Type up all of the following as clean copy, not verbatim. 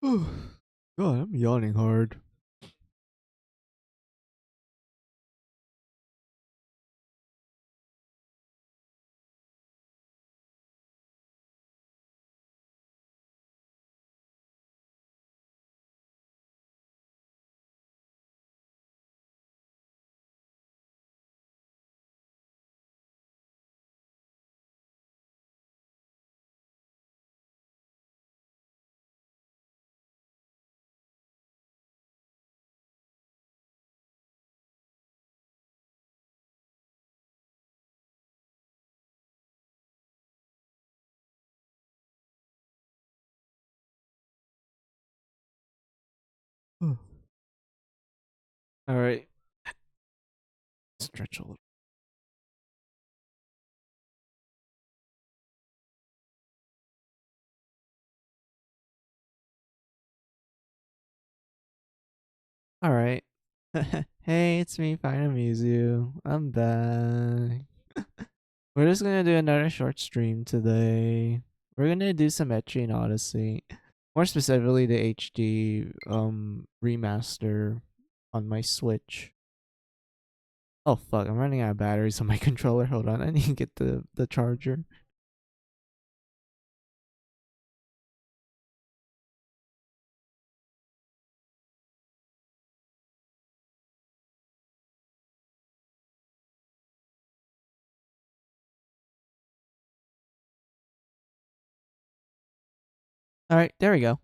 God, I'm yawning hard. All right, stretch a little. All right. Hey, it's me, Fine Mizu. I'm back. We're just gonna do another short stream today. We're gonna do some Etrian Odyssey, more specifically the HD remaster on my Switch. Oh fuck, I'm running out of batteries on my controller. Hold on, I need to get the charger. All right, there we go.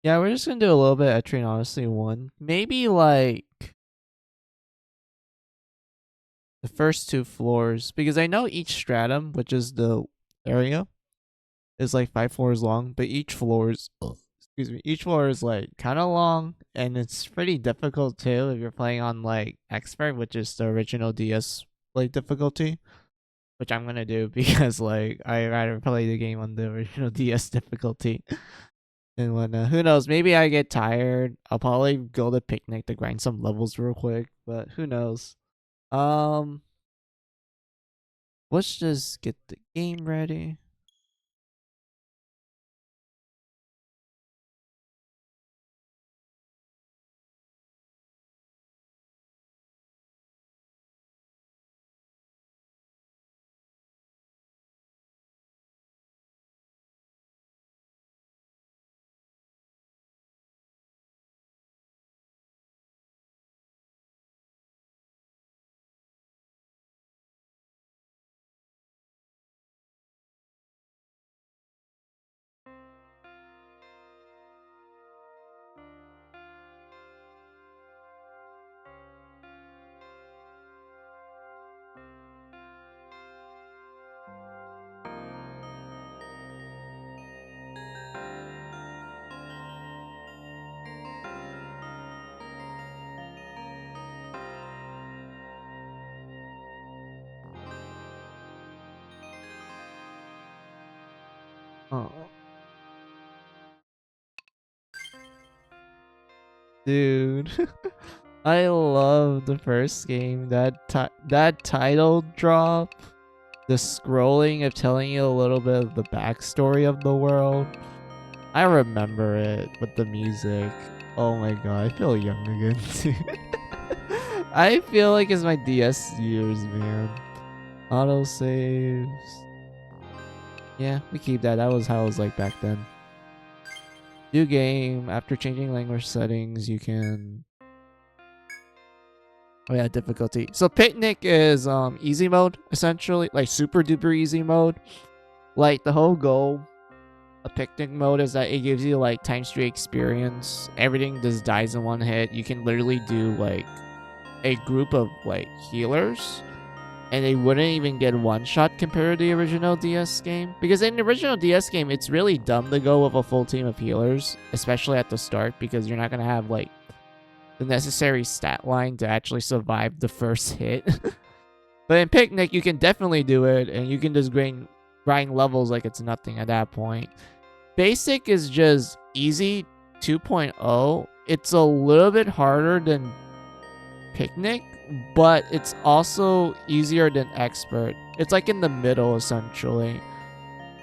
Yeah, we're just gonna do a little bit of Etrian Odyssey 1. Maybe like the first two floors, because I know each stratum, which is the area, is like 5 floors long, but each floor is each floor is like kind of long, and it's pretty difficult too if you're playing on like expert, which is the original DS like difficulty, which I'm gonna do because like I rather play the game on the original DS difficulty. And whatnot. Who knows? Maybe I get tired. I'll probably go to picnic to grind some levels real quick, but who knows? Um, let's just get the game ready. Oh, dude, I love the first game. That title drop, the scrolling of telling you a little bit of the backstory of the world. I remember it with the music. Oh my god, I feel young again too. I feel like it's my DS years, man. Auto saves. Yeah, we keep that. That was how it was like back then. New game. After changing language settings, you can. Oh yeah, difficulty. So picnic is easy mode essentially, like super duper easy mode. Like the whole goal of picnic mode is that it gives you like times 3 experience. Everything just dies in one hit. You can literally do like a group of like healers, and they wouldn't even get one shot compared to the original DS game. Because in the original DS game, it's really dumb to go with a full team of healers, especially at the start, because you're not gonna have like the necessary stat line to actually survive the first hit. But in Picnic, you can definitely do it, and you can just grind levels like it's nothing at that point. Basic is just easy 2.0. It's a little bit harder than Picnic, but it's also easier than Expert. It's like in the middle, essentially.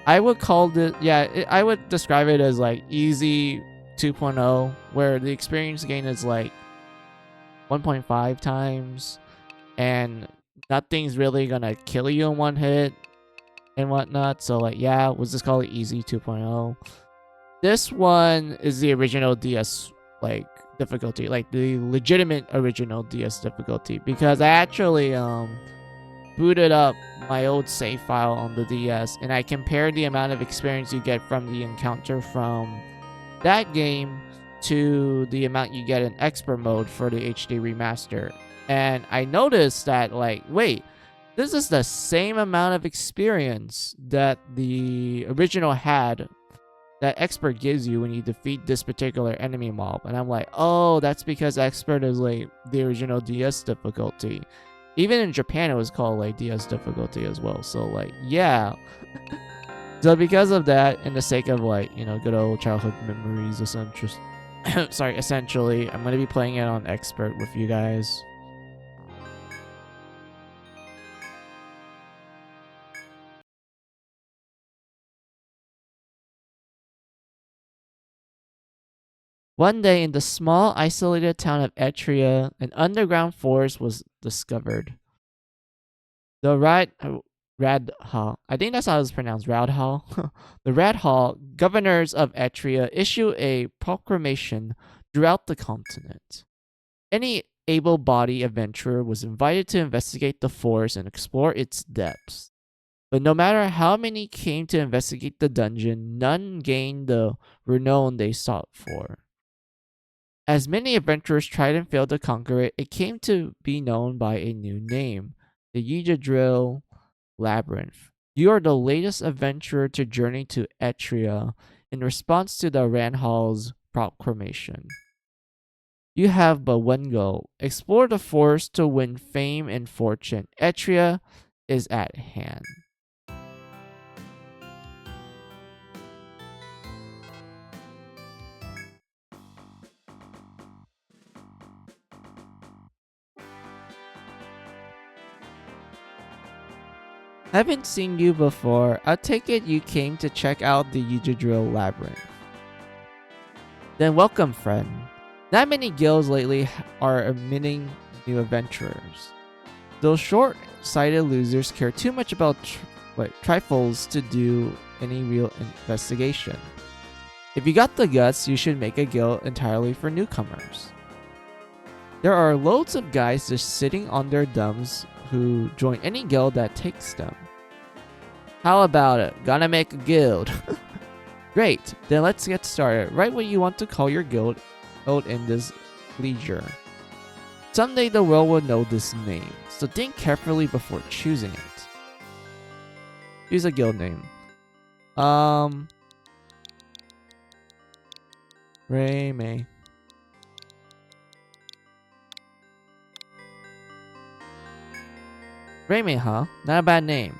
I would call it, yeah, I would describe it as like easy 2.0, where the experience gain is like 1.5 times, and nothing's really gonna kill you in one hit and whatnot. So like, yeah, we'll just call it easy 2.0. This one is the original DS like difficulty, like the legitimate original DS difficulty, because I actually booted up my old save file on the DS, and I compared the amount of experience you get from the encounter from that game to the amount you get in expert mode for the HD remaster. And I noticed that, like, wait, this is the same amount of experience that the original had, that expert gives you when you defeat this particular enemy mob. And I'm like, oh, that's because expert is like the original DS difficulty. Even in Japan, it was called like DS difficulty as well. So like, yeah. So because of that, and the sake of like, you know, good old childhood memories, essentially, essentially, I'm gonna be playing it on expert with you guys. One day in the small, isolated town of Etria, an underground forest was discovered. The Radha, I think that's how it's pronounced, Radha. The Radha, governors of Etria, issue a proclamation throughout the continent. Any able-bodied adventurer was invited to investigate the forest and explore its depths. But no matter how many came to investigate the dungeon, none gained the renown they sought for. As many adventurers tried and failed to conquer it, it came to be known by a new name, the Yijadril Labyrinth. You are the latest adventurer to journey to Etria in response to the Ranhal's proclamation. You have but one goal: explore the forest to win fame and fortune. Etria is at hand. Haven't seen you before. I take it you came to check out the Yijadril Labyrinth. Then welcome, friend. Not many guilds lately are admitting new adventurers. Those short-sighted losers care too much about trifles to do any real investigation. If you got the guts, you should make a guild entirely for newcomers. There are loads of guys just sitting on their dumbs who join any guild that takes them. How about it? Gonna make a guild. Great, then let's get started. Write what you want to call your guild out in this leisure. Someday the world will know this name, so think carefully before choosing it. Use a guild name. Raymay. Raymay, huh? Not a bad name.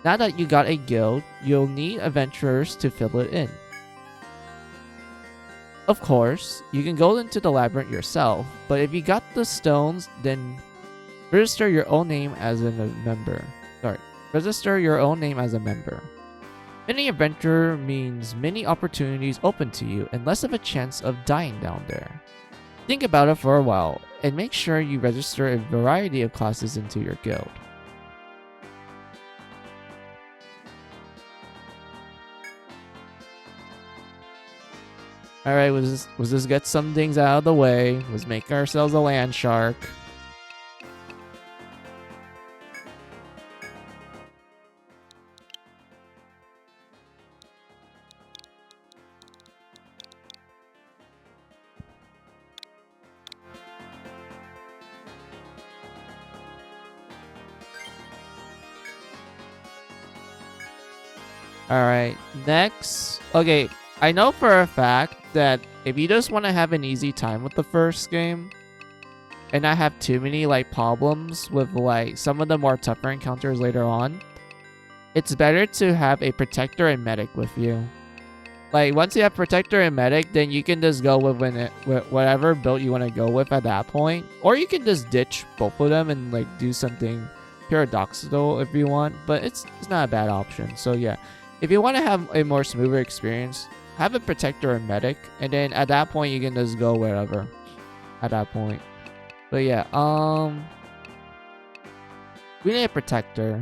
Now that you got a guild, you'll need adventurers to fill it in. Of course, you can go into the labyrinth yourself, but if you got the stones, then register your own name as a member. Register your own name as a member. Many adventurer means many opportunities open to you and less of a chance of dying down there. Think about it for a while, and make sure you register a variety of classes into your guild. Alright, let's just get some things out of the way. Let's make ourselves a land shark. Alright, next. Okay, I know for a fact that if you just want to have an easy time with the first game and not have too many like problems with like some of the more tougher encounters later on, it's better to have a protector and medic with you. Like once you have protector and medic, then you can just go with whatever build you want to go with at that point, or you can just ditch both of them and like do something paradoxical if you want, but it's not a bad option. So yeah, if you want to have a more smoother experience, have a protector or medic, and then at that point you can just go wherever. At that point, but yeah, we need a protector.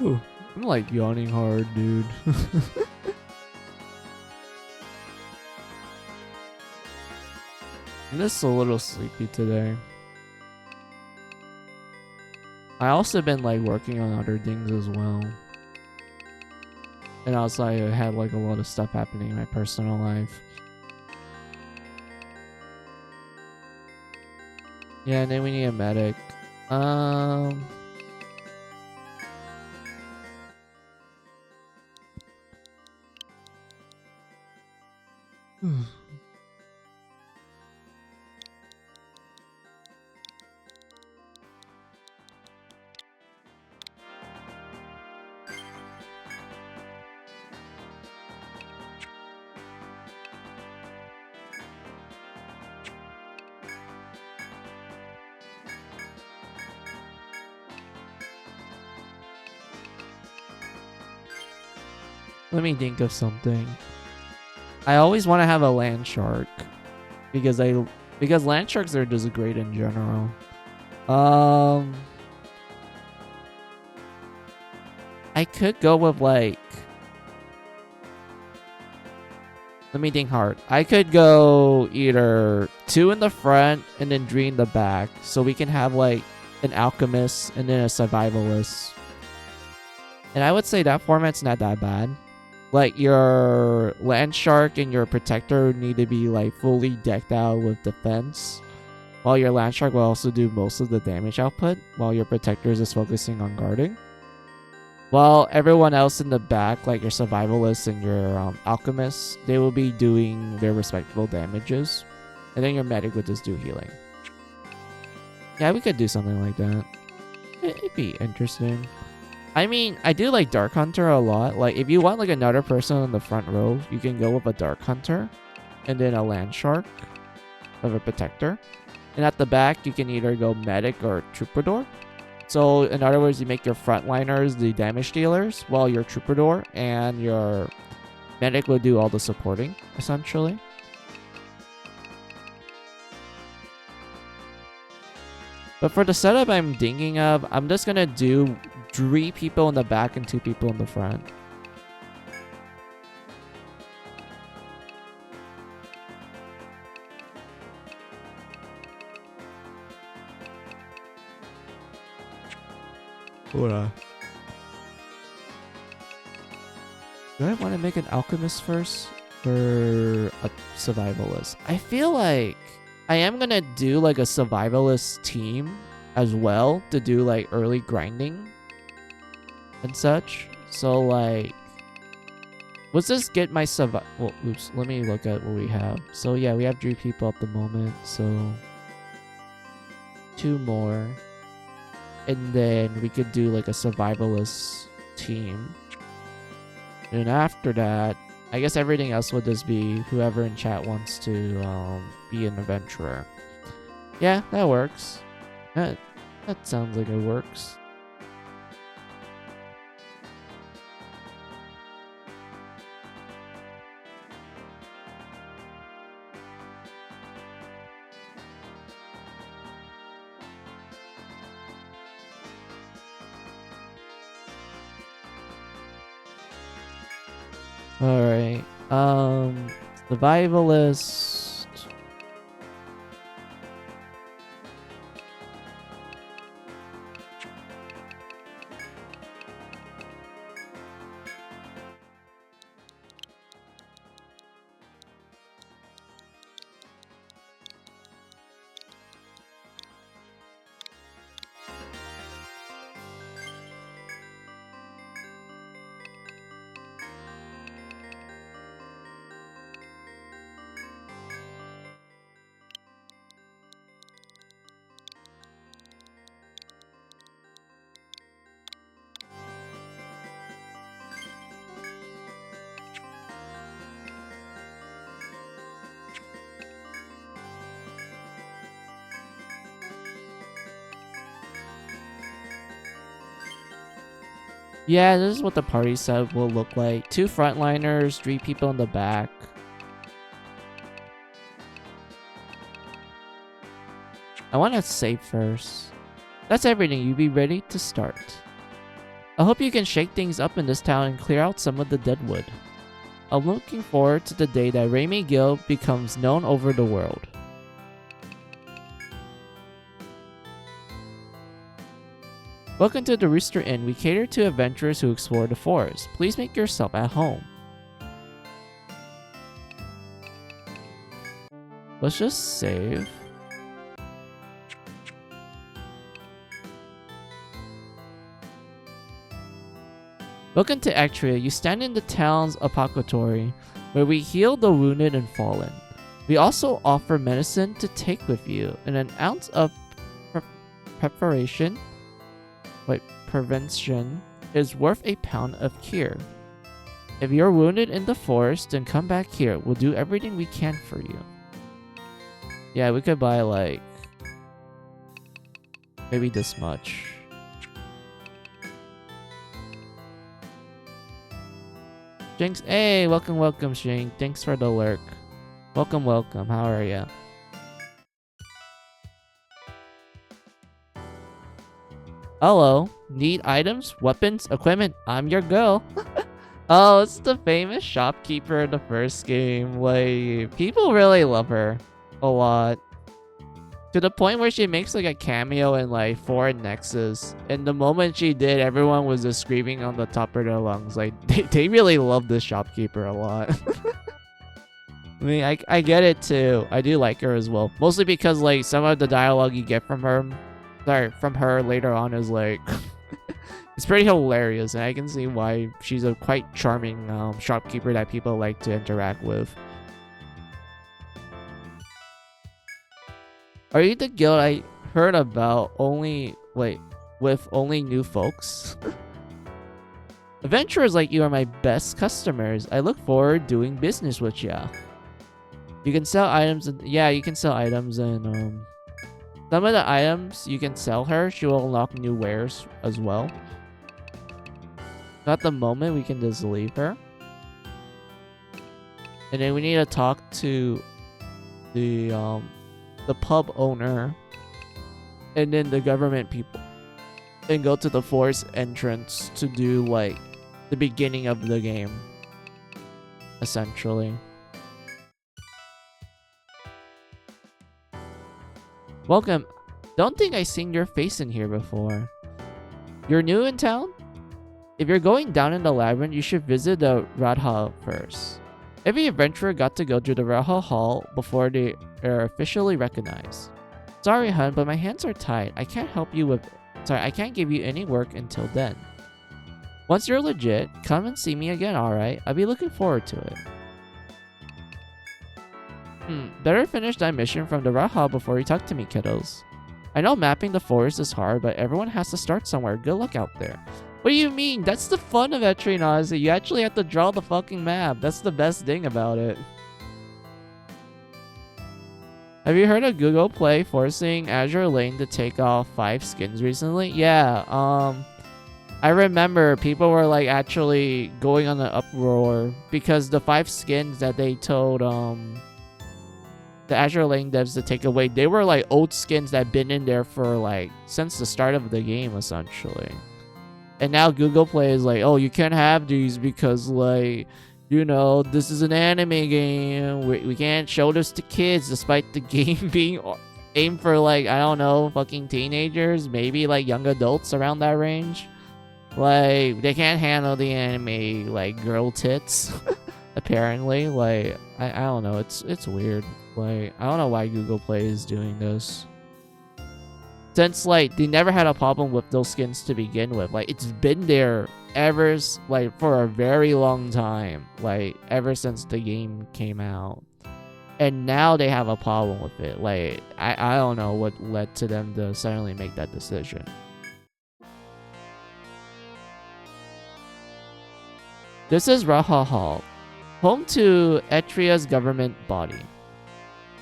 Ooh, I'm like yawning hard, dude. I'm just a little sleepy today. I also been like working on other things as well. And also I had like a lot of stuff happening in my personal life. Yeah, and then we need a medic. Let me think of something. I always want to have a land shark because land sharks are just great in general. I could go with like, let me think hard. I could go either 2 in the front and then 3 in the back, so we can have like an alchemist and then a survivalist. And I would say that format's not that bad. Like your land shark and your protector need to be like fully decked out with defense, while your land shark will also do most of the damage output, while your protector is just focusing on guarding. While everyone else in the back, like your survivalists and your alchemists, they will be doing their respectable damages, and then your medic would just do healing. Yeah, we could do something like that. It'd be interesting. I mean, I do like Dark Hunter a lot. Like, if you want like another person on the front row, you can go with a Dark Hunter and then a Land Shark of a Protector. And at the back, you can either go Medic or Troubadour. So, in other words, you make your frontliners the damage dealers, while your Troubadour and your Medic will do all the supporting, essentially. But for the setup I'm thinking of, I'm just gonna do 3 people in the back and 2 people in the front. Hold on. Do I want to make an alchemist first or a survivalist? I feel like I am gonna do like a survivalist team as well to do like early grinding and such. So like, let's just get my well, oops, let me look at what we have. So yeah, we have 3 people at the moment, so 2 more. And then we could do like a survivalist team. And after that, I guess everything else would just be whoever in chat wants to be an adventurer. Yeah, that works. That sounds like it works. Alright. Survivalist. Yeah, this is what the party set will look like. 2 frontliners, 3 people in the back. I want to save first. That's everything. You be ready to start. I hope you can shake things up in this town and clear out some of the dead wood. I'm looking forward to the day that Raimi Gill becomes known over the world. Welcome to the Rooster Inn. We cater to adventurers who explore the forest. Please make yourself at home. Let's just save. Welcome to Etrian. You stand in the town's apothecary, where we heal the wounded and fallen. We also offer medicine to take with you, and an ounce of prevention is worth a pound of cure. If you're wounded in the forest, then come back here. We'll do everything we can for you. Yeah, we could buy like maybe this much. Jinx, hey, welcome, Shing. Thanks for the lurk. Welcome. How are ya? Hello. Need items, weapons, equipment? I'm your girl. Oh, it's the famous shopkeeper in the first game. Like, people really love her a lot. To the point where she makes like a cameo in like Foreign Nexus. And the moment she did, everyone was just screaming on the top of their lungs. Like, they really love this shopkeeper a lot. I mean, I get it too. I do like her as well. Mostly because like some of the dialogue you get from her, later on is like, it's pretty hilarious. And I can see why she's a quite charming shopkeeper that people like to interact with. Are you the guild I heard about with only new folks? Adventurers like you are my best customers. I look forward doing business with ya. You can sell items and you can sell items and some of the items you can sell her. She will unlock new wares as well. At the moment, we can just leave her. And then we need to talk to the pub owner and then the government people and go to the forest entrance to do like the beginning of the game, essentially. Welcome. Don't think I've seen your face in here before. You're new in town? If you're going down in the labyrinth, you should visit the Radha first. Every adventurer got to go through the Radha Hall before they are officially recognized. Sorry, hun, but my hands are tied. I can't give you any work until then. Once you're legit, come and see me again, alright? I'll be looking forward to it. Better finish that mission from the Radha before you talk to me, kiddos. I know mapping the forest is hard, but everyone has to start somewhere. Good luck out there. What do you mean? That's the fun of Etrian Odyssey. You actually have to draw the fucking map. That's the best thing about it. Have you heard of Google Play forcing Azure Lane to take off 5 skins recently? Yeah, I remember people were like actually going on an uproar because the 5 skins that they told the Azure Lane devs to take away, they were like old skins that had been in there for like since the start of the game, essentially. And now Google Play is like, oh, you can't have these because, like, you know, this is an anime game. We can't show this to kids despite the game being aimed for, like, I don't know, fucking teenagers. Maybe, like, young adults around that range. Like, they can't handle the anime, like, girl tits, apparently. Like, I don't know. It's weird. Like, I don't know why Google Play is doing this. Since, like, they never had a problem with those skins to begin with. Like, it's been there for a very long time. Like, ever since the game came out. And now they have a problem with it. Like, I don't know what led to them to suddenly make that decision. This is Radha Hall, home to Etria's government body.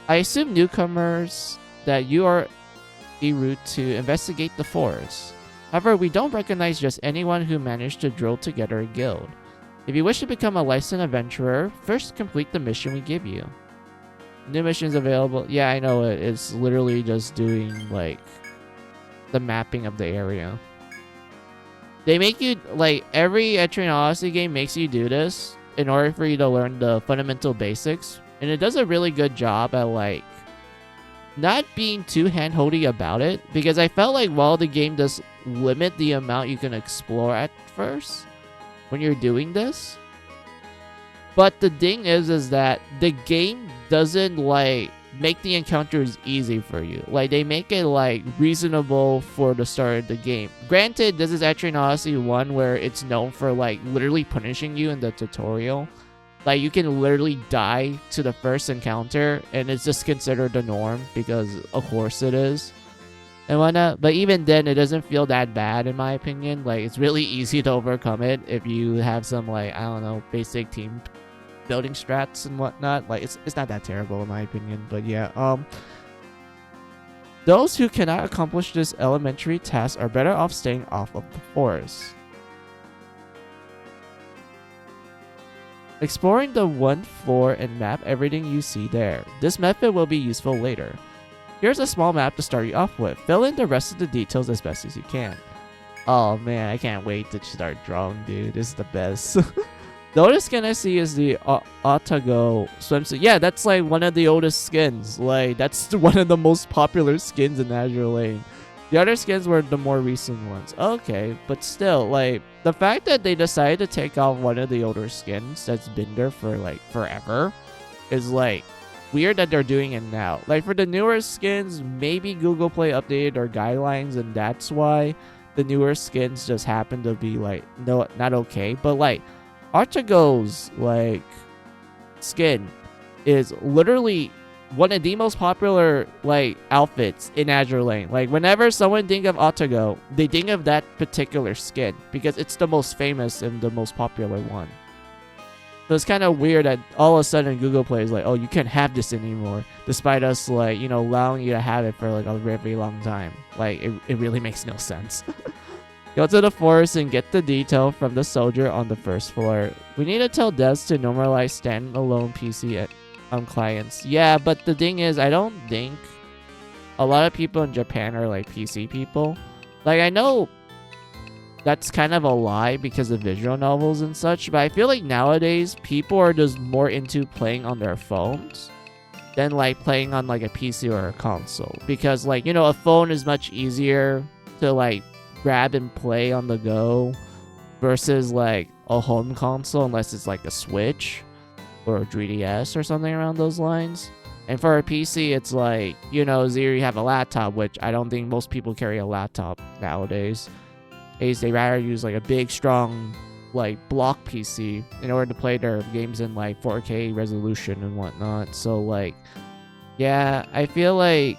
I assume newcomers that you are en route to investigate the forest. However, we don't recognize just anyone who managed to drill together a guild. If you wish to become a licensed adventurer, first complete the mission we give you. New missions available. Yeah, I know it. It's literally just doing, like, the mapping of the area. They make you, like, every Etrian Odyssey game makes you do this in order for you to learn the fundamental basics. And it does a really good job at, like, not being too hand-holdy about it. Because I felt like while the game does limit the amount you can explore at first when you're doing this. But the thing is that the game doesn't, like, make the encounters easy for you. Like, they make it, like, reasonable for the start of the game. Granted, this is Etrian Odyssey 1 where it's known for, like, literally punishing you in the tutorial. Like, you can literally die to the first encounter, and it's just considered the norm because, of course, it is. And whatnot. But even then, it doesn't feel that bad, in my opinion. Like, it's really easy to overcome it if you have some, like, I don't know, basic team building strats and whatnot. Like, it's not that terrible, in my opinion. But yeah, those who cannot accomplish this elementary task are better off staying off of the forest. Exploring the one floor and map everything you see there. This method will be useful later. Here's a small map to start you off with. Fill in the rest of the details as best as you can. Oh man, I can't wait to start drawing, dude. This is the best. The oldest skin I see is the Otago swimsuit. Yeah, that's like one of the oldest skins. Like, that's one of the most popular skins in Azure Lane. The other skins were the more recent ones. Okay, but still, like, the fact that they decided to take off one of the older skins that's been there for, like, forever is, like, weird that they're doing it now. Like, for the newer skins, maybe Google Play updated their guidelines, and that's why the newer skins just happen to be, like, no, not okay. But, like, Archago's, like, skin is literally one of the most popular, like, outfits in Azure Lane. Like, whenever someone think of Otago, they think of that particular skin because it's the most famous and the most popular one. So it's kind of weird that all of a sudden Google Play is like, oh, you can't have this anymore, despite us, like, you know, allowing you to have it for, like, a very long time. Like, it really makes no sense. Go to the forest and get the detail from the soldier on the first floor. We need to tell devs to normalize standalone PC clients. Yeah, but the thing is, I don't think a lot of people in Japan are, like, PC people. Like, I know that's kind of a lie because of visual novels and such, but I feel like nowadays people are just more into playing on their phones than, like, playing on, like, a PC or a console. Because, like, you know, a phone is much easier to, like, grab and play on the go versus, like, a home console, unless it's, like, a Switch or a 3DS or something around those lines. And for a PC, it's like, you know, either you have a laptop, which I don't think most people carry a laptop nowadays. They rather use, like, a big, strong, like, block PC in order to play their games in, like, 4K resolution and whatnot. So, like, yeah, I feel like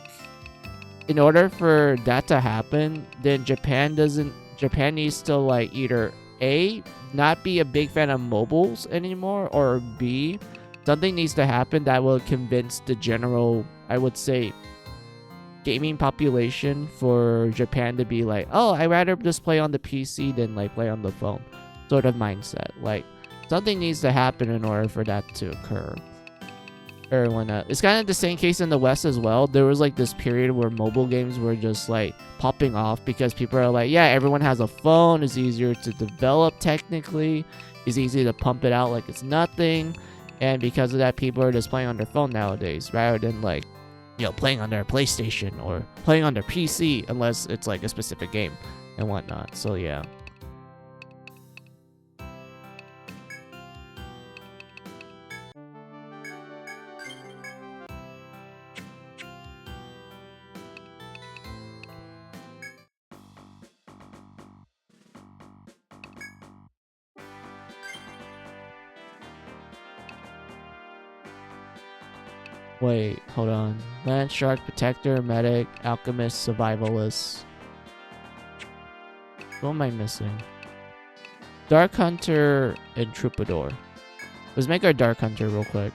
in order for that to happen, then Japan needs to, like, either A, not be a big fan of mobiles anymore, or B, something needs to happen that will convince the general, I would say, gaming population for Japan to be like, oh, I'd rather just play on the PC than, like, play on the phone sort of mindset. Like, something needs to happen in order for that to occur. Or whatnot. It's kind of the same case in the West as well. There was, like, this period where mobile games were just, like, popping off because people are like, yeah, everyone has a phone. It's easier to develop technically. It's easy to pump it out like it's nothing. And because of that, people are just playing on their phone nowadays rather than, like, you know, playing on their PlayStation or playing on their PC unless it's, like, a specific game and whatnot. So, yeah. Wait, hold on. Land Shark, Protector, Medic, Alchemist, Survivalist. What am I missing? Dark Hunter and Troubadour. Let's make our Dark Hunter real quick.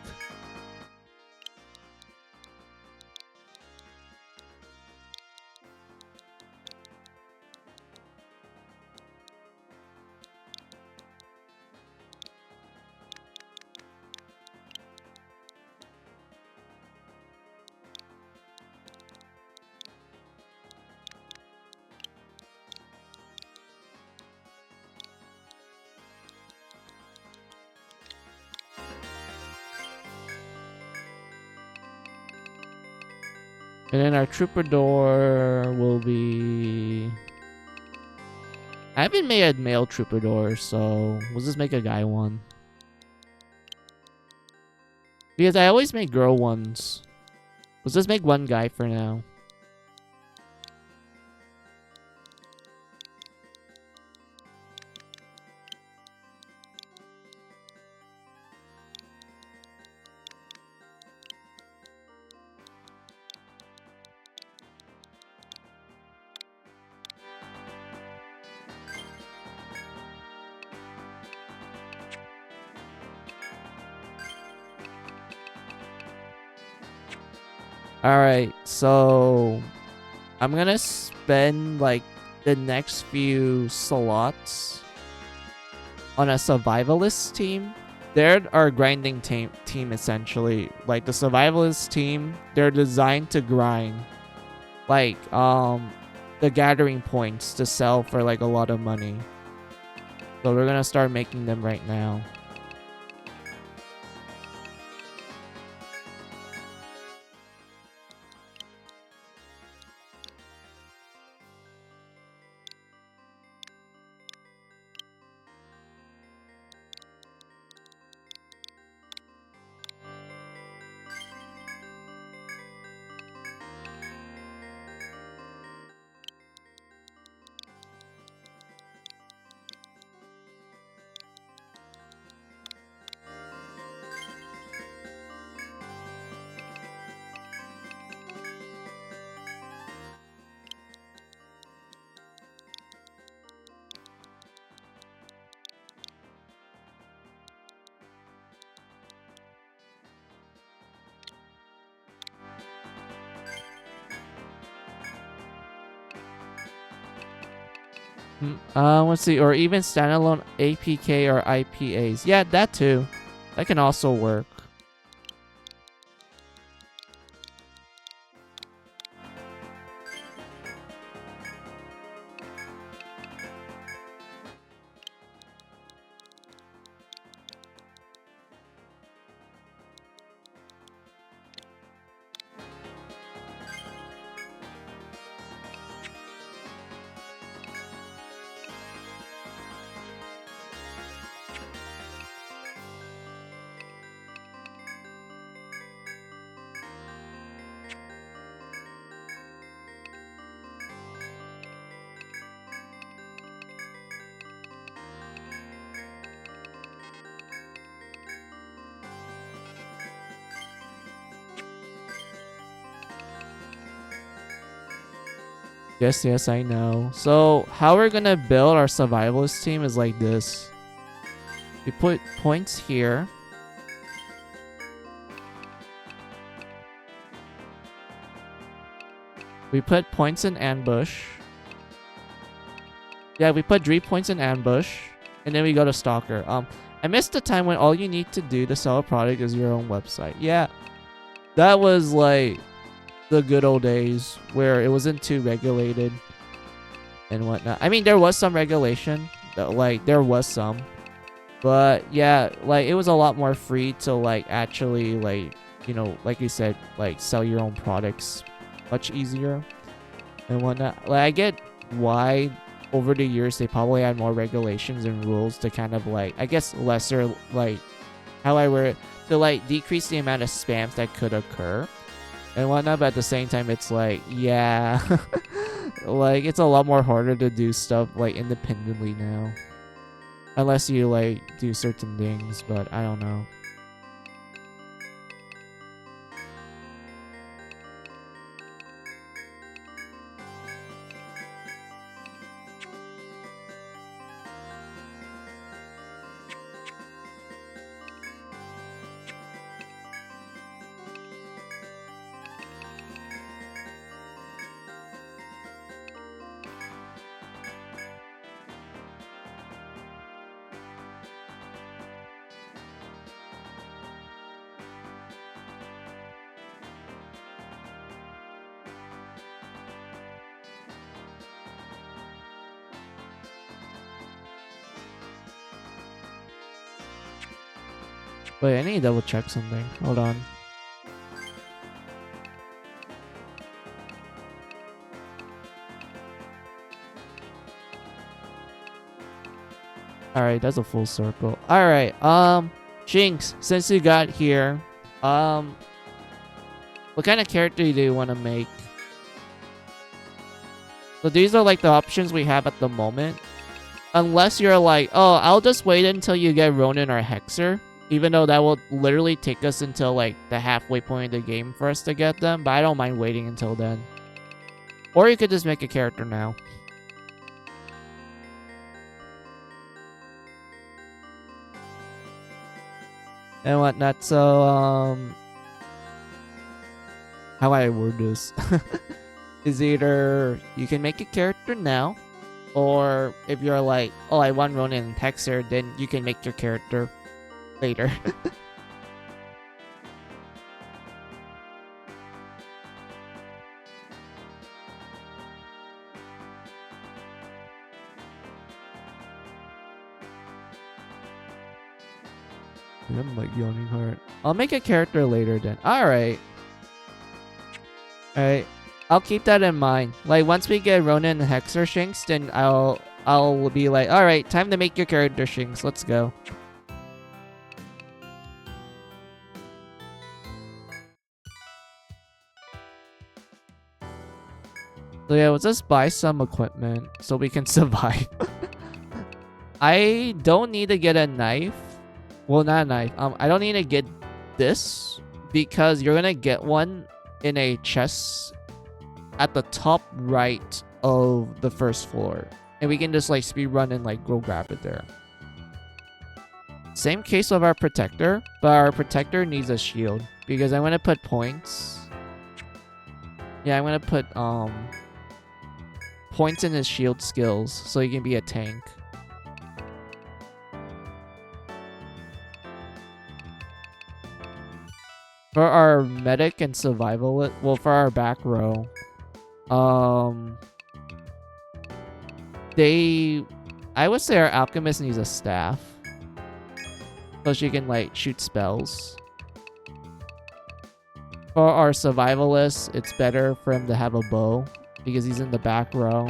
And then our troubadour will be... I haven't made a male troubadour, so we'll just make a guy one. Because I always make girl ones. Let's just make one guy for now. Alright, so I'm gonna spend like the next few slots on a survivalist team. They're our grinding team essentially. Like the survivalist team, they're designed to grind. Like the gathering points to sell for like a lot of money. So we're gonna start making them right now. Let's see, or even standalone APK or IPAs. Yeah, that too. That can also work. Yes, I know. So how we're gonna build our survivalist team is like this. We put points here. We put points in ambush. Yeah, we put 3 points in ambush. And then we go to stalker. I missed the time when all you need to do to sell a product is your own website. Yeah. That was like the good old days where it wasn't too regulated and whatnot. I mean, there was some regulation, like there was some, but yeah, like it was a lot more free to like actually like, you know, like you said, like sell your own products much easier and whatnot. Like I get why over the years they probably had more regulations and rules to kind of like, I guess lesser, like how I were to like decrease the amount of spams that could occur and whatnot, but at the same time it's like, yeah, like it's a lot more harder to do stuff like independently now, unless you like do certain things, but I don't know. Wait, I need to double check something. Hold on. Alright, that's a full circle. Alright, Jinx, since you got here, what kind of character do you want to make? So these are like the options we have at the moment. Unless you're like, oh, I'll just wait until you get Ronin or Hexer. Even though that will literally take us until like the halfway point of the game for us to get them. But I don't mind waiting until then. Or you could just make a character now. And whatnot. So, how I word this is either you can make a character now, or if you're like, oh, I want Ronin and Hexer, then you can make your character later. I'm like yawning hard. I'll make a character later then. Alright. Alright. I'll keep that in mind. Like once we get Ronin and Hexer Shinx, then I'll be like, alright, time to make your character Shinx. Let's go. So yeah, let's just buy some equipment so we can survive. I don't need to get a knife. Well, not a knife. I don't need to get this because you're gonna get one in a chest at the top right of the first floor, and we can just like speed run and like go grab it there. Same case of our protector, but our protector needs a shield because I'm gonna put points. Yeah, I'm gonna put points in his shield skills so he can be a tank. For our medic and survival, well, for our back row, I would say our alchemist needs a staff, so she can like shoot spells. For our survivalist, it's better for him to have a bow because he's in the back row.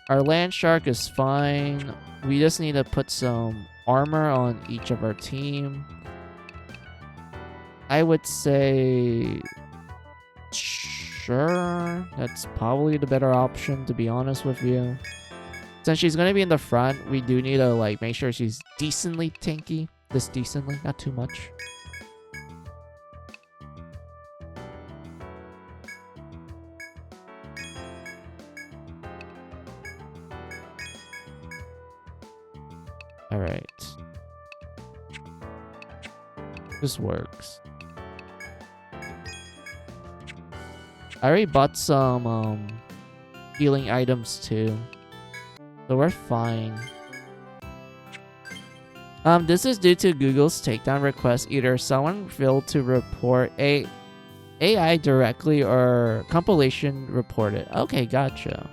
Our land shark is fine. We just need to put some armor on each of our team. I would say sure, that's probably the better option, to be honest with you. Since she's gonna be in the front, we do need to like make sure she's decently tanky. Just decently, not too much. Alright. This works. I already bought some healing items too. So we're fine. This is due to Google's takedown request. Either someone failed to report AI directly or compilation reported. Okay, gotcha.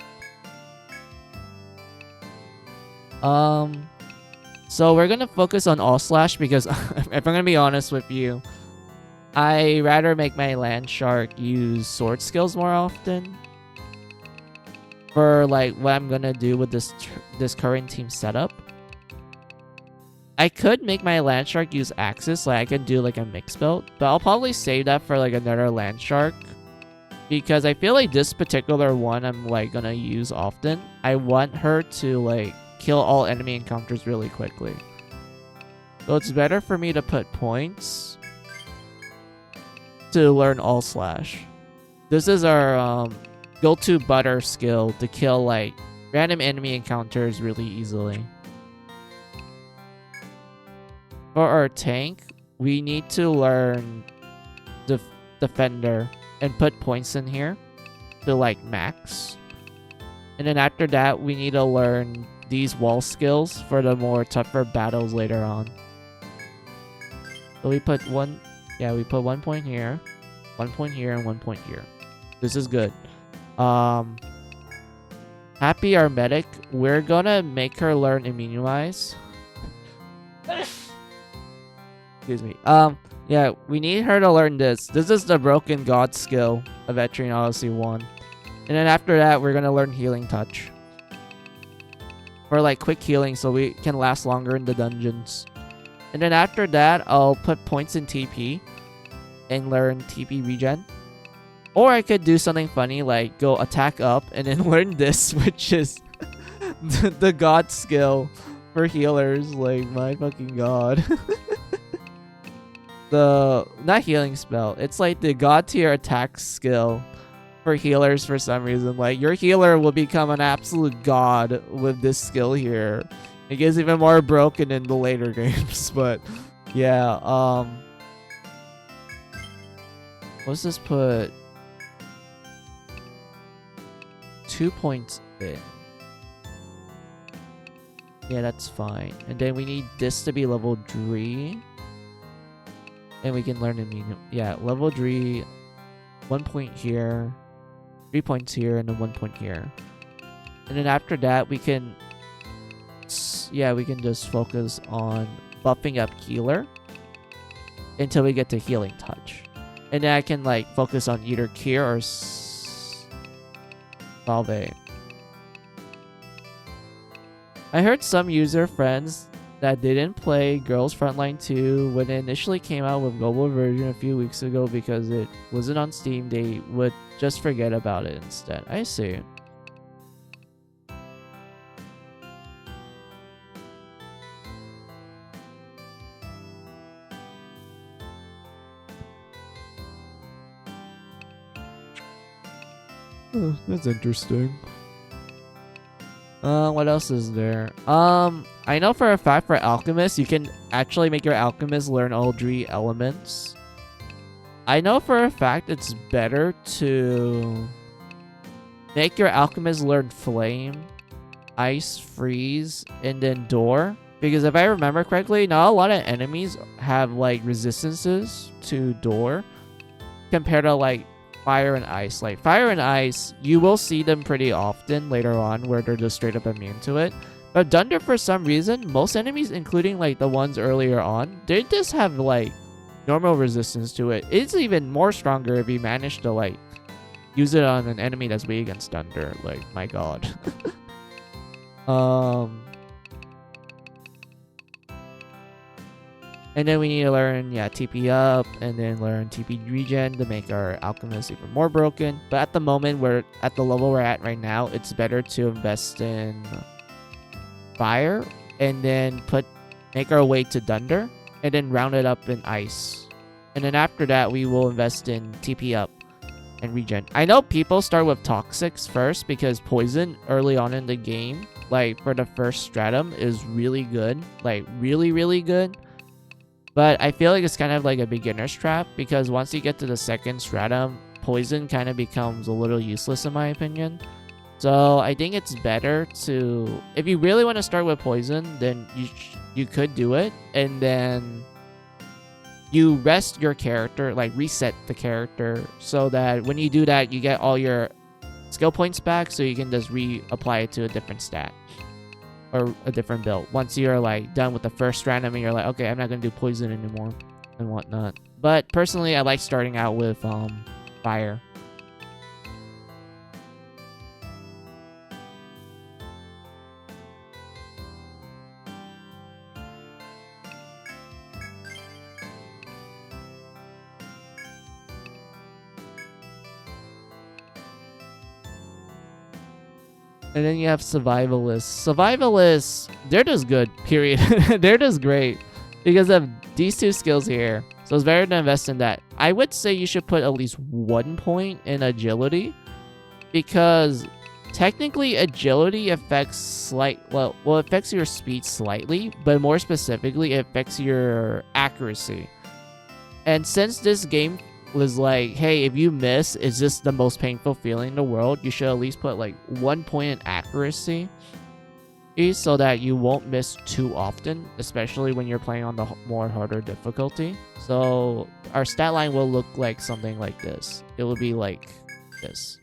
So we're gonna focus on all slash because if I'm gonna be honest with you, I rather make my land shark use sword skills more often for like what I'm gonna do with this current team setup. I could make my land shark use axes, like I could do like a mixed build, but I'll probably save that for like another land shark because I feel like this particular one I'm like gonna use often. I want her to like kill all enemy encounters really quickly. So it's better for me to put points to learn all slash. This is our go-to butter skill to kill like random enemy encounters really easily. For our tank, we need to learn defender and put points in here to like max. And then after that, we need to learn these wall skills for the more tougher battles later on. So we put one, yeah, we put 1 point here, 1 point here, and 1 point here. This is good. Happy our medic, we're gonna make her learn immunize. Excuse me. Yeah, we need her to learn this. This is the Broken God skill of Etrian Odyssey 1. And then after that, we're gonna learn Healing Touch. for like quick healing so we can last longer in the dungeons. And then after that, I'll put points in TP and learn TP regen. Or I could do something funny like go attack up and then learn this, which is the god skill for healers. Like, my fucking god. Not healing spell. It's like the god tier attack skill for healers for some reason. Like, your healer will become an absolute god with this skill here. It gets even more broken in the later games, but yeah, let's just put 2 points in. Yeah, that's fine. And then we need this to be level 3. And we can learn immune. Yeah, level 3, 1 point here, 3 points here, and then 1 point here. And then after that, we can just focus on buffing up healer until we get to healing touch. And then I can like focus on either cure or salve. I heard some user friends that didn't play Girls Frontline 2 when it initially came out with global version a few weeks ago because it wasn't on Steam. They would just forget about it instead. I see. Oh, that's interesting. What else is there? I know for a fact for Alchemist, you can actually make your Alchemist learn all 3 elements. I know for a fact it's better to make your Alchemist learn Flame, Ice, Freeze, and then Door. Because if I remember correctly, not a lot of enemies have like resistances to Door compared to like Fire and Ice. Like Fire and Ice, you will see them pretty often later on where they're just straight up immune to it. But Thunder, for some reason, most enemies, including like the ones earlier on, they just have like normal resistance to it. It's even more stronger if you manage to like use it on an enemy that's weak against Thunder. Like, my god. And then we need to learn, TP up, and then learn TP regen to make our Alchemist even more broken. But at the moment, we're at the level we're at right now, it's better to invest in Fire, and then make our way to Thunder, and then round it up in Ice. And then after that, we will invest in TP up and regen. I know people start with Toxics first, because Poison early on in the game, like for the first stratum, is really good. Like, really, really good. But I feel like it's kind of like a beginner's trap, because once you get to the second stratum, Poison kind of becomes a little useless in my opinion. So I think it's better to, if you really want to start with Poison, then you could do it, and then you rest your character, like reset the character, so that when you do that, you get all your skill points back, so you can just reapply it to a different stat. Or a different build. Once you're like done with the first stratum and you're like, okay, I'm not gonna do Poison anymore and whatnot. But personally, I like starting out with Fire. And then you have Survivalists. Survivalists, they're just good, period. They're just great because of these 2 skills here. So it's better to invest in that. I would say you should put at least 1 point in Agility, because technically Agility affects affects your speed slightly, but more specifically, it affects your accuracy. And since this game was like, hey, if you miss, it's just the most painful feeling in the world, you should at least put like 1 point in accuracy, so that you won't miss too often, especially when you're playing on the more harder difficulty. So our stat line will look like something like this. It will be like this.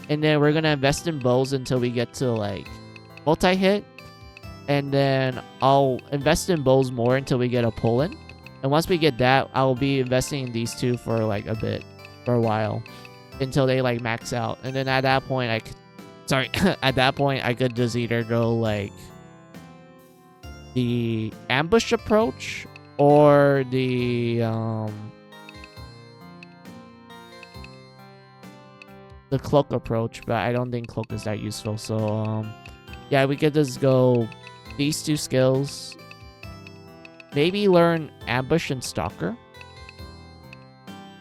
And then we're gonna invest in bows until we get to like multi-hit, and then I'll invest in bows more until we get a pull-in. And once we get that, I'll be investing in these 2 for like for a while, until they like max out. And then at that point, I Sorry, at that point, I could just either go like the ambush approach or the cloak approach, but I don't think cloak is that useful. So yeah, we could just go these two skills. Maybe learn ambush and stalker.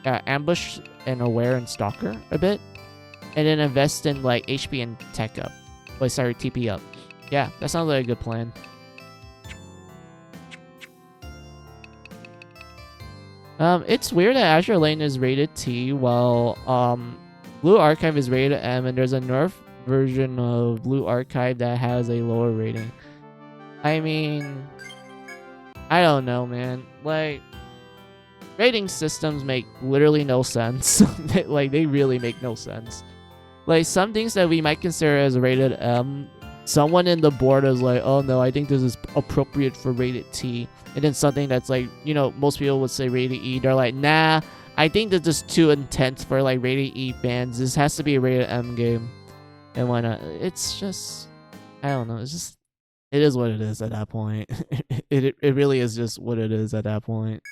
Ambush and aware and stalker a bit, and then invest in like HP and tech up. Wait, sorry, TP up. Yeah, that sounds like a good plan. It's weird that Azure Lane is rated T while Blue Archive is rated M, and there's a nerf version of Blue Archive that has a lower rating. I mean, I don't know, man. Like, rating systems make literally no sense. Like, they really make no sense. Like, some things that we might consider as rated M, someone in the board is like, oh no, I think this is appropriate for rated T. And then something that's like, you know, most people would say rated E. They're like, nah, I think this is too intense for like rated E fans. This has to be a rated M game. And why not? It's just, I don't know. It's just, it is what it is at that point. It really is just what it is at that point.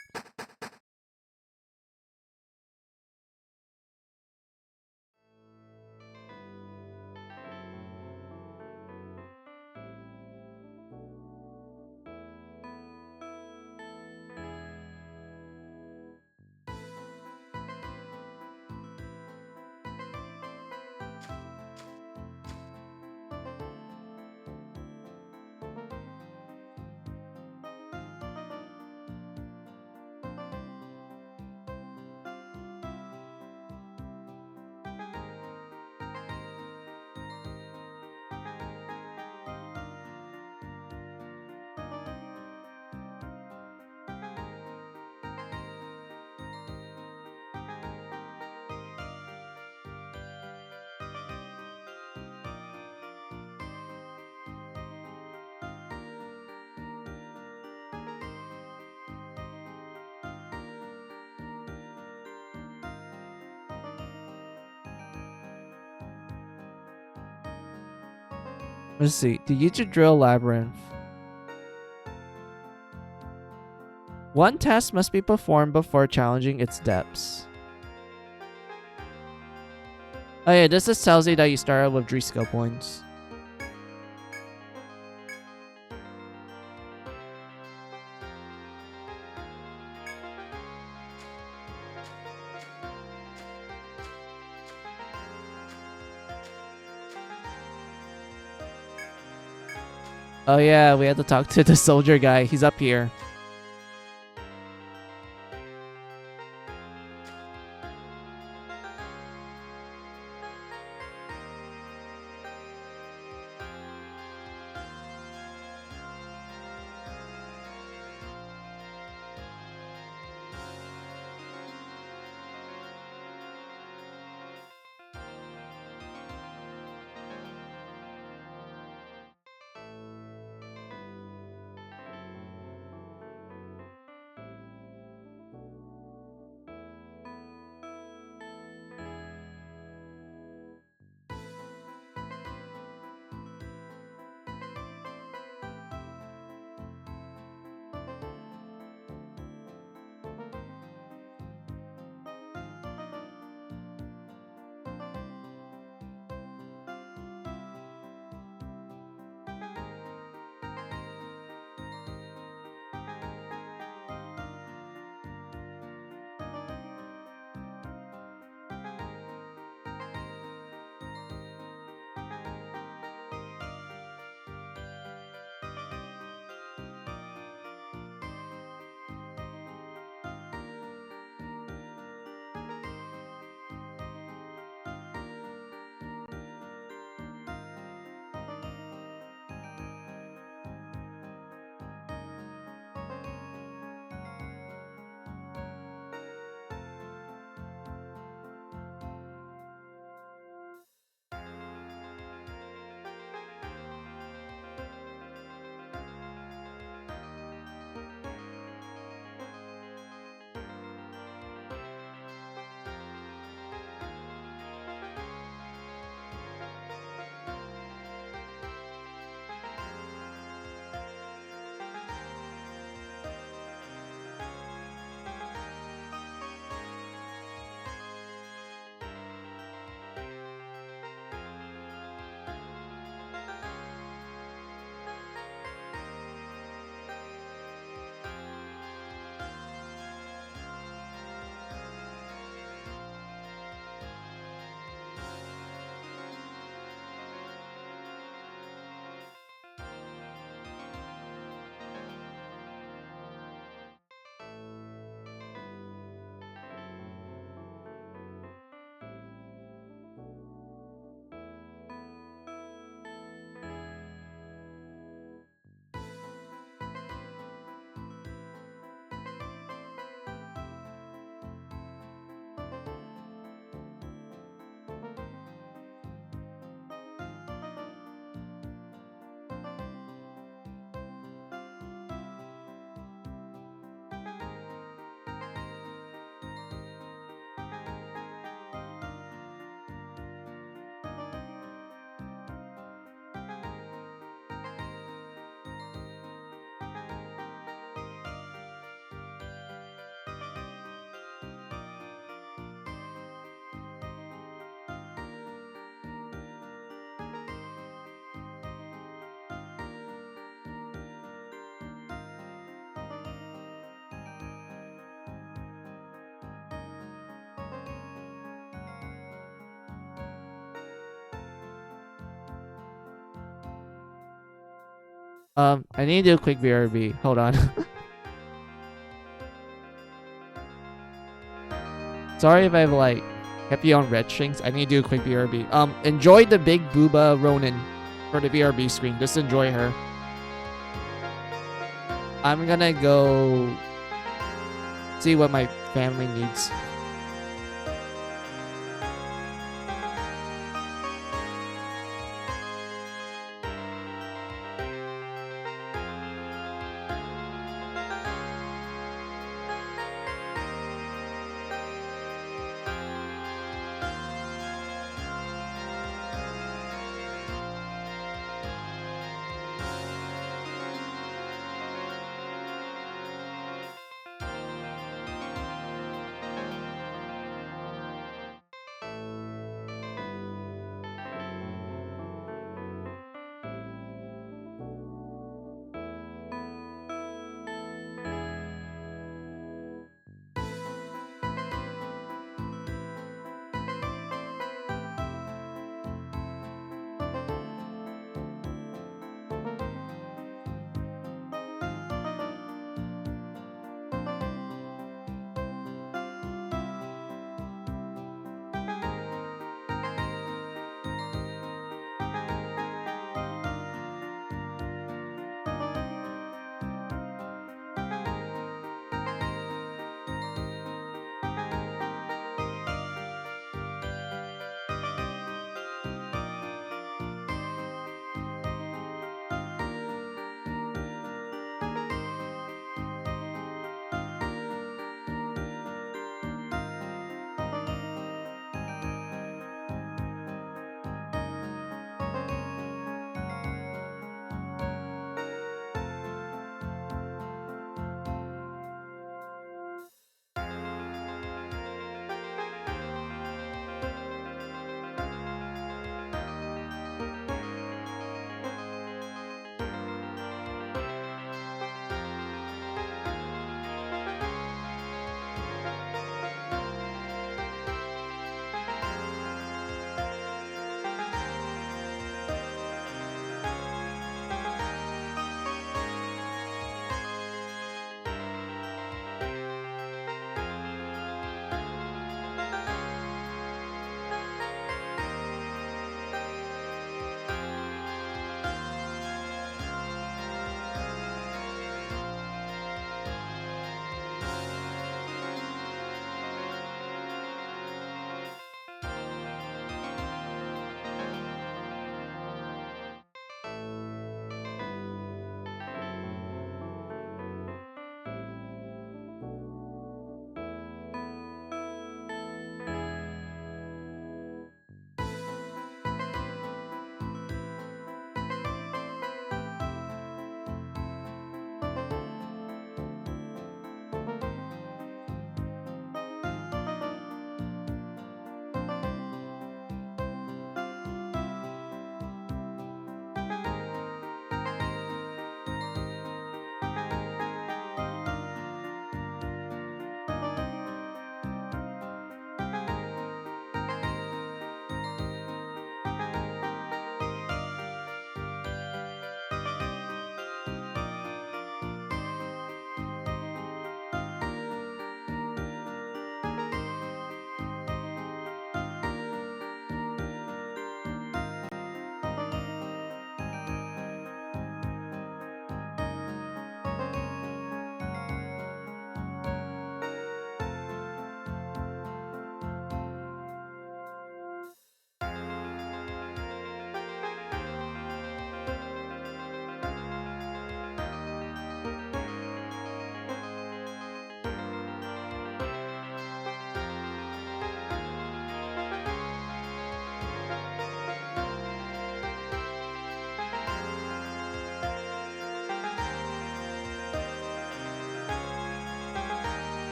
Let's see. The YouTube Drill Labyrinth. One task must be performed before challenging its depths. Oh yeah, this just tells you that you start out with 3 skill points. Oh yeah, we had to talk to the soldier guy. He's up here. I need to do a quick BRB. Hold on. Sorry if I've like kept you on red strings. I need to do a quick BRB. Enjoy the big Booba Ronin for the BRB screen. Just enjoy her. I'm gonna go see what my family needs.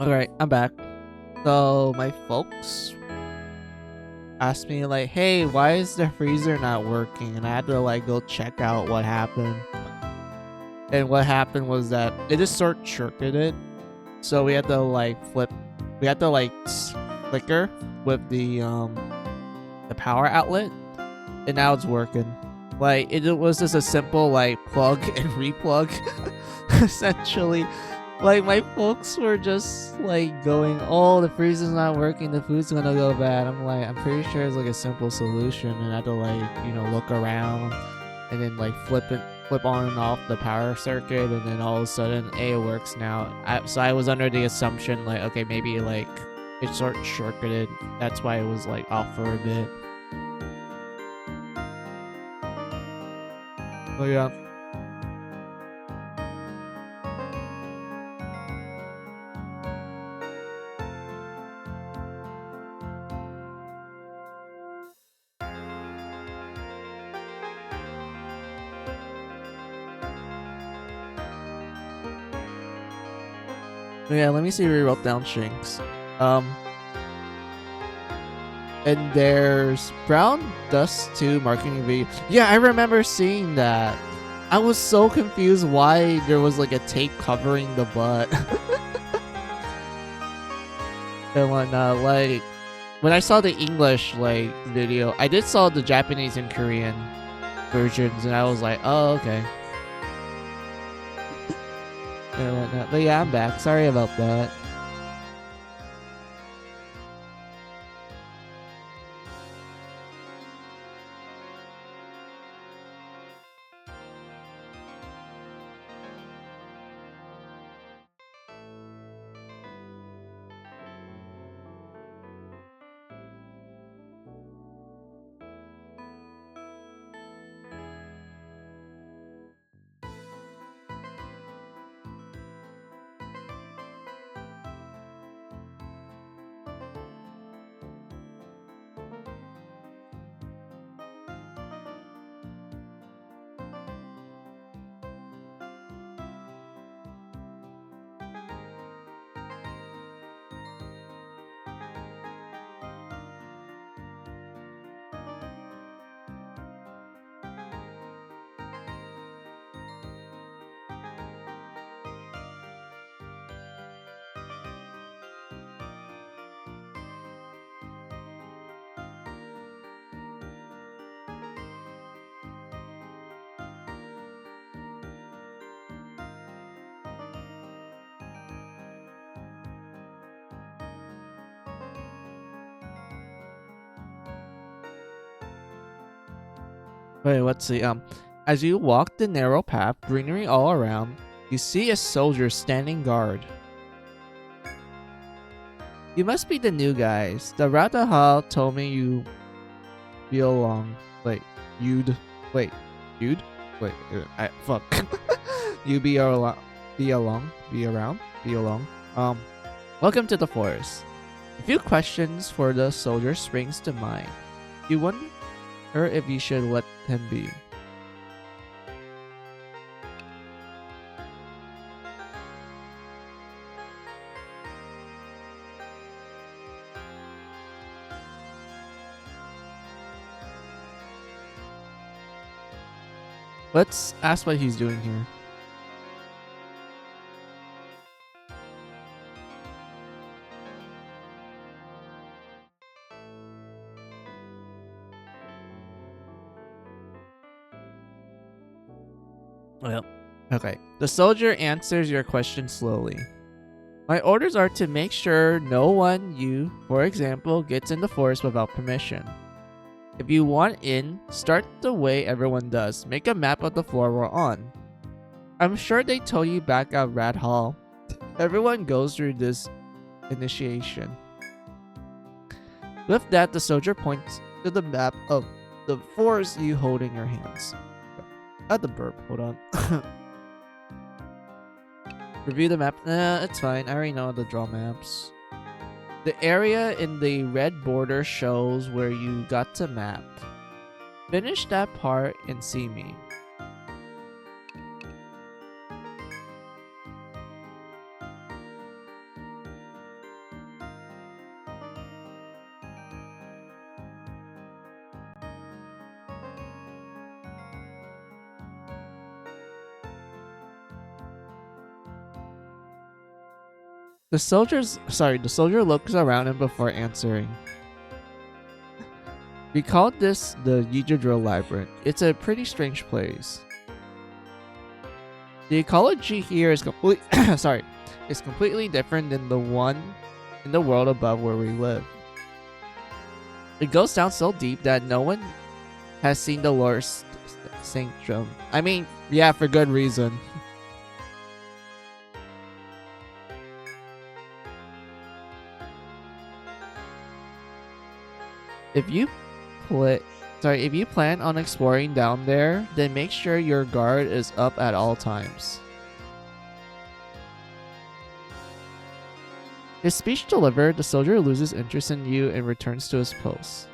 Alright, I'm back. So my folks asked me like, hey, why is the freezer not working? And I had to like go check out what happened. And what happened was that it just short-circuited. So we had to like flicker with the power outlet, and now it's working. Like it was just a simple like plug and replug essentially. Like my folks were just like going, oh, the freezer's not working, the food's gonna go bad. I'm like, I'm pretty sure it's like a simple solution, and I had to like, you know, look around and then like flip on and off the power circuit, and then all of a sudden, hey, it works now. So I was under the assumption like, okay, maybe like it short-circuited. That's why it was like off for a bit. Oh yeah. Yeah, let me see if we wrote down Shinx. And there's brown dust too, marking video. Yeah, I remember seeing that. I was so confused why there was like a tape covering the butt. And whatnot. Like, when I saw the English like video, I did saw the Japanese and Korean versions, and I was like, oh, okay. And whatnot. But yeah, I'm back. Sorry about that. Wait, let's see. As you walk the narrow path, greenery all around, you see a soldier standing guard. You must be the new guys. The Rata Hall told me you belong. Wait, you'd. Wait, you'd? Wait, fuck. You be along. Be around. Welcome to the forest. A few questions for the soldier springs to mind. You wonder if you should let him be. Let's ask what he's doing here. Well, okay. The soldier answers your question slowly. My orders are to make sure no one, you, for example, gets in the forest without permission. If you want in, start the way everyone does. Make a map of the floor we're on. I'm sure they told you back at Rat Hall. Everyone goes through this initiation. With that, the soldier points to the map of the forest you hold in your hands. The burp, hold on. Review the map. It's fine. I already know how to draw maps. The area in the red border shows where you got to map. Finish that part and see me. The soldier looks around him before answering. We called this the Yijidro Labyrinth. It's a pretty strange place. The ecology here is is completely different than the one in the world above where we live. It goes down so deep that no one has seen the Lord Sanctum. I mean, yeah, for good reason. If you plan on exploring down there, then make sure your guard is up at all times. His speech delivered, the soldier loses interest in you and returns to his post.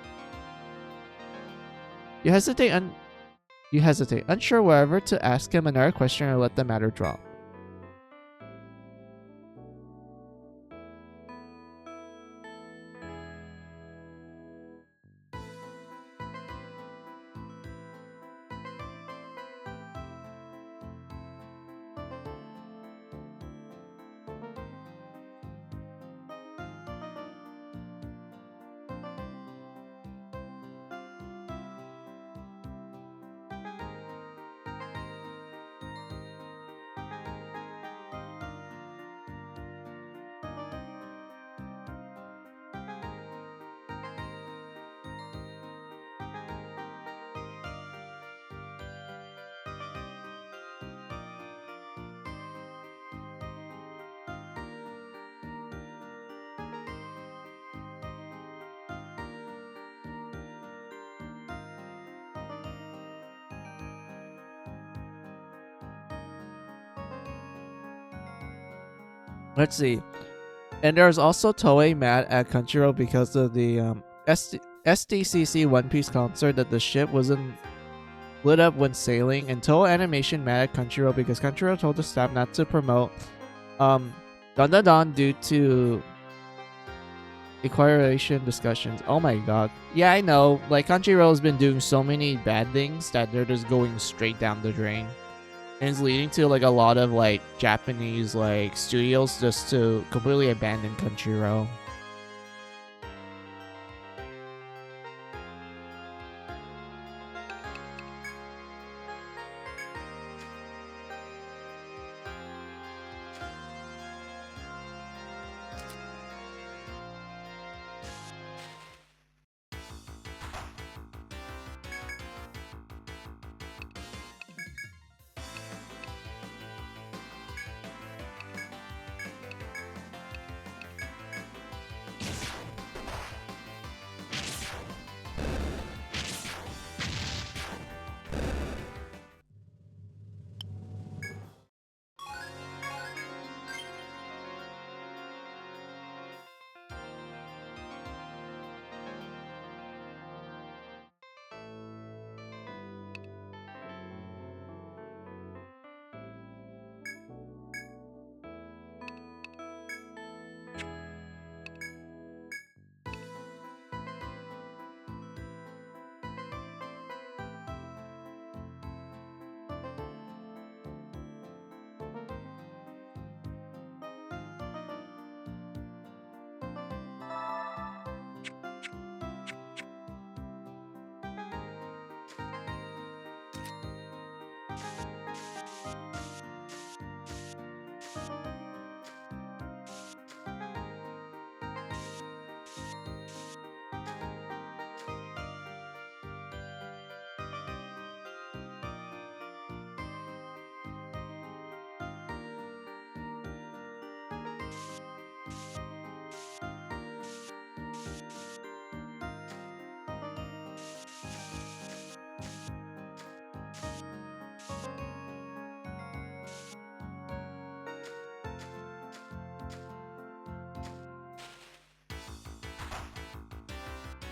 You hesitate, unsure whether to ask him another question or let the matter drop. Let's see. And there's also Toei mad at Crunchyroll because of the SDCC One Piece concert that the ship wasn't lit up when sailing, and Toei Animation mad at Crunchyroll because Crunchyroll told the staff not to promote Don Da Don due to equalization discussions. Oh my god. Yeah, I know. Like, Crunchyroll has been doing so many bad things that they're just going straight down the drain. And it's leading to like a lot of like Japanese like studios just to completely abandon Crunchyroll.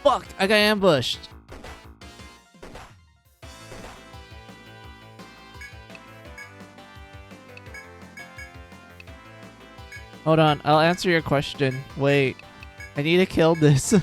Fuck! I got ambushed! Hold on, I'll answer your question. Wait, I need to kill this.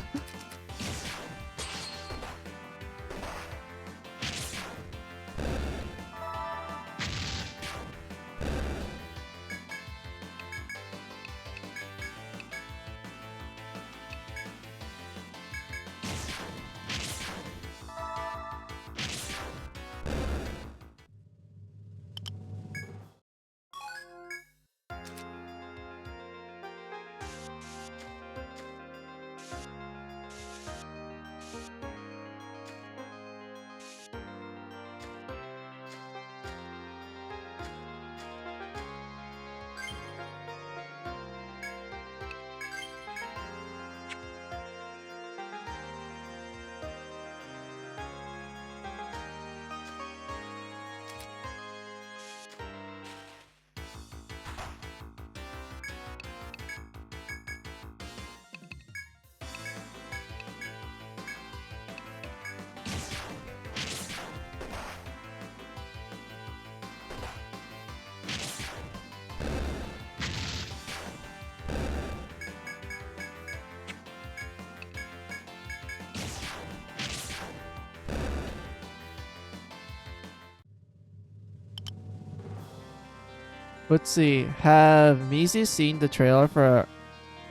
Let's see. Have Mizu seen the trailer for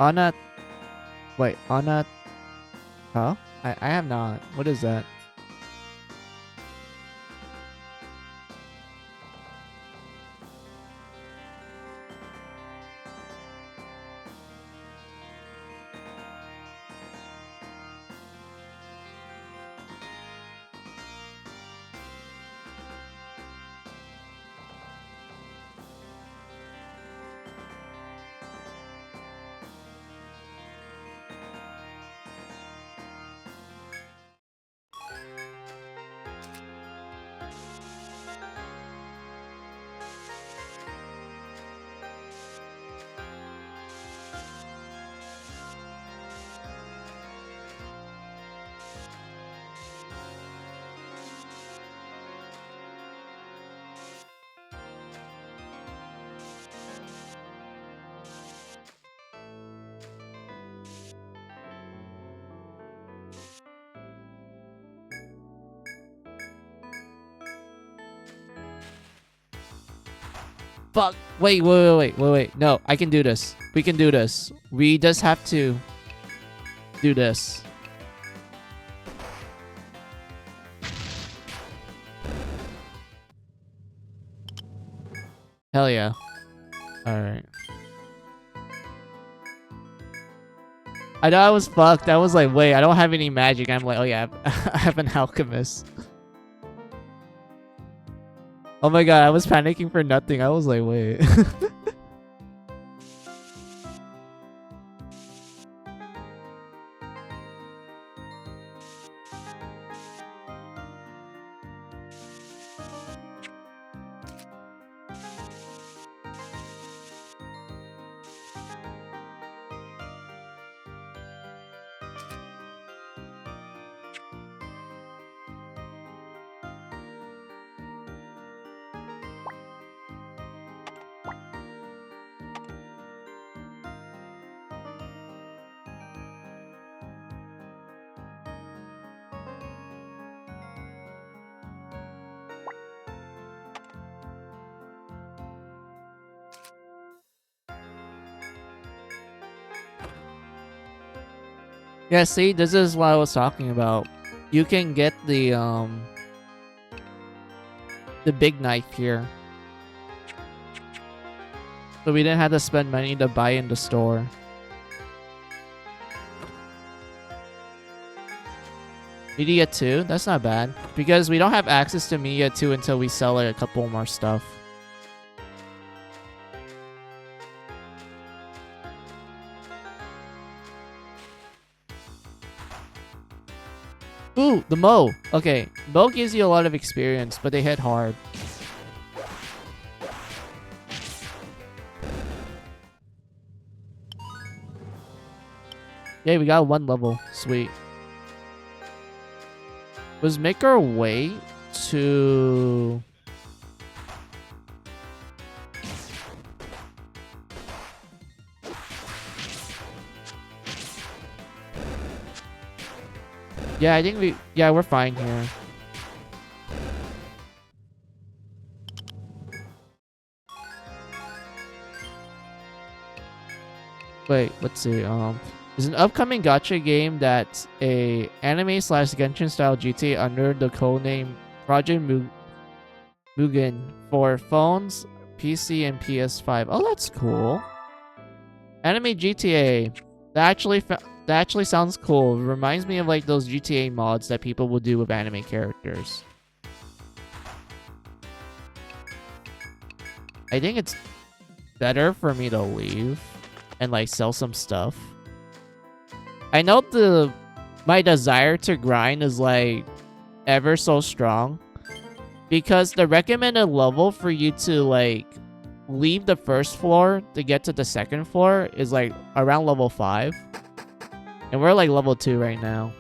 Anat? Wait, Anat? Huh? I have not. What is that? Fuck. Wait. No, I can do this. We can do this. We just have to do this. Hell yeah. Alright. I know I was fucked. I was like, wait, I don't have any magic. I'm like, oh yeah, I have an alchemist. Oh my god, I was panicking for nothing. I was like, wait. Yeah, see, this is what I was talking about. You can get the big knife here. So we didn't have to spend money to buy in the store. Media 2? That's not bad. Because we don't have access to Media 2 until we sell like a couple more stuff. Ooh, the Mo. Okay, Mo gives you a lot of experience, but they hit hard. Yeah, we got 1 level. Sweet. Let's make our way to... Yeah, I think we're fine here. Wait, let's see. There's an upcoming gacha game that's a anime/Genshin style GTA under the codename Project Mugen for phones, PC, and PS5. Oh, that's cool. Anime GTA. That actually sounds cool. It reminds me of like those GTA mods that people will do with anime characters. I think it's better for me to leave and like sell some stuff. I know my desire to grind is like ever so strong because the recommended level for you to like leave the first floor to get to the second floor is like around level 5. And we're like level 2 right now.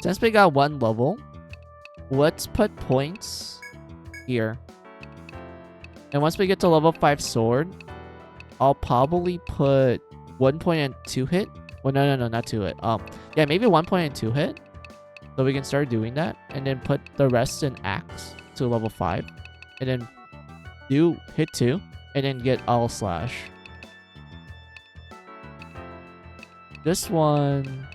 Since we got one level, let's put points here. And once we get to level 5 sword, I'll probably put 1 point and 2 hit. Well, no, not 2 hit. Yeah, maybe 1 point and 2 hit. So we can start doing that. And then put the rest in axe to level 5. And then do hit 2. And then get all slash. This one,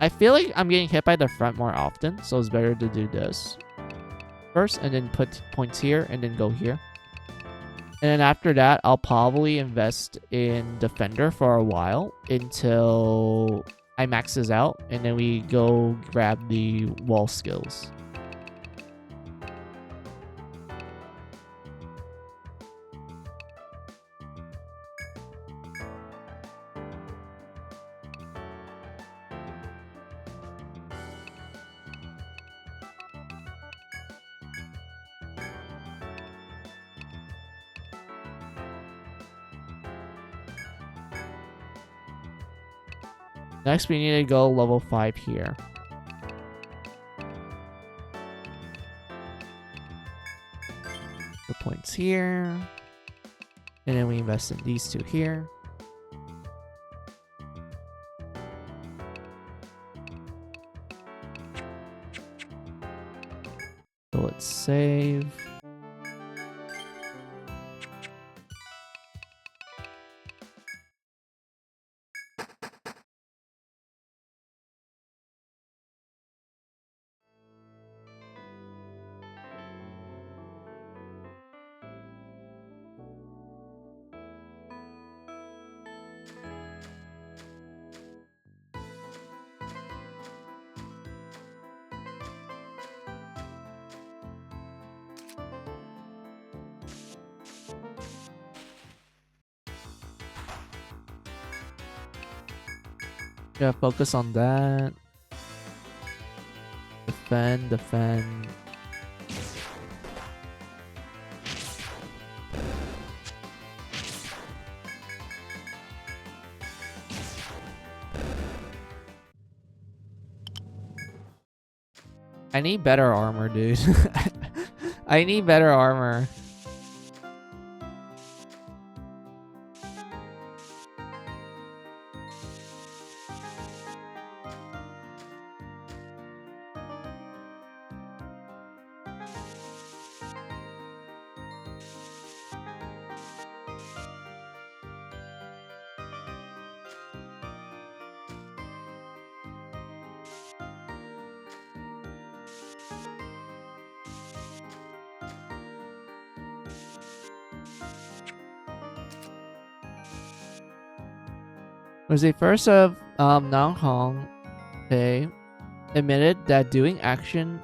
I feel like I'm getting hit by the front more often, so it's better to do this first and then put points here and then go here. And then after that, I'll probably invest in Defender for a while until I max this out, and then we go grab the wall skills. Next, we need to go level 5 here. The points here. And then we invest in these two here. So let's save. Yeah, focus on that. Defend. I need better armor, dude. I need better armor. Was the first of Nong Hong Tae admitted that doing action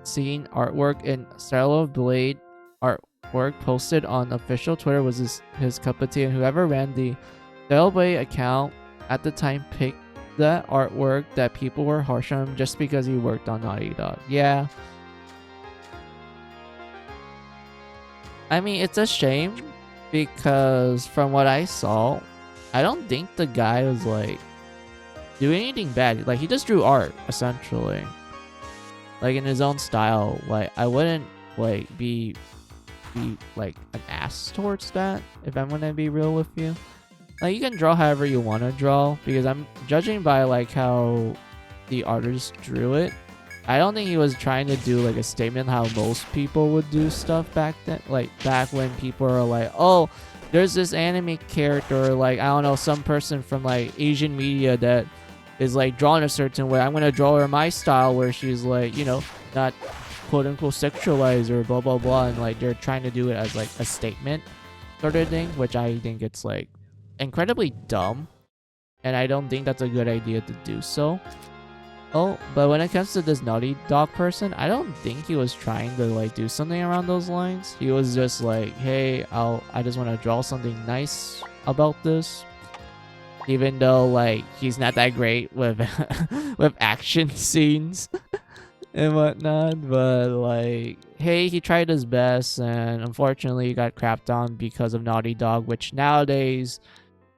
scene artwork in style of Blade artwork posted on official Twitter was his cup of tea, and whoever ran the style of Blade account at the time picked that artwork that people were harsh on him just because he worked on Naughty Dog. Yeah. I mean, it's a shame because from what I saw, I don't think the guy was like doing anything bad. Like, he just drew art essentially, like in his own style. Like, I wouldn't like be like an ass towards that if I'm gonna be real with you. Like, you can draw however you want to draw, because I'm judging by like how the artist drew it. I don't think he was trying to do like a statement how most people would do stuff back then, like back when people are like, oh, there's this anime character, or like, I don't know, some person from like Asian media that is like drawn a certain way. I'm gonna draw her my style where she's like, you know, not quote unquote sexualized or blah blah blah, and like they're trying to do it as like a statement sort of thing, which I think it's like incredibly dumb, and I don't think that's a good idea to do so. Oh, but when it comes to this Naughty Dog person, I don't think he was trying to like do something around those lines. He was just like, hey, I just want to draw something nice about this. Even though like he's not that great with with action scenes and whatnot, but like, hey, he tried his best, and unfortunately he got crapped on because of Naughty Dog, which nowadays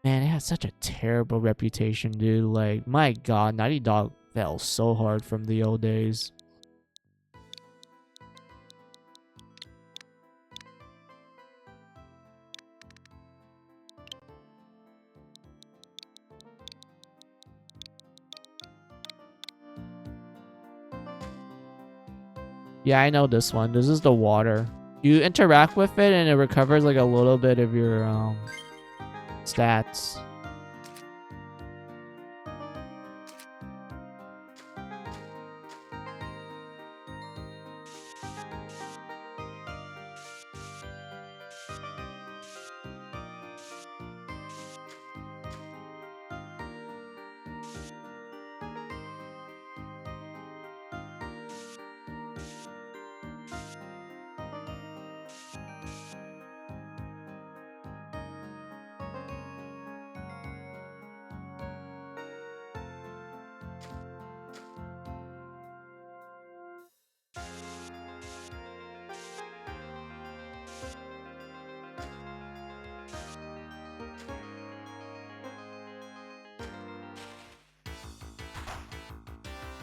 Man, it has such a terrible reputation, dude. Like, my god, Naughty Dog fell so hard from the old days. Yeah, I know this one. This is the water. You interact with it and it recovers like a little bit of your stats.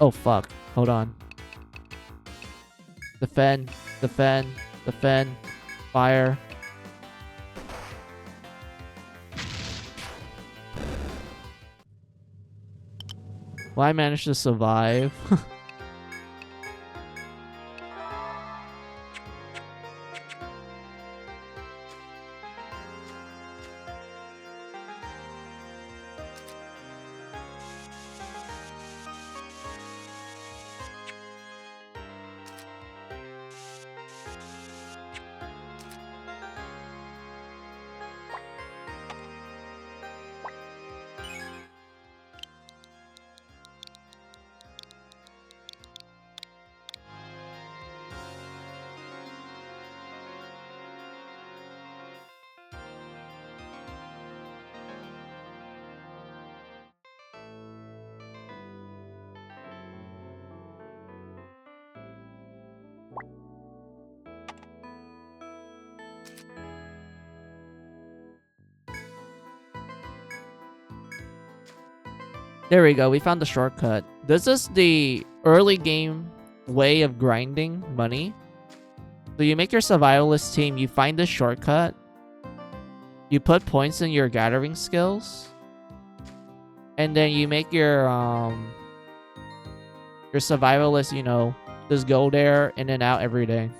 Oh fuck. Hold on. Defend. Defend. Defend. Fire. Well, I managed to survive. There we go. We found the shortcut. This is the early game way of grinding money. So you make your survivalist team. You find the shortcut. You put points in your gathering skills. And then you make your survivalist, you know, just go there in and out every day.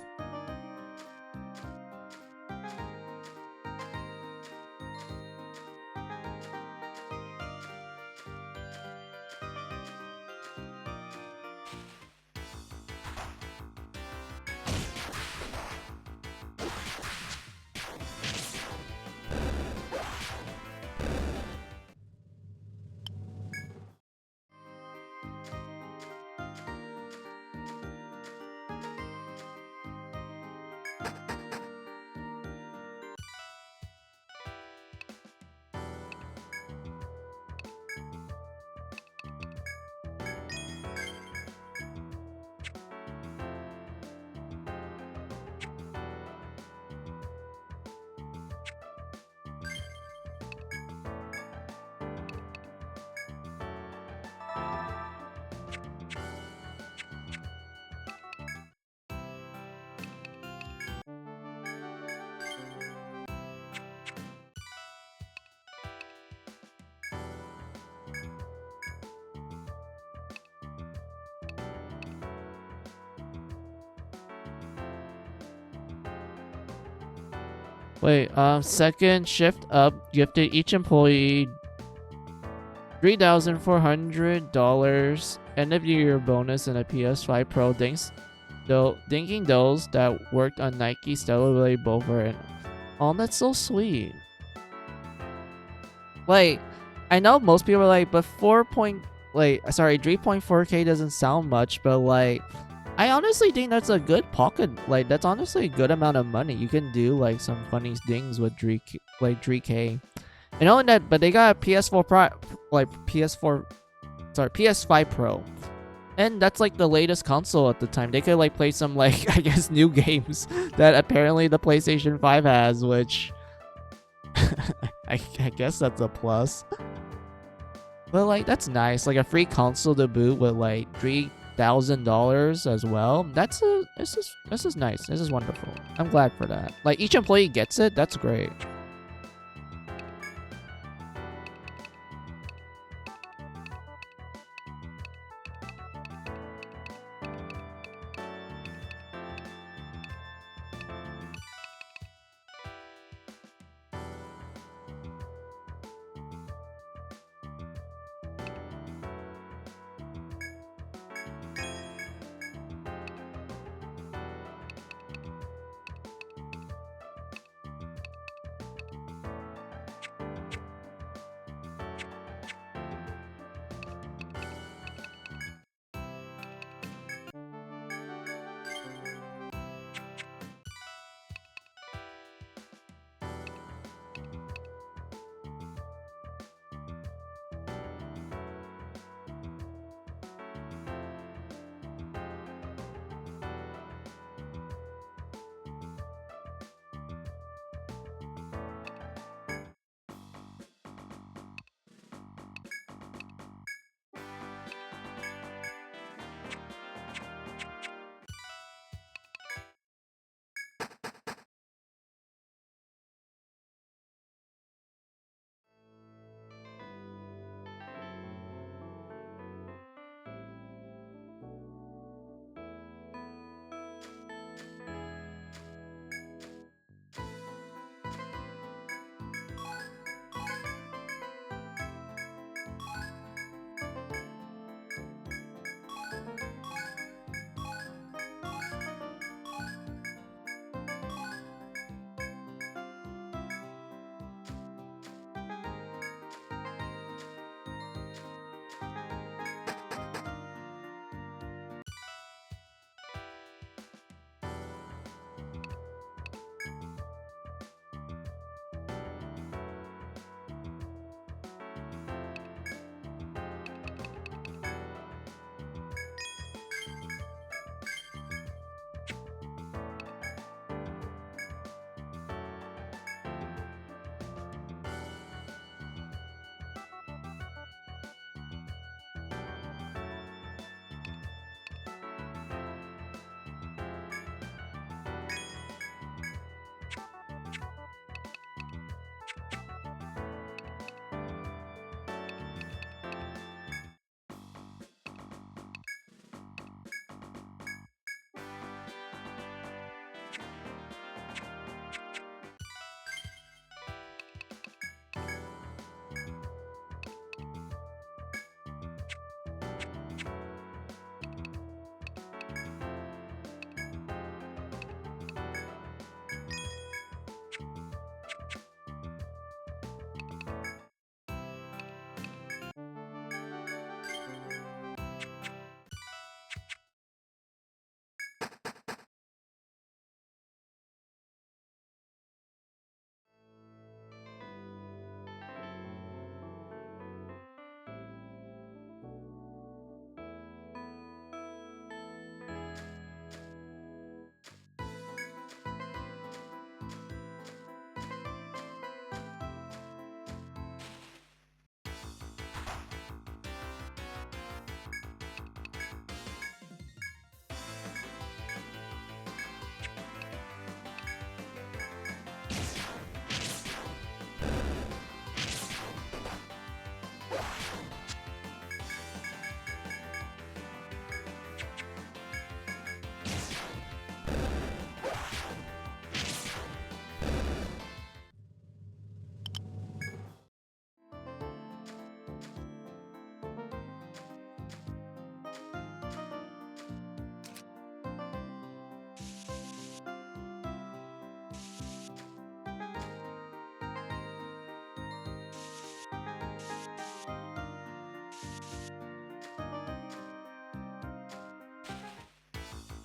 Wait, second shift up gifted each employee $3,400 end of year bonus and a PS5 Pro. Thanking those that worked on Nike Stellar Bover and oh, that's so sweet. Like, I know most people are like, but 3.4K doesn't sound much, but like, I honestly think that's a good pocket. Like, that's honestly a good amount of money. You can do like some funny things with 3K. And only that, but they got a PS5 Pro. And that's like the latest console at the time. They could like play some like, I guess, new games that apparently the PlayStation 5 has, which I guess that's a plus. But like that's nice. Like a free console to boot with like $3,000 as well. This is nice. This is wonderful. I'm glad for that. Like each employee gets it. That's great.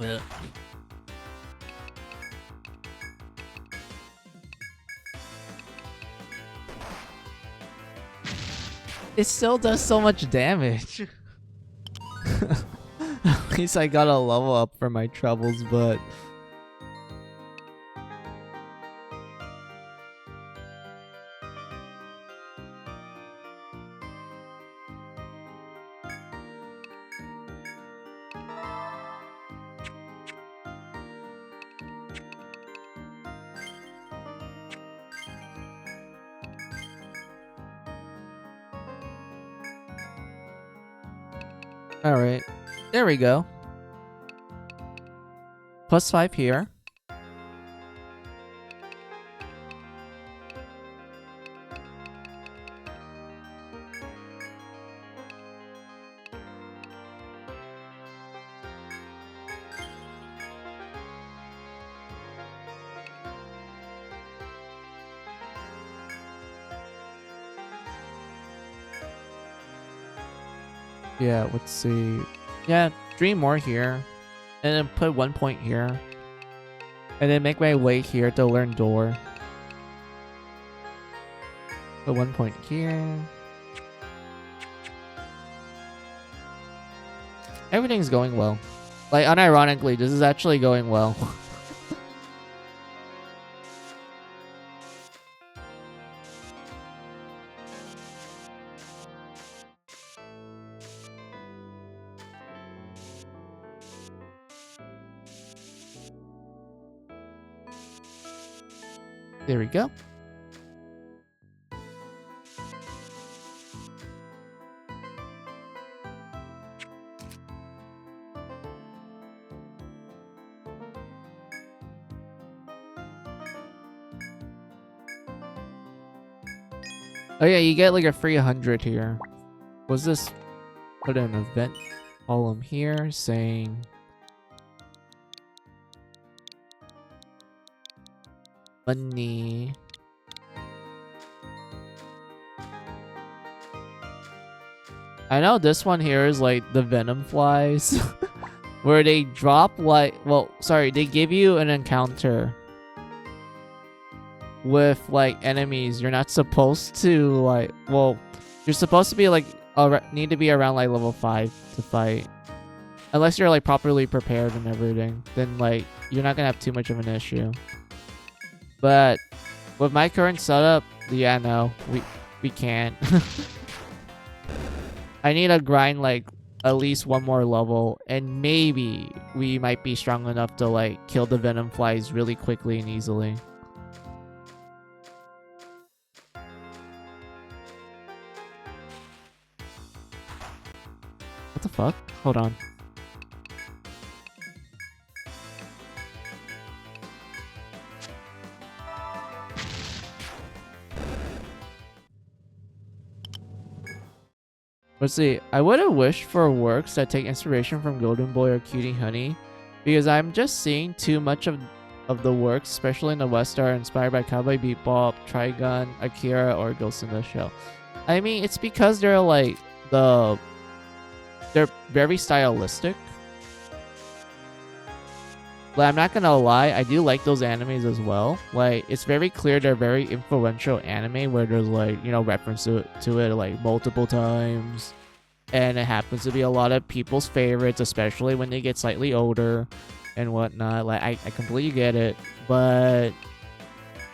Ugh. It still does so much damage. At least I got a level up for my troubles, but Alright. There we go. +5 here. Yeah, let's see. Yeah, 3 more here. And then put 1 point here. And then make my way here to learn door. Put 1 point here. Everything's going well. Like, unironically, this is actually going well. There we go. Oh yeah, you get like a free 100 here. Was this put an event column here saying money? I know this one here is like the venom flies where they drop like, well, sorry, they give you an encounter with like enemies you're not supposed to like, well, you're supposed to be like need to be around like level 5 to fight, unless you're like properly prepared and everything, then like you're not gonna have too much of an issue. But with my current setup, yeah, no, we can't. I need to grind like at least 1 more level, and maybe we might be strong enough to like kill the venom flies really quickly and easily. What the fuck? Hold on. Let's see. I would have wished for works that take inspiration from Golden Boy or Cutie Honey, because I'm just seeing too much of the works, especially in the West, are inspired by Cowboy Bebop, Trigun, Akira, or Ghost in the Shell. I mean, it's because they're like they're very stylistic. But I'm not gonna lie, I do like those animes as well. Like, it's very clear they're very influential anime where there's like, you know, reference to it like multiple times. And it happens to be a lot of people's favorites, especially when they get slightly older and whatnot. Like, I completely get it. But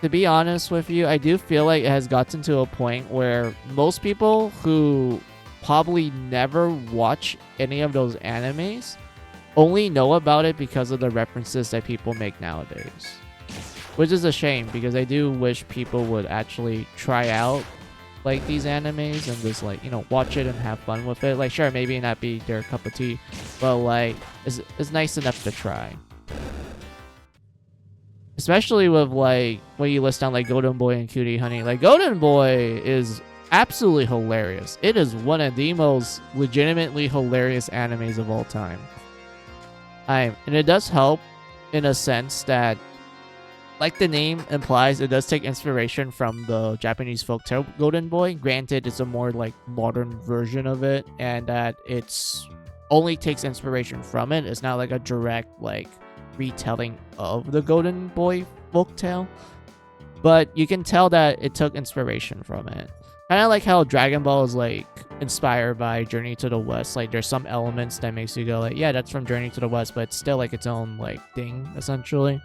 to be honest with you, I do feel like it has gotten to a point where most people who probably never watch any of those animes only know about it because of the references that people make nowadays. Which is a shame, because I do wish people would actually try out like these animes and just like, you know, watch it and have fun with it. Like, sure, maybe not be their cup of tea, but like it's nice enough to try. Especially with like when you list down like Golden Boy and Cutie Honey. Like, Golden Boy is absolutely hilarious. It is one of the most legitimately hilarious animes of all time. And it does help in a sense that, like the name implies, it does take inspiration from the Japanese folktale Golden Boy. Granted, it's a more like modern version of it, and that it's only takes inspiration from it. It's not like a direct like retelling of the Golden Boy folktale, but you can tell that it took inspiration from it. Kind of like how Dragon Ball is like inspired by Journey to the West. Like, there's some elements that makes you go like, yeah, that's from Journey to the West, but it's still like its own like thing essentially.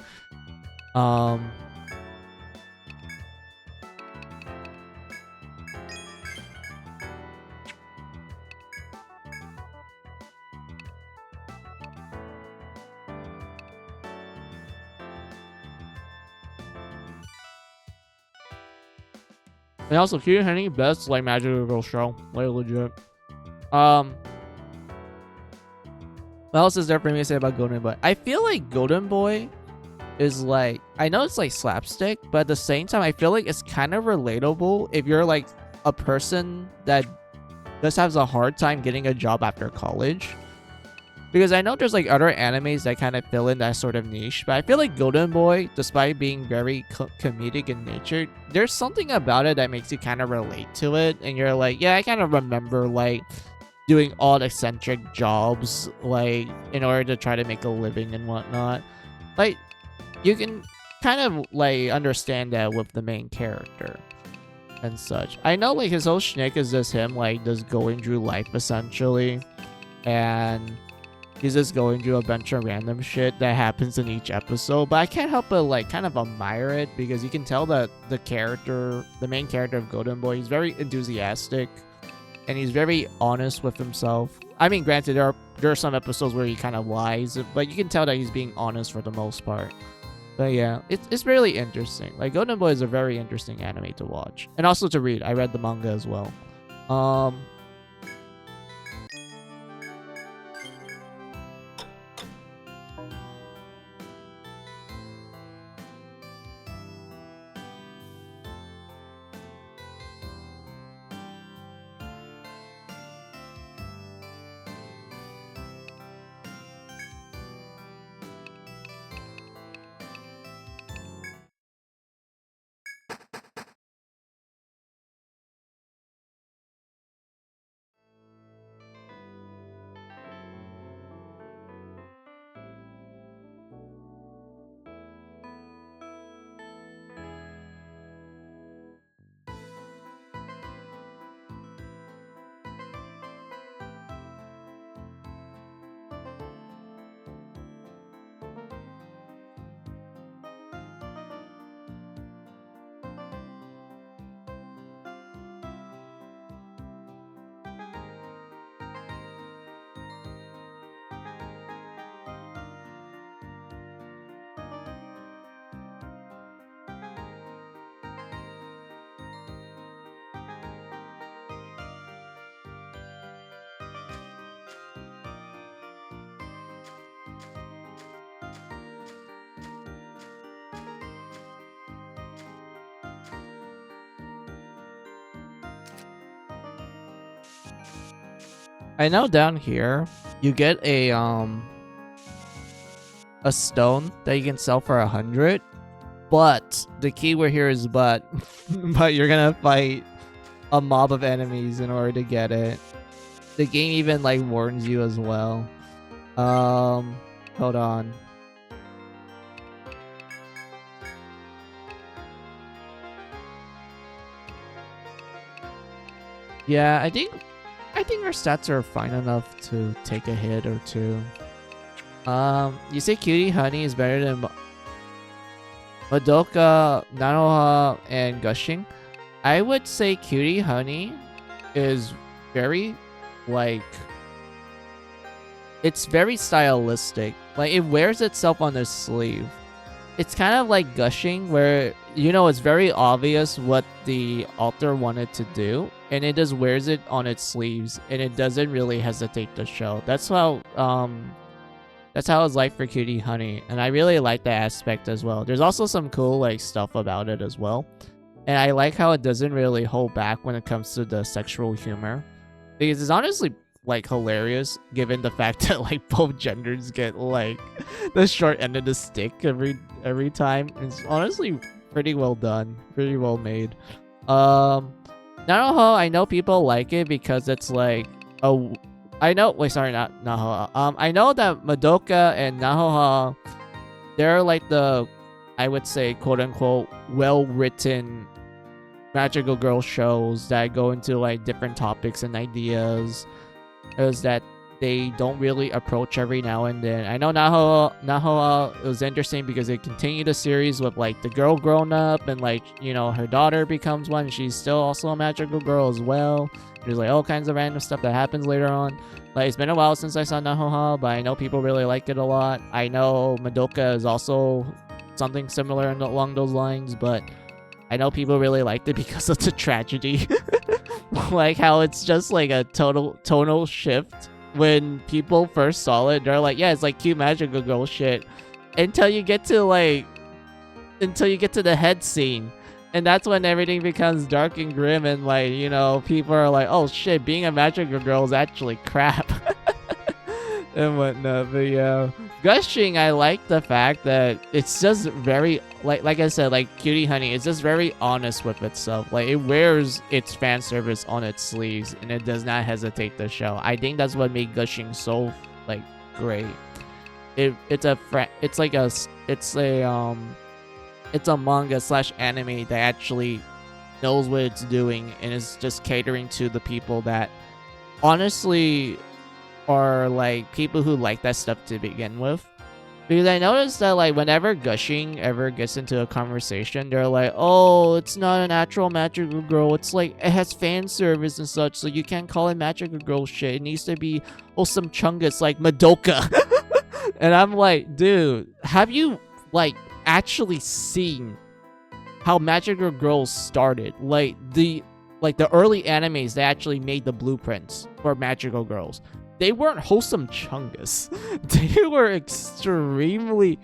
And also, Cutie Honey, best like magical girl show, like legit. What else is there for me to say about Golden Boy? I feel like Golden Boy is like, I know it's like slapstick, but at the same time, I feel like it's kind of relatable if you're like a person that just has a hard time getting a job after college. Because I know there's like other animes that kind of fill in that sort of niche, but I feel like Golden Boy, despite being very comedic in nature, there's something about it that makes you kind of relate to it, and you're like, yeah, I kind of remember like doing odd eccentric jobs like in order to try to make a living and whatnot. Like you can kind of like understand that with the main character and such. I know like his whole shtick is just him like just going through life essentially, and he's just going through a bunch of random shit that happens in each episode, but I can't help but like kind of admire it because you can tell that the main character of Golden Boy, he's very enthusiastic and he's very honest with himself. I mean, granted, there are some episodes where he kind of lies, but you can tell that he's being honest for the most part. But yeah, it's really interesting. Like Golden Boy is a very interesting anime to watch and also to read. I read the manga as well. I know down here you get a stone that you can sell for 100, but the keyword here is but. But you're gonna fight a mob of enemies in order to get it. The game even like warns you as well. Hold on. Yeah, I think our stats are fine enough to take a hit or two. You say Cutie Honey is better than Madoka, Nanoha, and Gushing. I would say Cutie Honey is very, like, it's very stylistic. Like, it wears itself on the sleeve. It's kind of like Gushing, where, you know, it's very obvious what the author wanted to do, and it just wears it on its sleeves, and it doesn't really hesitate to show. That's how it's like for Cutie Honey, and I really like that aspect as well. There's also some cool, like, stuff about it as well. And I like how it doesn't really hold back when it comes to the sexual humor, because it's honestly like hilarious given the fact that like both genders get like the short end of the stick every time. It's honestly pretty well done, pretty well made. Nanoho, I know people like it because it's like I know not Nahoha. I know that Madoka and Nahoha, they're like the, I would say, quote unquote, well written magical girl shows that go into like different topics and ideas, is that they don't really approach every now and then. I know Nahoa was interesting because they continue the series with like the girl grown up, and like, you know, her daughter becomes one. She's still also a magical girl as well. There's like all kinds of random stuff that happens later on. Like, it's been a while since I saw Nahoha, but I know people really like it a lot. I know Madoka is also something similar along those lines, but I know people really liked it because of the tragedy. Like how it's just like a total tonal shift when people first saw it, they're like, yeah, it's like cute magical girl shit. Until you get to the head scene. And that's when everything becomes dark and grim, and like, you know, people are like, oh shit, being a magical girl is actually crap. And whatnot. But yeah, gushing, I like the fact that it's just very, like I said, like Cutie Honey, it's just very honest with itself. Like, it wears its fan service on its sleeves, and it does not hesitate to show. I think that's what made gushing so like great. It's a manga slash anime that actually knows what it's doing, and is just catering to the people that honestly are like people who like that stuff to begin with. Because I noticed that like whenever gushing ever gets into a conversation, they're like, oh, it's not an actual magical girl, it's like it has fan service and such, so you can't call it magical girl shit. It needs to be wholesome chungus like Madoka. And I'm like, dude, have you like actually seen how magical girls started? Like the early animes that actually made the blueprints for magical girls, they weren't wholesome chungus. They were extremely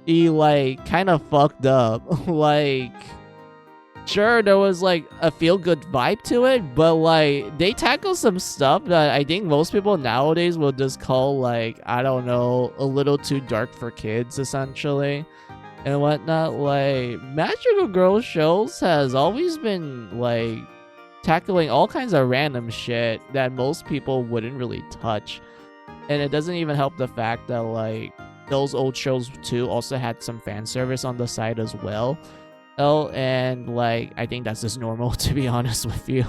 like kind of fucked up. Like, sure, there was like a feel-good vibe to it, but like they tackle some stuff that I think most people nowadays will just call like, I don't know, a little too dark for kids, essentially, and whatnot. Like, magical girl shows has always been like tackling all kinds of random shit that most people wouldn't really touch. And it doesn't even help the fact that like those old shows too also had some fan service on the side as well. Oh, and like I think that's just normal, to be honest with you.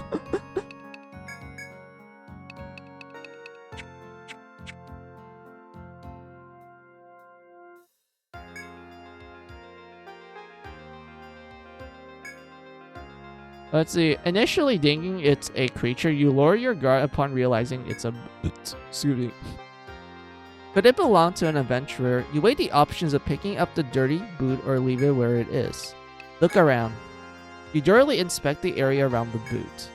Let's see. Initially thinking it's a creature, you lower your guard upon realizing it's a boot. Excuse me. Could it belong to an adventurer? You weigh the options of picking up the dirty boot or leave it where it is. Look around. You thoroughly inspect the area around the boot.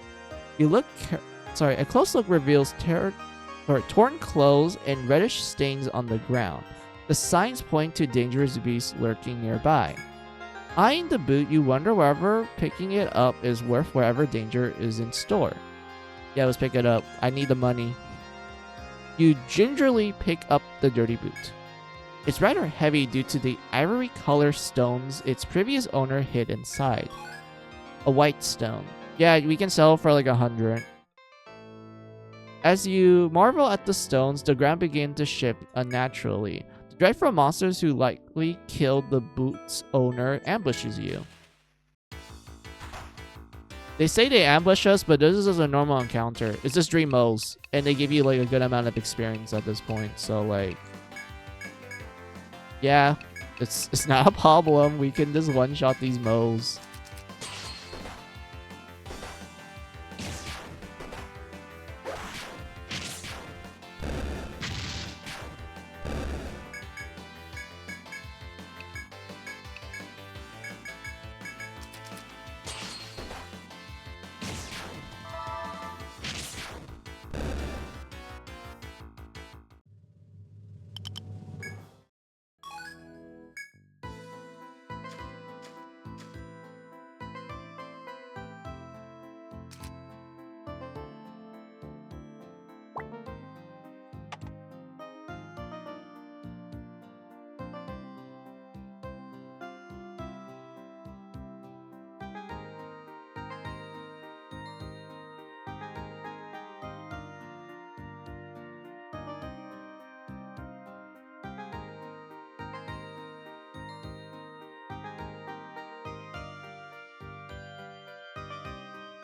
A close look reveals torn clothes and reddish stains on the ground. The signs point to dangerous beasts lurking nearby. Eyeing the boot, you wonder whether picking it up is worth whatever danger is in store. Yeah, let's pick it up. I need the money. You gingerly pick up the dirty boot. It's rather heavy due to the ivory color stones its previous owner hid inside. A white stone. Yeah, we can sell for like 100. As you marvel at the stones, the ground begins to shift unnaturally. The dreadful monsters who likely killed the boot's owner ambushes you. They say they ambush us, but this is just a normal encounter. It's just 3 moles, and they give you like a good amount of experience at this point. So like, yeah, it's not a problem. We can just one-shot these moles.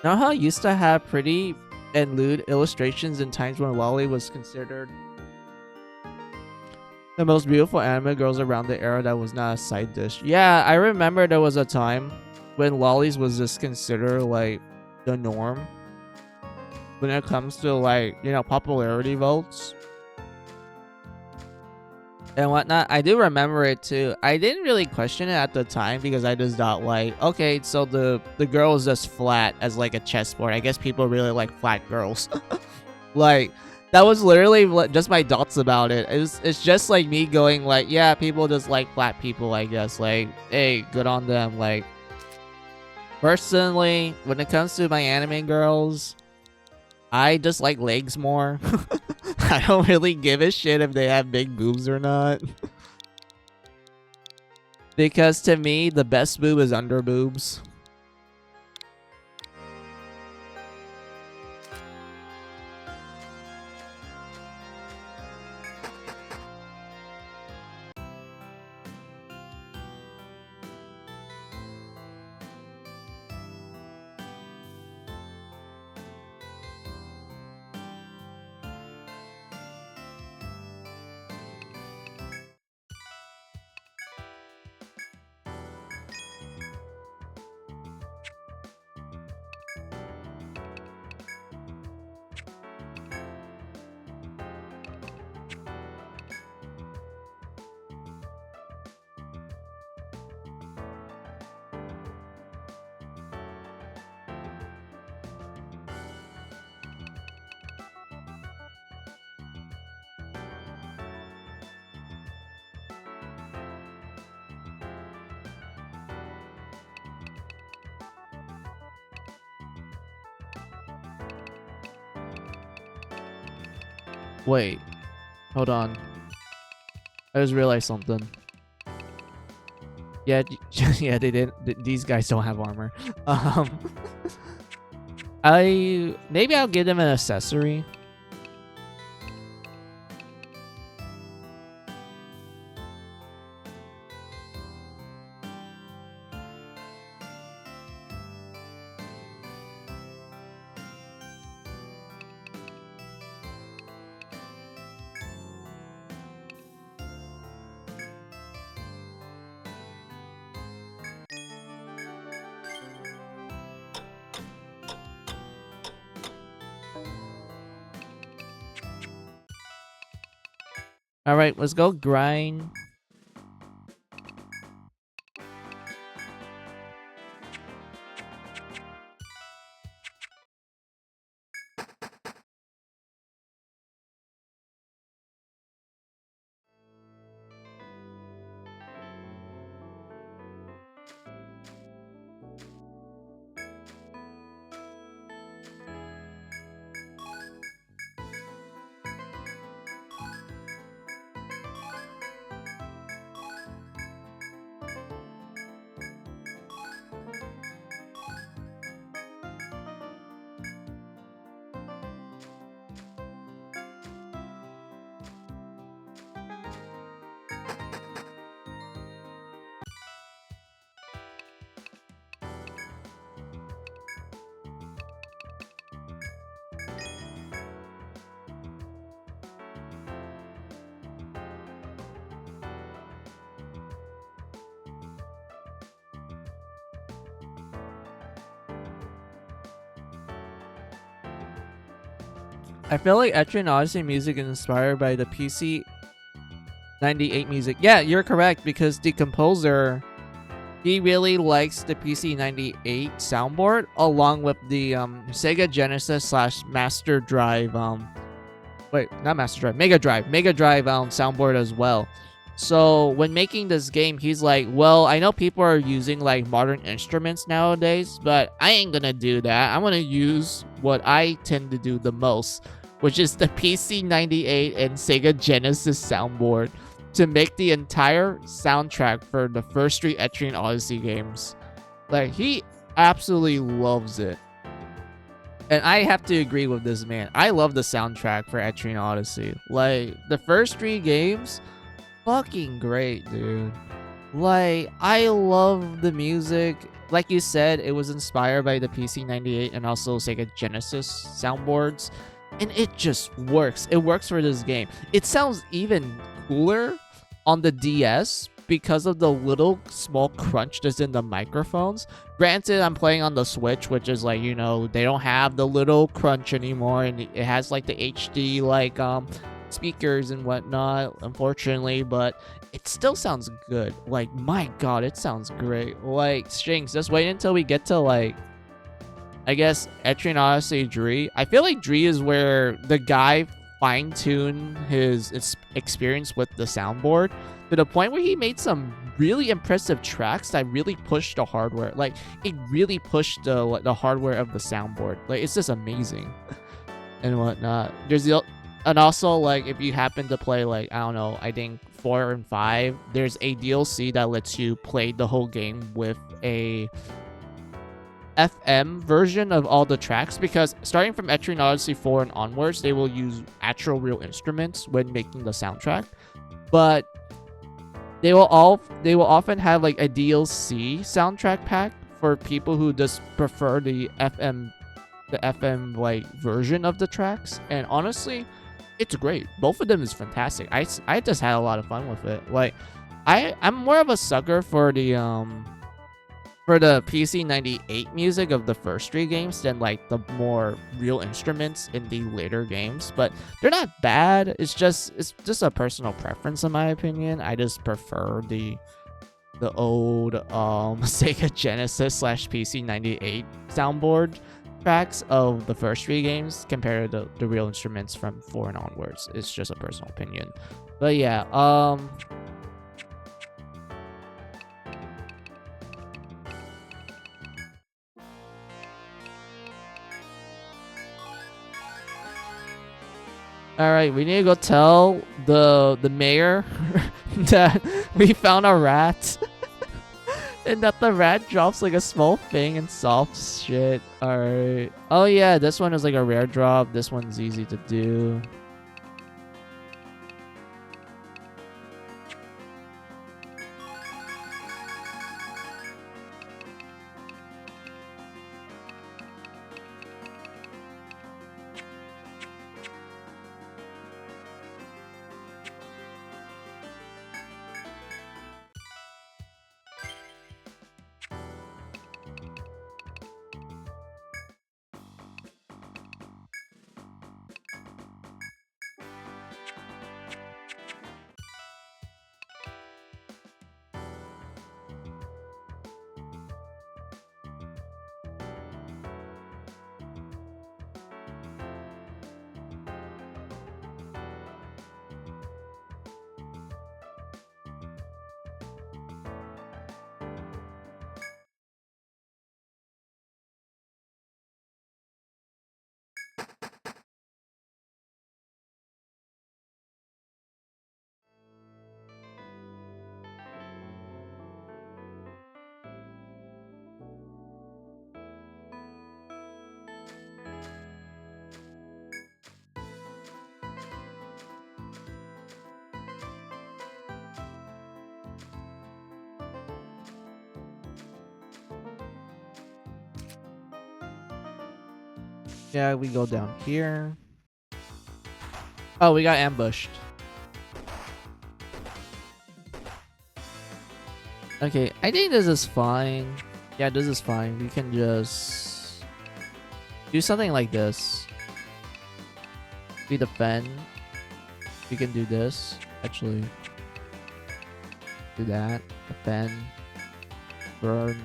Know how it used to have pretty and lewd illustrations in times when Lolly was considered the most beautiful anime girls around the era that was not a side dish? Yeah, I remember there was a time when lollies was just considered like the norm when it comes to like, you know, popularity votes and whatnot. I do remember it too. I didn't really question it at the time because I just thought like, okay, so the girl is just flat as like a chessboard. I guess people really like flat girls. Like, That was literally just my thoughts about it. It's just like me going like, yeah, people just like flat people, I guess. Like, hey, good on them. Like, personally, when it comes to my anime girls, I just like legs more. I don't really give a shit if they have big boobs or not. Because to me, the best boob is under boobs. Wait, hold on. I just realized something. Yeah, yeah, they didn't. These guys don't have armor. Maybe I'll give them an accessory. All right, let's go grind. I feel like Etrian Odyssey music is inspired by the PC 98 music. Yeah, you're correct, because the composer, he really likes the PC 98 soundboard along with the Sega Genesis slash Master Drive wait, not Master Drive, Mega Drive soundboard as well. So when making this game, he's like, well, I know people are using like modern instruments nowadays, but I ain't gonna do that. I'm gonna use what I tend to do the most, which is the PC 98 and Sega Genesis soundboard, to make the entire soundtrack for the first 3 Etrian Odyssey games. Like, he absolutely loves it. And I have to agree with this man. I love the soundtrack for Etrian Odyssey. Like, the first 3 games, fucking great, dude. Like, I love the music. Like you said, it was inspired by the PC 98 and also Sega Genesis soundboards. And it just works. It works for this game. It sounds even cooler on the DS because of the little small crunch that's in the microphones. Granted, I'm playing on the Switch, which is like, you know, they don't have the little crunch anymore, and it has like the HD like speakers and whatnot, unfortunately, but it still sounds good. Like, my god, it sounds great. Like, Strings, just wait until we get to like, I guess, Etrian Odyssey Dree. I feel like Dree is where the guy fine-tune his experience with the soundboard to the point where he made some really impressive tracks that really pushed the hardware. Like, it really pushed the hardware of the soundboard. Like, it's just amazing and whatnot. And also, like, if you happen to play, like, I don't know, I think 4 and 5, there's a DLC that lets you play the whole game with a FM version of all the tracks, because starting from Etrian Odyssey 4 and onwards, they will use actual real instruments when making the soundtrack. But they will often have like a DLC soundtrack pack for people who just prefer the FM like version of the tracks. And honestly, it's great. Both of them is fantastic. I just had a lot of fun with it. Like, I'm more of a sucker for the PC 98 music of the first 3 games than like the more real instruments in the later games. But they're not bad. It's just a personal preference in my opinion. I just prefer the old Sega Genesis / PC 98 soundboard tracks of the first 3 games compared to the real instruments from 4 and onwards. It's just a personal opinion. But yeah, alright, we need to go tell the mayor that we found a rat. And that the rat drops like a small thing and solves shit. Alright. Oh yeah, this one is like a rare drop. This one's easy to do. Yeah, we go down here. Oh, we got ambushed. Okay, I think this is fine. Yeah, this is fine. We can just do something like this. We defend. We can do this. Actually, do that. Defend. Burn.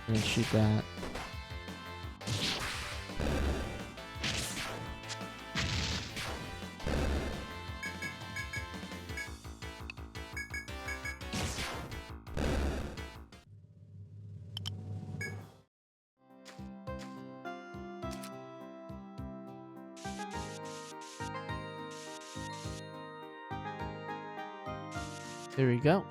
And then shoot that. There we go.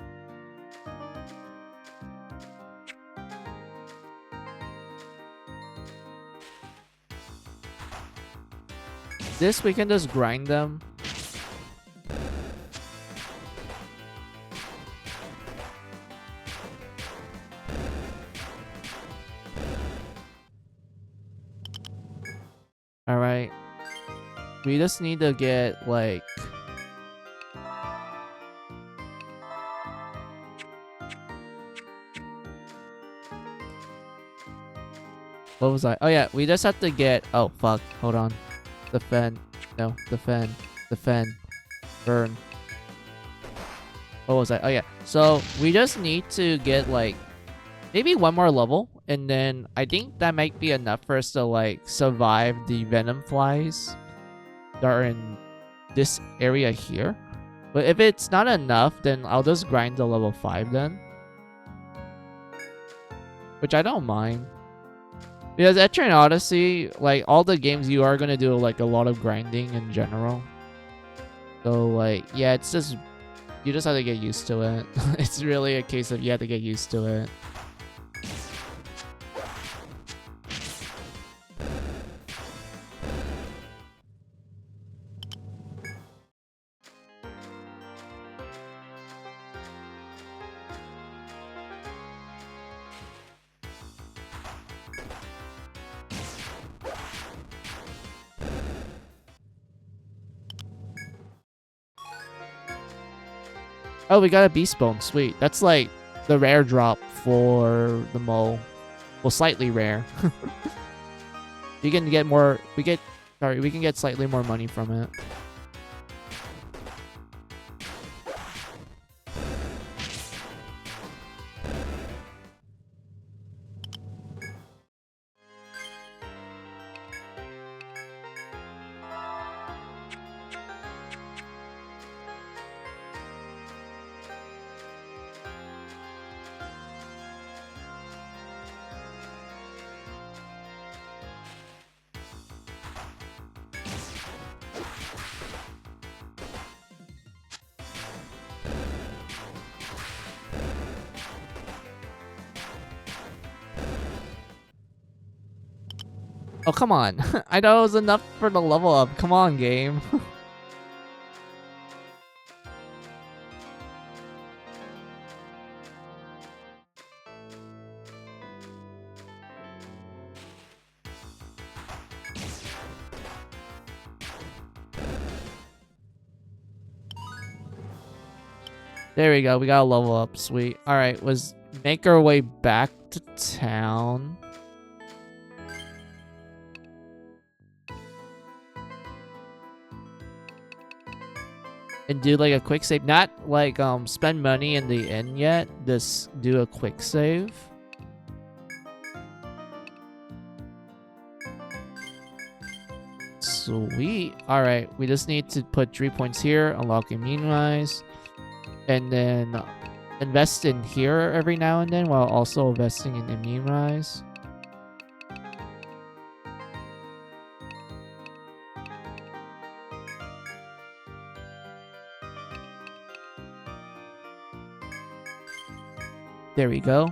This, we can just grind them. Alright. We just need to get, like... What was I? Oh yeah, we just have to get... Oh, fuck. Hold on. Defend. No. Defend. Defend. Burn. What was I? Oh yeah. So, we just need to get, like... maybe one more level. And then, I think that might be enough for us to, like, survive the venom flies. that are in this area here. But if it's not enough, then I'll just grind the level 5 then. Which I don't mind. Because Etrian Odyssey, like all the games, you are going to do like a lot of grinding in general. So like, yeah, it's just, you just have to get used to it. It's really a case of you have to get used to it. Oh, we got a beast bone. Sweet. That's like the rare drop for the mole. Well, slightly rare. You can get more. We can get slightly more money from it. Oh, come on. I know it was enough for the level up. Come on, game. There we go. We got a level up. Sweet. All right. Let's make our way back to town. And do like a quick save. Not like spend money in the inn yet. Just do a quick save. Sweet. Alright, we just need to put 3 points here, unlock immune rise. And then invest in here every now and then while also investing in immune rise. There we go.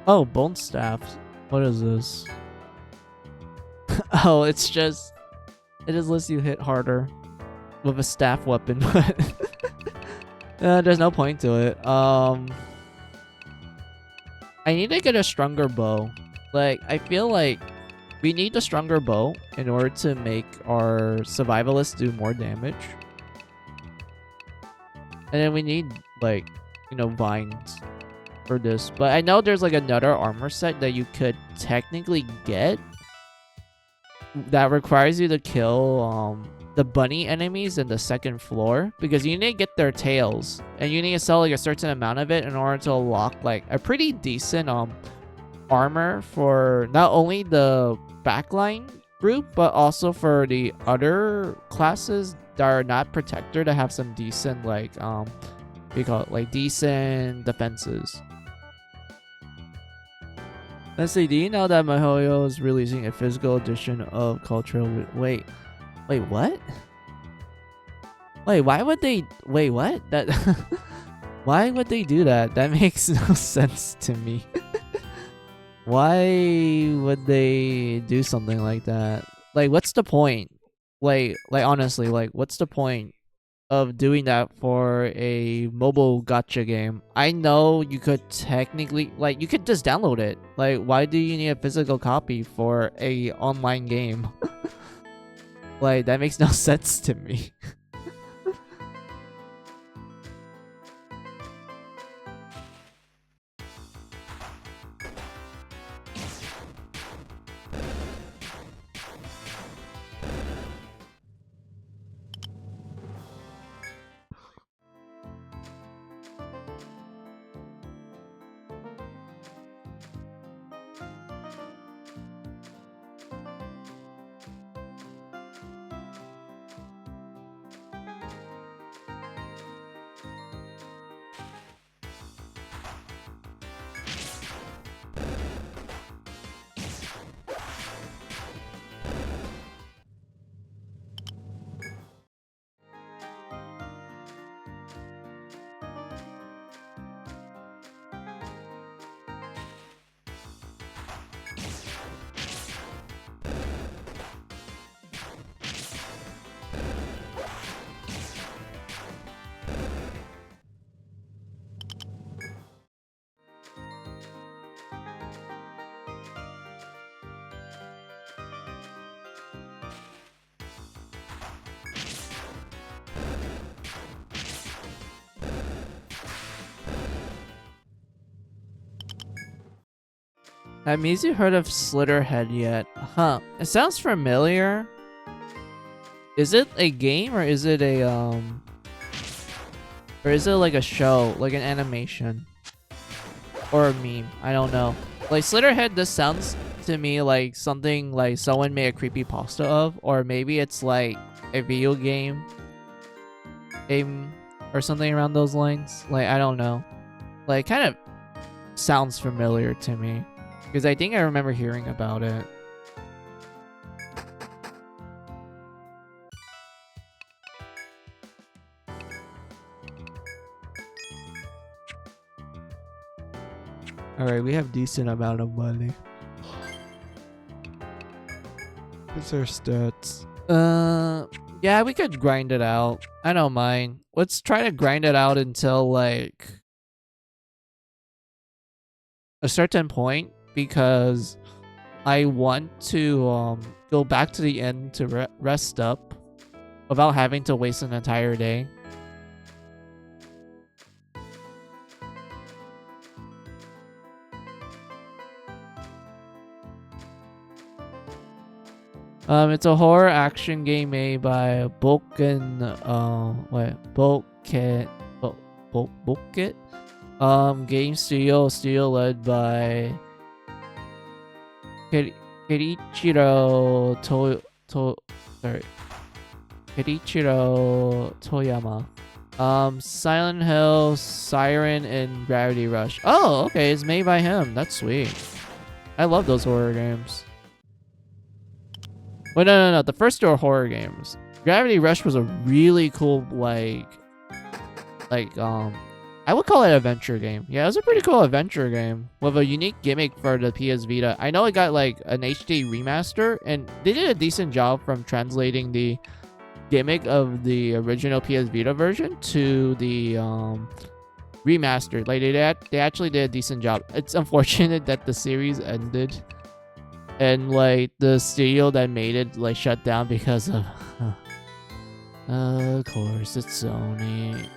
Oh, bone staffs. What is this? Oh, it just lets you hit harder with a staff weapon, but there's no point to it. I need to get a stronger bow. Like, I feel like we need a stronger bow in order to make our survivalists do more damage. And then we need, like, you know, vines for this. But I know there's, like, another armor set that you could technically get that requires you to kill, the bunny enemies in the second floor, because you need to get their tails and you need to sell like a certain amount of it in order to unlock like a pretty decent armor for not only the backline group but also for the other classes that are not protector to have some decent like we call it like decent defenses. Let's see, do you know that MiHoYo is releasing a physical edition of Cultural? Wait, what? Wait, why would they? Wait, what? That? Why would they do that? That makes no sense to me. Why would they do something like that? Like, what's the point? Like honestly, like, what's the point of doing that for a mobile gacha game? I know you could technically, like, you could just download it. Like, why do you need a physical copy for a online game? Like, that makes no sense to me. Have Mizu heard of Slitterhead yet? Huh. It sounds familiar. Is it a game or is it a or is it like a show, like an animation? Or a meme? I don't know. Like Slitterhead, this sounds to me like something like someone made a creepypasta of, or maybe it's like a video game or something around those lines. Like I don't know. Like kind of sounds familiar to me because I think I remember hearing about it. Alright, we have decent amount of money. What's our stats? Yeah, we could grind it out. I don't mind. Let's try to grind it out until like a certain point because I want to go back to the end to rest up without having to waste an entire day. It's a horror action game made by Boken, Boket? Game studio led by Kerichiro Toyama. Silent Hill, Siren, and Gravity Rush. Oh, okay, it's made by him. That's sweet. I love those horror games. Wait, no. The first two are horror games. Gravity Rush was a really cool, I would call it an adventure game. Yeah, it was a pretty cool adventure game with a unique gimmick for the PS Vita. I know it got like an HD remaster, and they did a decent job from translating the gimmick of the original PS Vita version to the remastered. Like they actually did a decent job. It's unfortunate that the series ended. And like the studio that made it like shut down because of course it's Sony.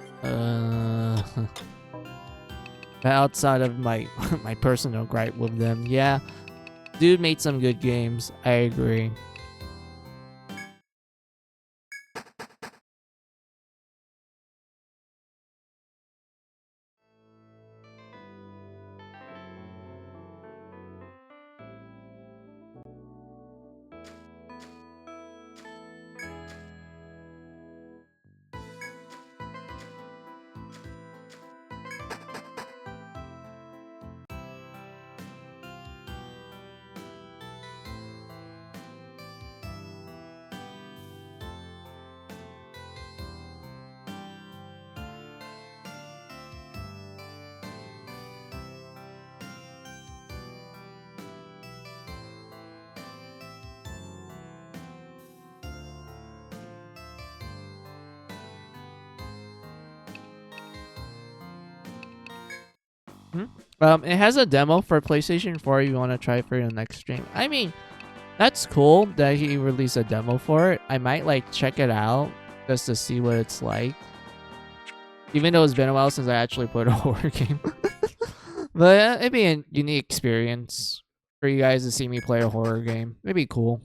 Outside of my my personal gripe with them, yeah, dude made some good games. I agree. It has a demo for PlayStation 4 if you want to try for your next stream. I mean, that's cool that he released a demo for it. I might like check it out just to see what it's like. Even though it's been a while since I actually played a horror game. But it'd be a unique experience for you guys to see me play a horror game. It'd be cool.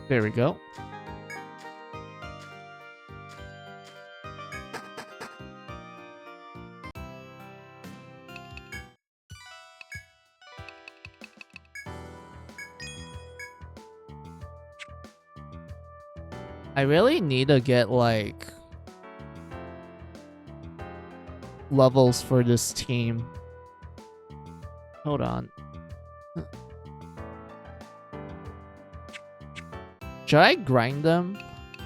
There we go. I really need to get like levels for this team. Hold on. Should I grind them?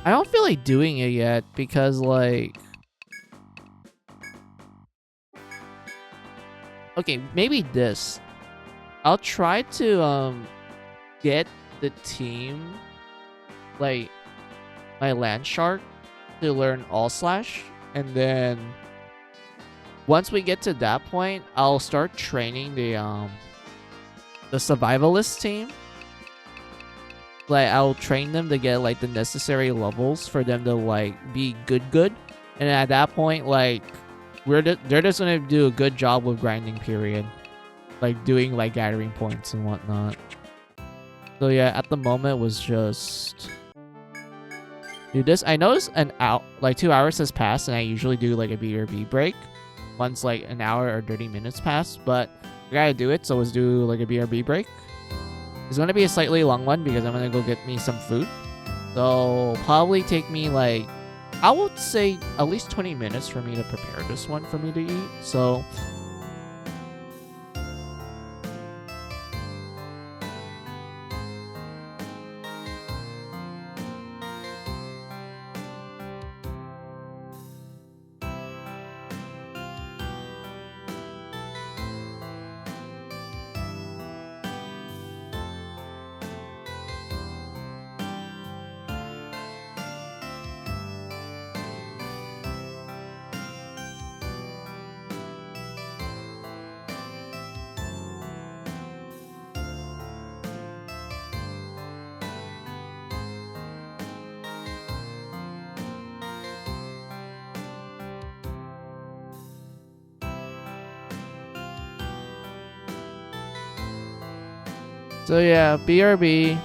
I don't feel like doing it yet because, like... Okay, maybe this. I'll try to, get the team, like, my land shark to learn all slash. And then, once we get to that point, I'll start training the survivalist team. Like, I'll train them to get, like, the necessary levels for them to, like, be good. And at that point, like, they're just gonna do a good job with grinding, period. Like, doing, like, gathering points and whatnot. So, yeah, at the moment was just... do this. I noticed like, 2 hours has passed, and I usually do, like, a BRB break. Once, like, an hour or 30 minutes pass. But I gotta do it, so let's do, like, a BRB break. It's going to be a slightly long one because I'm going to go get me some food. So, probably take me, like, I would say at least 20 minutes for me to prepare this one for me to eat. So, yeah, BRB.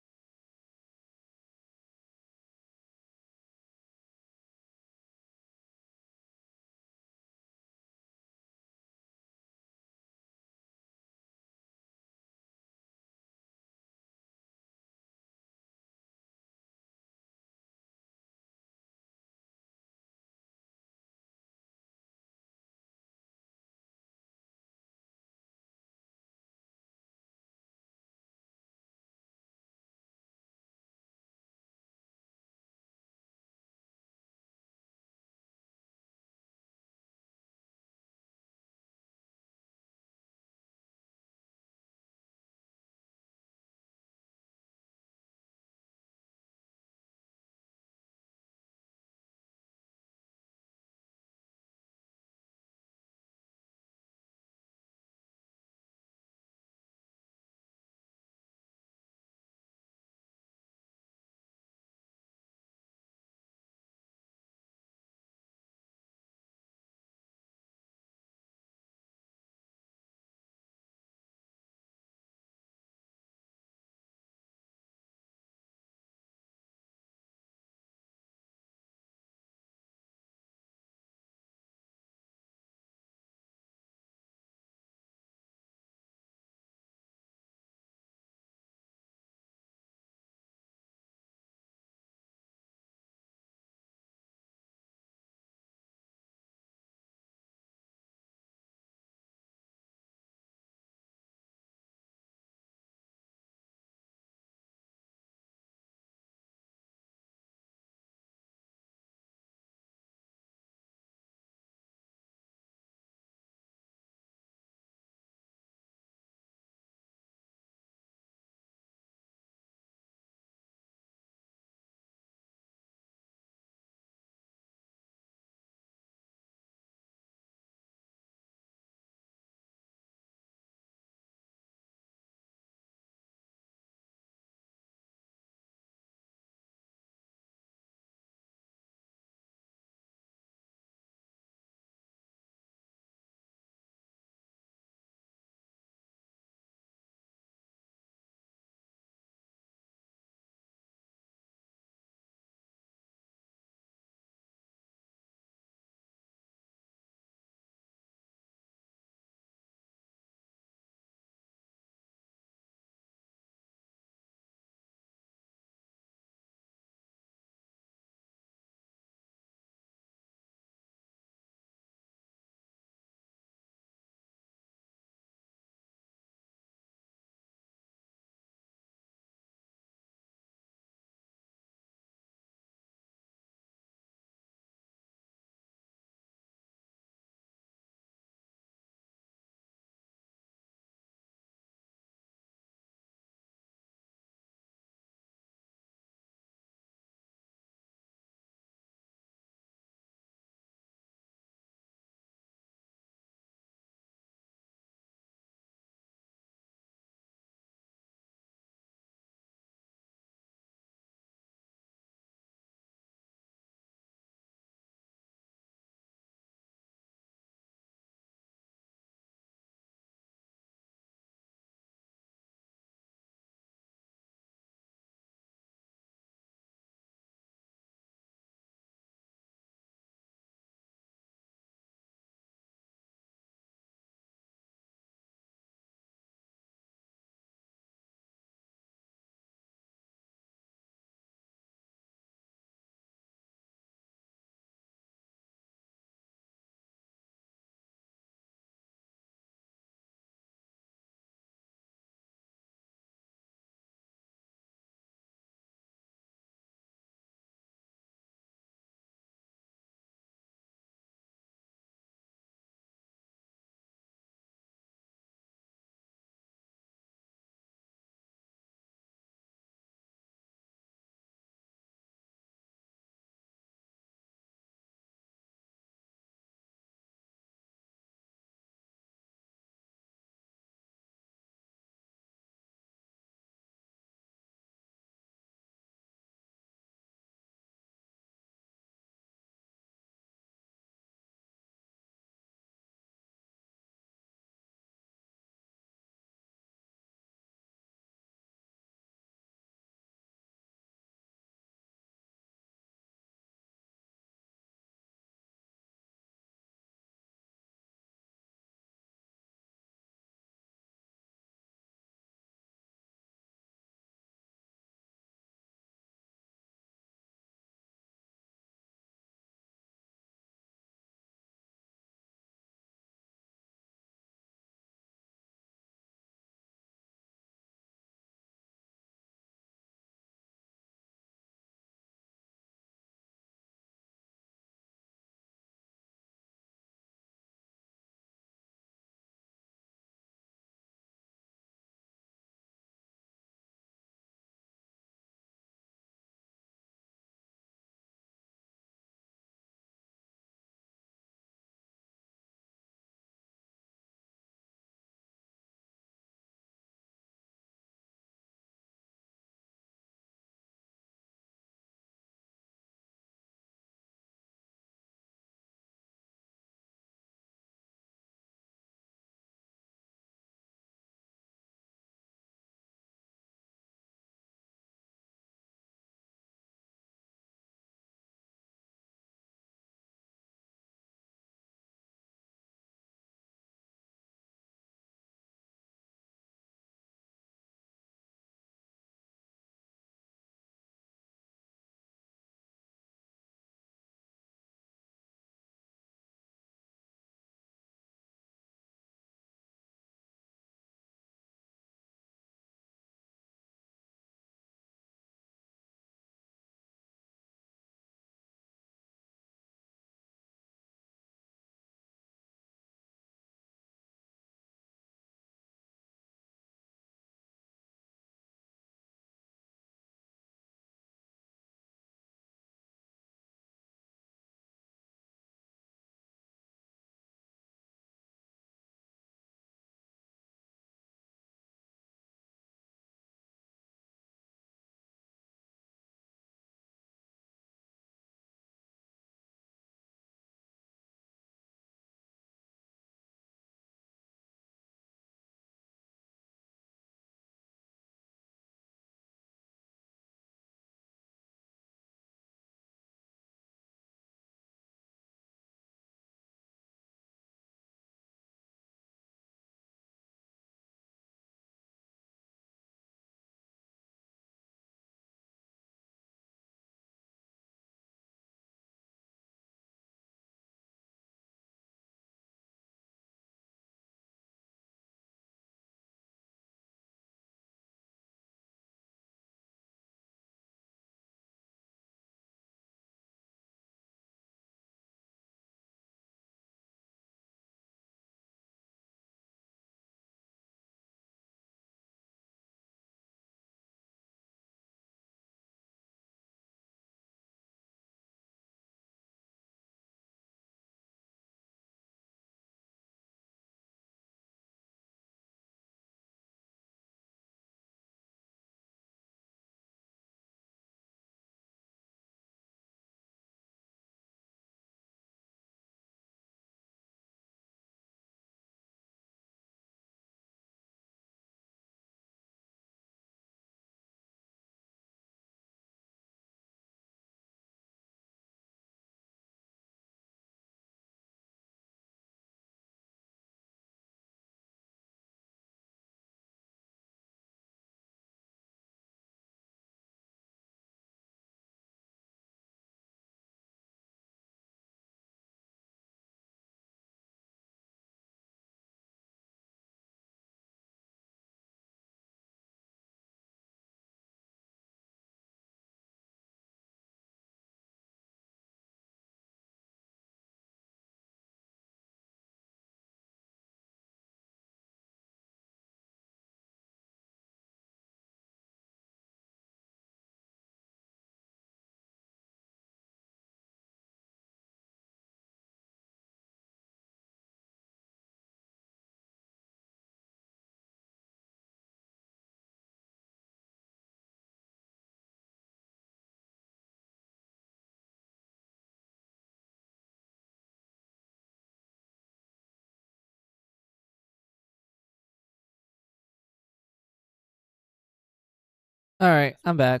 Alright, I'm back.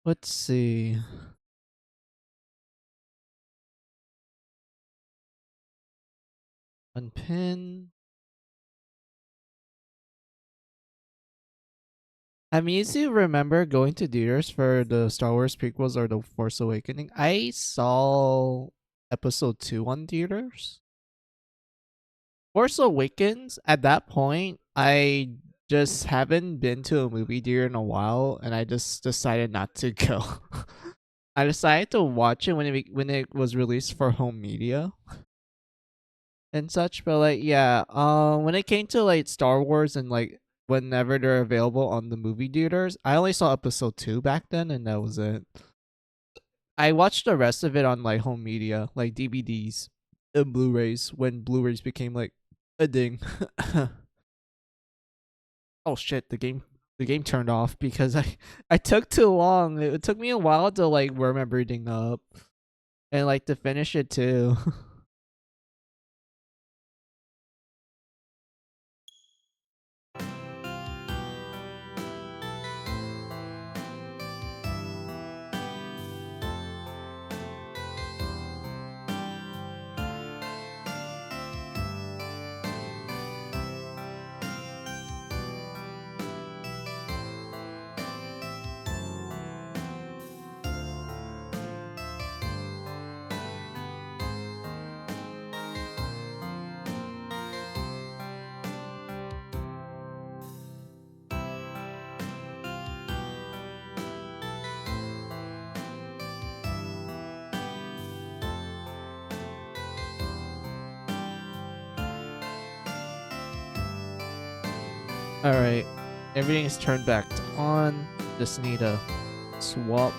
Let's see. Unpin. I'm easy to remember going to theaters for the Star Wars prequels or the Force Awakening. I saw episode 2 on theaters. Force Awakens, at that point, I just haven't been to a movie theater in a while, and I just decided not to go. I decided to watch it when it was released for home media and such. But like, yeah, when it came to like Star Wars and like whenever they're available on the movie theaters, I only saw episode 2 back then, and that was it. I watched the rest of it on like home media, like DVDs and Blu-rays when Blu-rays became like a thing. Oh shit, the game turned off because I took too long. It took me a while to like warm everything up and like to finish it too. Alright. Everything is turned back on. Just need a swap.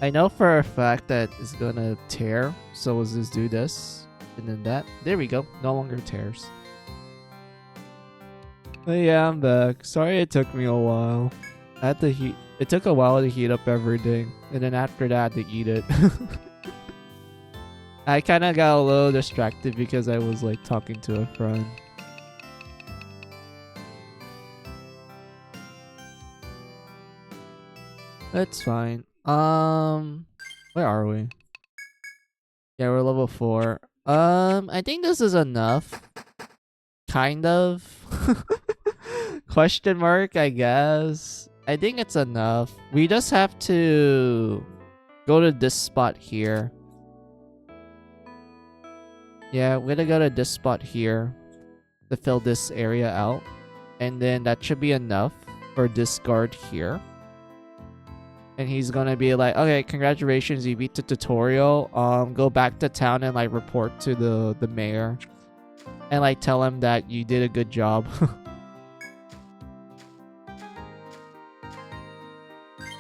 I know for a fact that it's gonna tear, so let's just do this. And then that. There we go. No longer tears. But yeah, I'm back. Sorry it took me a while. I had to heat. It took a while to heat up everything. And then after that, I had to eat it. I kind of got a little distracted because I was like talking to a friend. That's fine. Where are we? Yeah, we're level 4. I think this is enough. Kind of. Question mark, I guess. I think it's enough. We just have to go to this spot here. Yeah, we're gonna go to this spot here to fill this area out. And then that should be enough for this guard here. And he's gonna be like, okay, congratulations, you beat the tutorial. Go back to town and like report to the mayor. And like tell him that you did a good job.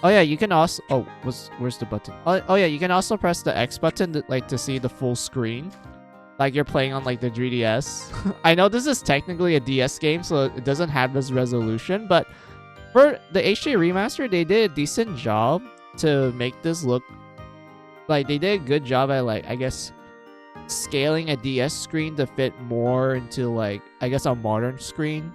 Oh yeah, you can also where's the button? Oh yeah, you can also press the X button to see the full screen. Like you're playing on like the 3DS. I know this is technically a DS game, so it doesn't have this resolution, but for the HD remaster, they did a decent job to make this look like they did a good job at like I guess scaling a DS screen to fit more into like I guess a modern screen.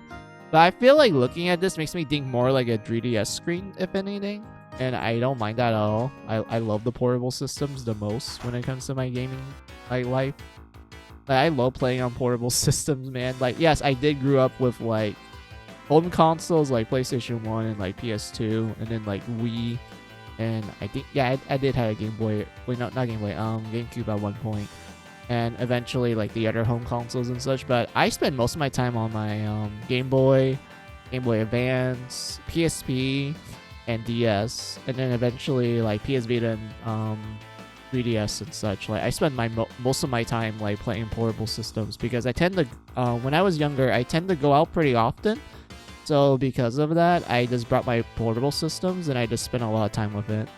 But I feel like looking at this makes me think more like a 3DS screen, if anything. And I don't mind that at all. I love the portable systems the most when it comes to my gaming life. Like, I love playing on portable systems, man. Like, yes, I did grow up with like home consoles like PlayStation 1 and like PS2 and then like Wii. And I think, yeah, I did have a Game Boy. Wait, not Game Boy, GameCube at one point. And eventually like the other home consoles and such. But I spend most of my time on my Game Boy Advance, PSP, and DS. And then eventually like PS Vita and 3DS and such. Like I spend most of my time like playing portable systems because I tend to when I was younger I tend to go out pretty often, so because of that I just brought my portable systems and I just spent a lot of time with it.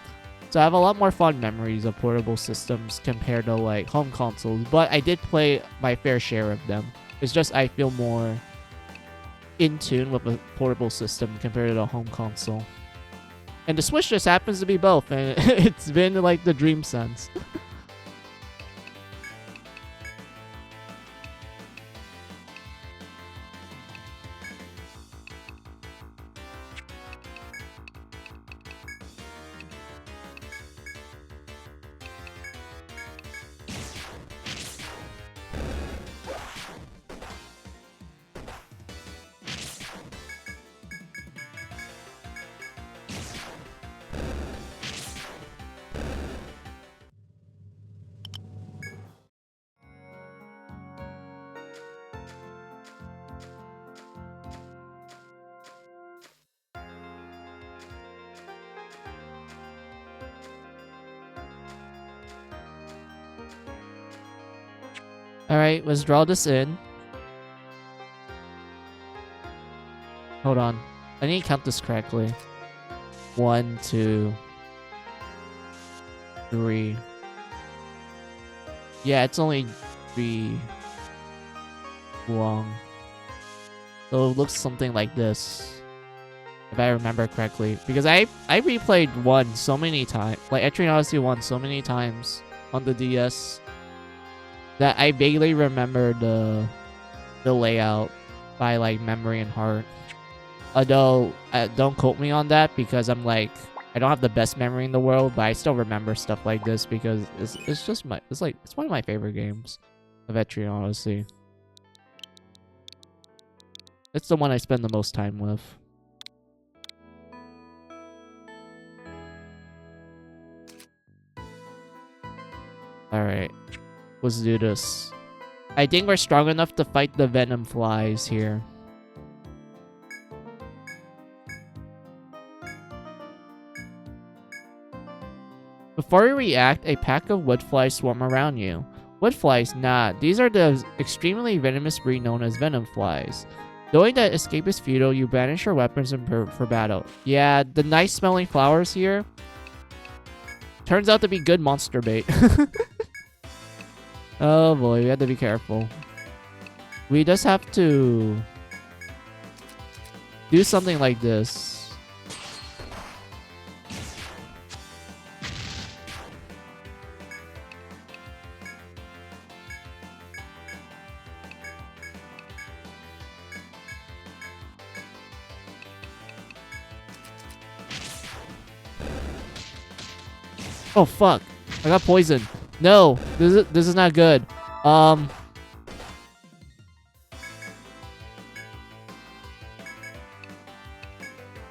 So I have a lot more fond memories of portable systems compared to like home consoles, but I did play my fair share of them. It's just I feel more in tune with a portable system compared to a home console. And the Switch just happens to be both, and it's been like the dream since. Alright, let's draw this in. Hold on. I need to count this correctly. 1, 2, 3. Yeah, it's only 3 long. So it looks something like this, if I remember correctly. Because I replayed 1 so many times, like Etrian Odyssey 1 so many times on the DS, that I vaguely remember the layout by like memory and heart. Although, don't quote me on that because I'm like, I don't have the best memory in the world, but I still remember stuff like this because it's just it's one of my favorite games of Etrian Odyssey. It's the one I spend the most time with. Alright, let's do this. I think we're strong enough to fight the venom flies here. Before you react, a pack of wood flies swarm around you. Wood flies? Nah, these are the extremely venomous breed known as venom flies. Knowing that escape is futile, you banish your weapons and prepare for battle. Yeah, the nice smelling flowers here turns out to be good monster bait. Oh boy, we have to be careful. We just have to do something like this. Oh fuck! I got poisoned. No, this is not good.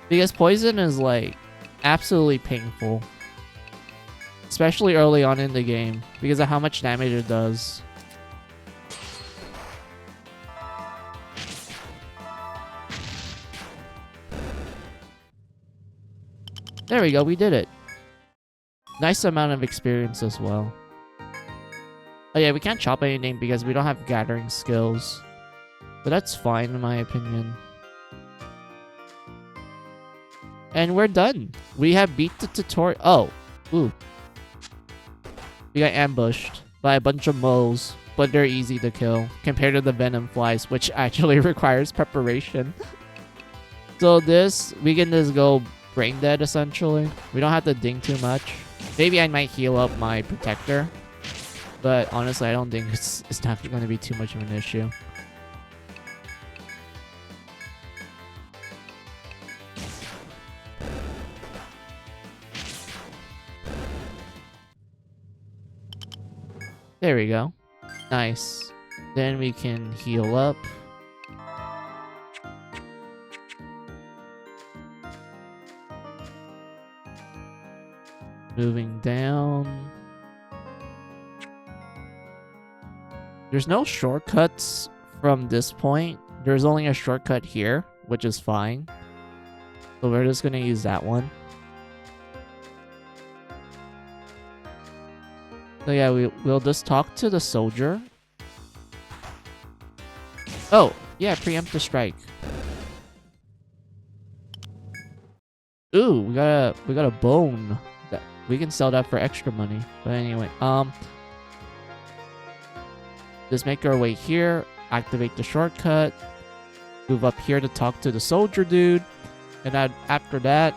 Because poison is like absolutely painful, especially early on in the game because of how much damage it does. There we go, we did it. Nice amount of experience as well. Oh yeah, we can't chop anything because we don't have gathering skills. But that's fine in my opinion. And we're done. We have beat the tutorial. Oh, ooh. We got ambushed by a bunch of moles, but they're easy to kill compared to the venom flies, which actually requires preparation. So this, we can just go brain dead essentially. We don't have to ding too much. Maybe I might heal up my protector, but honestly, I don't think it's not going to be too much of an issue. There we go. Nice. Then we can heal up. Moving down. There's no shortcuts from this point. There's only a shortcut here, which is fine. So we're just gonna use that one. So yeah, we'll just talk to the soldier. Oh, yeah, preempt the strike. Ooh, we got a bone. We can sell that for extra money. But anyway, just make our way here, activate the shortcut, move up here to talk to the soldier dude, and then after that,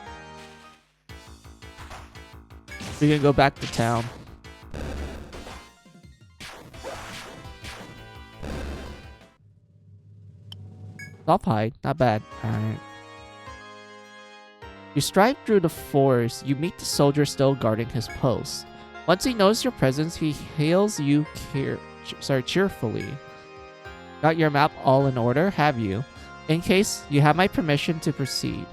we can go back to town. Soft hide, not bad. Alright. You stride through the forest, you meet the soldier still guarding his post. Once he knows your presence, he hails you cheerfully. Got your map all in order, have you? In case, you have my permission to proceed.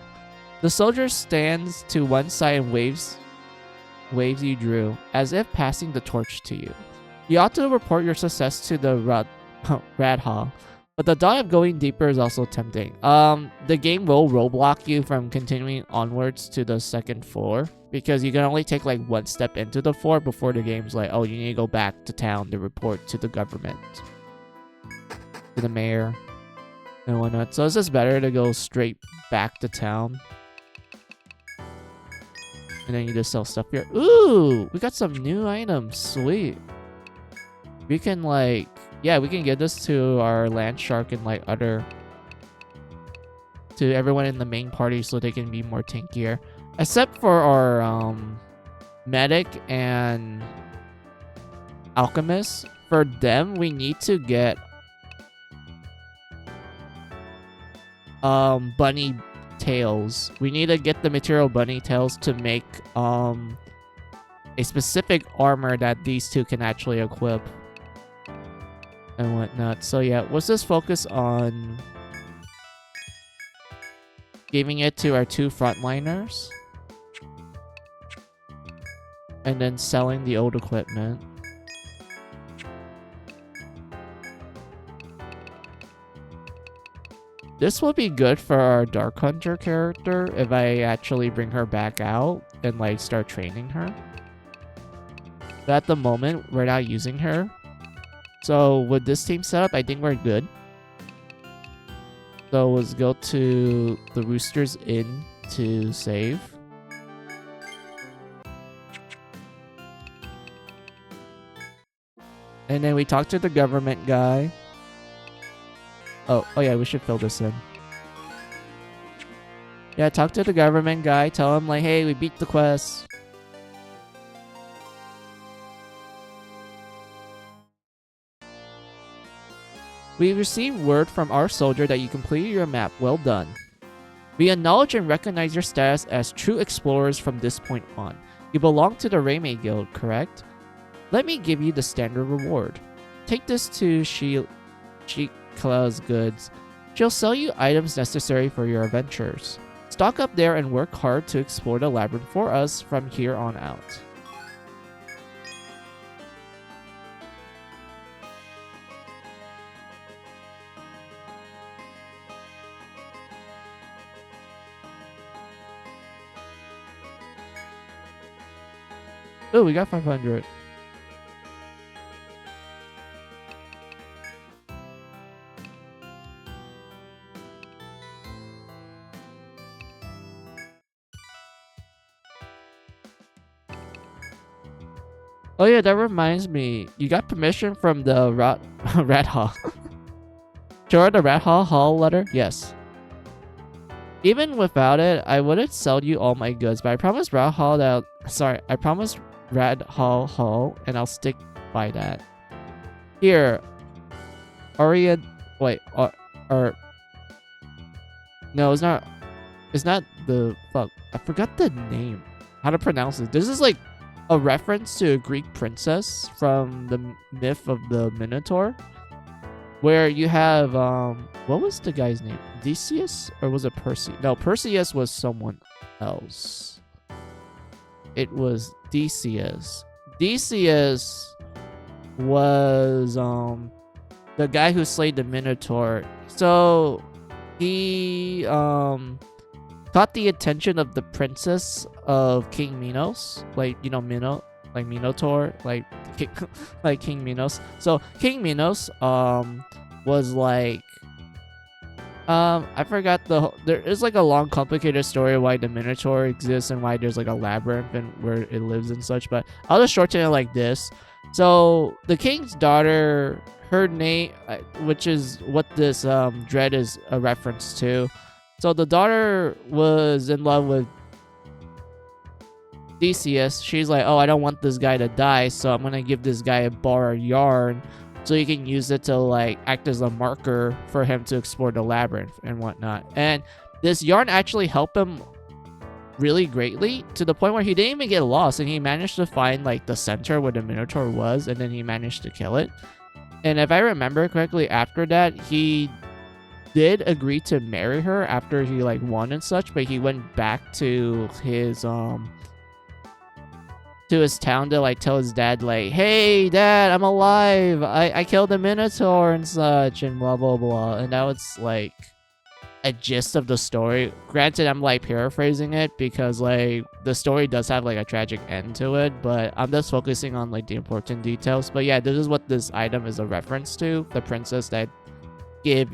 The soldier stands to one side and waves you drew, as if passing the torch to you. You ought to report your success to the Radha. But the thought of going deeper is also tempting. The game will roadblock you from continuing onwards to the second floor because you can only take like one step into the floor before the game's like, oh, you need to go back to town to report to the government. to the mayor and whatnot. So it's just better to go straight back to town. And then you just sell stuff here. Ooh, we got some new items. Sweet. We can like, yeah, we can give this to our land shark and like to everyone in the main party so they can be more tankier. Except for our medic and alchemist. For them, we need to get bunny tails. We need to get the material bunny tails to make a specific armor that these two can actually equip and whatnot. So yeah, let's just focus on giving it to our two frontliners and then selling the old equipment. This will be good for our Dark Hunter character if I actually bring her back out and like start training her. But at the moment, we're not using her. So with this team setup, I think we're good. So let's go to the Rooster's Inn to save. And then we talk to the government guy. Oh yeah, we should fill this in. Yeah, talk to the government guy. Tell him like, hey, we beat the quest. We received word from our soldier that you completed your map. Well done. We acknowledge and recognize your status as true explorers from this point on. You belong to the Reimei Guild, correct? Let me give you the standard reward. Take this to Shikala's goods. She'll sell you items necessary for your adventures. Stock up there and work hard to explore the labyrinth for us from here on out. Oh, we got 500. Oh yeah, that reminds me. You got permission from the Rat Hall. Sure, the Rat Hall letter? Yes. Even without it, I wouldn't sell you all my goods, but I promised Rat Hall that I promised Rat Hall, and I'll stick by that. Here, Aria. Wait, no, it's not. It's not the fuck. I forgot the name. How to pronounce it? This is like a reference to a Greek princess from the myth of the Minotaur, where you have what was the guy's name? Theseus, or was it Perseus? No, Perseus was someone else. It was Theseus. Theseus was the guy who slayed the Minotaur. So he caught the attention of the princess of King Minos, like, you know, like Minotaur, like King Minos. So King Minos was like I forgot there is like a long complicated story of why the Minotaur exists and why there's like a labyrinth and where it lives and such, but I'll just shorten it like this. So the king's daughter, her name, which is what this dread is a reference to. So the daughter was in love with Theseus. She's like, oh, I don't want this guy to die, so I'm gonna give this guy a bar of yarn so he can use it to like act as a marker for him to explore the labyrinth and whatnot. And this yarn actually helped him really greatly, to the point where he didn't even get lost, and he managed to find like the center where the Minotaur was, and then he managed to kill it. And if I remember correctly, after that he did agree to marry her after he like won and such, but he went back to his town to like tell his dad like, hey dad, I'm alive, I killed the Minotaur and such, and blah blah blah. And that was like a gist of the story. Granted, I'm like paraphrasing it because like the story does have like a tragic end to it, but I'm just focusing on like the important details. But yeah, this is what this item is a reference to, the princess that give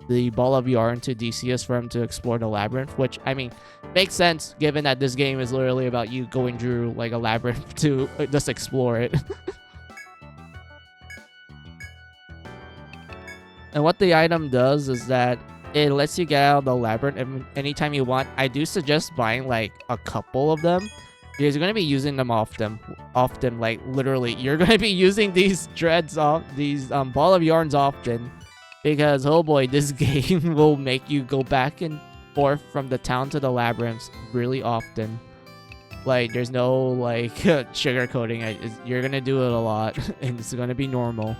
the ball of yarn to Decius for him to explore the labyrinth, which, I mean, makes sense given that this game is literally about you going through like a labyrinth to just explore it. And what the item does is that it lets you get out of the labyrinth anytime you want. I do suggest buying like a couple of them because you're going to be using them often, like literally you're going to be using these these ball of yarns often, because oh boy, this game will make you go back and forth from the town to the labyrinths really often. Like there's no like sugarcoating it. You're going to do it a lot and it's going to be normal.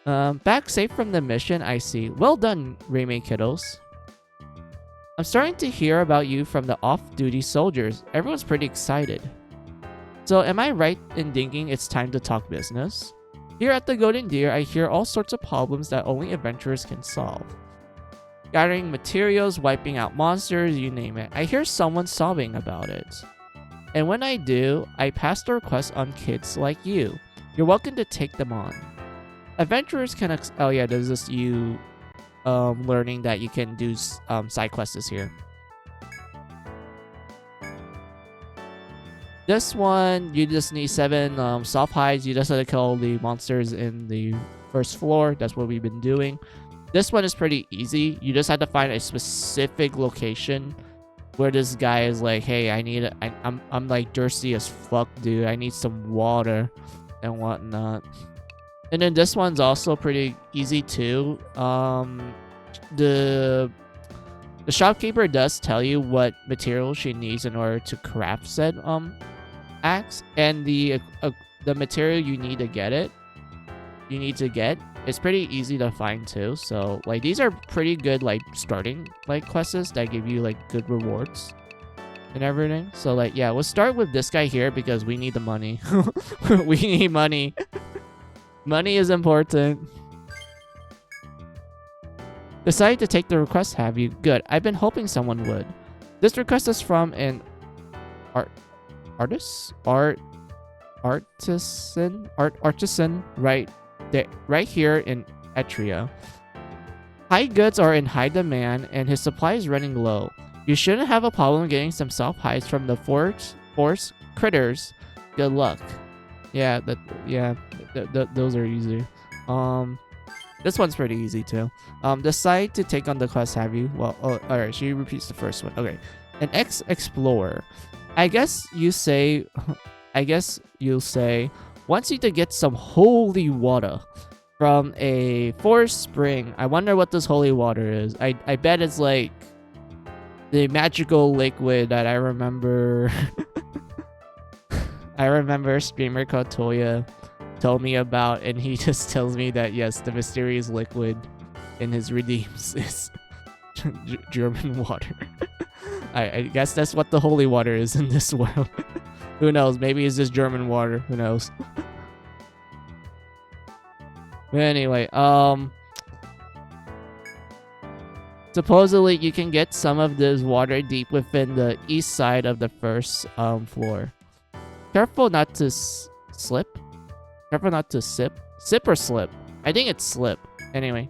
Back safe from the mission, I see. Well done, Remake kiddos. I'm starting to hear about you from the off-duty soldiers. Everyone's pretty excited. So am I right in thinking it's time to talk business? Here at the Golden Deer, I hear all sorts of problems that only adventurers can solve. Gathering materials, wiping out monsters, you name it. I hear someone sobbing about it. And when I do, I pass the request on kids like you. You're welcome to take them on. Adventurers can oh yeah, there's this you learning that you can do side quests here. This one, you just need 7 soft hides. You just have to kill the monsters in the first floor. That's what we've been doing. This one is pretty easy. You just have to find a specific location where this guy is like, hey, I'm like thirsty as fuck, dude. I need some water and whatnot. And then this one's also pretty easy too. The shopkeeper does tell you what material she needs in order to craft said axe, and the material you need to get it's pretty easy to find too. So like these are pretty good like starting like quests that give you like good rewards and everything. So like yeah, we'll start with this guy here because we need the money. We need money. Money is important. Decided to take the request, have you? Good. I've been hoping someone would. This request is from an artisan right here in Etrian. High goods are in high demand and his supply is running low. You shouldn't have a problem getting some soft hides from the forest critters. Good luck. Yeah, those are easy. This one's pretty easy too. Decide to take on the quest, have you? Well, alright, she repeats the first one. Okay. An ex-explorer. I guess you'll say, wants you to get some holy water from a forest spring. I wonder what this holy water is. I bet it's like the magical liquid that I remember. I remember a streamer called Toya told me about, and he just tells me that yes, the mysterious liquid in his redeems is German water. I guess that's what the holy water is in this world. Who knows? Maybe it's just German water. Who knows? But anyway, supposedly you can get some of this water deep within the east side of the first floor. Careful not to slip. Careful not to sip. Sip or slip? I think it's slip. Anyway.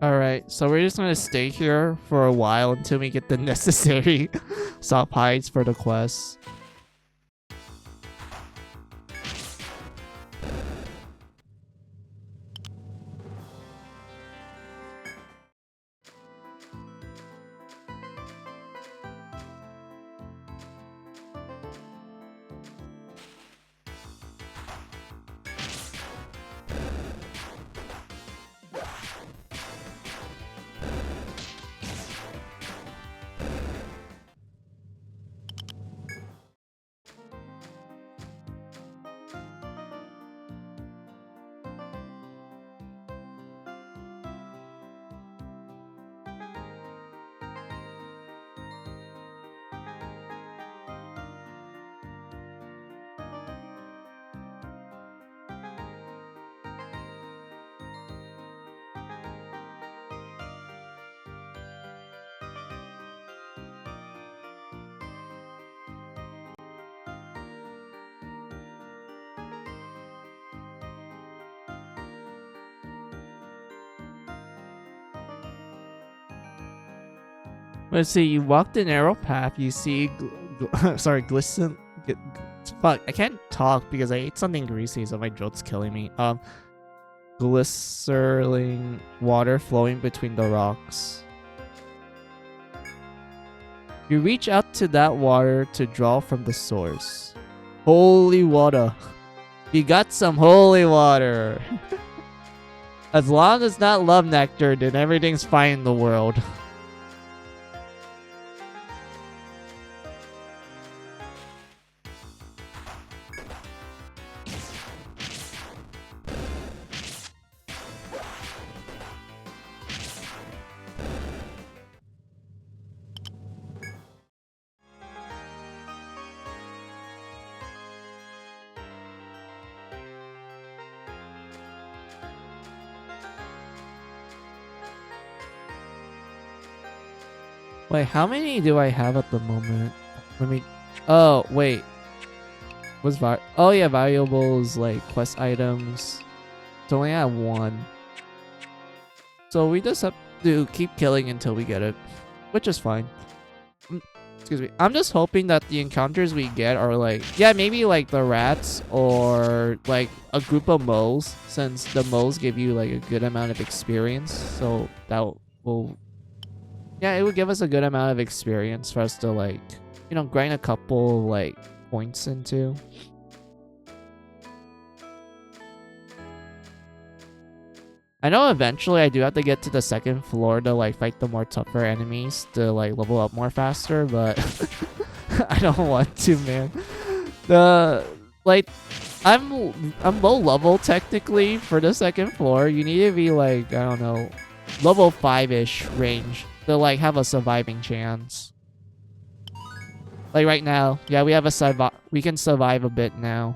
Alright, so we're just gonna stay here for a while until we get the necessary soft hides for the quest. Let's see, you walk the narrow path, you see, sorry, glisten, fuck, I can't talk because I ate something greasy, so my throat's killing me. Glycerine water flowing between the rocks. You reach out to that water to draw from the source. Holy water. You got some holy water. As long as not love nectar, then everything's fine in the world. Wait, how many do I have at the moment? Let me... Oh, wait. What's oh, yeah, valuables, like, quest items. It's only at 1. So we just have to keep killing until we get it. Which is fine. Excuse me. I'm just hoping that the encounters we get are, like... Yeah, maybe, like, the rats or, like, a group of moles. Since the moles give you, like, a good amount of experience. So that will... Yeah, it would give us a good amount of experience for us to, like, you know, grind a couple, like, points into. I know eventually I do have to get to the 2nd floor to, like, fight the more tougher enemies to, like, level up more faster, but I don't want to, man. I'm low level technically for the 2nd floor. You need to be, like, I don't know, level 5-ish range to, like, have a surviving chance. Like right now, yeah, we have a we can survive a bit now.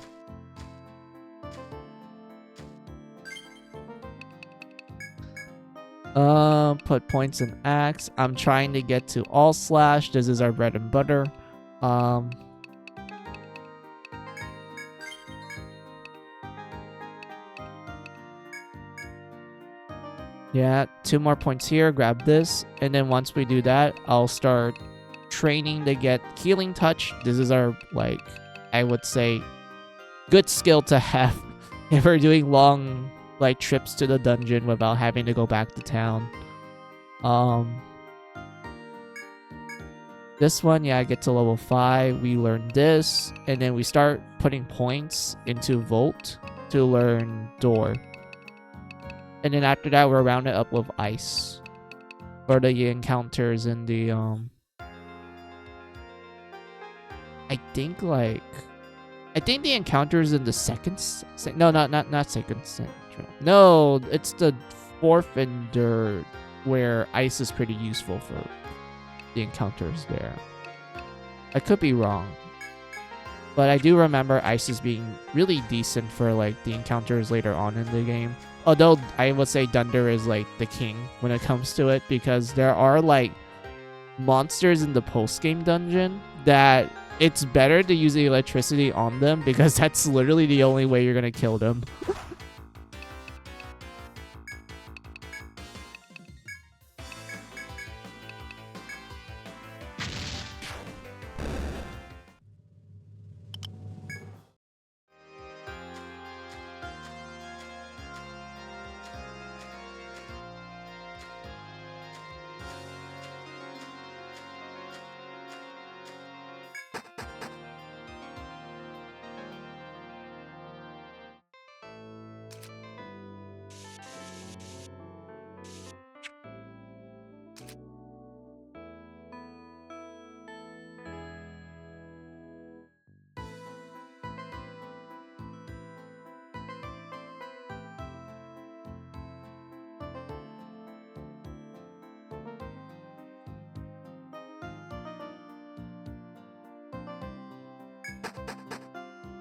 Put points in axe. I'm trying to get to all slash. This is our bread and butter. Yeah, 2 more points here. Grab this. And then once we do that, I'll start training to get healing touch. This is our, like, I would say, good skill to have if we're doing long, like, trips to the dungeon without having to go back to town. This one, yeah, I get to level 5. We learn this. And then we start putting points into Volt to learn Door. And then after that, we'll round it up with Ice for the encounters in the, I think the encounters in the 2nd... No, not 2nd central. No, it's the 4th Ender where Ice is pretty useful for the encounters there. I could be wrong. But I do remember Ice as being really decent for, like, the encounters later on in the game. Although I would say Dunder is, like, the king when it comes to it, because there are, like, monsters in the post-game dungeon that it's better to use the electricity on them, because that's literally the only way you're gonna kill them.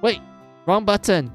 Wait, wrong button.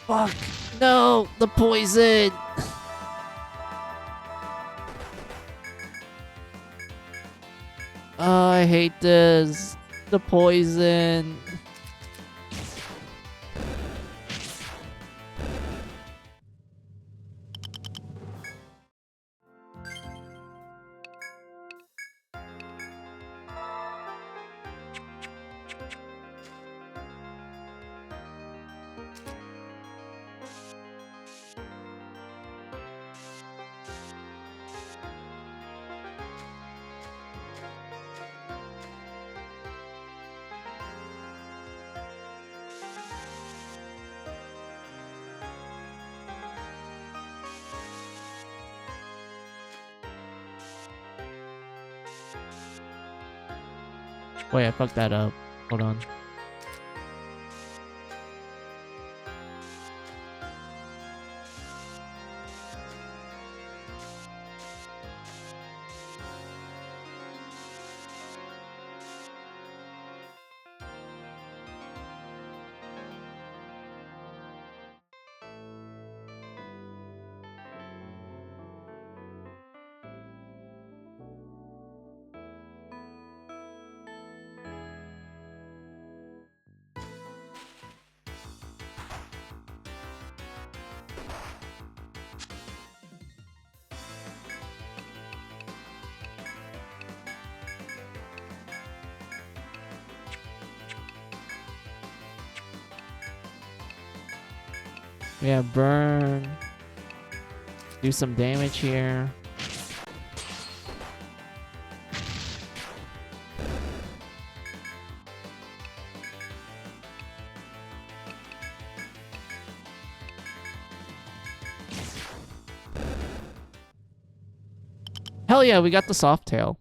Fuck. No, the poison. Oh, I hate this. The poison. Wait, I fucked that up. Hold on. Yeah, burn. Do some damage here. Hell yeah, we got the soft tail.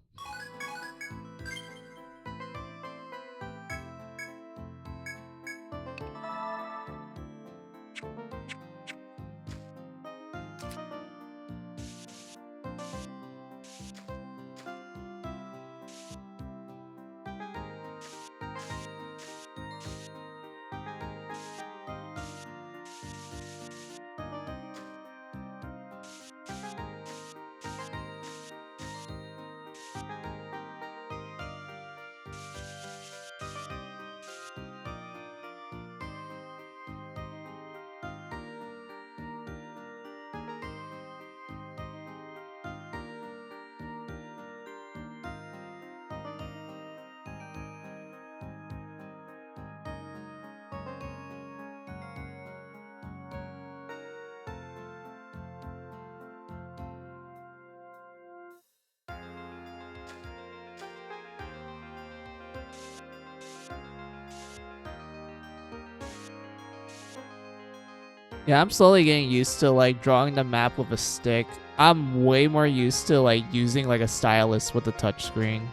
Yeah, I'm slowly getting used to like drawing the map with a stick. I'm way more used to like using like a stylus with a touchscreen.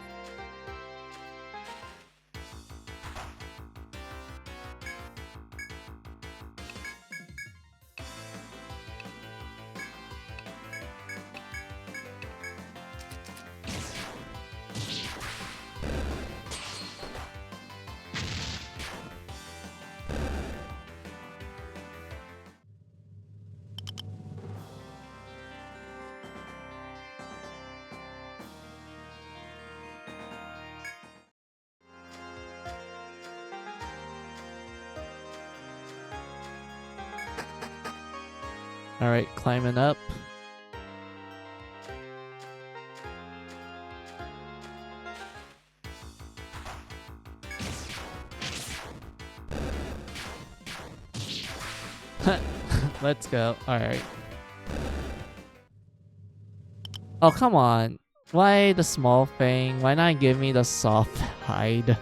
All right, climbing up. Let's go. Alright. Oh, come on. Why the small thing? Why not give me the soft hide?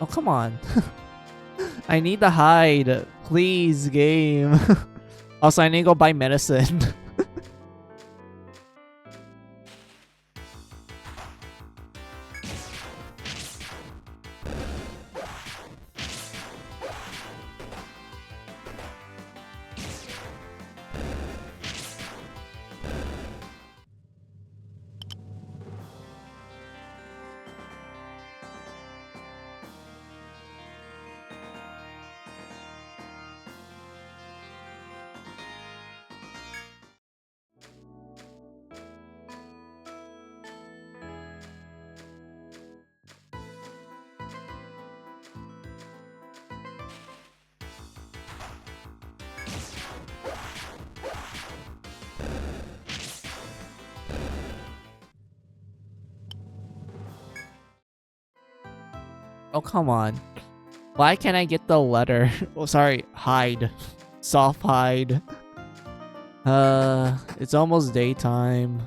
Oh, come on. I need the hide. Please, game. Also, I need to go buy medicine. Oh, come on. Why can't I get the letter? Oh, sorry. Hide. Soft hide. It's almost daytime.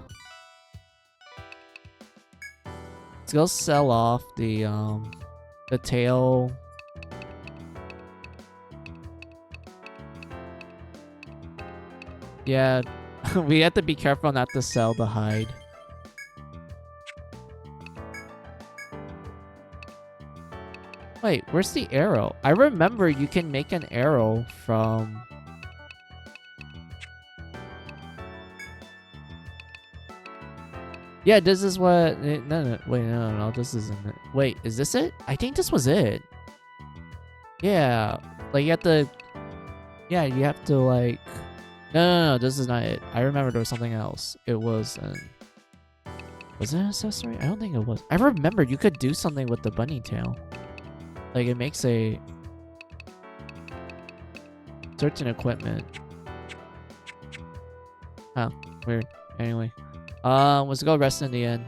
Let's go sell off the tail. Yeah, we have to be careful not to sell the hide. Wait, where's the arrow? I remember you can make an arrow from... Yeah, this is what... No, wait, no, this isn't it. Wait, is this it? I think this was it. Yeah, like you have to... Yeah, you have to like... No, this is not it. I remember there was something else. It was an... Was it an accessory? I don't think it was. I remember you could do something with the bunny tail. Like, it makes a... certain equipment. Huh, weird. Anyway. Let's go rest in the end.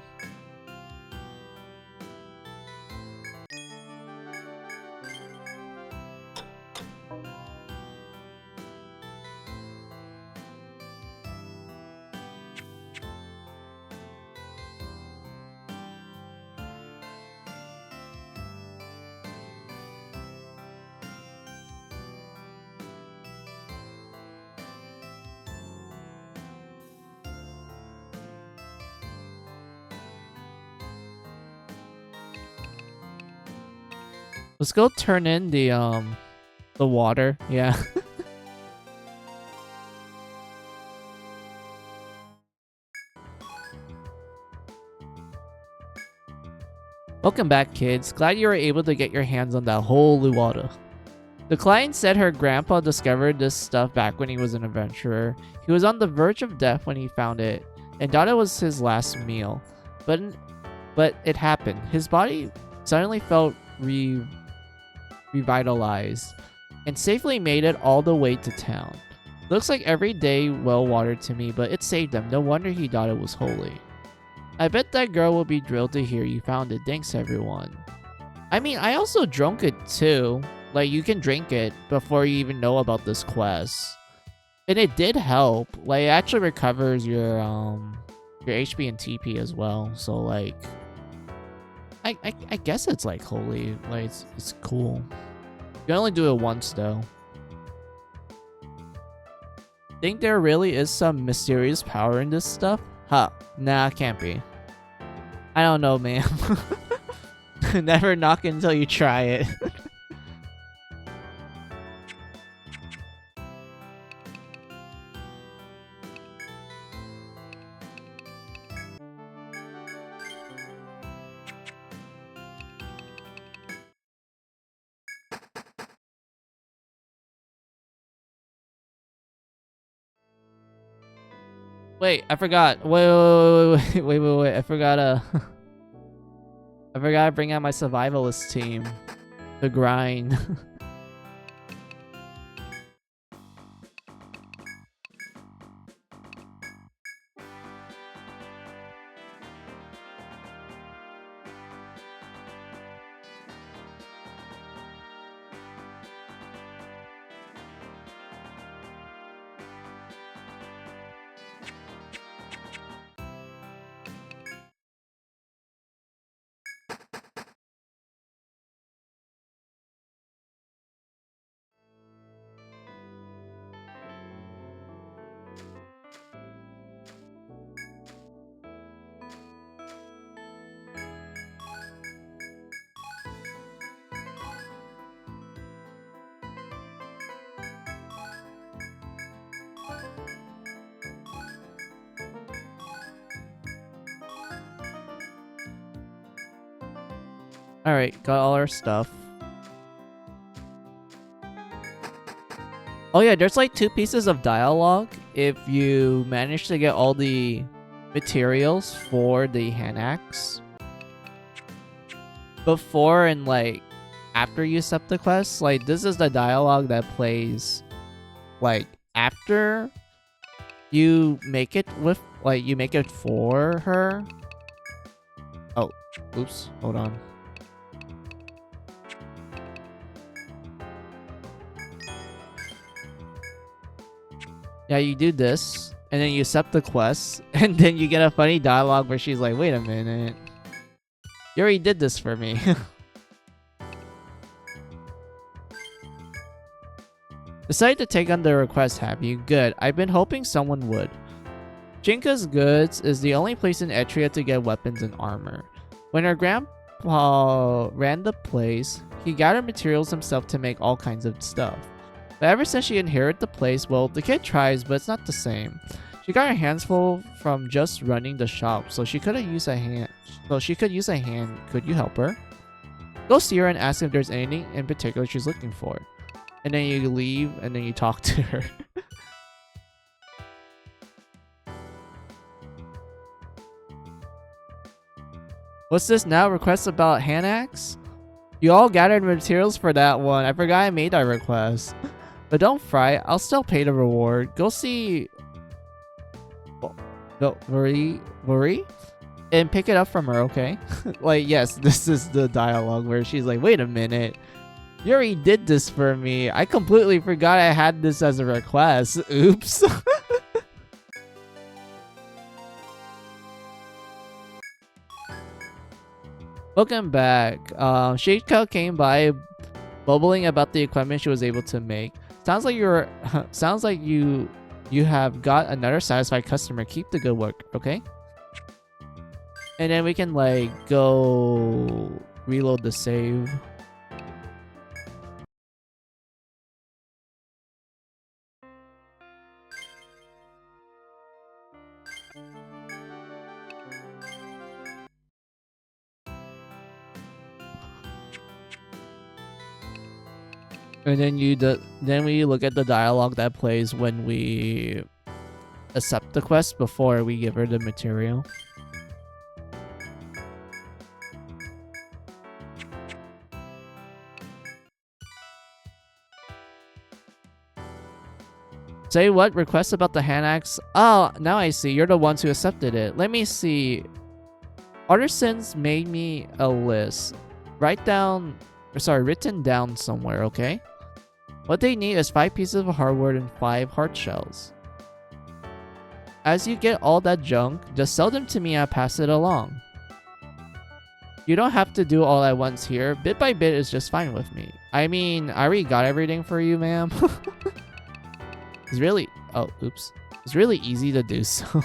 Let's go turn in the water. Yeah. Welcome back, kids. Glad you were able to get your hands on that holy water. The client said her grandpa discovered this stuff back when he was an adventurer. He was on the verge of death when he found it and thought it was his last meal. But it happened. His body suddenly felt revitalized and safely made it all the way to town. Looks like every day well watered to me, but it saved him. No wonder he thought it was holy. I bet that girl will be thrilled to hear you found it. Thanks, everyone. I mean, I also drank it too. Like, you can drink it before you even know about this quest. And it did help. Like, it actually recovers your HP and TP as well. So, like, I guess it's, like, holy. Like, it's cool. You can only do it once, though. Think there really is some mysterious power in this stuff? Huh. Nah, can't be. I don't know, man. Never knock it until you try it. Wait, I forgot. Wait. I forgot I forgot to bring out my survivalist team to grind. Alright, got all our stuff. Oh yeah, there's like 2 pieces of dialogue if you manage to get all the materials for the hand axe. Before and like after you accept the quest, like this is the dialogue that plays like after you make it with, like you make it for her. Oh, oops, hold on. Yeah, you do this, and then you accept the quest, and then you get a funny dialogue where she's like, wait a minute. You already did this for me. Decided to take on the request, have you? Good. I've been hoping someone would. Jinka's Goods is the only place in Etrian to get weapons and armor. When her grandpa ran the place, he gathered materials himself to make all kinds of stuff. But ever since she inherited the place, well, the kid tries, but it's not the same. She got her hands full from just running the shop, so she could use a hand. Could you help her? Go see her and ask if there's anything in particular she's looking for. And then you leave, and then you talk to her. What's this now? Request about hand axe? You all gathered materials for that one. I forgot I made that request. But don't fry, I'll still pay the reward. Go see... Go, Marie? And pick it up from her, okay? Like, yes, this is the dialogue where she's like, wait a minute. You already did this for me. I completely forgot I had this as a request. Oops. Welcome back. Sheikha came by bubbling about the equipment she was able to make. Sounds like you have got another satisfied customer. Keep the good work, okay? And then we can like go reload the save. And then we look at the dialogue that plays when we accept the quest before we give her the material. Say what? Request about the hand axe? Oh, now I see. You're the ones who accepted it. Let me see. Artisans made me a list. Written down somewhere, okay? What they need is 5 pieces of hardwood and 5 heart shells. As you get all that junk, just sell them to me and I'll pass it along. You don't have to do all at once here. Bit by bit is just fine with me. I mean, I already got everything for you, ma'am. It's really... Oh, oops. It's really easy to do so.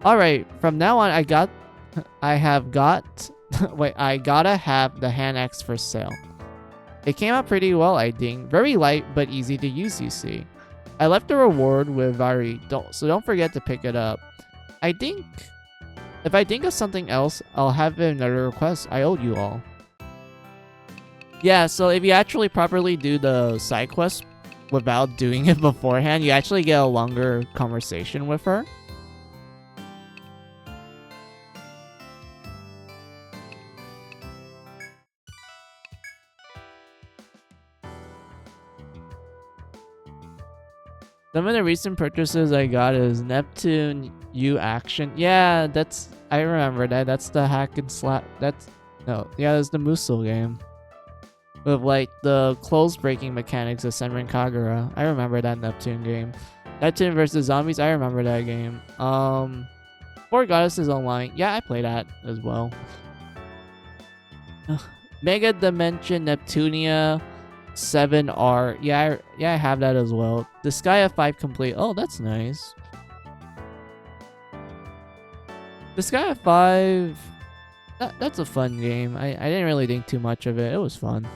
Alright, from now on, I gotta have the hand axe for sale. It came out pretty well, I think. Very light, but easy to use, you see. I left the reward with Vari. Don't forget to pick it up. I think if I think of something else, I'll have another request. I owed you all. Yeah, so if you actually properly do the side quest without doing it beforehand, you actually get a longer conversation with her. Some of the recent purchases I got is Neptune U Action. Yeah, I remember that. That's the hack and slap. That's the Musou game. With like the clothes breaking mechanics of Senran Kagura. I remember that Neptune game. Neptune versus Zombies, I remember that game. Four Goddesses Online. Yeah, I play that as well. Mega Dimension Neptunia 7R. Yeah, I have that as well. The Sky of 5 complete. Oh, that's nice. The Sky of 5... That's a fun game. I didn't really think too much of it. It was fun.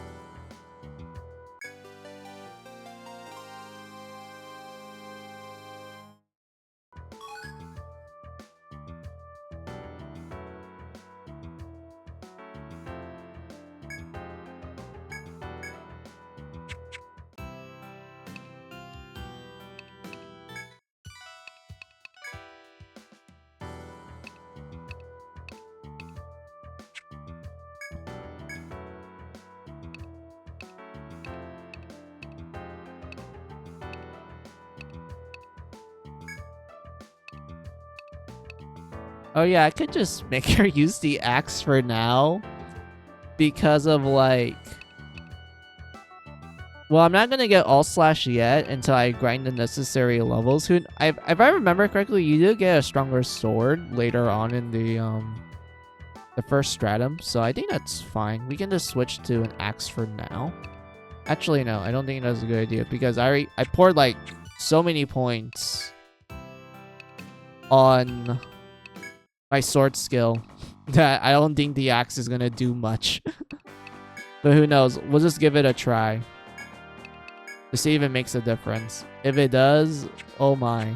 Oh yeah, I could just make her use the axe for now. Because of like... Well, I'm not gonna get all slash yet until I grind the necessary levels. If I remember correctly, you do get a stronger sword later on in the first stratum, so I think that's fine. We can just switch to an axe for now. Actually, no, I don't think that's a good idea because I poured like so many points on my sword skill that I don't think the axe is gonna do much. But who knows? We'll just give it a try to see if it makes a difference. If it does, oh my.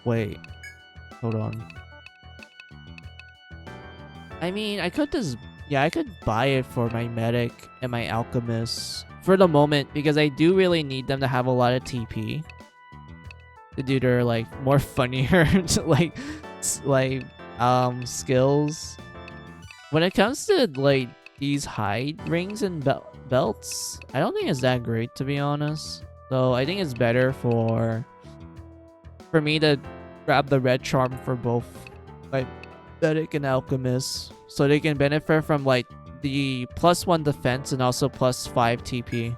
Wait, hold on. I mean, I could just... Yeah, I could buy it for my medic and my alchemist for the moment because I do really need them to have a lot of TP to do their like more funnier skills. When it comes to like these hide rings and belts, I don't think it's that great to be honest. So I think it's better for me to grab the red charm for both my medic and alchemist, so they can benefit from like the +1 defense and also +5 TP.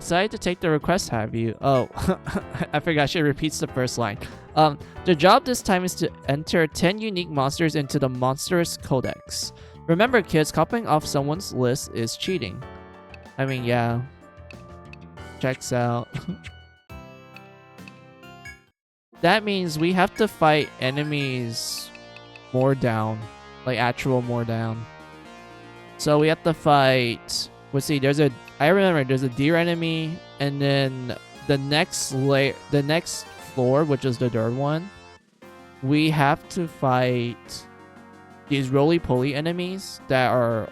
excited to take the request, have you? Oh, I forgot she repeats the first line. The job this time is to enter 10 unique monsters into the Monstrous Codex. Remember, kids, copying off someone's list is cheating. I mean, yeah. Checks out. That means we have to fight enemies more down. Like, actual more down. So we have to fight... Let's see, I remember there's a deer enemy, and then the next floor, which is the third one, we have to fight these roly-poly enemies that are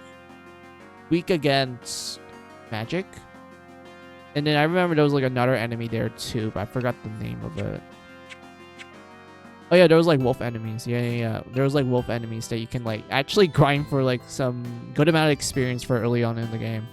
weak against magic. And then I remember there was like another enemy there too, but I forgot the name of it. Oh yeah, there was like wolf enemies. Yeah. There was like wolf enemies that you can like actually grind for like some good amount of experience for early on in the game.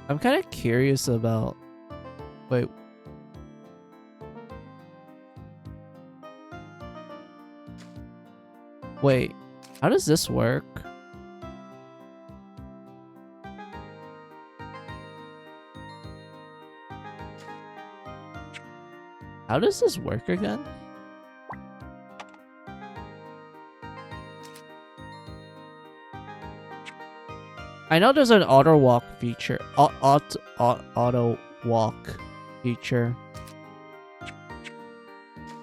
I'm kind of curious about... Wait. Wait. How does this work? How does this work again? I know there's an auto walk feature. Auto walk feature.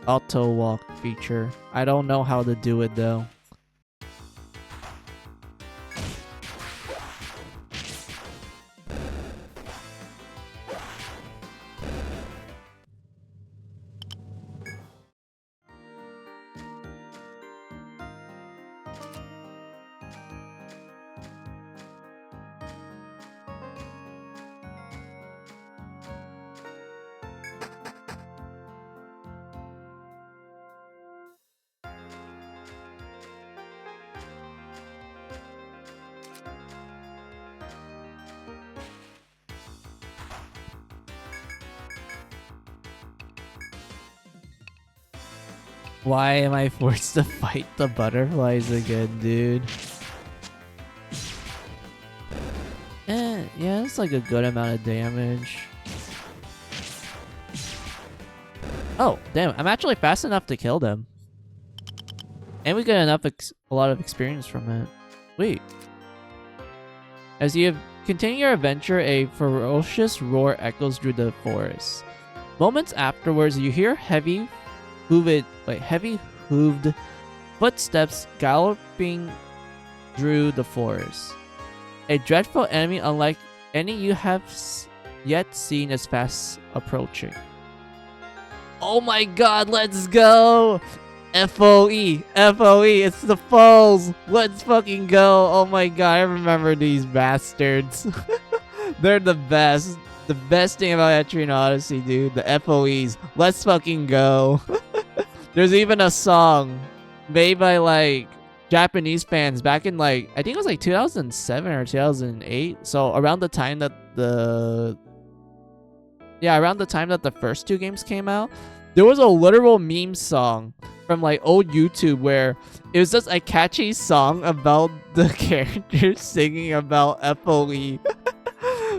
Auto walk feature. I don't know how to do it though. Why am I forced to fight the butterflies again, dude? Yeah, it's like a good amount of damage. Oh, damn, I'm actually fast enough to kill them. And we get a lot of experience from it. Sweet. As you continue your adventure, a ferocious roar echoes through the forest. Moments afterwards, you hear heavy hooved footsteps galloping through the forest. A dreadful enemy unlike any you have yet seen is fast approaching. Oh my god, let's go! FOE! FOE! It's the foes! Let's fucking go! Oh my god, I remember these bastards. They're the best. The best thing about Etrian Odyssey, dude. The FOEs. Let's fucking go. There's even a song made by like Japanese fans back in like, I think it was like 2007 or 2008. So around the time that the first two games came out, there was a literal meme song from like old YouTube where it was just a catchy song about the characters singing about FOE.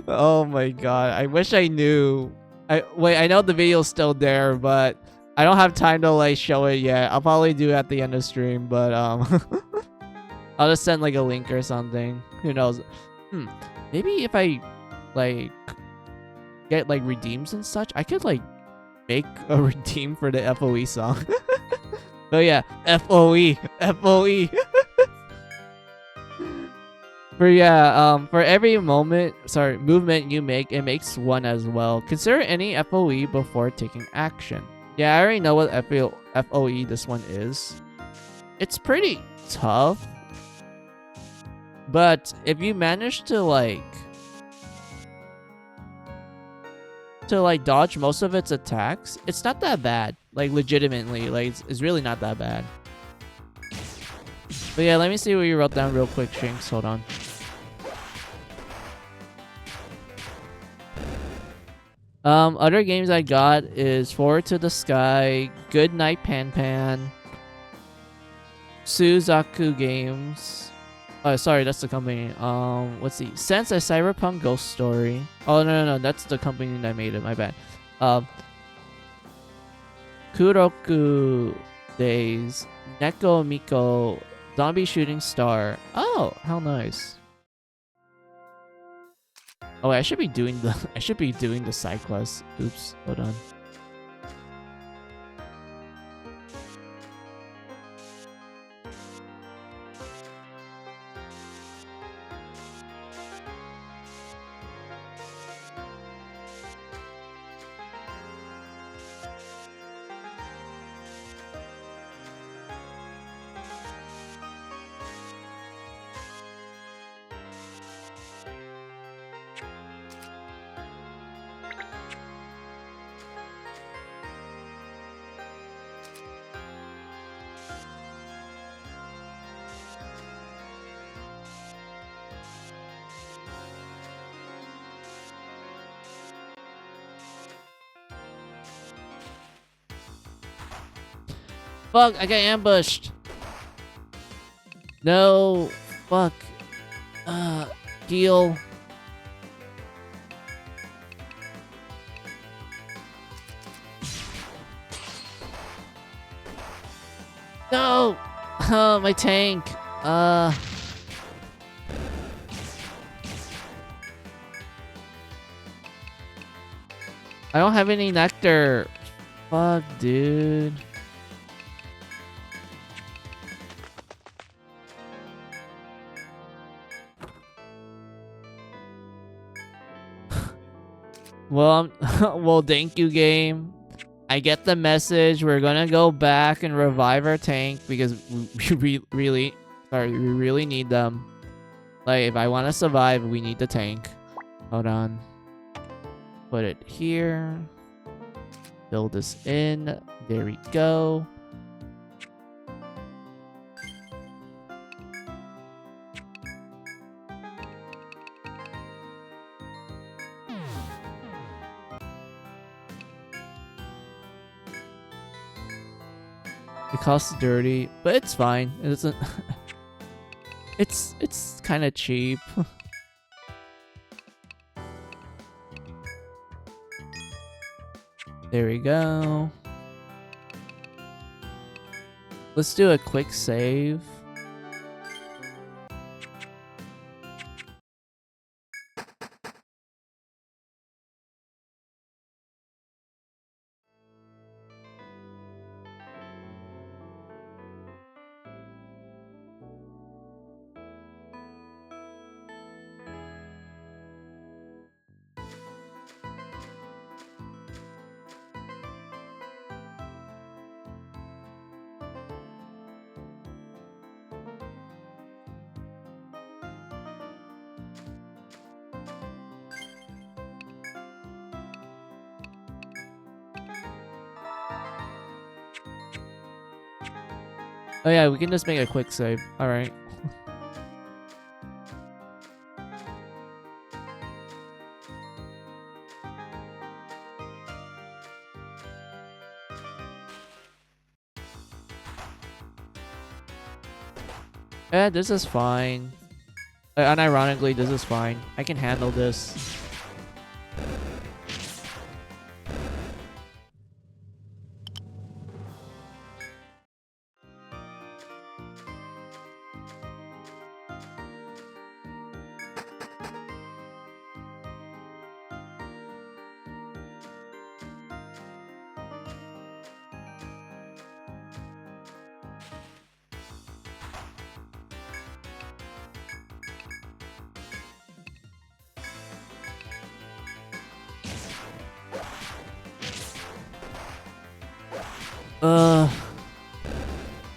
Oh my god, I wish I knew. I know the video's still there, but I don't have time to like show it yet. I'll probably do it at the end of stream, but I'll just send like a link or something. Who knows? Maybe if I like get like redeems and such, I could like make a redeem for the FOE song. But yeah, FOE. For every movement you make, it makes one as well. Consider any FOE before taking action. Yeah, I already know what FOE this one is. It's pretty tough. But if you manage to like to like dodge most of its attacks, it's not that bad. Like legitimately, like it's really not that bad. But yeah, let me see what you wrote down real quick, Shinx. Hold on. Other games I got is Forward to the Sky, Good Night Pan Pan, Suzaku Games. Oh, sorry, that's the company. Let's see. Sense a Cyberpunk Ghost Story. Oh, no, that's the company that made it. My bad. Kuroku Days, Neko Miko, Zombie Shooting Star. Oh, how nice. Oh, I should be doing the side quest. Oops, hold on. Fuck, I got ambushed. No, fuck. Heal. No! My tank. I don't have any nectar. Fuck, dude. Well, well, thank you, game. I get the message. We're gonna go back and revive our tank because we really need them. Like, if I want to survive, we need the tank. Hold on. Put it here. Build this in. There we go. It costs dirty, but it's fine. It doesn't. It's kind of cheap. There we go. Let's do a quick save. Oh yeah, we can just make a quick save. Alright. Yeah, this is fine. Unironically, this is fine. I can handle this.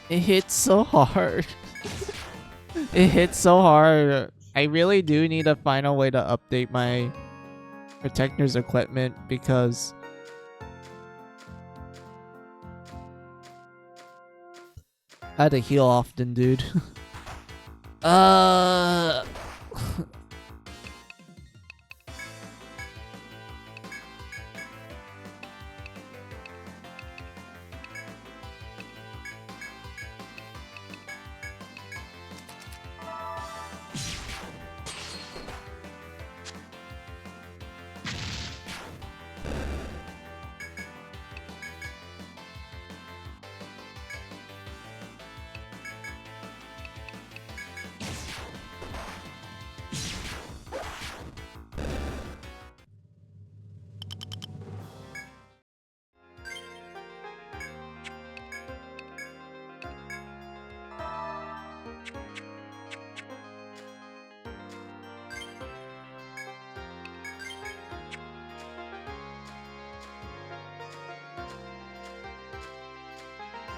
It hits so hard. It hits so hard. I really do need to find a way to update my protector's equipment because I had to heal often, dude.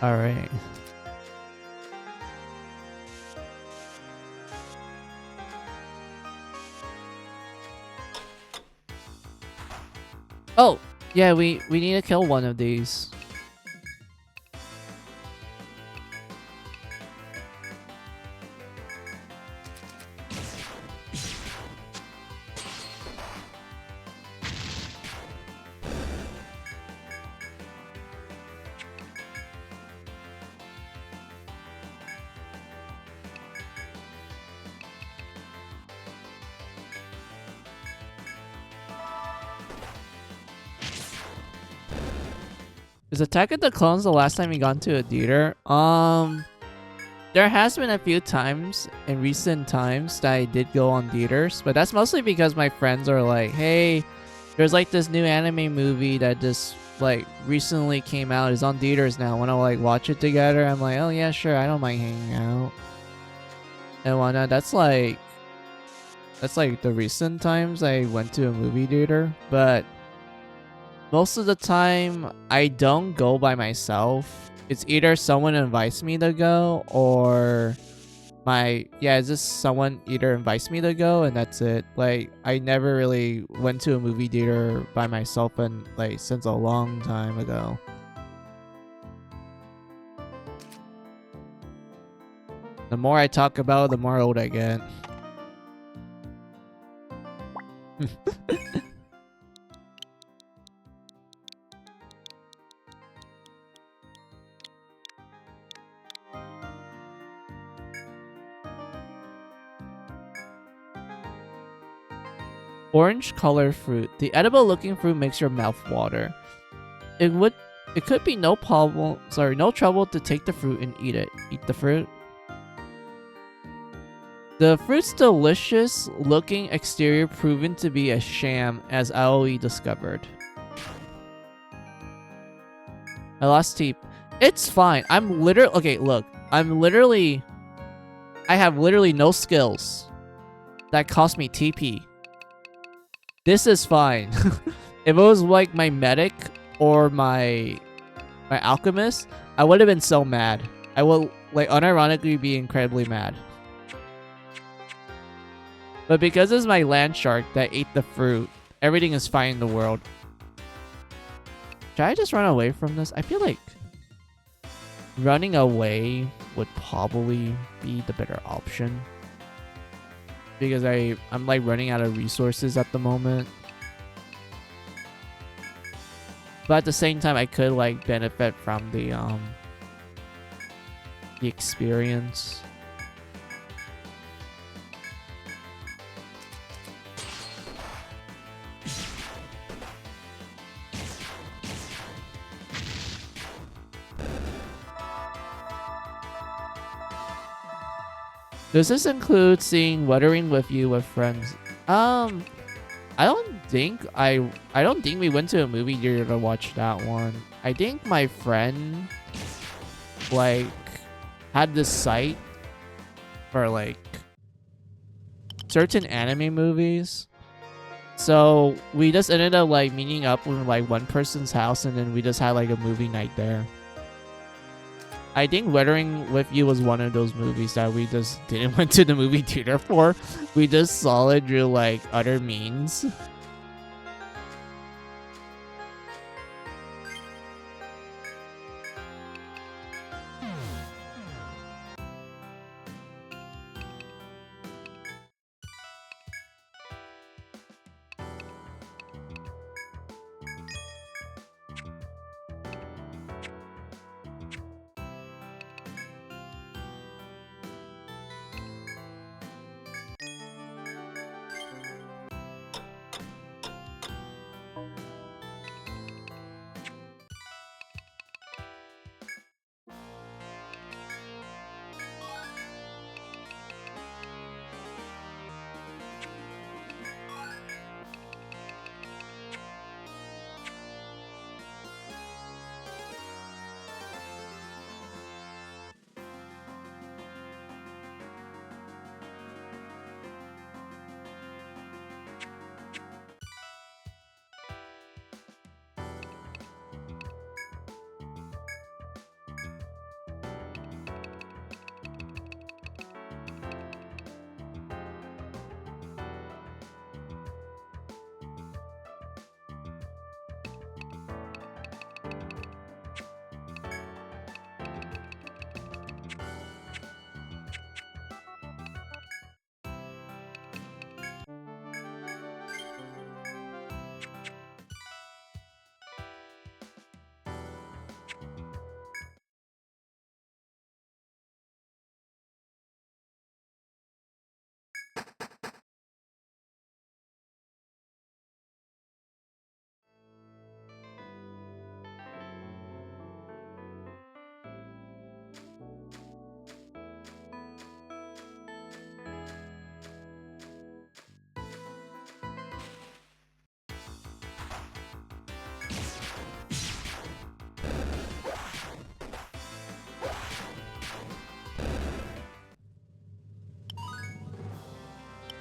All right. Oh, yeah, we need to kill one of these. Is Attack of the Clones the last time we got into a theater? There has been a few times in recent times that I did go on theaters, but that's mostly because my friends are like, hey, there's like this new anime movie that just like recently came out. It's on theaters now. Wanna like watch it together? I'm like, oh yeah, sure. I don't mind hanging out and whatnot. That's like the recent times I went to a movie theater, but most of the time I don't go by myself. It's either someone invites me to go or it's just someone either invites me to go and that's it. Like I never really went to a movie theater by myself and like since a long time ago. The more I talk about it, the more old I get. Orange color fruit. The edible looking fruit makes your mouth water. It could be no trouble to take the fruit and eat it. Eat the fruit. The fruit's delicious looking exterior proven to be a sham, as Aoi discovered. I lost teeth. It's fine. I have literally no skills that cost me TP. This is fine. If it was like my medic or my alchemist, I would have been so mad. I will like unironically be incredibly mad. But because it's my land shark that ate the fruit, everything is fine in the world. Should I just run away from this? I feel like running away would probably be the better option. Because I'm like running out of resources at the moment. But at the same time I could like benefit from the experience. Does this include seeing Wuthering with You with friends? I don't think we went to a movie theater to watch that one. I think my friend like had this site for like certain anime movies. So we just ended up like meeting up with like one person's house and then we just had like a movie night there. I think Wuthering with You was one of those movies that we just didn't went to the movie theater for. We just saw it through like other means.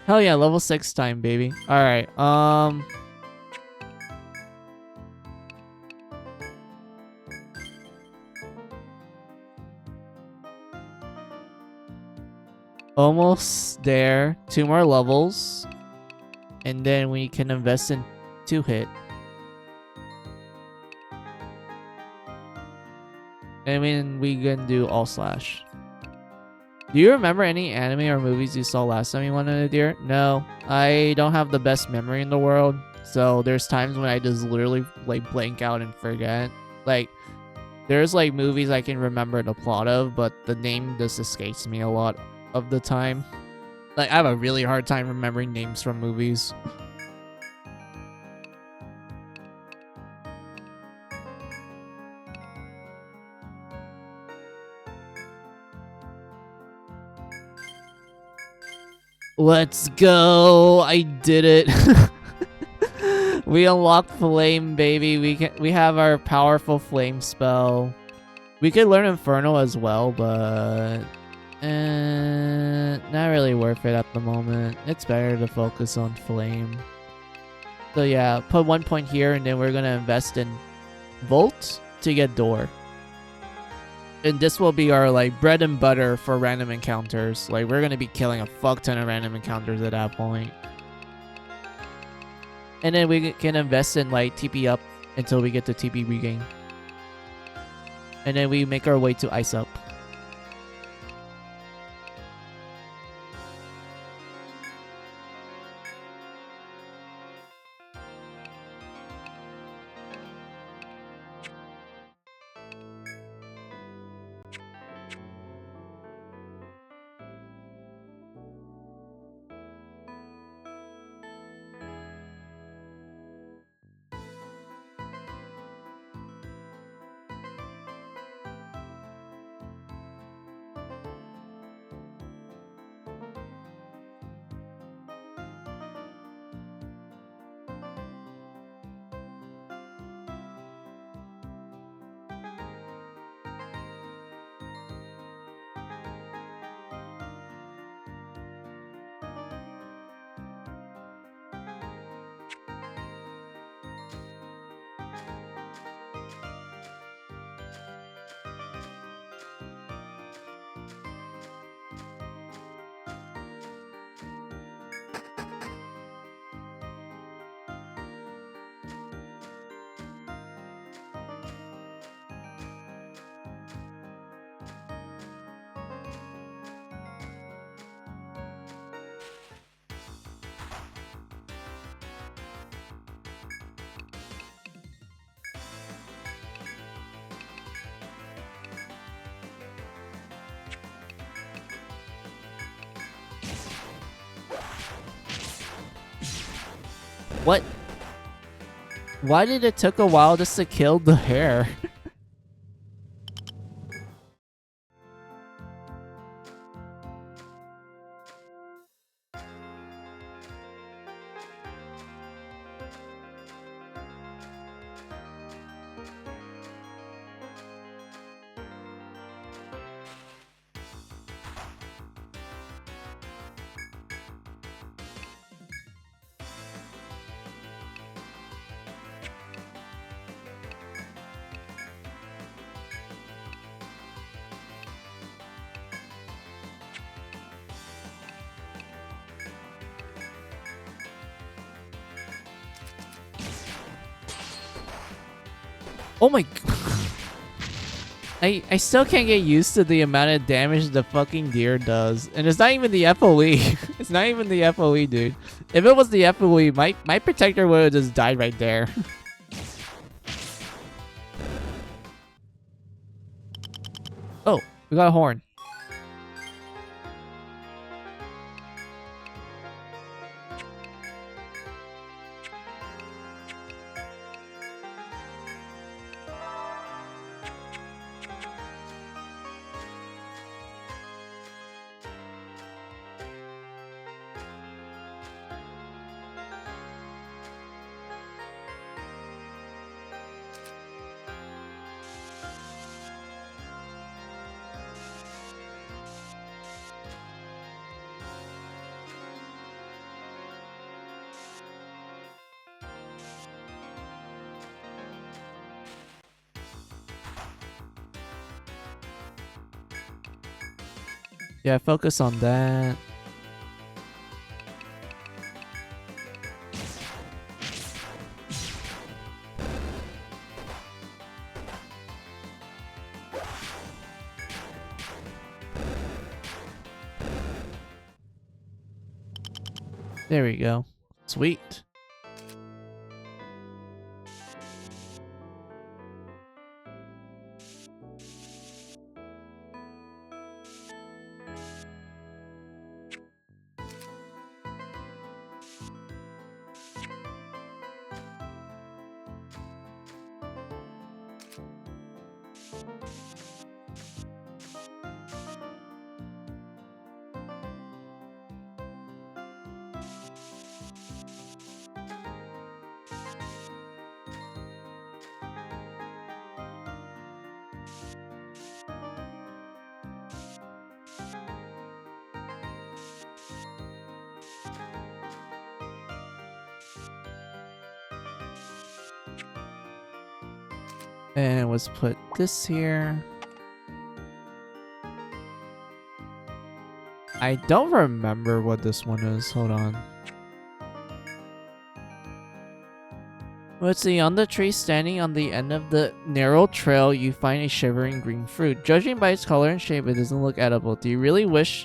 Hell yeah, level 6 time, baby. Alright, almost there. 2 more levels. And then we can invest in 2 hit. And then we can do all slash. Do you remember any anime or movies you saw last time you went on a deer? No, I don't have the best memory in the world. So there's times when I just literally like blank out and forget. Like there's like movies I can remember the plot of, but the name just escapes me a lot of the time. Like I have a really hard time remembering names from movies. Let's go! I did it. We unlocked flame, baby. We have our powerful flame spell. We could learn Inferno as well, but not really worth it at the moment. It's better to focus on flame. So yeah, put 1 point here, and then we're gonna invest in Volt to get door. And this will be our like bread and butter for random encounters. Like we're gonna be killing a fuck ton of random encounters at that point. And then we can invest in like TP up until we get to TP regain. And then we make our way to ice up. What? Why did it took a while just to kill the hare? Oh my... I still can't get used to the amount of damage the fucking deer does. And it's not even the FOE. It's not even the FOE, dude. If it was the FOE, my protector would have just died right there. Oh, we got a horn. Yeah, focus on that. There we go. Sweet. And let's put this here. I don't remember what this one is. Hold on. Let's see. On the tree standing on the end of the narrow trail, you find a shivering green fruit. Judging by its color and shape, it doesn't look edible. Do you really wish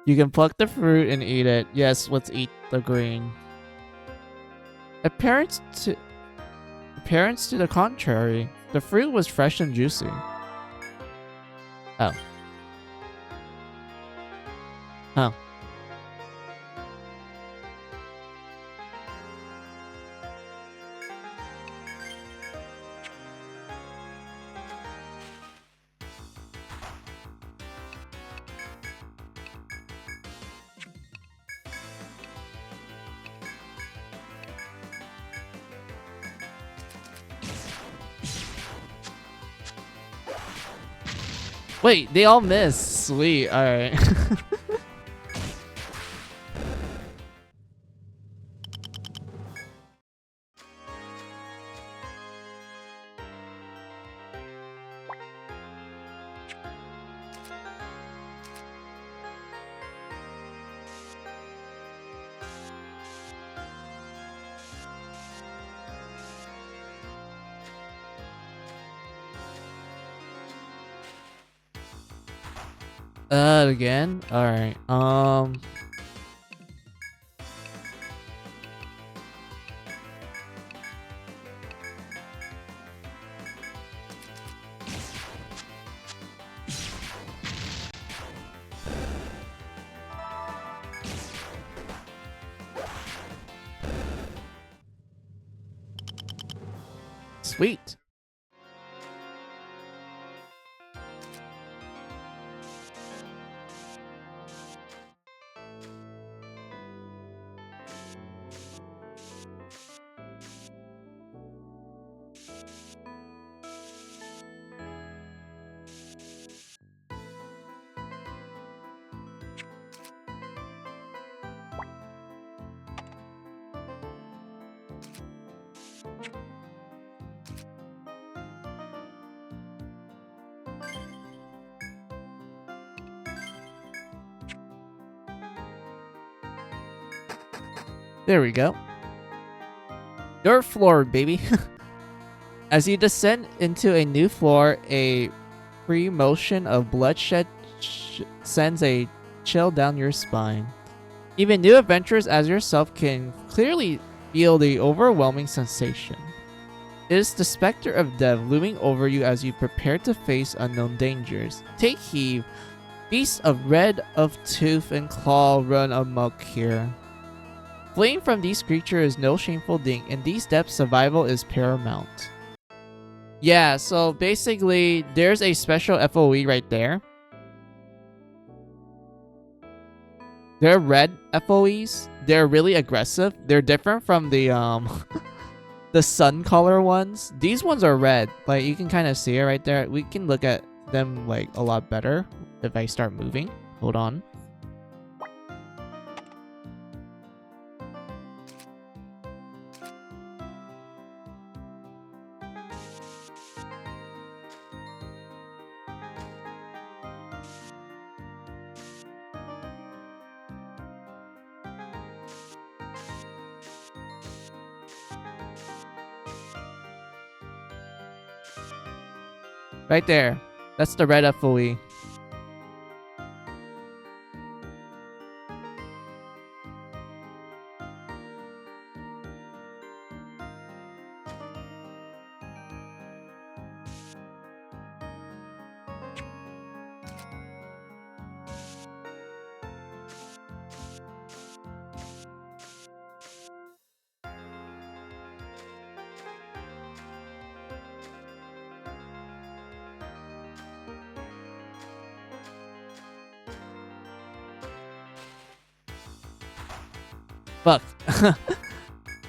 you can pluck the fruit and eat it? Yes, let's eat the green. Appearance to the contrary. The fruit was fresh and juicy. Oh. Oh. Wait, they all missed. Sweet. Alright. Again? Alright. Sweet. There we go. Dirt floor, baby. As you descend into a new floor, a free motion of bloodshed sends a chill down your spine. Even new adventurers as yourself can clearly feel the overwhelming sensation. It is the specter of death looming over you as you prepare to face unknown dangers. Take heed. Beasts of red of tooth and claw run amok here. Fleeing from these creatures is no shameful thing. In these depths, survival is paramount. Yeah, so basically, there's a special FOE right there. They're red FOEs. They're really aggressive. They're different from the the sun color ones. These ones are red. Like, you can kind of see it right there. We can look at them like a lot better if I start moving. Hold on. Right there. That's the red FOE. Fuck.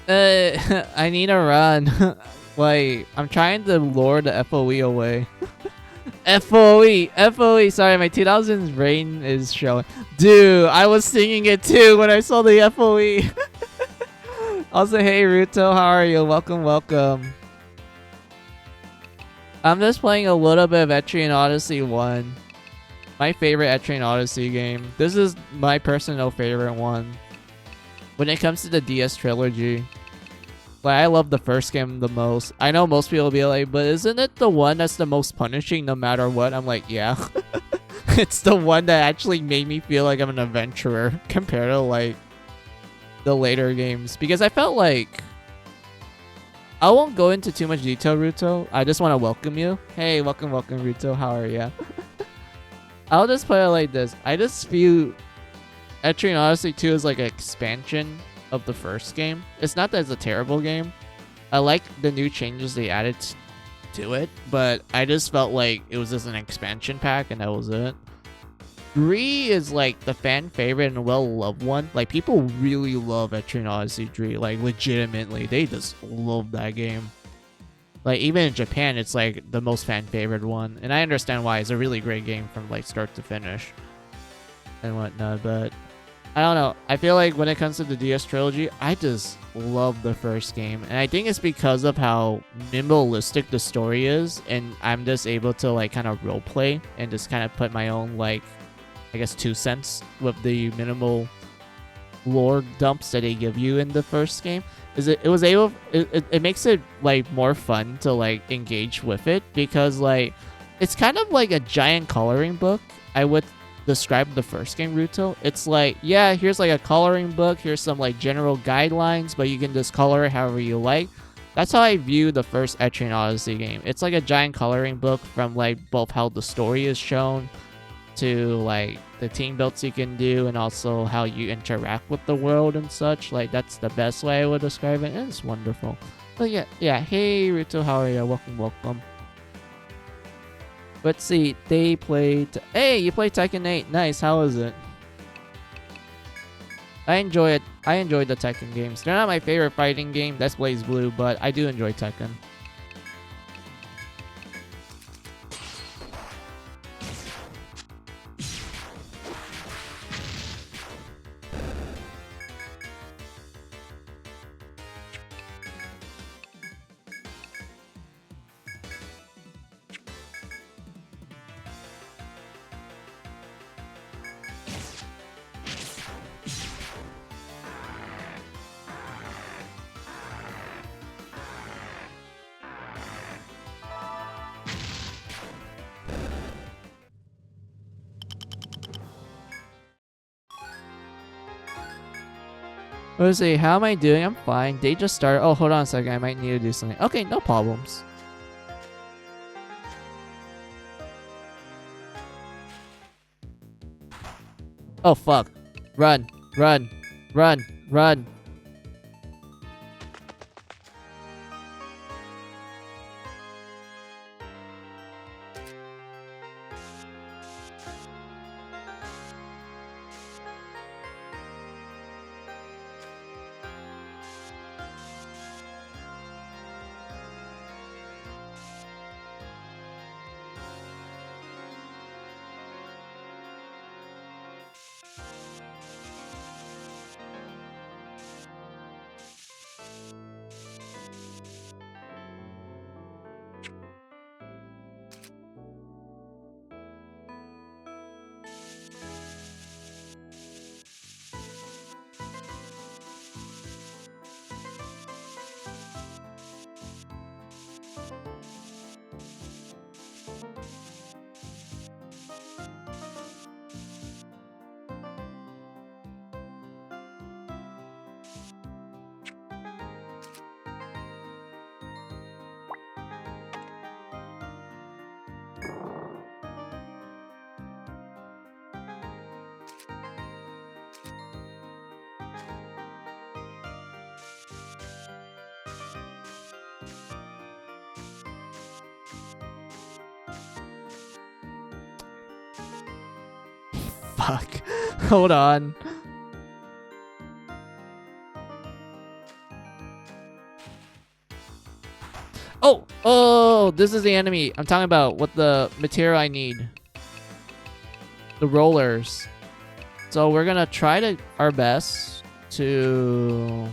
I need to run. Wait, I'm trying to lure the FOE away. FOE. Sorry, my 2000s brain is showing. Dude, I was singing it too when I saw the FOE. Also, hey Ruto, how are you? Welcome. I'm just playing a little bit of Etrian Odyssey 1. My favorite Etrian Odyssey game. This is my personal favorite one. When it comes to the DS trilogy. Like, I love the first game the most. I know most people will be like, but isn't it the one that's the most punishing no matter what? I'm like, yeah. It's the one that actually made me feel like I'm an adventurer compared to, like, the later games. Because I felt like... I won't go into too much detail, Ruto. I just want to welcome you. Hey, welcome, Ruto. How are ya? I'll just put it like this. I just feel Etrian Odyssey 2 is like an expansion of the first game. It's not that it's a terrible game. I like the new changes they added to it, but I just felt like it was just an expansion pack and that was it. 3 is like the fan favorite and well-loved one. Like, people really love Etrian Odyssey 3. Like, legitimately. They just love that game. Like, even in Japan, it's like the most fan favorite one. And I understand why. It's a really great game from like start to finish and whatnot, but I don't know. I feel like when it comes to the DS trilogy, I just love the first game. And I think it's because of how minimalistic the story is. And I'm just able to like kind of roleplay and just kind of put my own like, I guess, 2 cents with the minimal lore dumps that they give you in the first game. It makes it like more fun to like engage with it because like it's kind of like a giant coloring book. I would describe the first game, Ruto. It's like, yeah, here's like a coloring book, here's some like general guidelines, but you can just color it however you like. That's how I view the first Etrian Odyssey game. It's like a giant coloring book from like both how the story is shown to like the team builds you can do and also how you interact with the world and such. Like, that's the best way I would describe it, and it's wonderful. But yeah, hey Ruto, how are you? Welcome. Let's see, they played... Hey, you played Tekken 8. Nice, how is it? I enjoy it. I enjoy the Tekken games. They're not my favorite fighting game, that's Blaze Blue, but I do enjoy Tekken. Let's see, how am I doing? I'm fine. They just started. Oh, hold on a second. I might need to do something. Okay, no problems. Oh, fuck. Run. fuck? Hold on. Oh, this is the enemy. I'm talking about what the material I need. The rollers. So we're gonna try our best to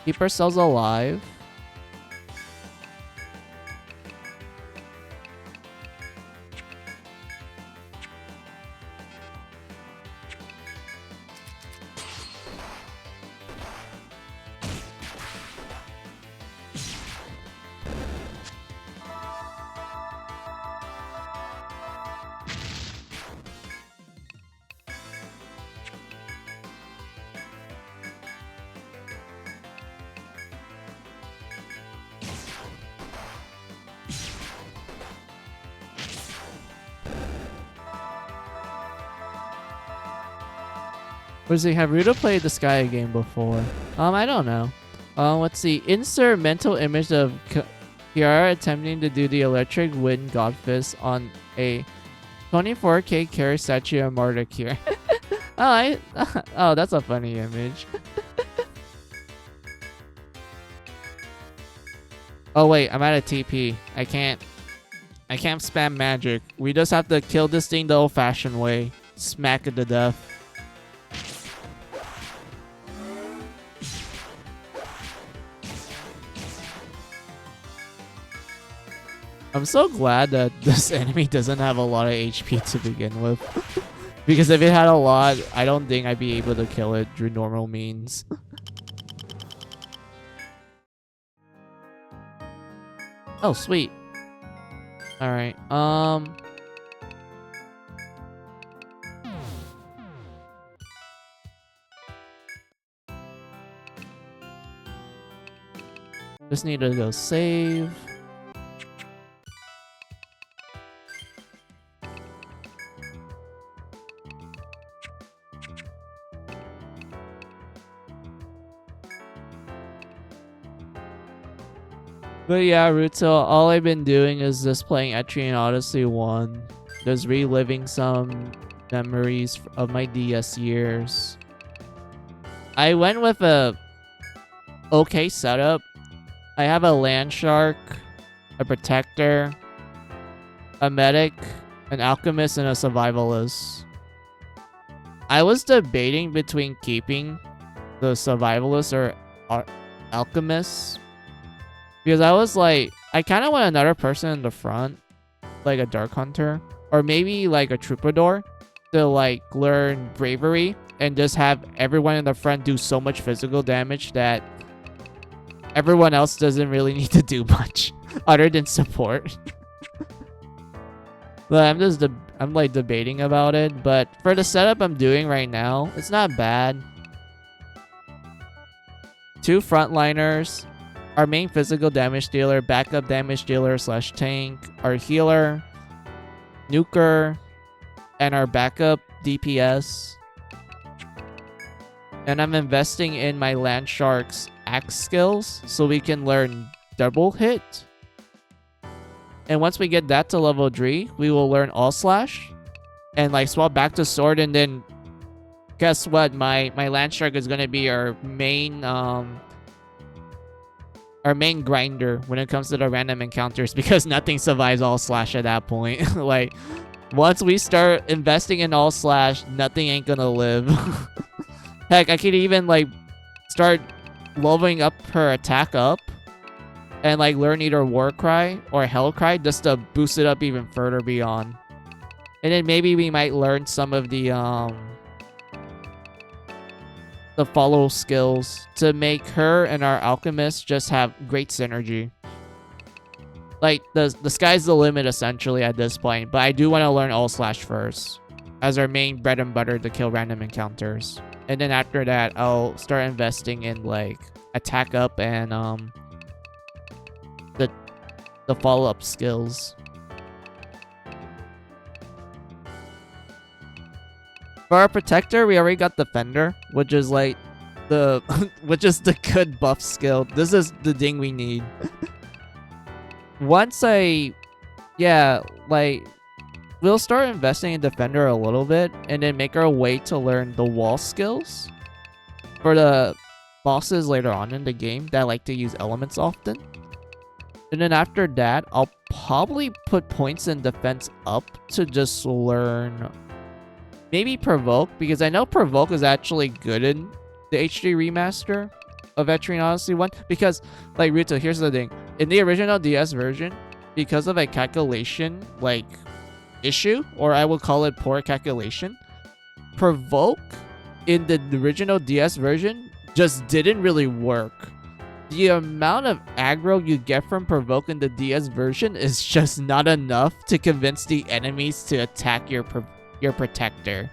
keep ourselves alive. Have Ruta played the Sky game before? I don't know. Let's see. Insert mental image of Kiara attempting to do the electric wind god fist on a 24K carry statue of Martyr here. Oh, that's a funny image. Oh wait, I'm at a TP. I can't spam magic. We just have to kill this thing the old-fashioned way. Smack it to death. I'm so glad that this enemy doesn't have a lot of HP to begin with. Because if it had a lot, I don't think I'd be able to kill it through normal means. Oh, sweet. Alright, just need to go save. But yeah, Ruto, all I've been doing is just playing Etrian Odyssey 1. Just reliving some memories of my DS years. I went with a okay setup. I have a Land Shark, a Protector, a Medic, an Alchemist, and a Survivalist. I was debating between keeping the Survivalist or Alchemist. Because I was like, I kind of want another person in the front, like a Dark Hunter, or maybe like a Troubadour to like learn Bravery and just have everyone in the front do so much physical damage that everyone else doesn't really need to do much other than support. But I'm like debating about it, but for the setup I'm doing right now, it's not bad. 2 frontliners. Our main physical damage dealer, backup damage dealer / tank, our healer, nuker, and our backup DPS. And I'm investing in my Land Shark's axe skills so we can learn double hit. And once we get that to level 3, we will learn all slash and like swap back to sword, and then guess what? My Land Shark is gonna be our main grinder when it comes to the random encounters, because nothing survives all slash at that point. Like, once we start investing in all slash, nothing ain't gonna live. Heck, I could even like start leveling up her attack up and like learn either War Cry or Hell Cry just to boost it up even further beyond. And then maybe we might learn some of the follow skills to make her and our alchemist just have great synergy. Like, the sky's the limit essentially at this point, but I do want to learn all slash first as our main bread and butter to kill random encounters. And then after that, I'll start investing in like attack up and the follow-up skills. For our protector, we already got Defender, which is like the good buff skill. This is the thing we need. Once like we'll start investing in Defender a little bit, and then make our way to learn the wall skills for the bosses later on in the game that like to use elements often. And then after that, I'll probably put points in defense up to just learn maybe Provoke, because I know Provoke is actually good in the HD remaster of Etrian Odyssey 1. Because, like, Ruto, here's the thing. In the original DS version, because of a calculation, like, issue, or I would call it poor calculation, Provoke in the original DS version just didn't really work. The amount of aggro you get from Provoke in the DS version is just not enough to convince the enemies to attack your protector.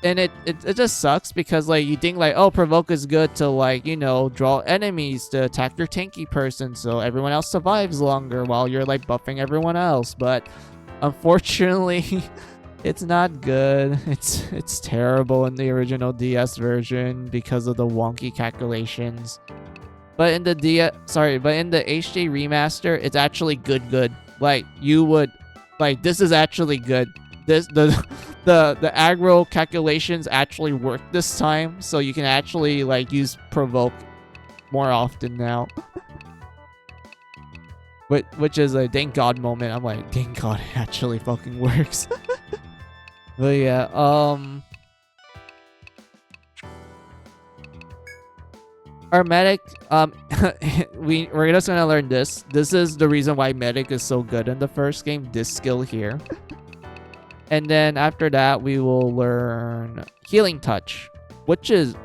And it just sucks because, like, you think like, oh, Provoke is good to, like, you know, draw enemies to attack your tanky person so everyone else survives longer while you're like buffing everyone else. But unfortunately, it's not good. It's terrible in the original DS version because of the wonky calculations. But in the HD remaster, it's actually good. Like, you would, like, this is actually good. The aggro calculations actually work this time, so you can actually, like, use Provoke more often now. Which is a thank God moment. I'm like, thank God it actually fucking works. But yeah, our medic, we're just gonna learn this. This is the reason why medic is so good in the first game, this skill here. And then after that, we will learn Healing Touch, which is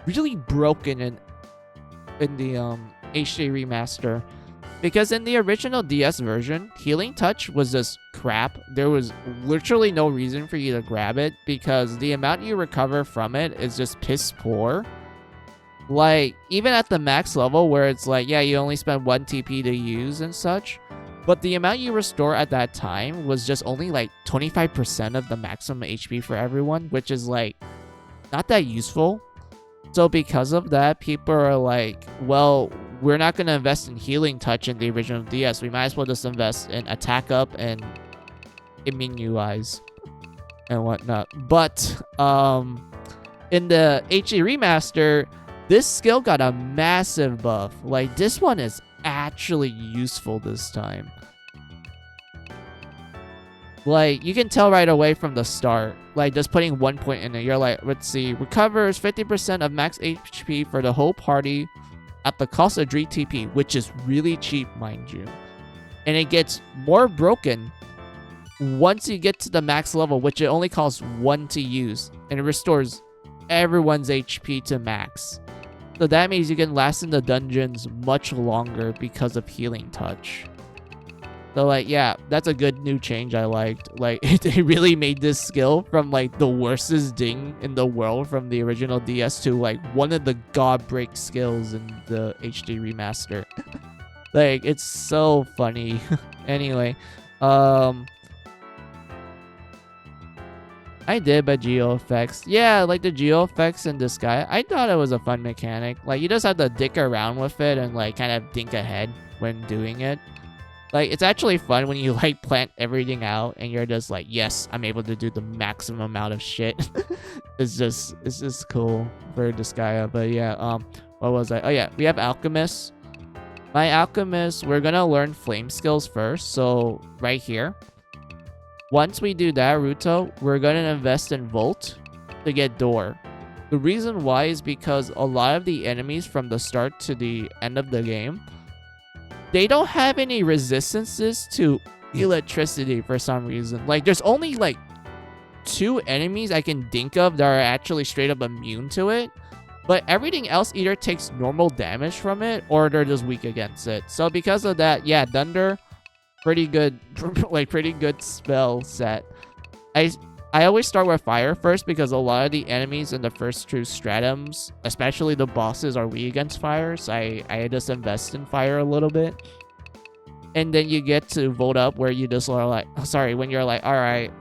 really broken in the HD remaster. Because in the original DS version, Healing Touch was just crap. There was literally no reason for you to grab it because the amount you recover from it is just piss poor. Like, even at the max level where it's like, yeah, you only spend 1 TP to use and such, but the amount you restore at that time was just only like 25% of the maximum HP for everyone, which is like not that useful. So because of that, people are like, well, we're not going to invest in Healing Touch in the original DS. We might as well just invest in Attack Up and Immunize and whatnot. But in the HD remaster, this skill got a massive buff. Like, this one is actually useful this time. Like, you can tell right away from the start. Like, just putting 1 point in it, you're like, let's see, recovers 50% of max HP for the whole party at the cost of 3 TP, which is really cheap, mind you. And it gets more broken once you get to the max level, which it only costs 1 to use, and it restores everyone's HP to max. So that means you can last in the dungeons much longer because of Healing Touch. So, like, yeah, that's a good new change I liked. Like, it really made this skill from, like, the worstest thing in the world from the original DS to, like, one of the god-break skills in the HD remaster. Like, it's so funny. Anyway, I did, but geo effects. Yeah, like the geo effects in this guy, I thought it was a fun mechanic. Like, you just have to dick around with it and, like, kind of think ahead when doing it. Like, it's actually fun when you, like, plant everything out and you're just like, yes, I'm able to do the maximum amount of shit. It's just cool for this guy. But yeah, what was I? Oh yeah, we have Alchemist. My Alchemist, we're gonna learn flame skills first. So right here. Once we do that, Ruto, we're gonna invest in Volt to get Door. The reason why is because a lot of the enemies from the start to the end of the game, they don't have any resistances to electricity for some reason. Like, there's only, like, 2 enemies I can think of that are actually straight up immune to it. But everything else either takes normal damage from it or they're just weak against it. So because of that, yeah, Thunder, pretty good, like, pretty good spell set. I always start with Fire first because a lot of the enemies in the first 2 stratums, especially the bosses, are weak against Fire. So I just invest in Fire a little bit. And then you get to Volt Up where you just are like, when you're like, alright,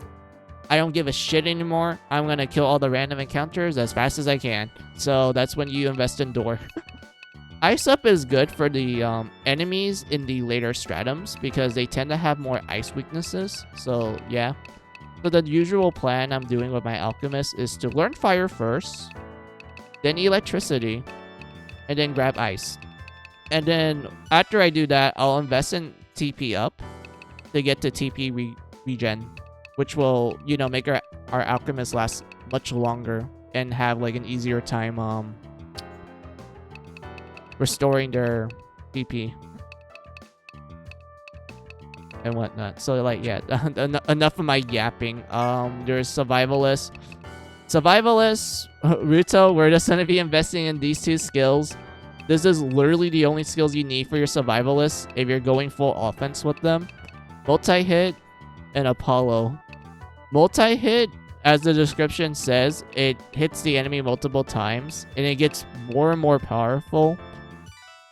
I don't give a shit anymore. I'm going to kill all the random encounters as fast as I can. So that's when you invest in Door. Ice Up is good for the enemies in the later stratums because they tend to have more ice weaknesses. So yeah. So the usual plan I'm doing with my alchemist is to learn fire first, then electricity, and then grab ice. And then after I do that, I'll invest in TP up to get to TP regen, which will, you know, make our alchemist last much longer and have like an easier time restoring their TP and whatnot. So like, yeah, enough of my yapping. There's survivalist. Ruto, we're just gonna be investing in these two skills. This is literally the only skills you need for your survivalist if you're going full offense with them. Multi-hit and Apollo. Multi-hit, as the description says, it hits the enemy multiple times and it gets more and more powerful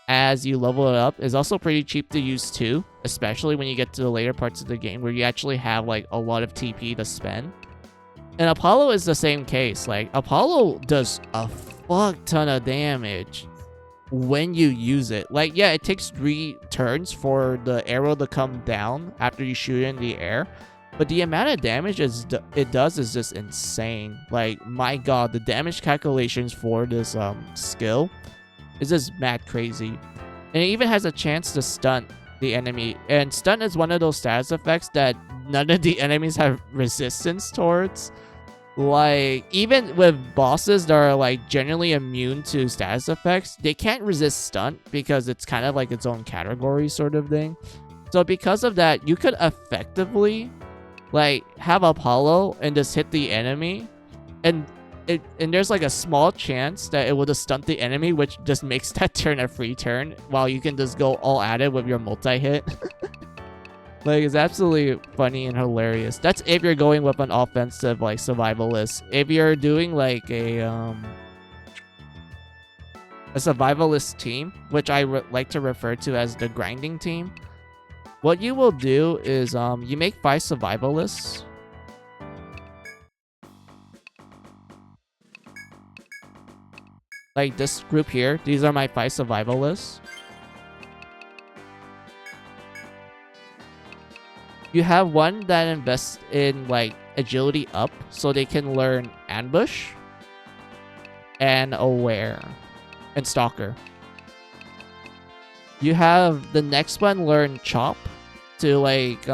as you level it up. It's also pretty cheap to use too, especially when you get to the later parts of the game where you actually have like a lot of TP to spend. And Apollo is the same case. Like, Apollo does a fuck ton of damage when you use it. Like, yeah, it takes 3 turns for the arrow to come down after you shoot it in the air. But the amount of damage it does is just insane. Like, my god, the damage calculations for this skill is just mad crazy. And it even has a chance to stun the enemy. And stun is one of those status effects that none of the enemies have resistance towards. Like, even with bosses that are like generally immune to status effects, they can't resist stun because it's kind of like its own category sort of thing. So because of that, you could effectively like have Apollo and just hit the enemy, and there's like a small chance that it will just stunt the enemy, which just makes that turn a free turn while you can just go all at it with your multi-hit. Like, it's absolutely funny and hilarious. That's if you're going with an offensive, like, survivalist. If you're doing, like, a survivalist team, which I like to refer to as the grinding team, what you will do is, you make 5 survivalists. Like this group here. These are my 5 survivalists. You have one that invests in like agility up so they can learn ambush and aware and stalker. You have the next one learn chop to like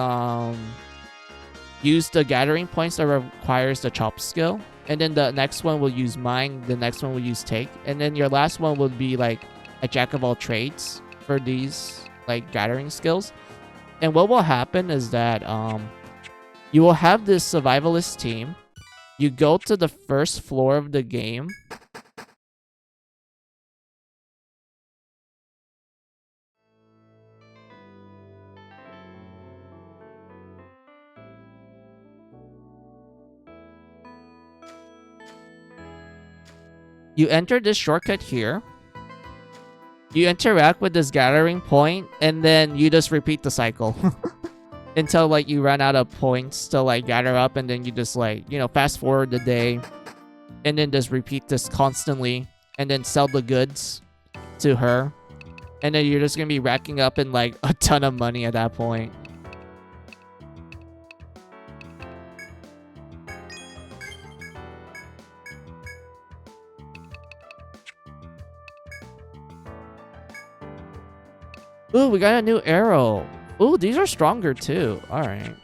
use the gathering points that requires the chop skill. And then the next one will use mine, the next one will use take, and then your last one will be like a jack of all trades for these like gathering skills. And what will happen is that you will have this survivalist team. You go to the first floor of the game. You enter this shortcut here. You interact with this gathering point, and then you just repeat the cycle. Until, like, you run out of points to, like, gather up, and then you just, like, you know, fast forward the day. And then just repeat this constantly. And then sell the goods to her. And then you're just gonna be racking up in, like, a ton of money at that point. Ooh, we got a new arrow. Ooh, these are stronger too. Alright.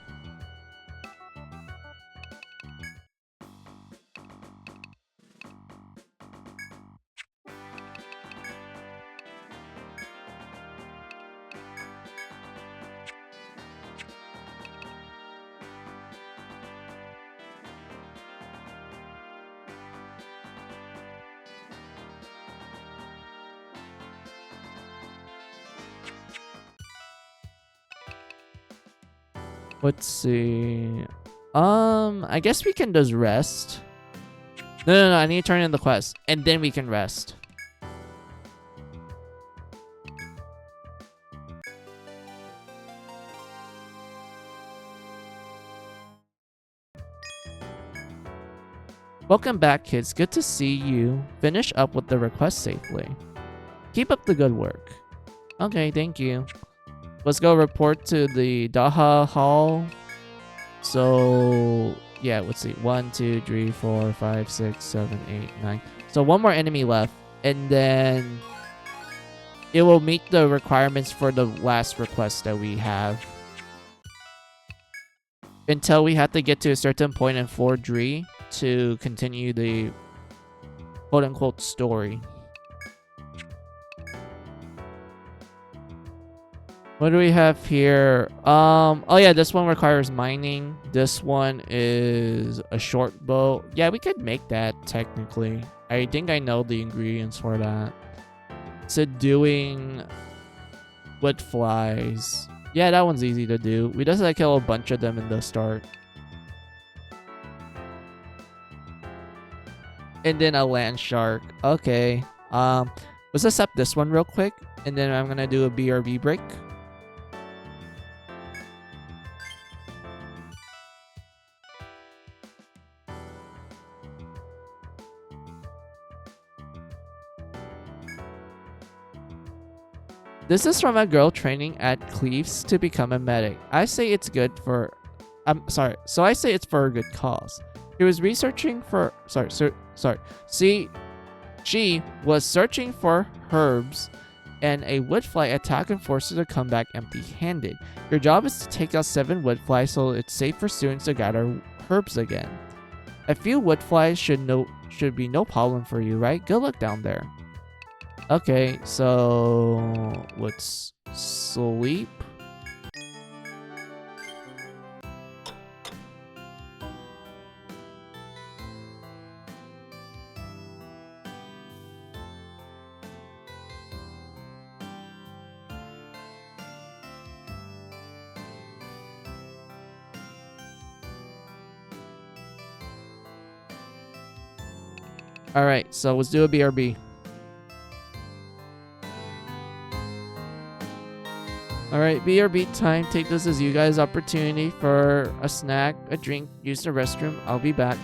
Let's see. I guess we can just rest. No, I need to turn in the quest. And then we can rest. Welcome back, kids. Good to see you. Finish up with the request safely. Keep up the good work. Okay, thank you. Let's go report to the Daha Hall. So yeah, let's see. 1, 2, 3, 4, 5, 6, 7, 8, 9. So one more enemy left, and then it will meet the requirements for the last request that we have. Until we have to get to a certain point in Floor 3 to continue the quote-unquote story. What do we have here? Oh yeah, this one requires mining. This one is a short bow. Yeah, we could make that technically. I think I know the ingredients for that. So doing wood flies. Yeah, that one's easy to do. We just like kill a bunch of them in the start. And then a land shark. Okay. Let's accept this one real quick. And then I'm gonna do a BRB break. This is from a girl training at Cleves to become a medic. I say it's good for... So I say it's for a good cause. She was researching for... She was searching for herbs and a woodfly attack and forced her to come back empty-handed. Your job is to take out 7 woodflies so it's safe for students to gather herbs again. A few woodflies should be no problem for you, right? Good luck down there. Okay, so let's sleep. Alright, so let's do a BRB. Alright, BRB time. Take this as you guys' opportunity for a snack, a drink, use the restroom. I'll be back.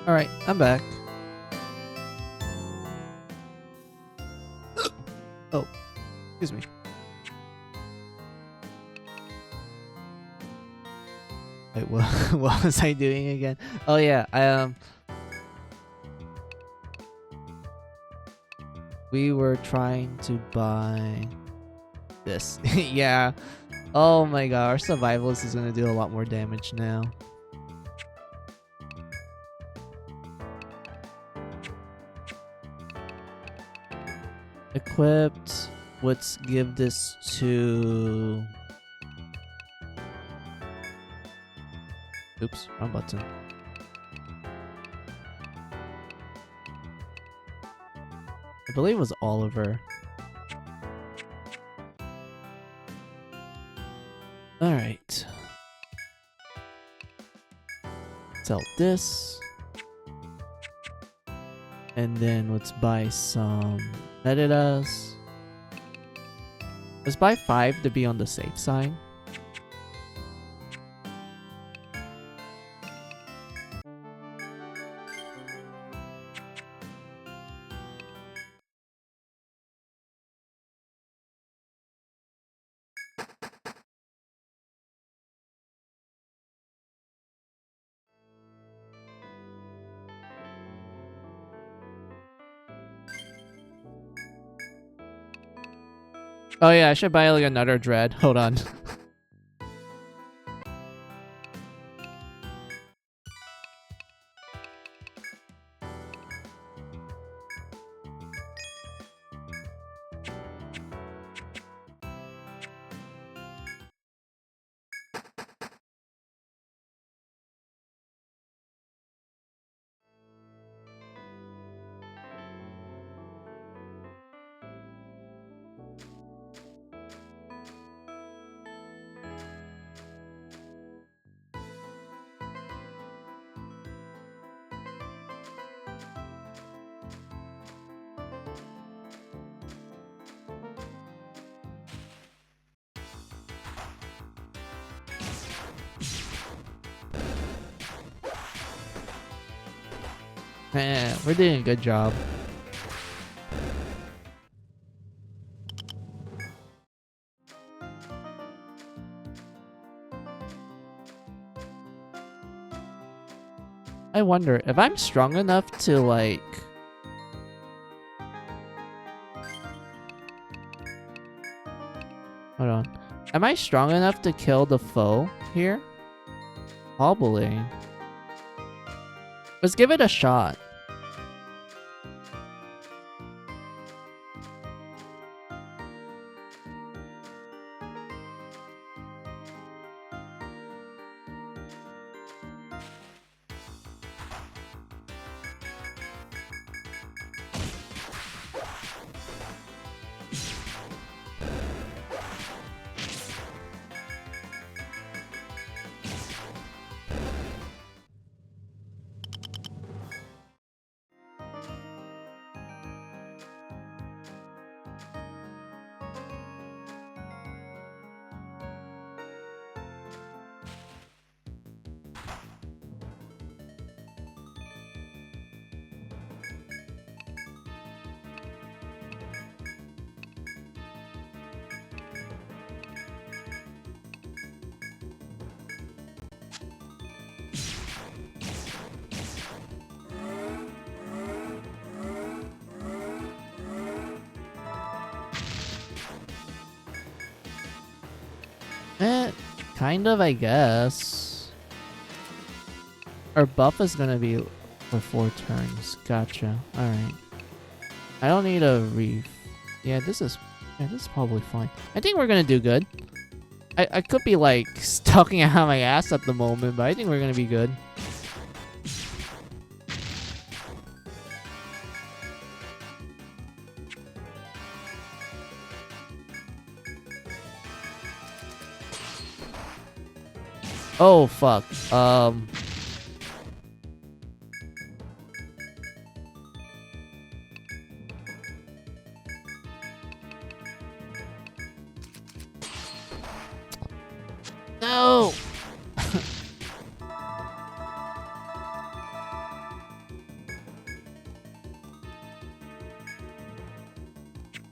Alright, I'm back. Oh, excuse me. Wait, what was I doing again? Oh yeah, we were trying to buy this. Yeah. Oh my god, our survivalist is gonna do a lot more damage now. Equipped. Let's give this to... Oops, wrong button. I believe it was Oliver. Alright. Sell this. And then let's buy some Meditas. Let's buy 5 to be on the safe side. Oh yeah, I should buy like another dread. Hold on. We're doing a good job. I wonder if I'm strong enough to like... Hold on. Am I strong enough to kill the foe here? Probably. Let's give it a shot. Kind of, I guess. Our buff is gonna be for 4 turns. Gotcha. Alright. I don't need a reef. Yeah, this is probably fine. I think we're gonna do good. I could be like talking out my ass at the moment, but I think we're gonna be good. Oh fuck. No.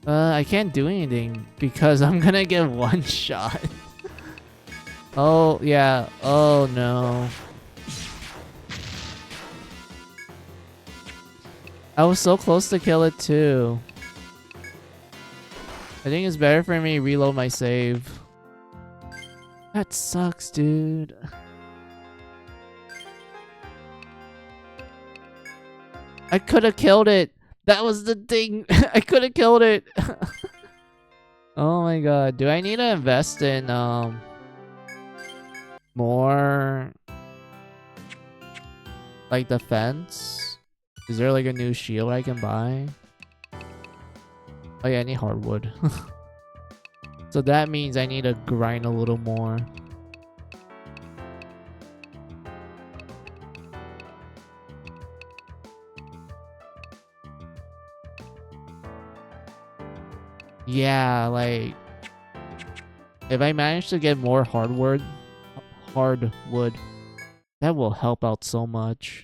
I can't do anything because I'm gonna get one shot. Oh, yeah. Oh, no. I was so close to kill it, too. I think it's better for me to reload my save. That sucks, dude. I could have killed it. That was the thing. I could have killed it. Oh my god. Do I need to invest in more like defense? Is there like a new shield I can buy? Oh yeah, I need hardwood. So that means I need to grind a little more. Yeah, like if I manage to get more hardwood, that will help out so much.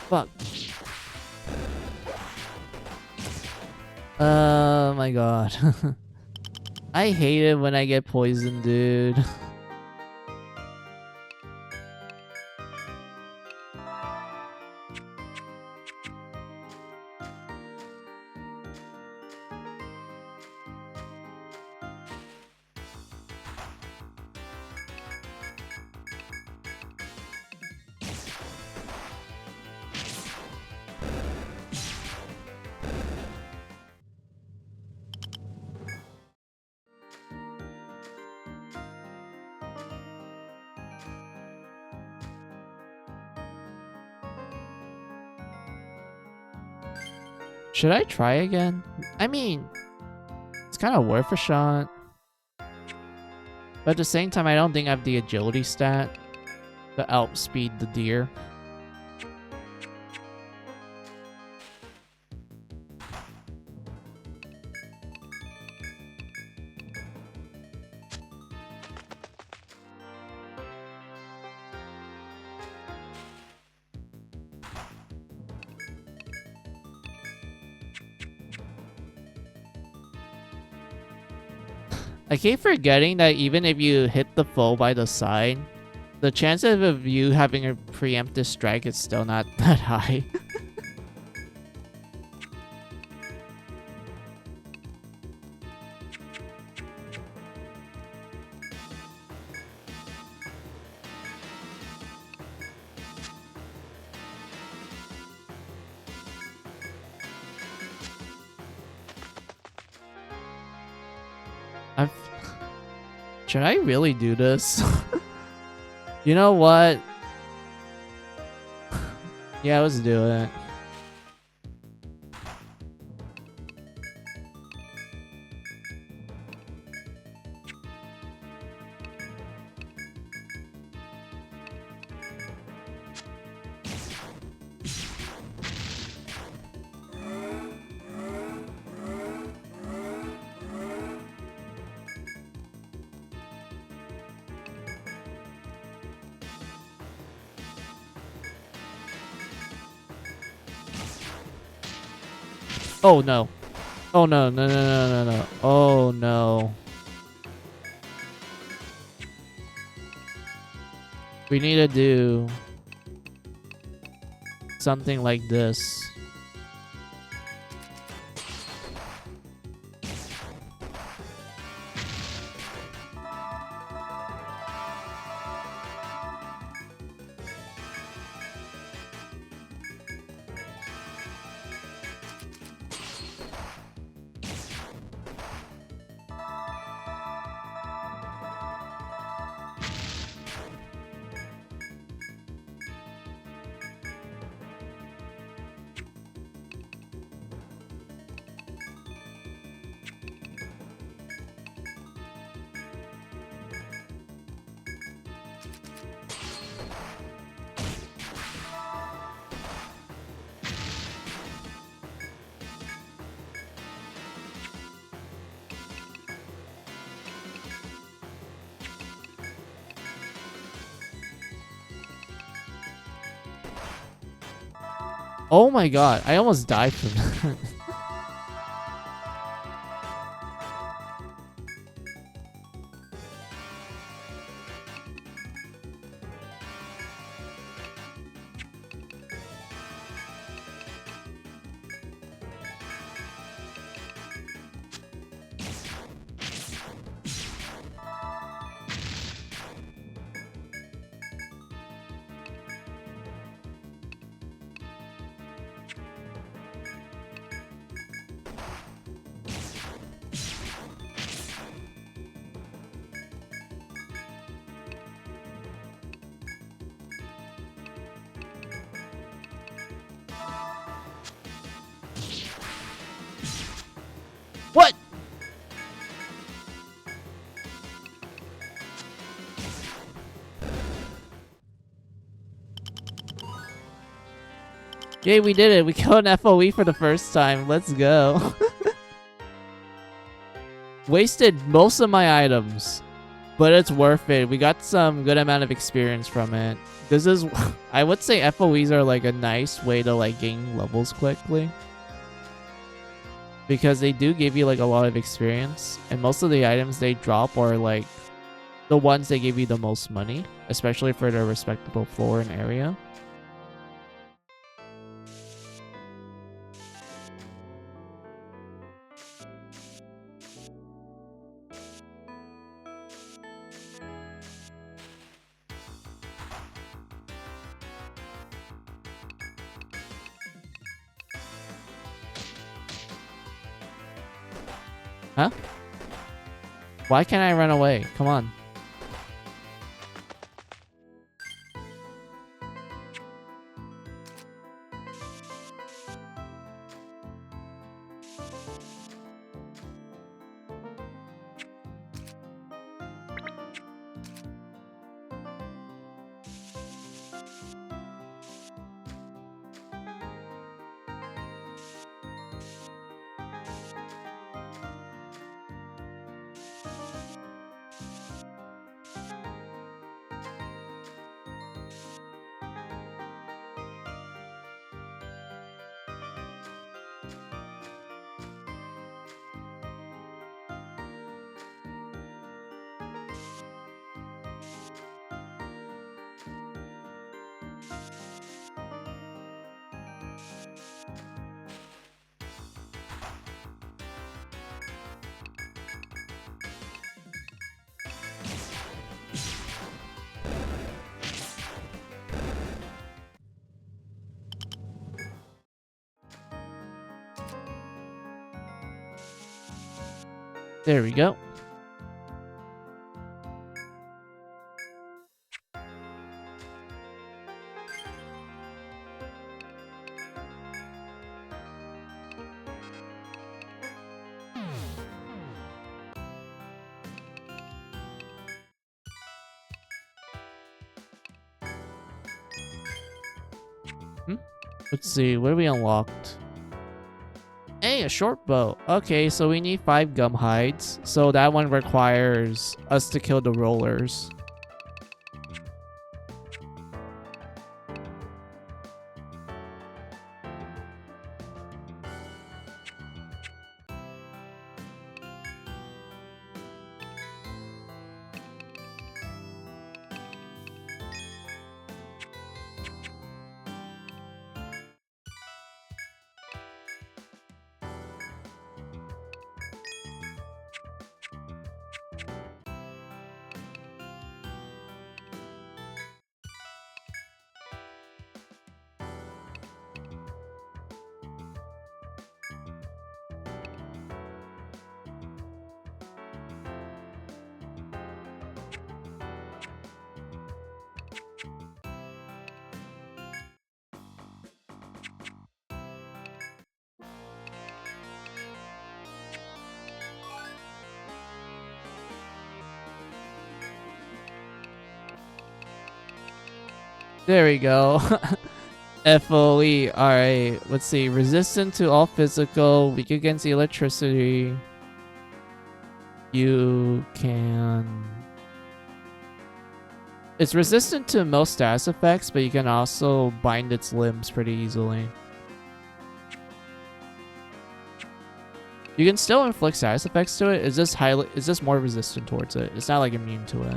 Fuck. Oh my god. I hate it when I get poisoned, dude. Should I try again? I mean, it's kind of worth a shot. But at the same time, I don't think I have the agility stat to outspeed the deer. I keep forgetting that even if you hit the foe by the side, the chances of you having a preemptive strike is still not that high. Should I really do this? You know what? Yeah, let's do it. Oh no. Oh no, no, no, no, no, no. Oh no. We need to do something like this. Oh my god, I almost died from that. What? Yay, we did it. We killed an FOE for the first time. Let's go. Wasted most of my items, but it's worth it. We got some good amount of experience from it. This is, I would say FOEs are like a nice way to like gain levels quickly, because they do give you like a lot of experience, and most of the items they drop are like the ones that give you the most money, especially for their respectable floor and area. Huh? Why can't I run away? Come on. There we go. Let's see, what have we unlocked? Hey, a short bow. Okay, so we need 5 gum hides. So that one requires us to kill the rollers. There we go. FOE. Alright, let's see. Resistant to all physical, weak against the electricity. You can... It's resistant to most status effects, but you can also bind its limbs pretty easily. You can still inflict status effects to it. It's just more resistant towards it. It's not like immune to it.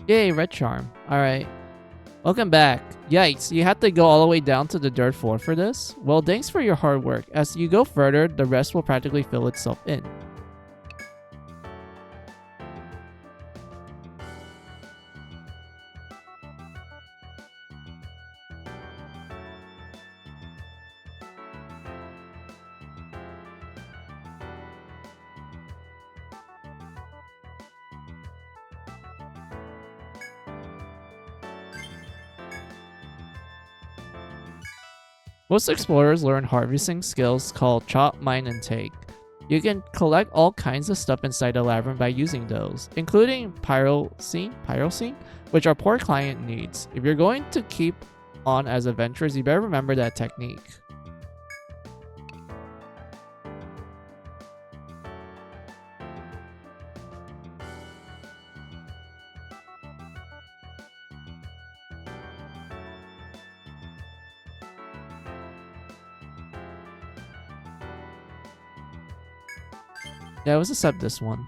Yay, red charm. Alright. Welcome back. Yikes, you had to go all the way down to the dirt floor for this? Well, thanks for your hard work. As you go further, the rest will practically fill itself in. Most explorers learn harvesting skills called chop, mine, and take. You can collect all kinds of stuff inside the labyrinth by using those, including pyrocene, which our poor client needs. If you're going to keep on as adventurers, you better remember that technique. Yeah, let's accept this one.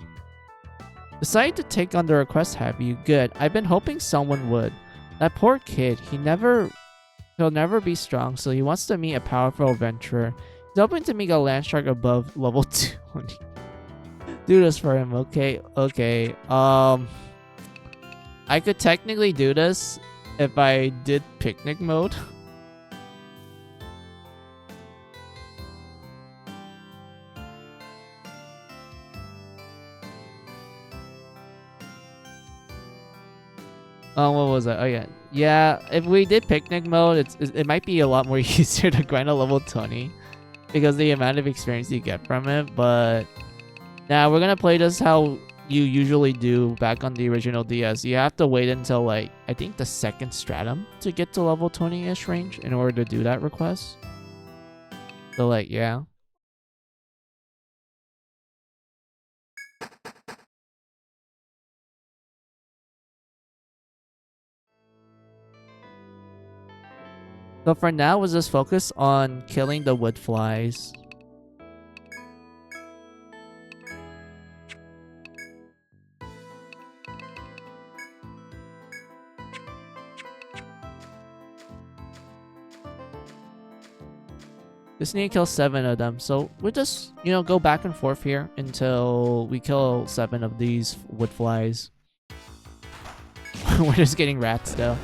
Decided to take on the request, have you? Good. I've been hoping someone would. That poor kid, he'll never be strong, so he wants to meet a powerful adventurer. He's hoping to meet a land shark above level 20. Do this for him, okay? Okay. I could technically do this if I did picnic mode. What was it? Oh yeah, yeah. If we did picnic mode, it might be a lot more easier to grind a level 20 because the amount of experience you get from it. But now we're gonna play this how you usually do back on the original DS. You have to wait until like I think the second stratum to get to level 20-ish range in order to do that request. So like yeah. So for now, we'll just focus on killing the wood flies. Just need to kill 7 of them. So we'll just, go back and forth here until we kill 7 of these wood flies. We're just getting rats though.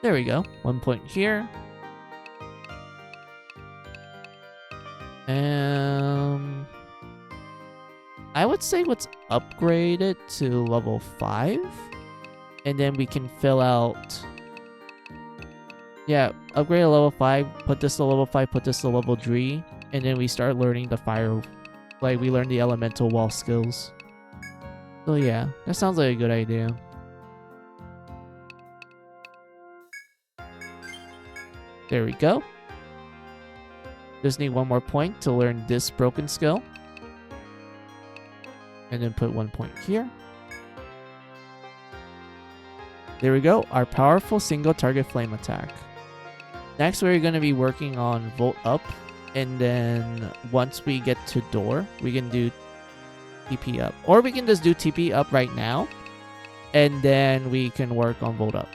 There we go. 1 point here. I would say let's upgrade it to level 5. And then we can fill out... Yeah, upgrade to level 5, put this to level 5, put this to level 3. And then we start learning the fire... Like, we learn the elemental wall skills. So yeah, that sounds like a good idea. There we go. Just need 1 more point to learn this broken skill. And then put 1 point here. There we go, our powerful single target flame attack. Next we're going to be working on Volt Up. And then once we get to door, we can do TP Up. Or we can just do TP Up right now. And then we can work on Volt Up.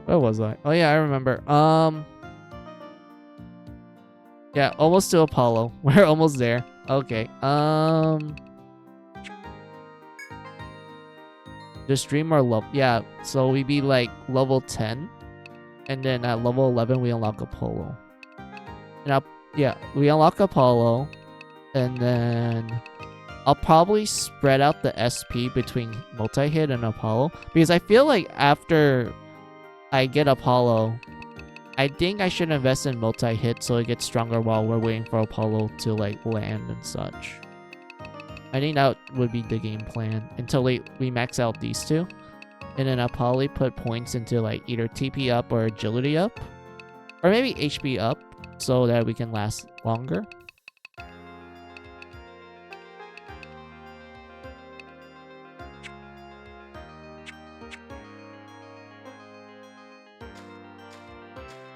Where was I? Oh yeah, I remember. Yeah, almost to Apollo. We're almost there. Okay. The stream or level. Yeah, so we be like level 10, and then at level 11 we unlock Apollo. And yeah, we unlock Apollo, and then I'll probably spread out the SP between multi-hit and Apollo, because I feel like after I get Apollo, I think I should invest in multi-hit so it gets stronger while we're waiting for Apollo to like land and such. I think that would be the game plan until we max out these two. And then I'll probably put points into like either TP up or agility up, or maybe HP up so that we can last longer.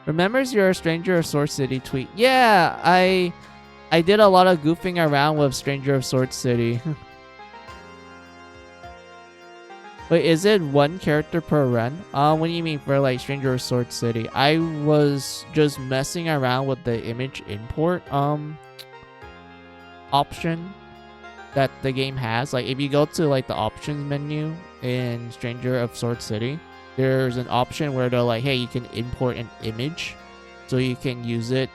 Remembers you're a stranger of Sword City tweet. Yeah, I did a lot of goofing around with Stranger of Sword City. Wait, is it one character per run? What do you mean for like Stranger of Sword City? I was just messing around with the image import option that the game has. Like if you go to like the options menu in Stranger of Sword City, there's an option where they're like, hey, you can import an image so you can use it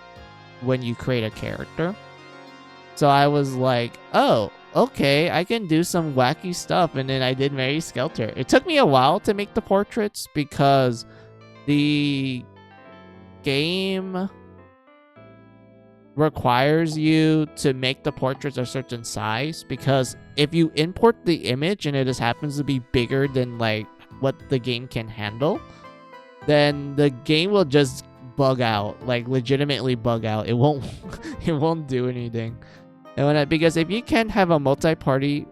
when you create a character. So I was like, oh, okay, I can do some wacky stuff. And then I did Mary Skelter. It took me a while to make the portraits because the game requires you to make the portraits a certain size, because if you import the image and it just happens to be bigger than like what the game can handle, then the game will just bug out, like legitimately bug out. It won't it won't do anything. And because if you can have a multi-party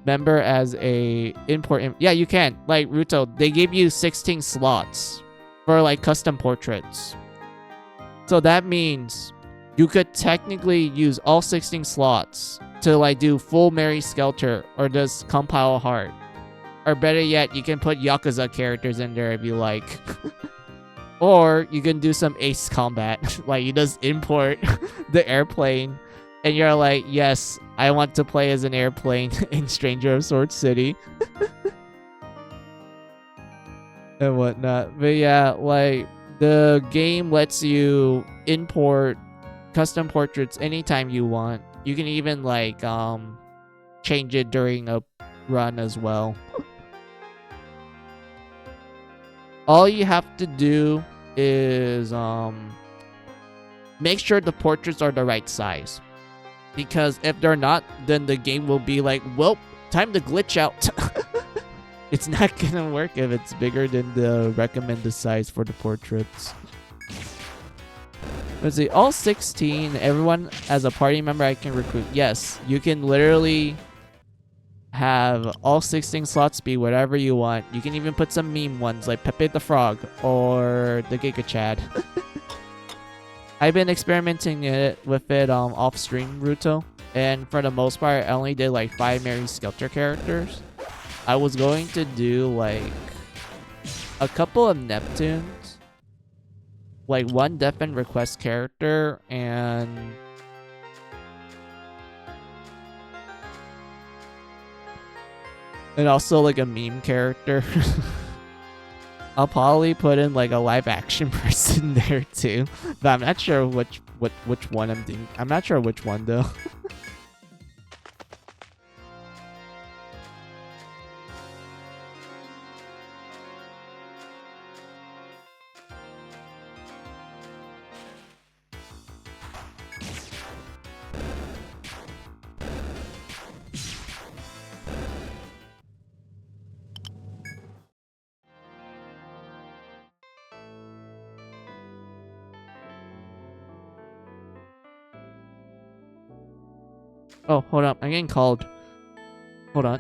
member as a import, yeah, you can. Like Ruto, they give you 16 slots for like custom portraits. So that means you could technically use all 16 slots to like do full Mary Skelter or just compile heart. Or better yet, you can put Yakuza characters in there if you like. Or you can do some ace combat. Like you just import the airplane and you're like, yes, I want to play as an airplane in Stranger of Sword City. And whatnot. But yeah, like the game lets you import custom portraits anytime you want. You can even like change it during a run as well. All you have to do is make sure the portraits are the right size. Because if they're not, then the game will be like, well, time to glitch out. It's not gonna work if it's bigger than the recommended size for the portraits. Let's see, all 16, everyone as a party member I can recruit. Yes, you can literally have all 16 slots be whatever you want. You can even put some meme ones like Pepe the Frog or the Giga Chad. I've been experimenting with it off stream, Ruto, and for the most part I only did like 5 Mary Skelter characters. I was going to do like a couple of Neptunes, like one Death and Request character, and also like a meme character. I'll probably put in like a live action person there too, but I'm not sure which one I'm thinking. I'm not sure which one though. Oh, hold up. I'm getting called. Hold on.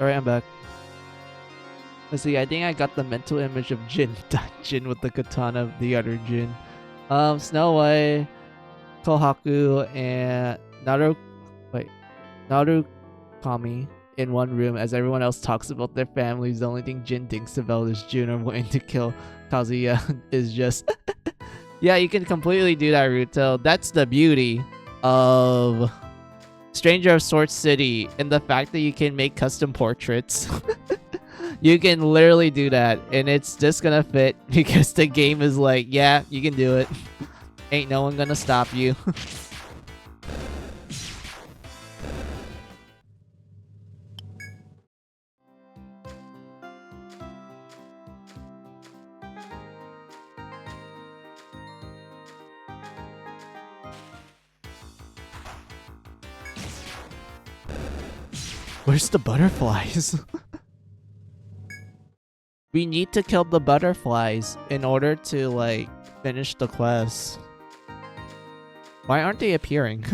Alright, I'm back. Let's see, I think I got the mental image of Jin Jin with the katana of the other Jin. Snow White, Kohaku, and Narukami in one room as everyone else talks about their families. The only thing Jin thinks about is Jun or wanting to kill Kazuya is just... Yeah, you can completely do that, Ruto. That's the beauty of Stranger of Sword City and the fact that you can make custom portraits. You can literally do that, and it's just gonna fit because the game is like, yeah, you can do it. Ain't no one gonna stop you. Where's the butterflies? We need to kill the butterflies in order to, like, finish the quest. Why aren't they appearing?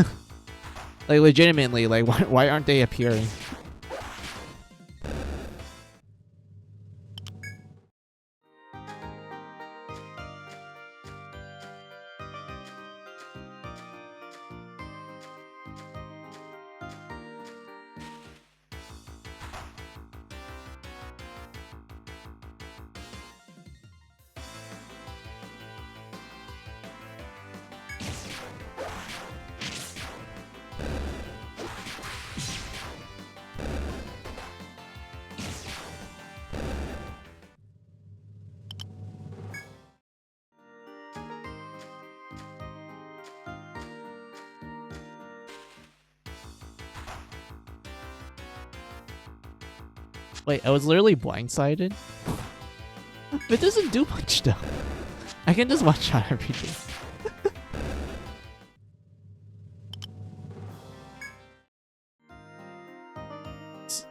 Like, legitimately, like, why aren't they appearing? Wait, I was literally blindsided? It doesn't do much though. I can just watch out everything.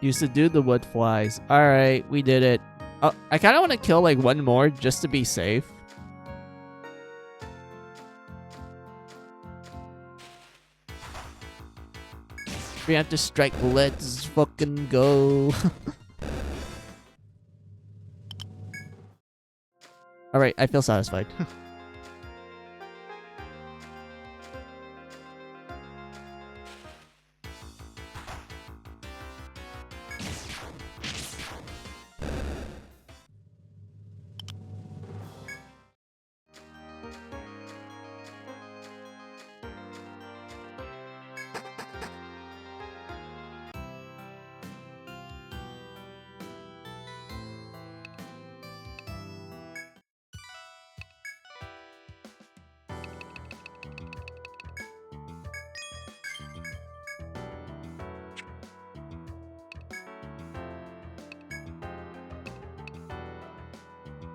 Used to do the wood flies. Alright, we did it. Oh, I kind of want to kill like one more just to be safe. We have to strike. Let's fucking go. Alright, I feel satisfied.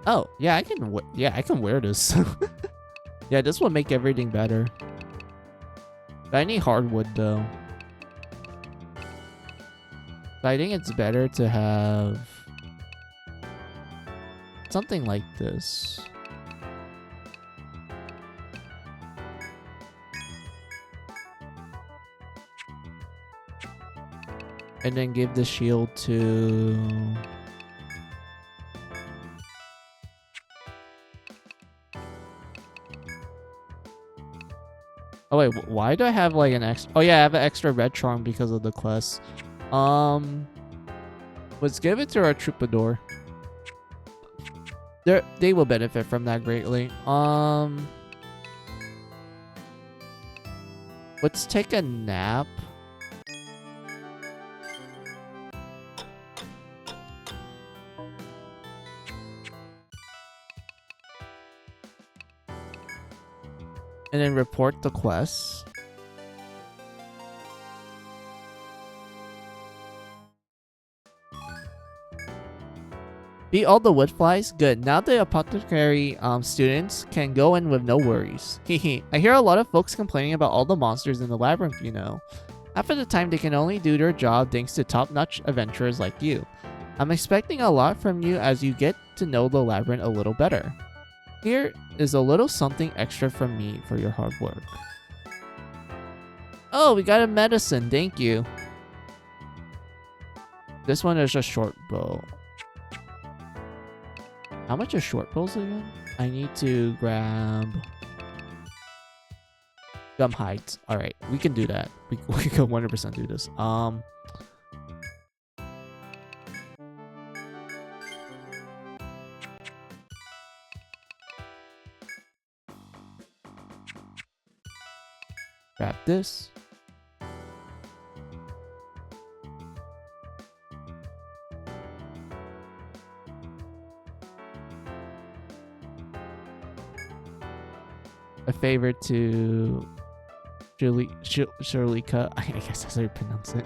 Oh, yeah, I can wear this. Yeah, this will make everything better. But I need hardwood though. But I think it's better to have something like this. And then give the shield to... Oh wait, why do I have like an extra? Oh yeah, I have an extra red charm because of the quest. Let's give it to our troubadour. They will benefit from that greatly. Let's take a nap. And then report the quest. Beat all the wood flies? Good. Now the apothecary students can go in with no worries. Hehe. I hear a lot of folks complaining about all the monsters in the labyrinth, you know. Half of the time they can only do their job thanks to top-notch adventurers like you. I'm expecting a lot from you as you get to know the labyrinth a little better. Here is a little something extra from me for your hard work. Oh, we got a medicine. Thank you. This one is a short bow. How much are short bows again? I need to grab gum hides. All right, we can do that. We can 100% do this. Grab this. A favor to Shirley Cut. I guess that's how you pronounce it.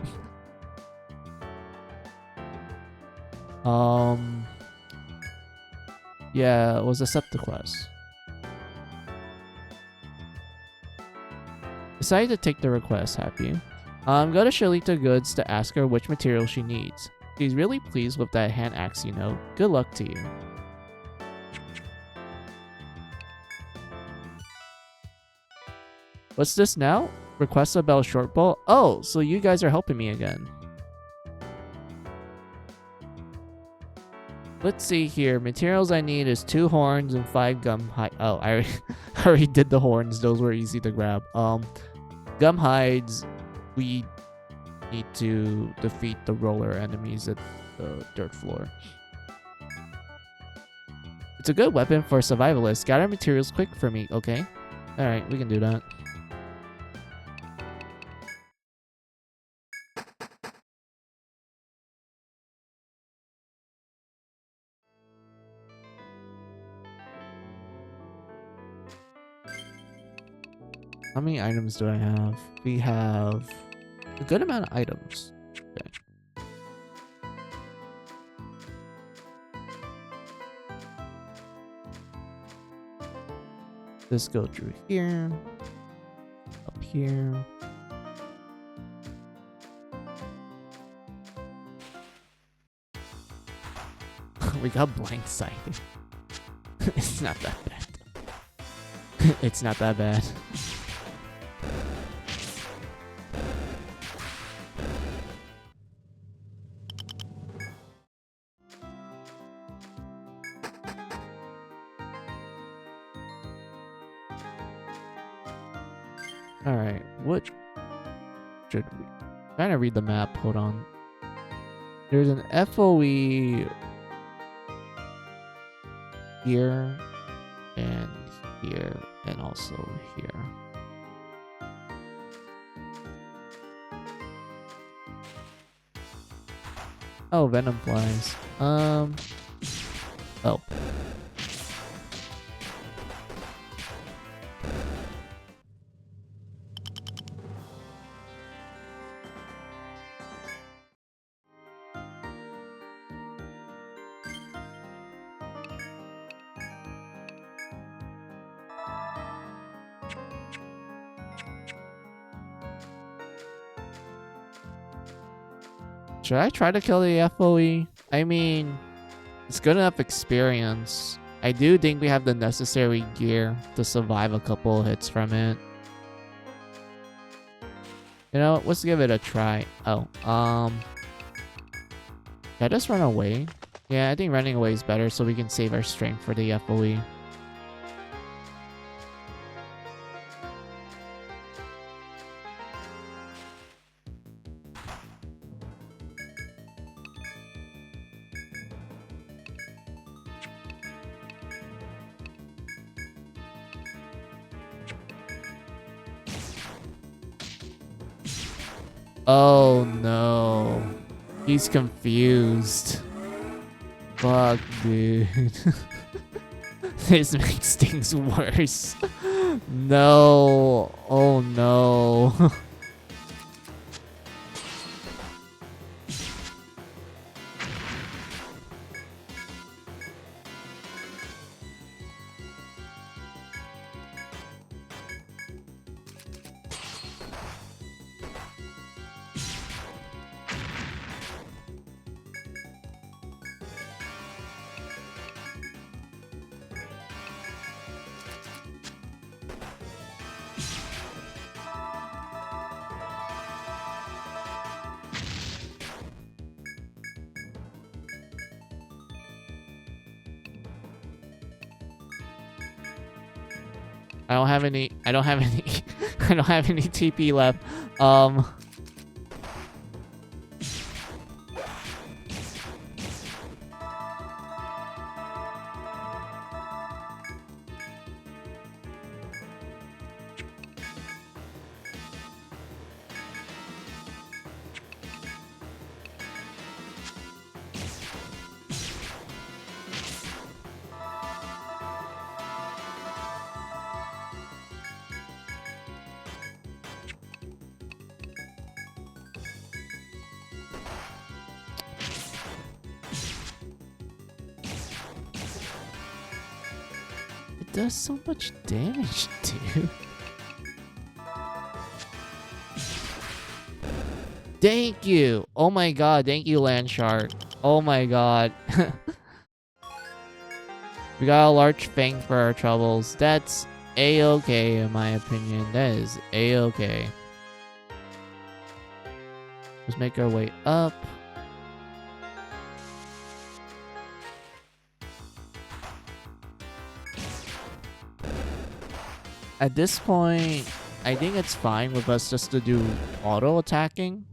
Yeah, it was accept the quest. Decided to take the request, happy. Go to Shalita Goods to ask her which material she needs. She's really pleased with that hand axe, you know. Good luck to you. What's this now? Request about a short bow? Oh, so you guys are helping me again. Let's see here. Materials I need is 2 horns and 5 gum hide. Oh, I already did the horns. Those were easy to grab. Gum hides. We need to defeat the roller enemies at the dirt floor. It's a good weapon for survivalists. Gather materials quick for me, okay? Alright, we can do that. How many items do I have? We have a good amount of items. Okay. Let's go through here. Up here. We got blindsided. It's not that bad. It's not that bad. Alright, what should we... trying to read the map, hold on. There's an FOE here, and here, and also here. Oh, venom flies. Oh. Should I try to kill the FOE? I mean, it's good enough experience. I do think we have the necessary gear to survive a couple hits from it. You know, let's give it a try. Oh, can I just run away? Yeah, I think running away is better so we can save our strength for the FOE. Oh no. He's confused. Fuck, dude. This makes things worse. No. Oh no. I don't have any. I don't have any. I don't have any TP left. It does so much damage, dude. Thank you. Oh my god. Thank you, Land Shark. Oh my god. We got a large fang for our troubles. That's a-okay in my opinion. That is a-okay. Let's make our way up. At this point, I think it's fine with us just to do auto attacking.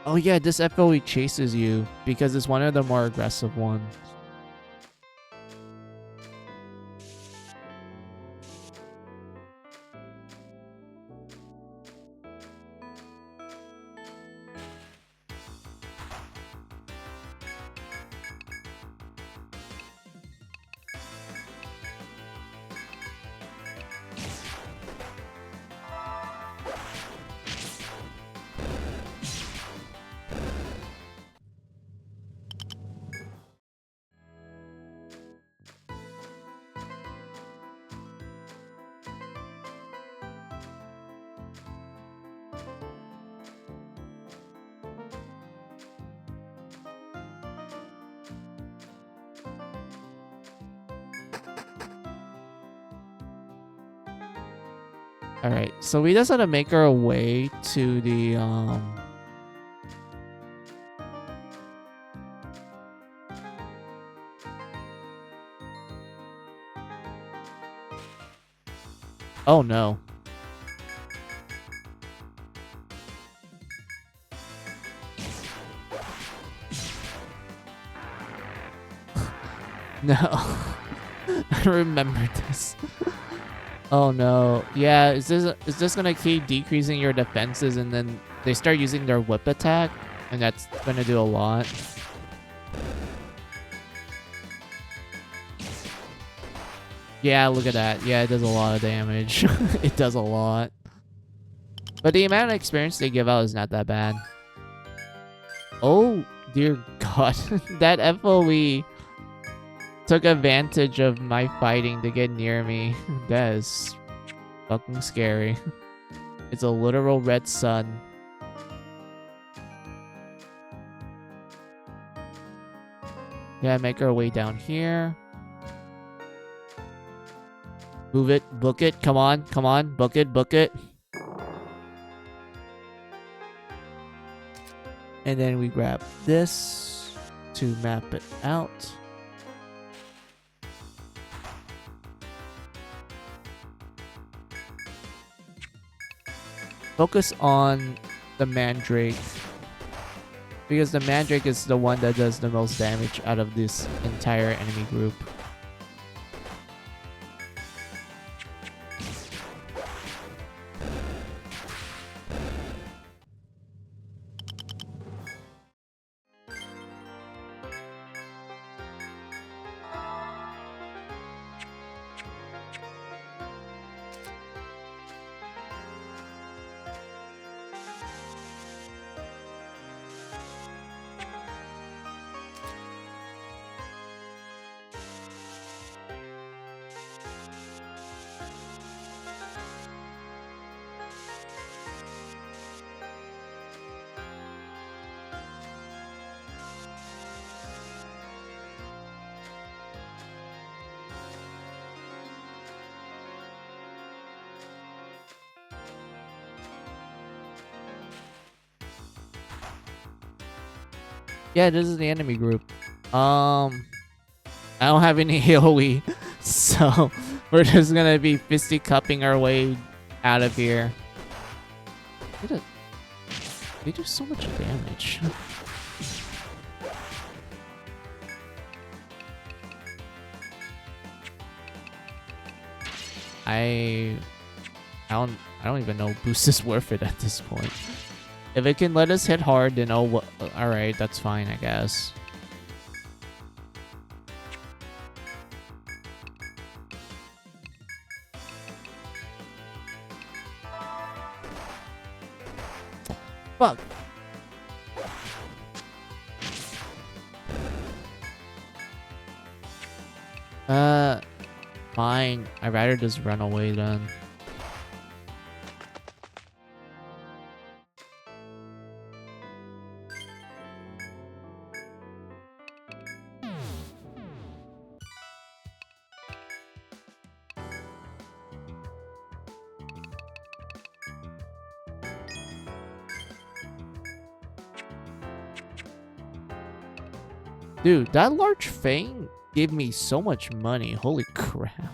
Oh yeah, this FOE chases you because it's one of the more aggressive ones. Alright, so we just had to make our way to the oh no. No. I remember this. Oh no. Yeah, is this gonna keep decreasing your defenses and then they start using their whip attack? And that's gonna do a lot. Yeah, look at that. Yeah, it does a lot of damage. It does a lot. But the amount of experience they give out is not that bad. Oh, dear God. That FOE took advantage of my fighting to get near me. That is fucking scary. It's a literal red sun. Yeah, make our way down here. Move it, book it, come on, book it, book it. And then we grab this to map it out. Focus on the Mandrake, because the Mandrake is the one that does the most damage out of this entire enemy group. Yeah, this is the enemy group. I don't have any AoE, so we're just gonna be fisticuffing our way out of here. They do so much damage. I don't even know boost is worth it at this point. If it can let us hit hard, then all right, that's fine, I guess. Fuck. Fine. I'd rather just run away then. Dude, that large fang gave me so much money. Holy crap.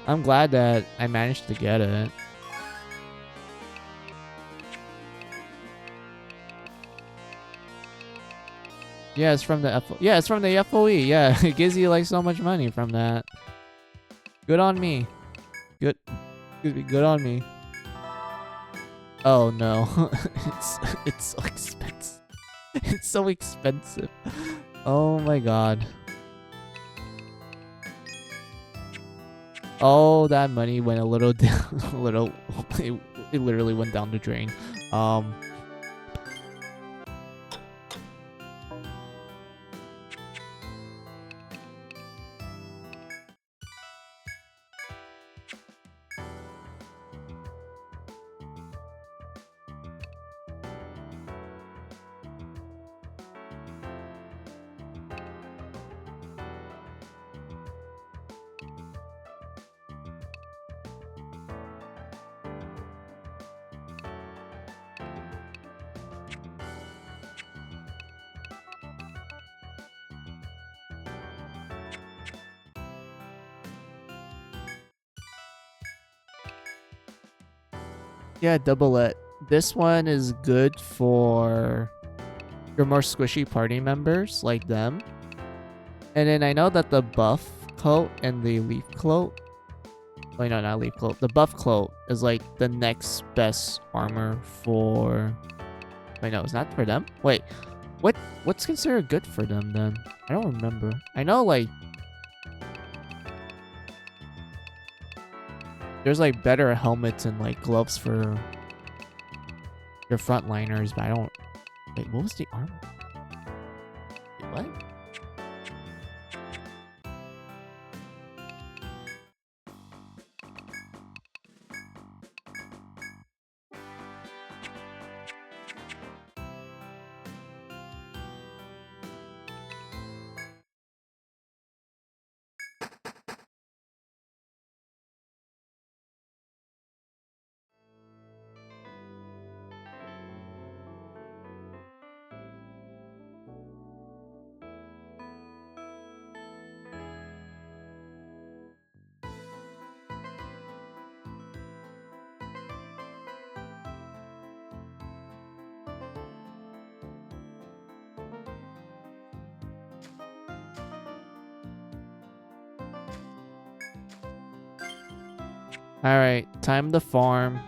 I'm glad that I managed to get it. Yeah, it's from the it's from the FOE. Yeah, it gives you like so much money from that. Good on me. Good on me. Oh no. it's so expensive. It's so expensive. Oh my god. Oh, that money went a little down. A little. It literally went down the drain. Yeah, double it. This one is good for your more squishy party members like them. And then I know that the buff coat and the leaf coat. Wait, no, not leaf coat. The buff coat is like the next best armor for. Wait, no, it's not for them. Wait, what's considered good for them then? I don't remember. I know like there's like better helmets and like gloves for your frontliners, but I don't. Wait, what was the armor? Wait, what? Alright, time to farm.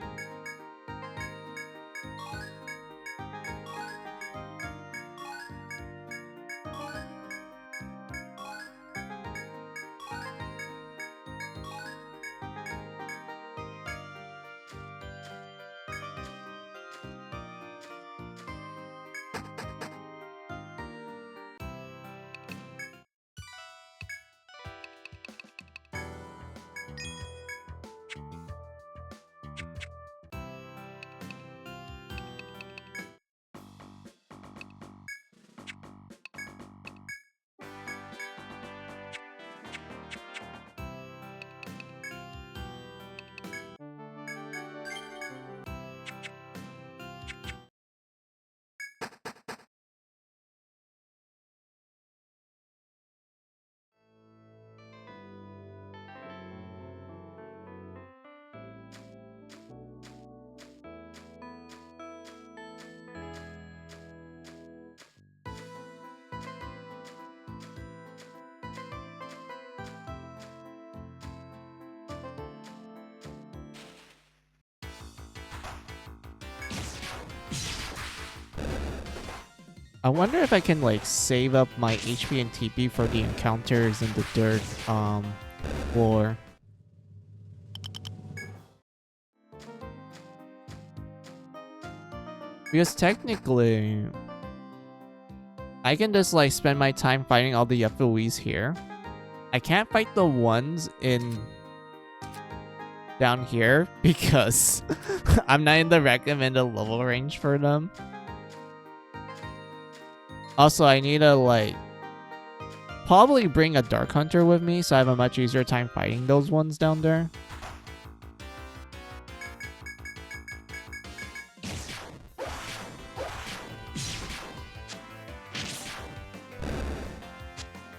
I wonder if I can like save up my HP and TP for the encounters in the dirt floor. Because technically, I can just like spend my time fighting all the FOEs here. I can't fight the ones in down here because I'm not in the recommended level range for them. Also, I need to like probably bring a Dark Hunter with me so I have a much easier time fighting those ones down there.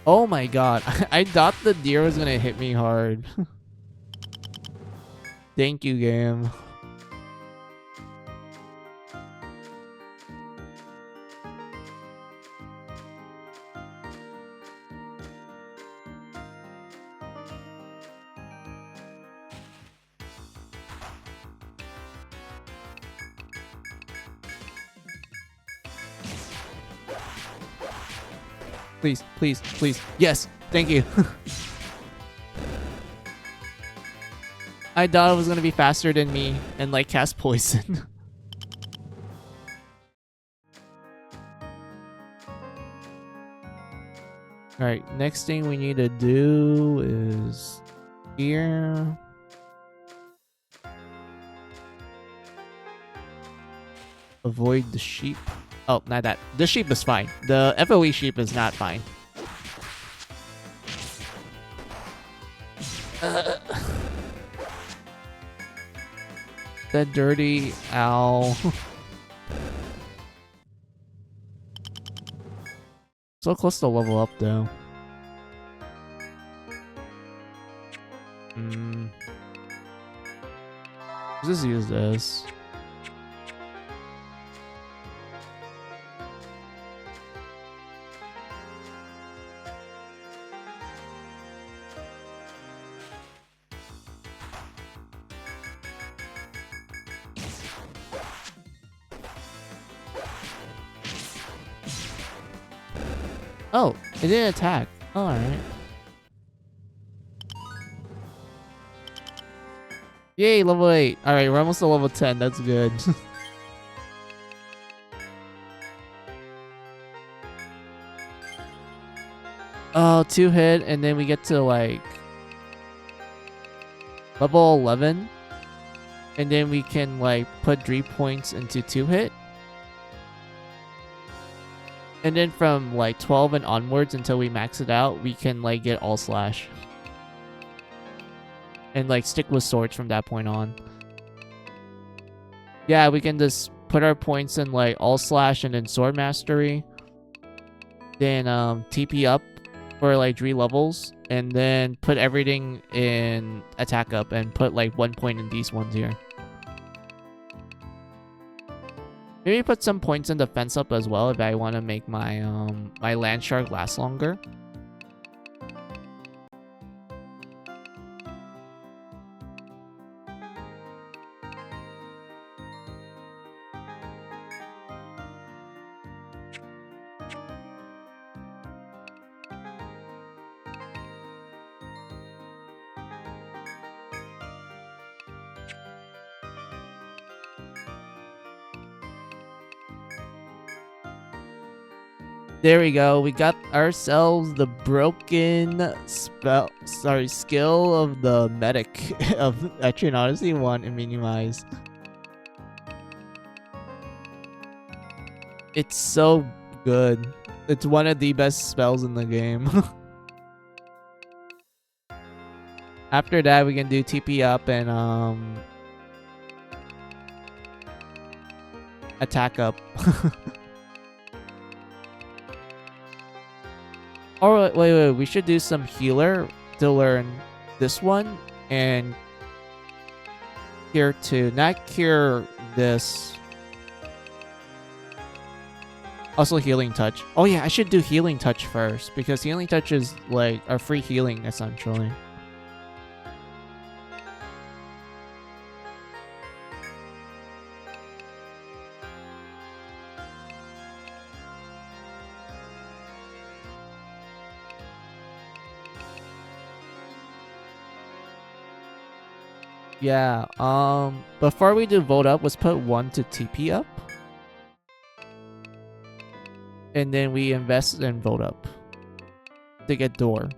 Oh my god, I thought the deer was gonna hit me hard. Thank you, game. Please, please, please. Yes, thank you. I thought it was gonna be faster than me and like cast poison. Alright, next thing we need to do is here. Avoid the sheep. Oh, not that. The sheep is fine. The FOE sheep is not fine. That dirty owl. So close to level up though. Let's just use this. Oh, it didn't attack. Oh, alright. Yay, level 8. Alright, we're almost to level 10. That's good. Oh, 2 hit, and then we get to like level 11. And then we can like put 3 points into 2 hit. And then from like 12 and onwards until we max it out, we can like get all slash. And like stick with swords from that point on. Yeah, we can just put our points in like all slash and then sword mastery. Then TP up for like 3 levels. And then put everything in attack up and put like 1 point in these ones here. Maybe put some points in defense up as well if I want to make my my land shark last longer. There we go. We got ourselves the broken skill of the medic of Etrian Odyssey 1 and minimize. It's so good. It's one of the best spells in the game. After that, we can do TP up and attack up. Oh, wait. We should do some healer to learn this one and cure 2. Not cure this. Also healing touch. Oh yeah, I should do healing touch first because healing touch is like a free healing essentially. Yeah, before we do vote up, let's put 1 to TP up. And then we invest in vote up to get door.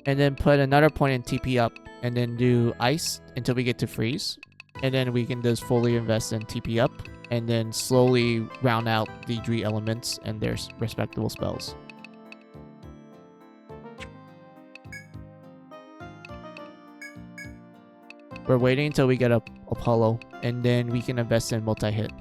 And then put another point in TP up. And then do ice until we get to freeze. And then we can just fully invest in TP up. And then slowly round out the 3 elements and their respectable spells. We're waiting until we get a Apollo. And then we can invest in multi-hit.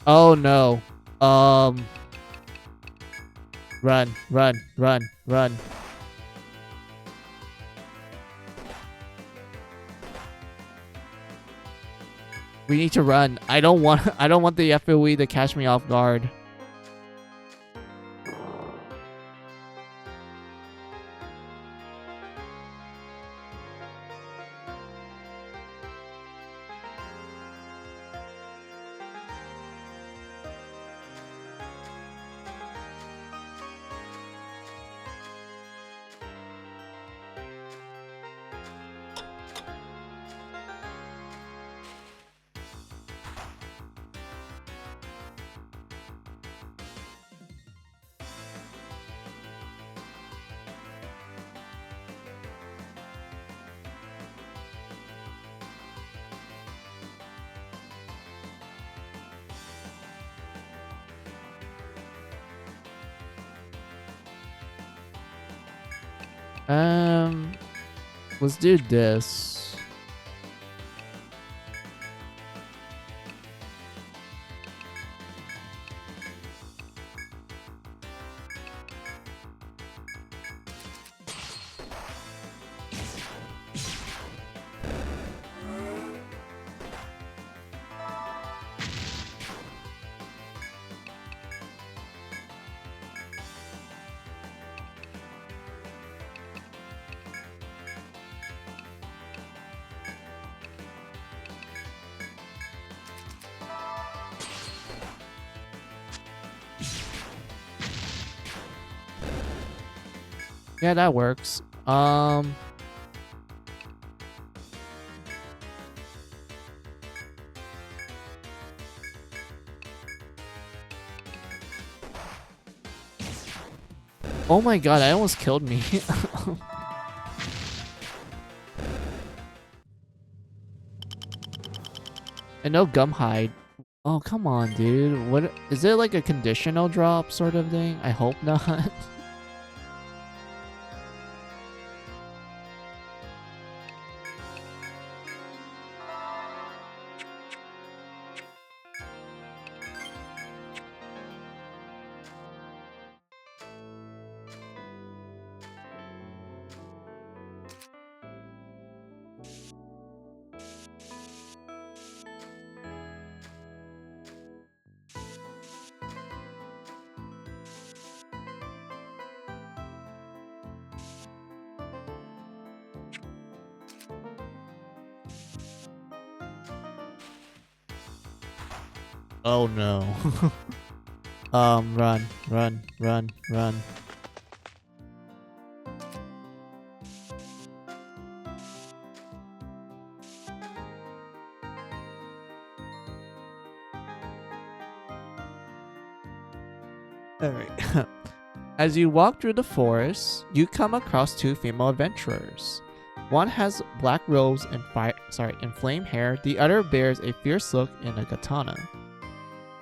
Oh no. Run, run, run, run. We need to run. I don't want the FOE to catch me off guard. Let's do this. Yeah, that works. Oh my god, that almost killed me. And no gum hide. Oh, come on, dude. What is it, like a conditional drop sort of thing? I hope not. Oh no. Run, run, run, run. Alright. As you walk through the forest, you come across 2 female adventurers. One has black robes and flame hair, the other bears a fierce look and a katana.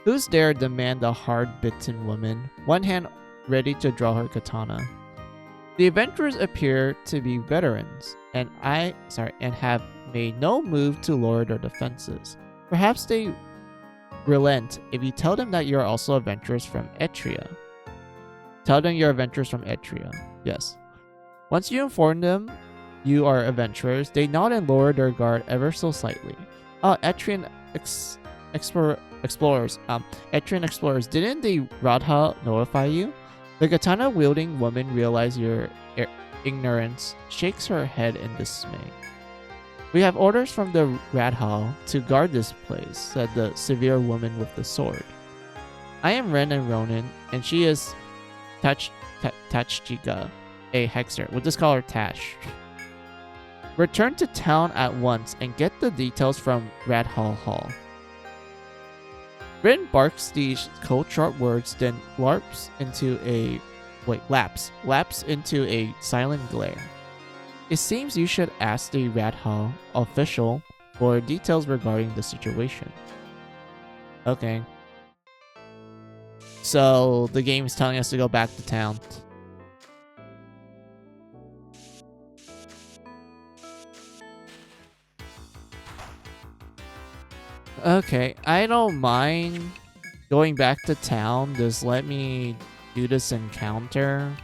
Who's there? Demand the hard-bitten woman, one hand ready to draw her katana. The adventurers appear to be veterans, and have made no move to lower their defenses. Perhaps they relent if you tell them that you're also adventurers from Etria. Tell them you're adventurers from Etria. Yes. Once you inform them you are adventurers, they nod and lower their guard ever so slightly. Etrian explorers. Etrian explorers, didn't the Radha notify you? The katana-wielding woman realizes your ignorance, shakes her head in dismay. We have orders from the Radha to guard this place, said the severe woman with the sword. I am Ren and Ronin, and she is Tachjiga, a hexer. We'll just call her Tash. Return to town at once and get the details from Radha Hall. Rin barks these cold sharp words, then lapse into a silent glare. It seems you should ask the Radha official for details regarding the situation. Okay. So the game is telling us to go back to town. Okay, I don't mind going back to town. Just let me do this encounter.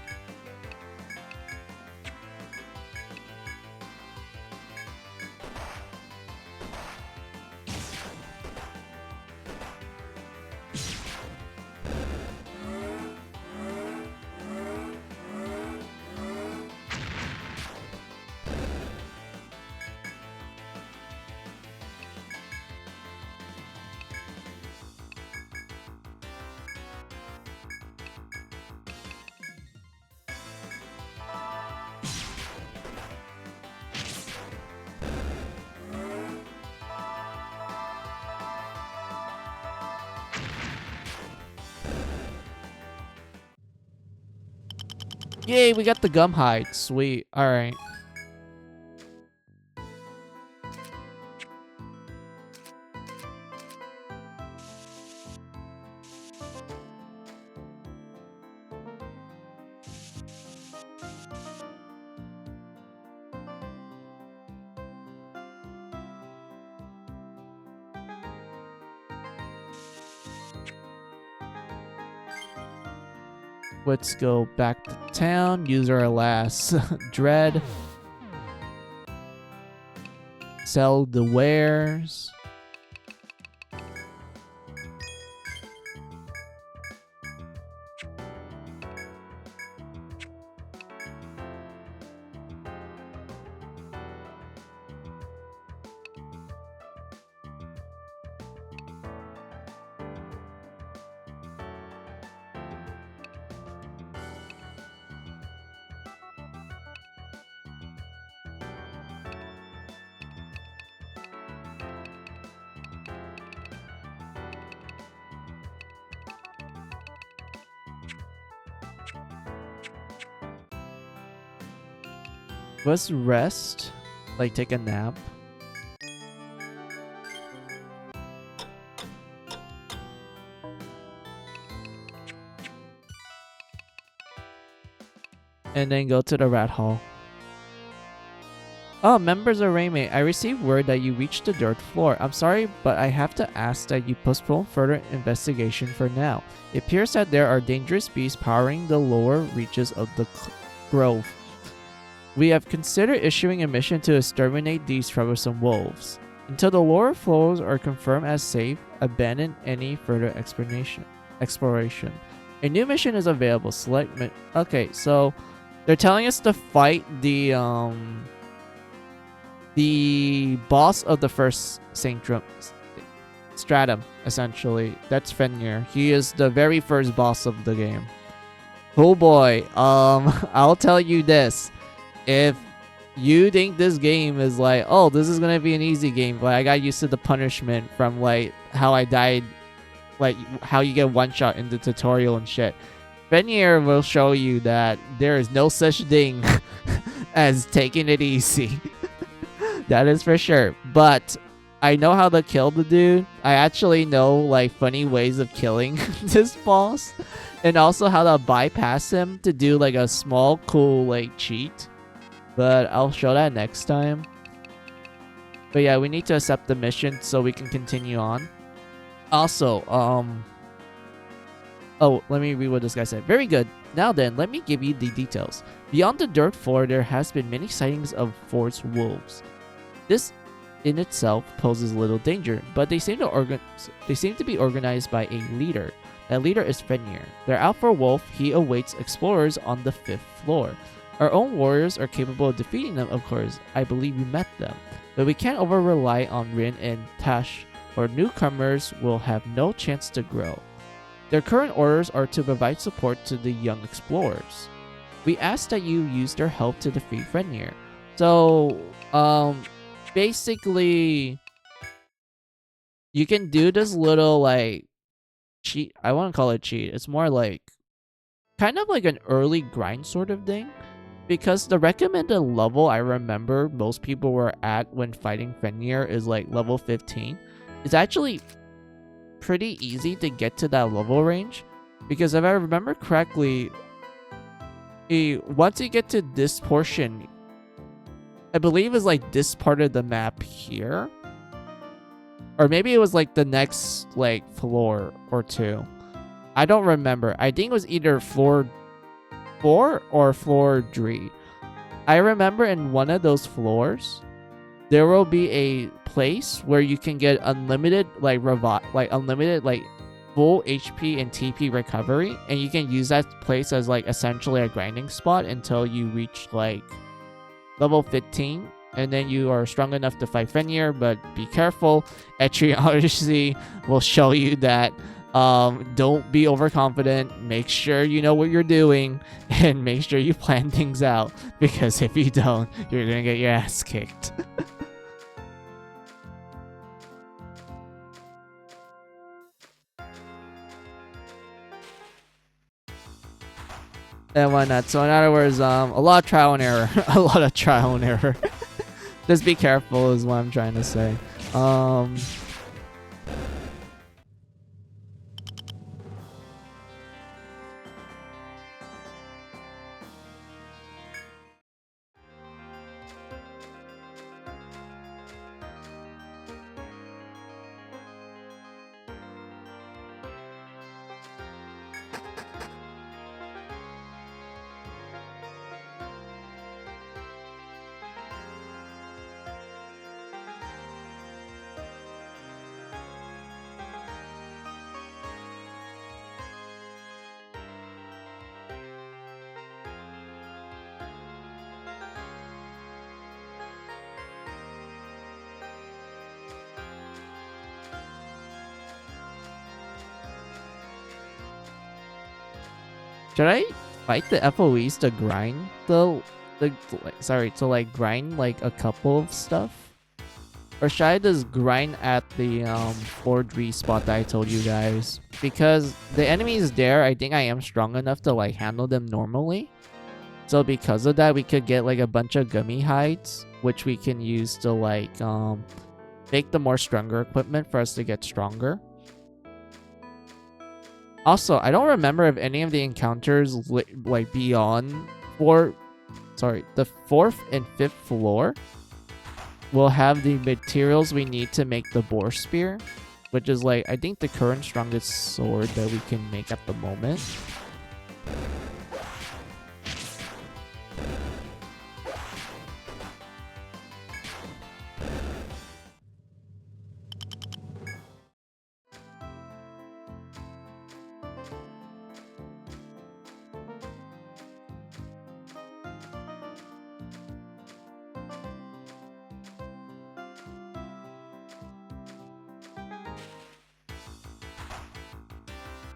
Yay, we got the gum hide. Sweet. Alright. Let's go back to town. Use our last dread. Sell the wares. Let's rest, like take a nap. And then go to the rat hall. Oh, members of Raymay, I received word that you reached the dirt floor. I'm sorry, but I have to ask that you postpone further investigation for now. It appears that there are dangerous beasts powering the lower reaches of the grove. We have considered issuing a mission to exterminate these troublesome wolves. Until the lower floors are confirmed as safe, abandon any further exploration. A new mission is available. Okay, so they're telling us to fight the boss of the first stratum, essentially. That's Fenrir. He is the very first boss of the game. Oh boy, I'll tell you this. If you think this game is like, oh, this is gonna be an easy game, like I got used to the punishment from like how I died, like how you get one shot in the tutorial and shit. Fenrir will show you that there is no such thing as taking it easy. That is for sure. But I know how to kill the dude. I actually know like funny ways of killing this boss, and also how to bypass him to do like a small cool like cheat. But I'll show that next time. But yeah, we need to accept the mission so we can continue on. Also, oh, let me read what this guy said. Very good. Now then, let me give you the details. Beyond the dirt floor, there has been many sightings of forest wolves. This in itself poses little danger, but they seem to be organized by a leader. That leader is Fenrir. They're out for a wolf. He awaits explorers on the 5th floor. Our own warriors are capable of defeating them, of course. I believe you met them. But we can't over-rely on Rin and Tash, or newcomers will have no chance to grow. Their current orders are to provide support to the young explorers. We ask that you use their help to defeat Fenrir. So, basically, you can do this little, like, cheat. I wouldn't call it cheat. It's more like, kind of like an early grind sort of thing. Because the recommended level I remember most people were at when fighting Fenrir is like level 15. It's actually pretty easy to get to that level range. Because if I remember correctly, once you get to this portion, I believe it's like this part of the map here. Or maybe it was like the next like floor or two. I don't remember. I think it was either floor 4 or floor 3. I remember in one of those floors, there will be a place where you can get unlimited like unlimited like full HP and TP recovery, and you can use that place as like essentially a grinding spot until you reach like level 15, and then you are strong enough to fight Fenrir. But be careful, Etrian Odyssey will show you that don't be overconfident. Make sure you know what you're doing, and make sure you plan things out, because if you don't, you're gonna get your ass kicked. And why not? So in other words, a lot of trial and error. A lot of trial and error. Just be careful is what I'm trying to say. Should I fight the FOEs to grind to like grind like a couple of stuff? Or should I just grind at the forgery spot that I told you guys? Because the enemies there, I think I am strong enough to like handle them normally. So because of that, we could get like a bunch of gummy hides, which we can use to like make the more stronger equipment for us to get stronger. Also, I don't remember if any of the encounters like beyond the 4th and 5th floor will have the materials we need to make the boar spear, which is like I think the current strongest sword that we can make at the moment.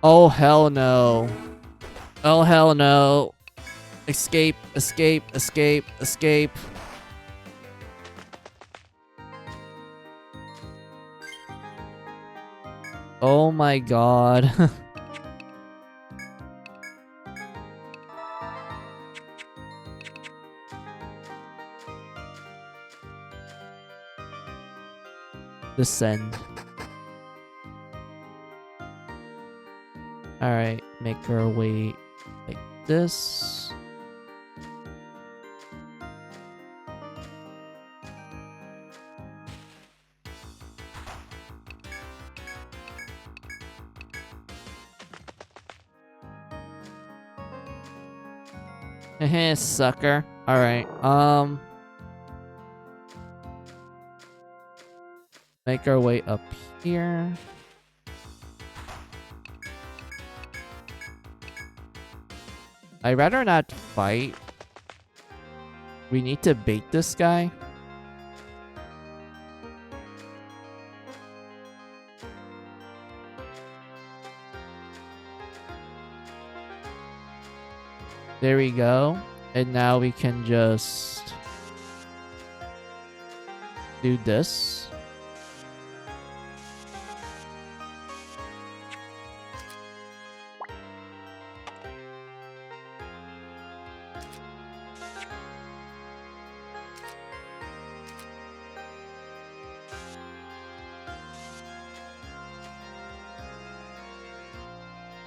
Oh, hell no. Oh, hell no. Escape, escape, escape, escape. Oh my god. descend. Alright, make our way like this. Heh, sucker. Alright, make our way up here. I'd rather not fight. We need to bait this guy. There we go. And now we can just do this.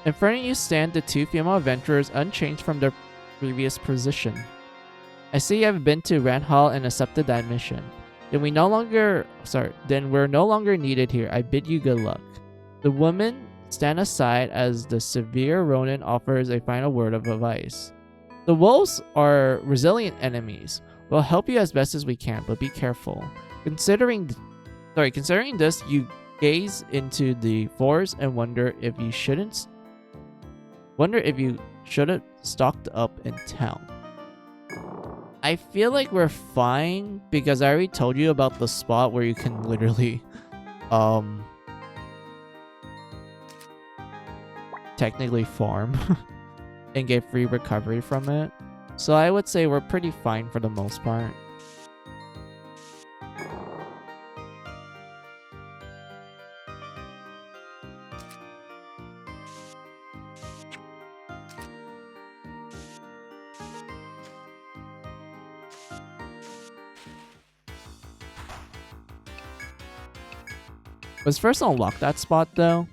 In front of you stand the two female adventurers unchanged from their previous position. I see you have been to Rand Hall and accepted that mission. Then we're no longer needed here. I bid you good luck. The women stand aside as the severe Ronin offers a final word of advice. The wolves are resilient enemies. We'll help you as best as we can, but be careful. Considering this, you gaze into the forest and wonder if you should have stocked up in town. I feel like we're fine because I already told you about the spot where you can literally technically farm and get free recovery from it. So I would say we're pretty fine for the most part. Let's first unlock that spot though.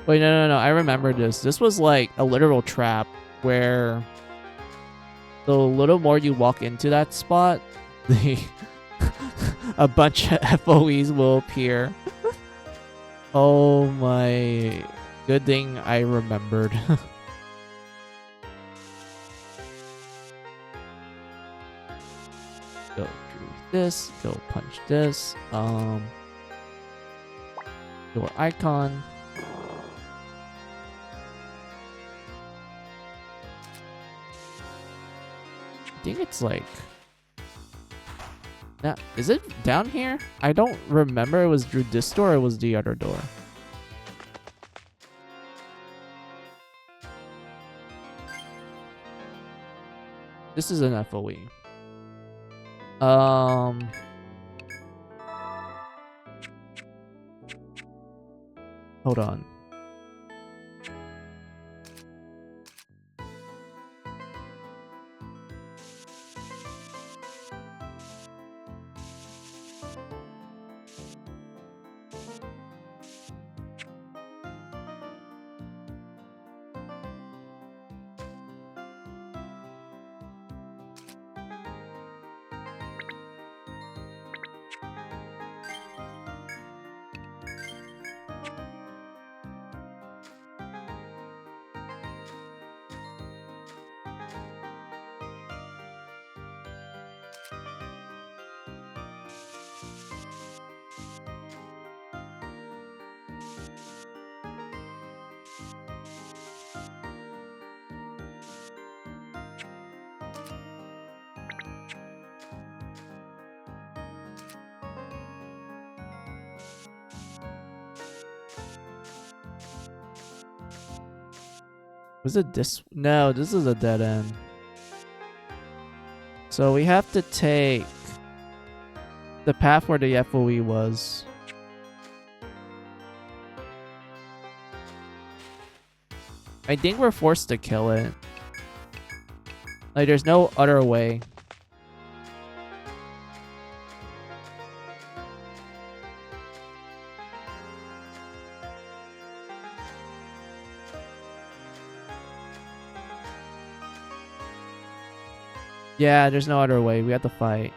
Wait, no. I remember this. This was like a literal trap where the little more you walk into that spot, a bunch of FOEs will appear. Oh my... Good thing I remembered. Go through this. Go punch this. Door icon. I think it's like... Now, is it down here? I don't remember it was through this door or it was the other door. This is an FOE. Hold on. Was it this? No, this is a dead end. So we have to take the path where the FOE was. I think we're forced to kill it. Like, there's no other way. Yeah, there's no other way. We have to fight.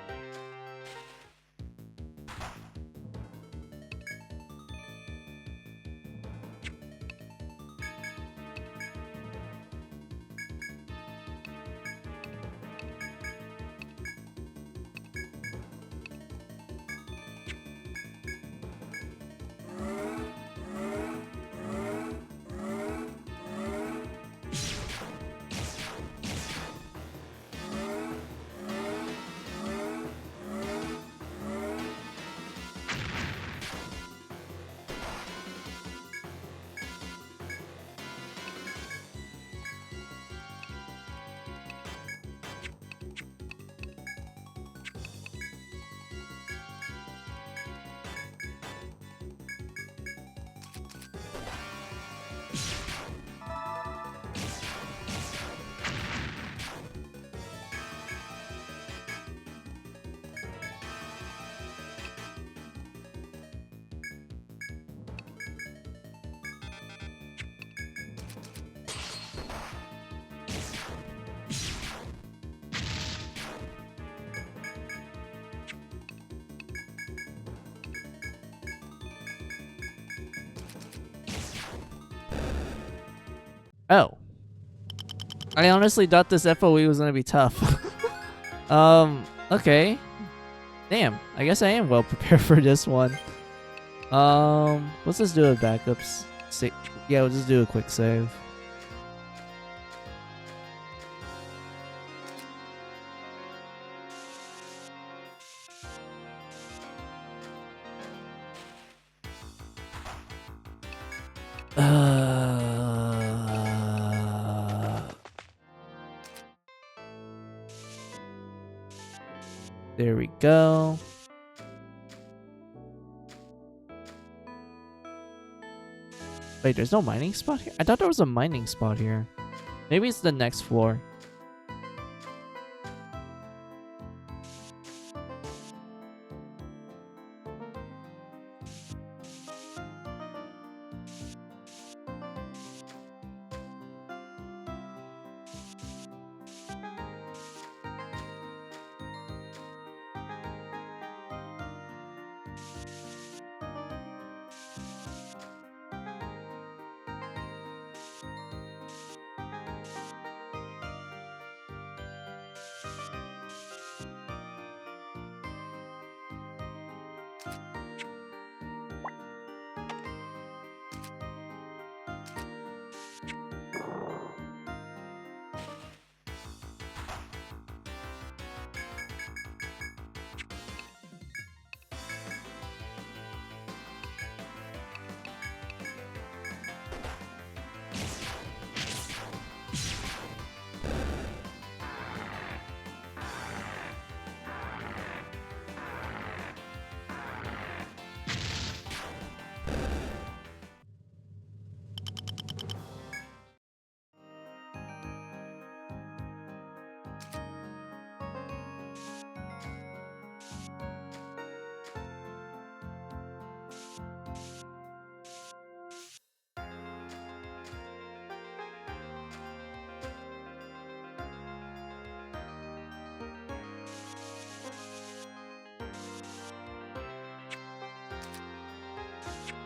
Oh. I honestly thought this FOE was gonna be tough. Okay. Damn, I guess I am well prepared for this one. Let's just do a backups. Yeah, we'll just do a quick save. There we go. Wait, there's no mining spot here? I thought there was a mining spot here. Maybe it's the next floor.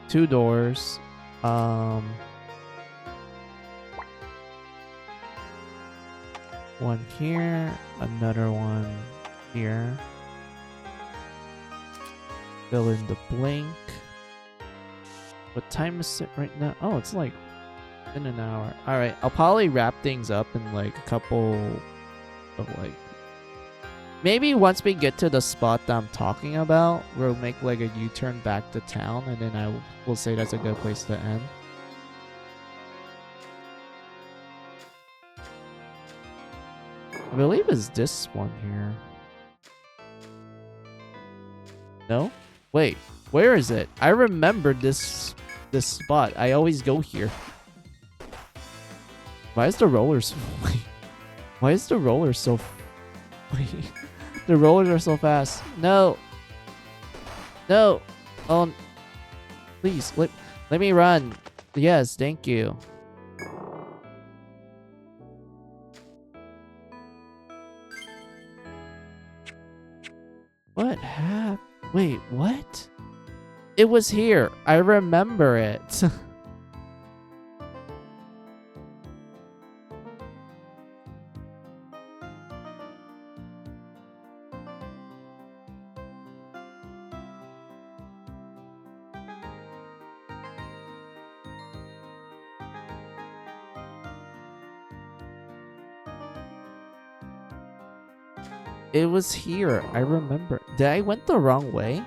Two doors. One here, another one here. Fill in the blink. What time is it right now? Oh, it's like in an hour. Alright, I'll probably wrap things up in like a couple of like... Maybe once we get to the spot that I'm talking about, we'll make like a U-turn back to town, and then I will say that's a good place to end. I believe it's this one here. No? Wait, where is it? I remember this spot. I always go here. Why is the rollers... Why is the roller so... The rollers are so fast. No. No. Oh. Please, let me run. Yes, thank you. What happened? Wait, what? It was here. I remember it. It was here. I remember. Did I went the wrong way?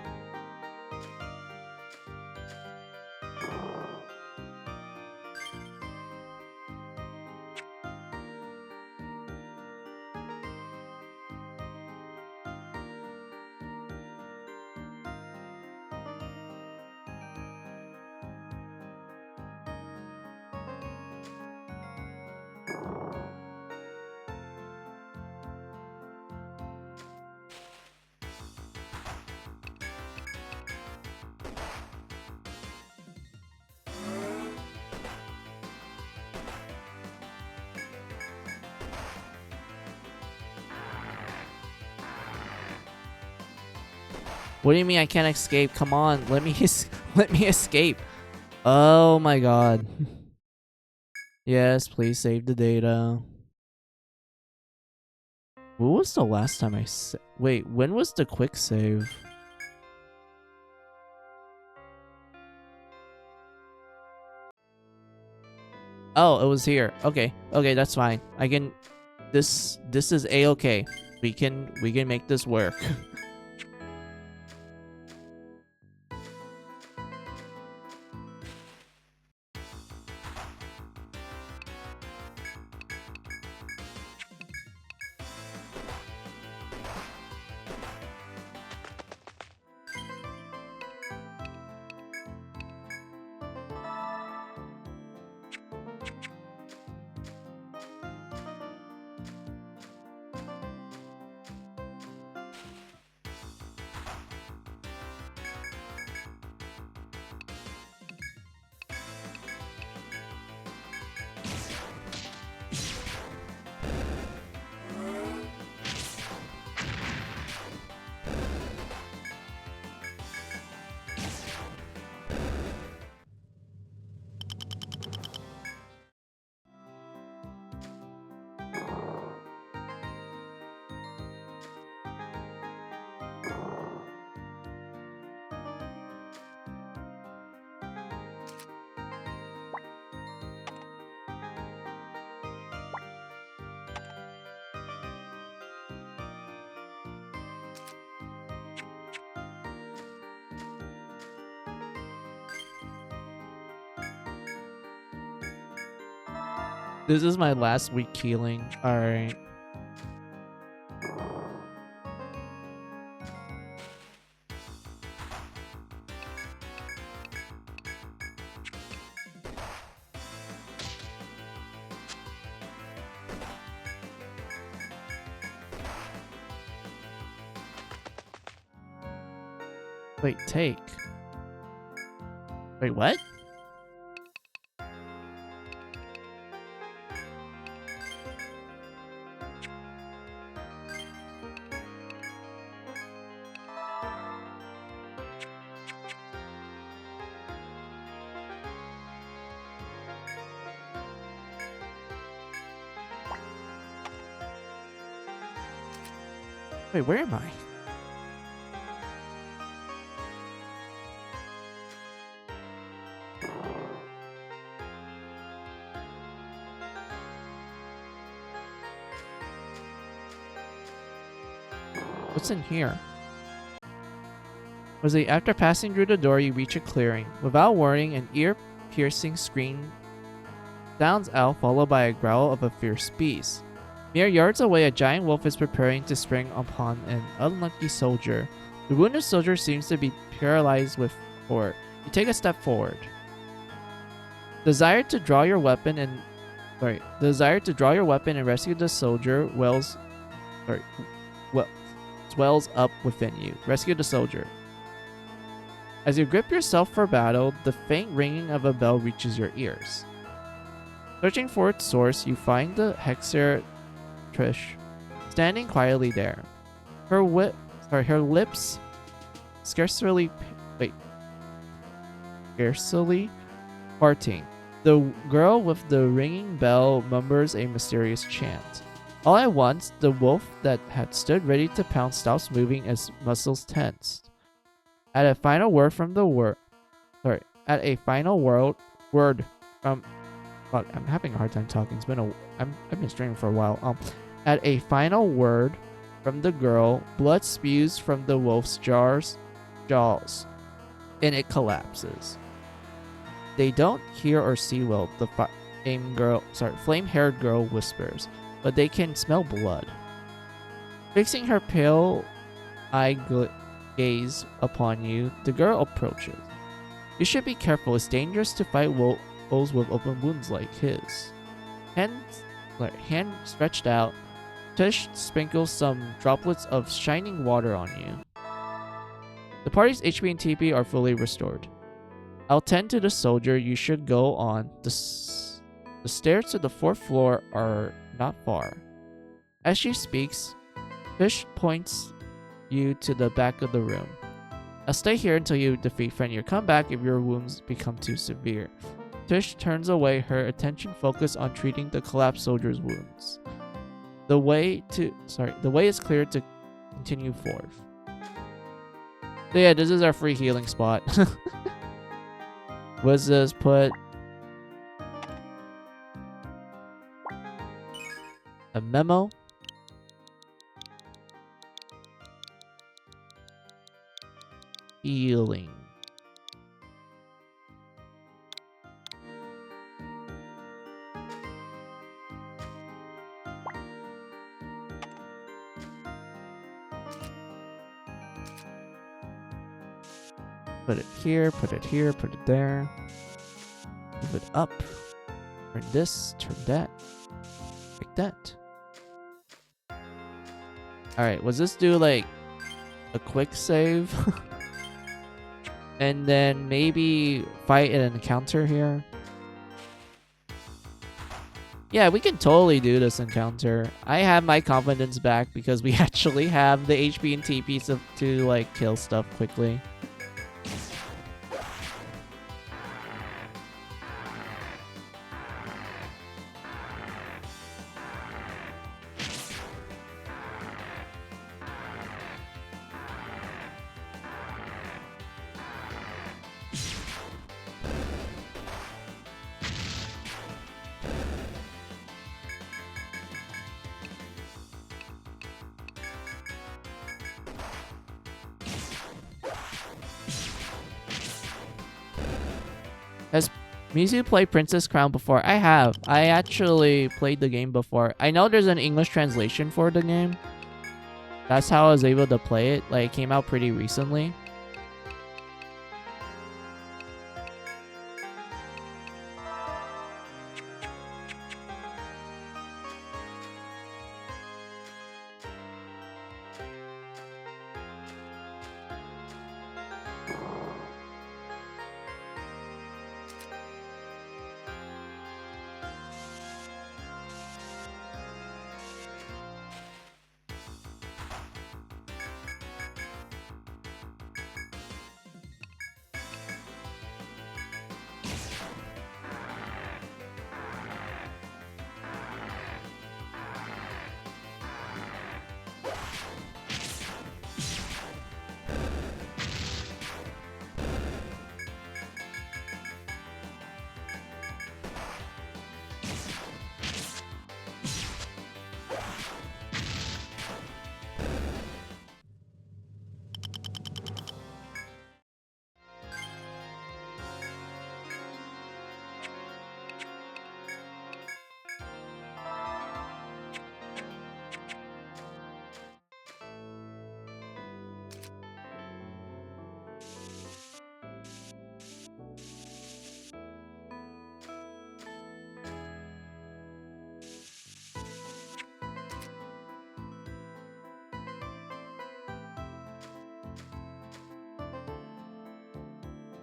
What do you mean I can't escape? Come on, let me let me escape. Oh my god. Yes, please save the data. What was the last time I wait, when was the quick save? Oh, it was here. Okay. Okay, that's fine. I can this is a-okay. We can make this work. This is my last week healing. Alright. Wait, take. Wait, what? Wait, where am I? What's in here? After passing through the door, you reach a clearing. Without warning, an ear-piercing scream sounds out, followed by a growl of a fierce beast. Mere yards away, a giant wolf is preparing to spring upon an unlucky soldier. The wounded soldier seems to be paralyzed with horror. You take a step forward. Desire to draw your weapon and rescue the soldier swells up within you. Rescue the soldier. As you grip yourself for battle, the faint ringing of a bell reaches your ears. Searching for its source, you find the Hexer Trish standing quietly there. Her lips scarcely parting. The girl with the ringing bell murmurs a mysterious chant. All at once, the wolf that had stood ready to pounce stops moving as muscles tensed. At a final word from word from fuck, I'm having a hard time talking. I've been streaming for a while. At a final word from the girl, blood spews from the wolf's jaws, and it collapses. They don't hear or see well, the flame-haired girl whispers, but they can smell blood. Fixing her pale eye gaze upon you, the girl approaches. You should be careful. It's dangerous to fight wolves with open wounds like his. Hand stretched out, Tish sprinkles some droplets of shining water on you. The party's HP and TP are fully restored. I'll tend to the soldier. You should go on. The stairs to the 4th floor are not far. As she speaks, Fish points you to the back of the room. I'll stay here until you defeat Fenrir. Come back if your wounds become too severe. Tish turns away, her attention focused on treating the collapsed soldier's wounds. The way is clear to continue forth. So yeah, this is our free healing spot. Let's just put a memo. Healing. Put it here, put it here, put it there. Move it up. Turn this, turn that. Like that. Alright, was this do like a quick save? And then maybe fight an encounter here? Yeah, we can totally do this encounter. I have my confidence back because we actually have the HP and TP to like kill stuff quickly. Has Mizu played Princess Crown before? I have. I actually played the game before. I know there's an English translation for the game. That's how I was able to play it. Like, it came out pretty recently.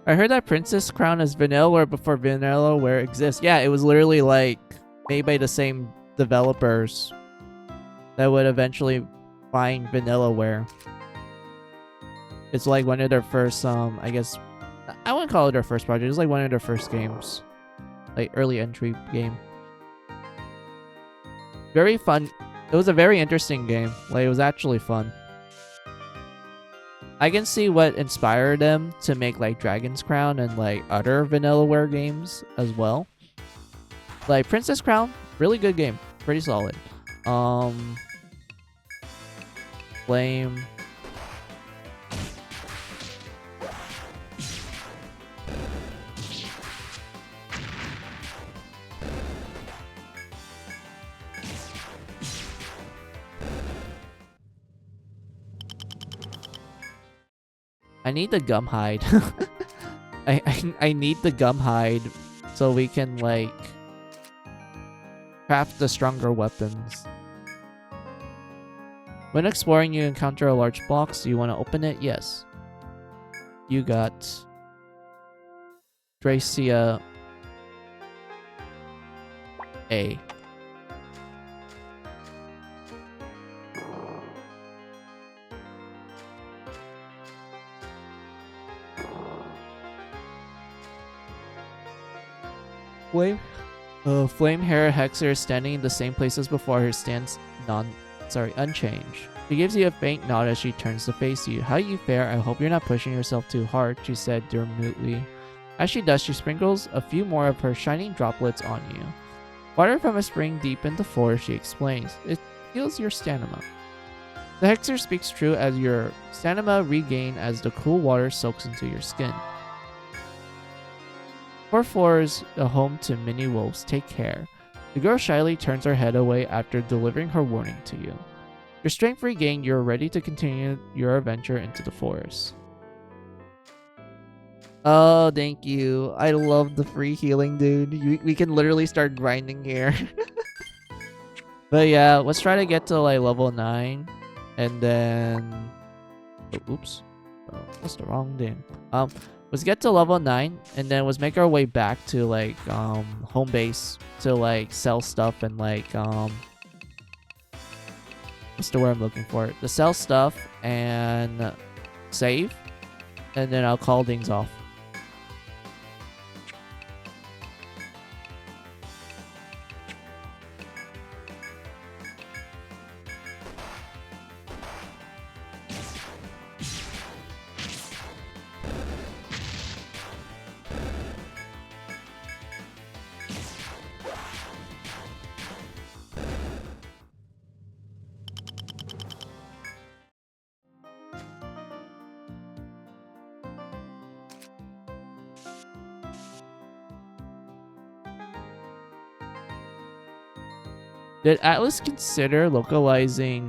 I heard that Princess Crown is Vanillaware before Vanillaware exists. Yeah, it was literally like made by the same developers that would eventually find Vanillaware. It's like one of their first, I guess, I wouldn't call it their first project. It's like one of their first games, like early entry game. Very fun. It was a very interesting game. Like, it was actually fun. I can see what inspired them to make like Dragon's Crown and like other Vanillaware games as well. Like Princess Crown, really good game, pretty solid. Flame. I need the gum hide. I need the gum hide so we can like craft the stronger weapons. When exploring, you encounter a large box. Do you want to open it? Yes. You got Dracia A. Flame hair Hexer is standing in the same place as before. Her stands unchanged. She gives you a faint nod as she turns to face you. How you fare? I hope you're not pushing yourself too hard, she said demurely. As she does, she sprinkles a few more of her shining droplets on you. Water from a spring deep in the floor, she explains. It heals your stamina. The Hexer speaks true as your stamina regain as the cool water soaks into your skin. Fourth floor is a home to mini wolves. Take care. The girl shyly turns her head away after delivering her warning to you. Your strength regained, you're ready to continue your adventure into the forest. Oh, thank you. I love the free healing, dude. We can literally start grinding here. But yeah, let's try to get to like level 9. And then... Oh, oops. Oh, that's the wrong thing. Let's get to level 9 and then let's make our way back to like home base to like sell stuff and like what's the word I'm looking for? To sell stuff and save, and then I'll call things off. Did Atlas consider localizing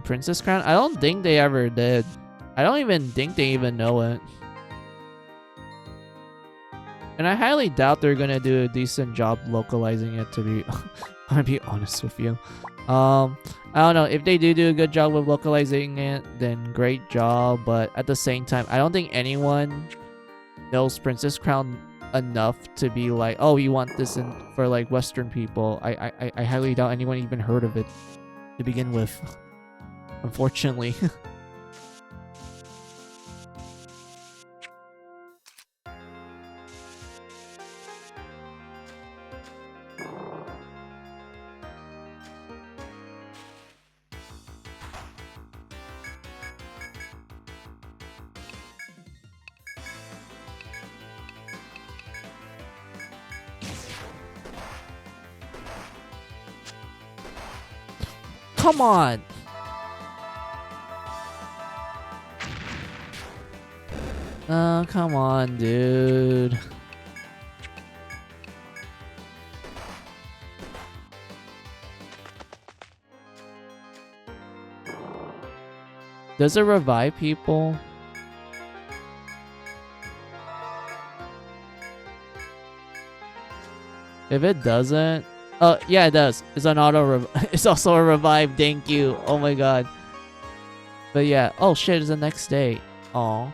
Princess Crown? I don't think they ever did. I don't even think they even know it. And I highly doubt they're gonna do a decent job localizing it, to be to be honest with you. I don't know. If they do a good job with localizing it, then great job. But at the same time, I don't think anyone knows Princess Crown enough to be like, oh, you want this in for like Western people. I highly doubt anyone even heard of it to begin with. Unfortunately. Come on! Oh, come on, dude. Does it revive people? If it doesn't... Oh, yeah, it does. It's an it's also a revive. Thank you. Oh my god. But yeah. Oh shit, it's the next day. Aw.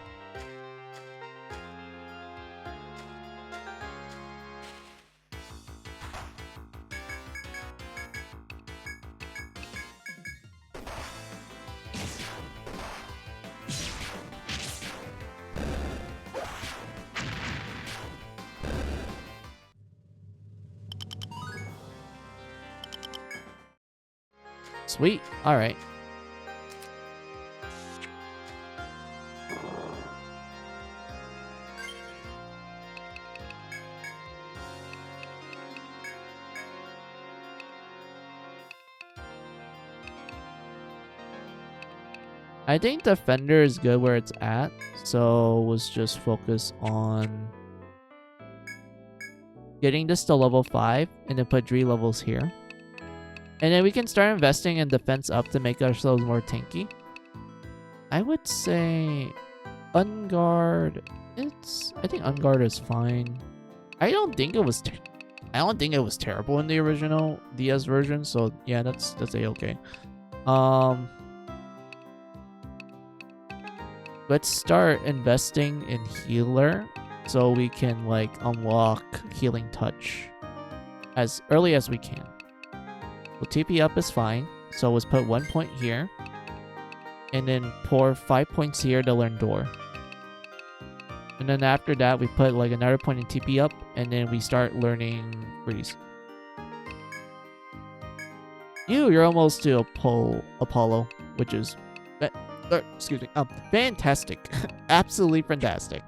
Sweet. All right. I think Defender is good where it's at, so let's just focus on getting this to level 5 and then put 3 levels here. And then we can start investing in defense up to make ourselves more tanky. I would say Unguard, I think Unguard is fine. I don't think it was terrible in the original DS version, so yeah, that's a-okay. Let's start investing in healer so we can like unlock healing touch as early as we can. So TP up is fine. So let's put 1 point here and then pour 5 points here to learn door. And then after that, we put like another point in TP up and then we start learning freeze. You're almost to Apollo, which is excuse me. Fantastic. Absolutely fantastic.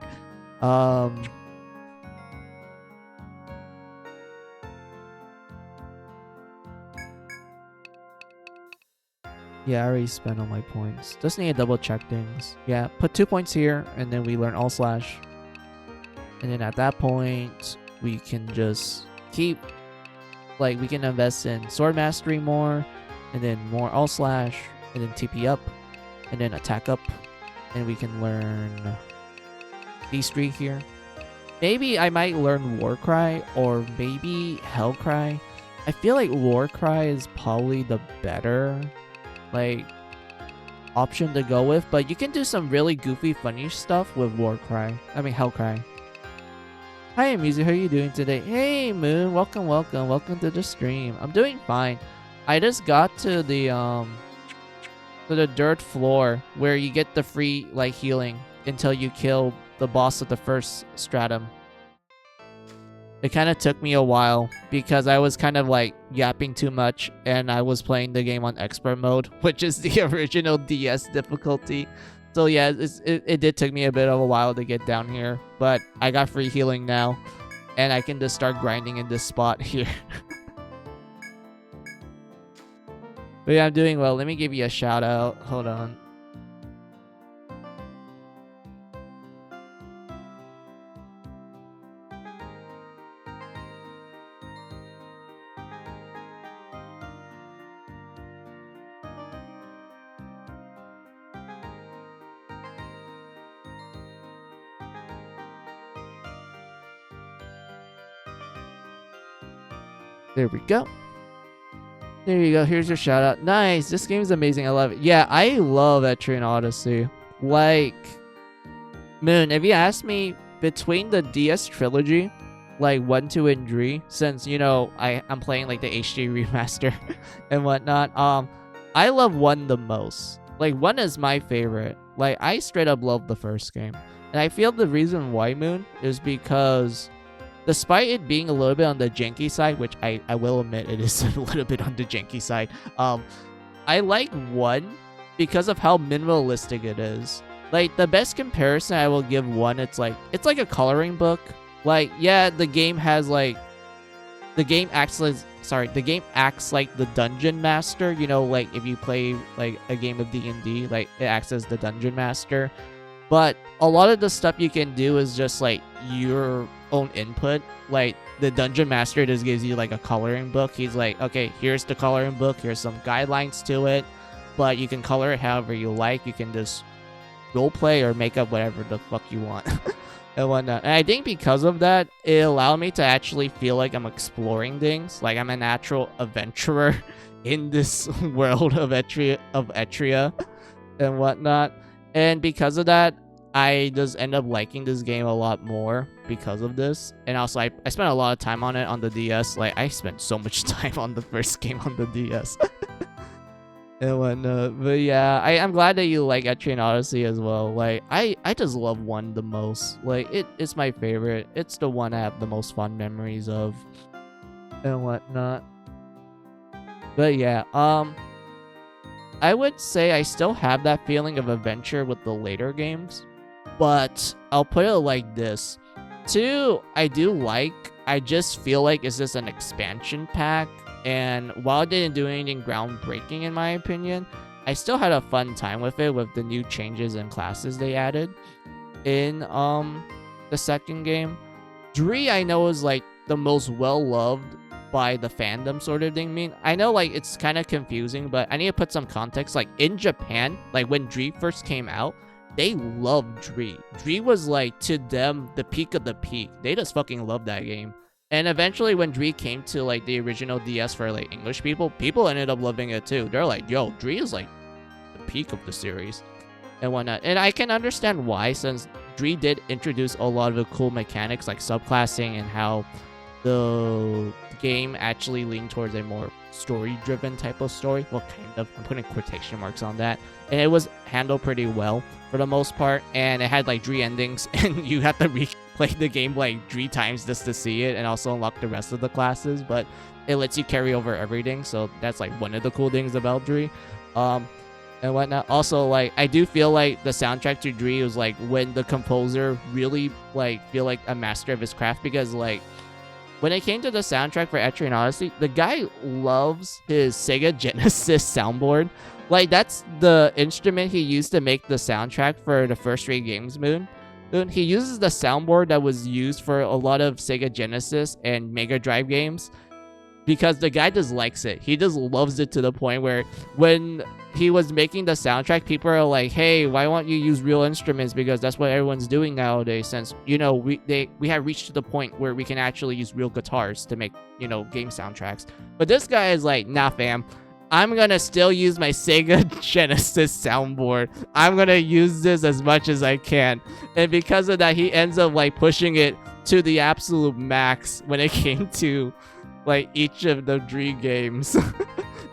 Yeah, I already spent all my points. Just need to double check things. Yeah, put 2 points here, and then we learn all slash. And then at that point, we can just keep, like, we can invest in sword mastery more, and then more all slash, and then TP up, and then attack up, and we can learn Beastry here. Maybe I might learn Warcry, or maybe Hellcry. I feel like Warcry is probably the better, like, option to go with, but you can do some really goofy, funny stuff with Hellcry. Hi, Amusi, how are you doing today? Hey, Moon, welcome to the stream. I'm doing fine. I just got to the dirt floor where you get the free, like, healing until you kill the boss of the first stratum. It kind of took me a while because I was kind of like yapping too much and I was playing the game on expert mode, which is the original DS difficulty. So yeah, it did take me a bit of a while to get down here, but I got free healing now and I can just start grinding in this spot here. But yeah, I'm doing well. Let me give you a shout out. Hold on. There we go. There you go. Here's your shout out. Nice. This game is amazing. I love it. Yeah, I love Etrian Odyssey. Like, Moon, if you ask me between the DS trilogy, like 1, 2, and 3, since, you know, I'm playing like the HD remaster and whatnot, I love 1 the most. Like, 1 is my favorite. Like, I straight up love the first game. And I feel the reason why, Moon, is because despite it being a little bit on the janky side, which I will admit it is a little bit on the janky side, I like 1 because of how minimalistic it is. Like, the best comparison I will give 1, it's like a coloring book. Like, yeah, the game has like, the game acts like the dungeon master, you know, like if you play like a game of D&D, like it acts as the dungeon master. But a lot of the stuff you can do is just like your own input. Like the dungeon master just gives you like a coloring book. He's like, okay, here's the coloring book, here's some guidelines to it, but you can color it however you like. You can just roleplay or make up whatever the fuck you want and whatnot. And I think because of that, it allowed me to actually feel like I'm exploring things, like I'm a natural adventurer in this world of Etria and whatnot. And because of that, I just end up liking this game a lot more because of this. And also, I spent a lot of time on it on the DS. Like, I spent so much time on the first game on the DS. And whatnot. But yeah, I'm glad that you like Etrian Odyssey as well. Like, I just love 1 the most. Like, it's my favorite. It's the one I have the most fond memories of. And whatnot. But yeah, I would say I still have that feeling of adventure with the later games, but I'll put it like this. 2, I do like. I just feel like it's just an expansion pack, and while it didn't do anything groundbreaking in my opinion, I still had a fun time with it with the new changes and classes they added in the second game. Dree, I know, is like the most well-loved by the fandom sort of thing. I mean, I know like it's kind of confusing, but I need to put some context. Like in Japan, like when Dree first came out, they loved Dree. Dree was like, to them, the peak of the peak. They just fucking loved that game. And eventually when Dree came to like the original DS for like English people, people ended up loving it too. They're like, yo, Dree is like the peak of the series and whatnot. And I can understand why, since Dree did introduce a lot of the cool mechanics like subclassing and how the game actually leaned towards a more story-driven type of story. Well, kind of. I'm putting quotation marks on that. And it was handled pretty well for the most part. And it had like 3 endings, and you have to replay the game like 3 times just to see it, and also unlock the rest of the classes. But it lets you carry over everything, so that's like one of the cool things about Dree. And whatnot. Also, like, I do feel like the soundtrack to Dree was like when the composer really like feel like a master of his craft, because like when it came to the soundtrack for Etrian Odyssey, the guy loves his Sega Genesis soundboard. Like, that's the instrument he used to make the soundtrack for the first 3 games, Moon. He uses the soundboard that was used for a lot of Sega Genesis and Mega Drive games, because the guy just likes it. He just loves it to the point where when he was making the soundtrack, people are like, hey, why won't you use real instruments? Because that's what everyone's doing nowadays, since, you know, we have reached to the point where we can actually use real guitars to make, you know, game soundtracks. But this guy is like, nah, fam. I'm gonna still use my Sega Genesis soundboard. I'm gonna use this as much as I can. And because of that, he ends up like pushing it to the absolute max when it came to like each of the Dree games.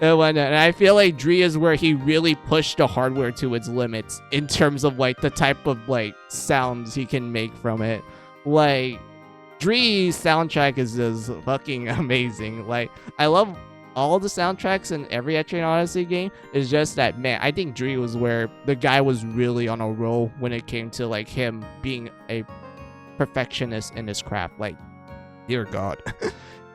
And I feel like Dree is where he really pushed the hardware to its limits in terms of like the type of like sounds he can make from it. Like, Dree's soundtrack is just fucking amazing. Like, I love all the soundtracks in every Etrian Odyssey game. It's just that, man, I think Dree was where the guy was really on a roll when it came to like him being a perfectionist in his craft. Like, dear God.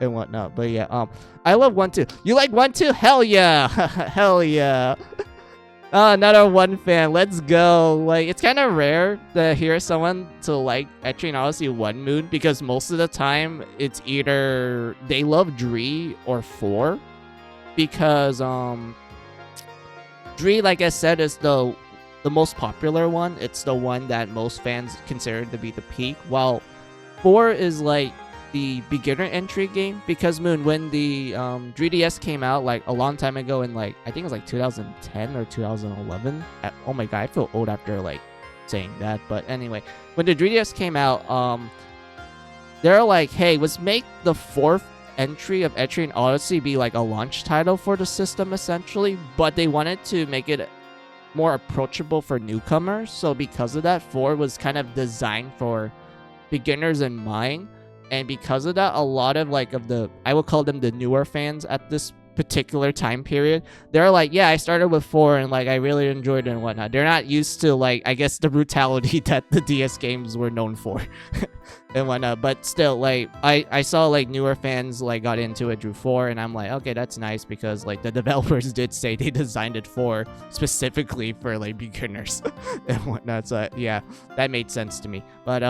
And whatnot. But yeah, I love 1, 2. You like 1, 2? Hell yeah. Hell yeah. Another 1 fan. Let's go. Like, it's kind of rare to hear someone to like Etrian Odyssey 1 Moon, because most of the time it's either they love Dree or 4, because Dree, like I said, is the most popular one. It's the one that most fans consider to be the peak, while 4 is like the beginner entry game. Because, Moon, when the 3DS came out like a long time ago in like, I think it was like 2010 or 2011. Oh my god, I feel old after like saying that. But anyway, when the 3DS came out, they're like, hey, let's make the 4th entry of Etrian Odyssey be like a launch title for the system, essentially. But they wanted to make it more approachable for newcomers, so because of that, 4 was kind of designed for beginners in mind. And because of that, a lot of like I would call them the newer fans at this particular time period, they're like, yeah, I started with 4 and like I really enjoyed it and whatnot. They're not used to like, I guess, the brutality that the DS games were known for and whatnot. But still, like I saw like newer fans like got into it through 4, and I'm like, okay, that's nice, because like the developers did say they designed it for specifically for like beginners and whatnot. So yeah, that made sense to me. But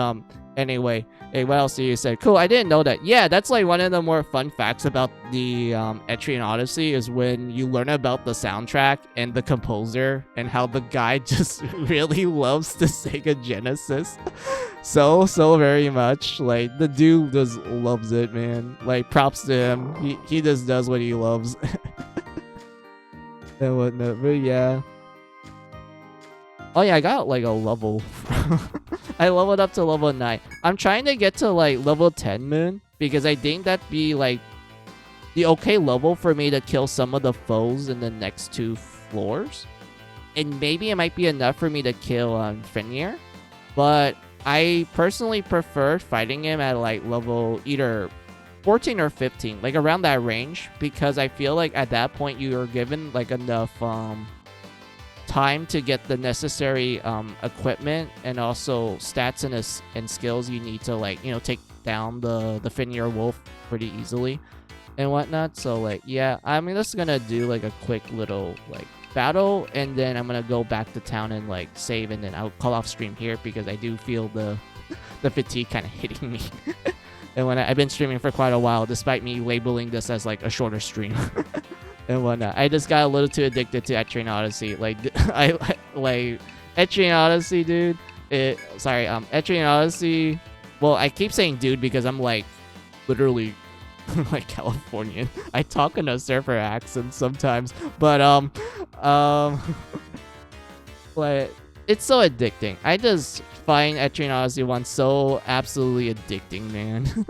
anyway, hey, what else do you say? Cool, I didn't know that. Yeah, that's like one of the more fun facts about the Etrian Odyssey, is when you learn about the soundtrack and the composer and how the guy just really loves the Sega Genesis so very much. Like, the dude just loves it, man. Like, props to him. He just does what he loves. And whatnot. But yeah. Oh yeah, I got like a level. I leveled up to level 9. I'm trying to get to like level 10, Moon, because I think that'd be like the okay level for me to kill some of the foes in the next 2 floors. And maybe it might be enough for me to kill Fenrir. But I personally prefer fighting him at like level either 14 or 15, like around that range, because I feel like at that point you are given like enough time to get the necessary equipment and also stats and skills you need to, like, you know, take down the Fenrir wolf pretty easily and whatnot. So like, yeah, I'm just gonna do like a quick little like battle, and then I'm gonna go back to town and like save, and then I'll call off stream here because I do feel the fatigue kind of hitting me. And when I've been streaming for quite a while, despite me labeling this as like a shorter stream and whatnot, I just got a little too addicted to Etrian Odyssey. Like like Etrian Odyssey, dude. Etrian Odyssey. Well, I keep saying dude because I'm like literally like Californian. I talk in a surfer accent sometimes, but like it's so addicting. I just find Etrian Odyssey 1 so absolutely addicting, man.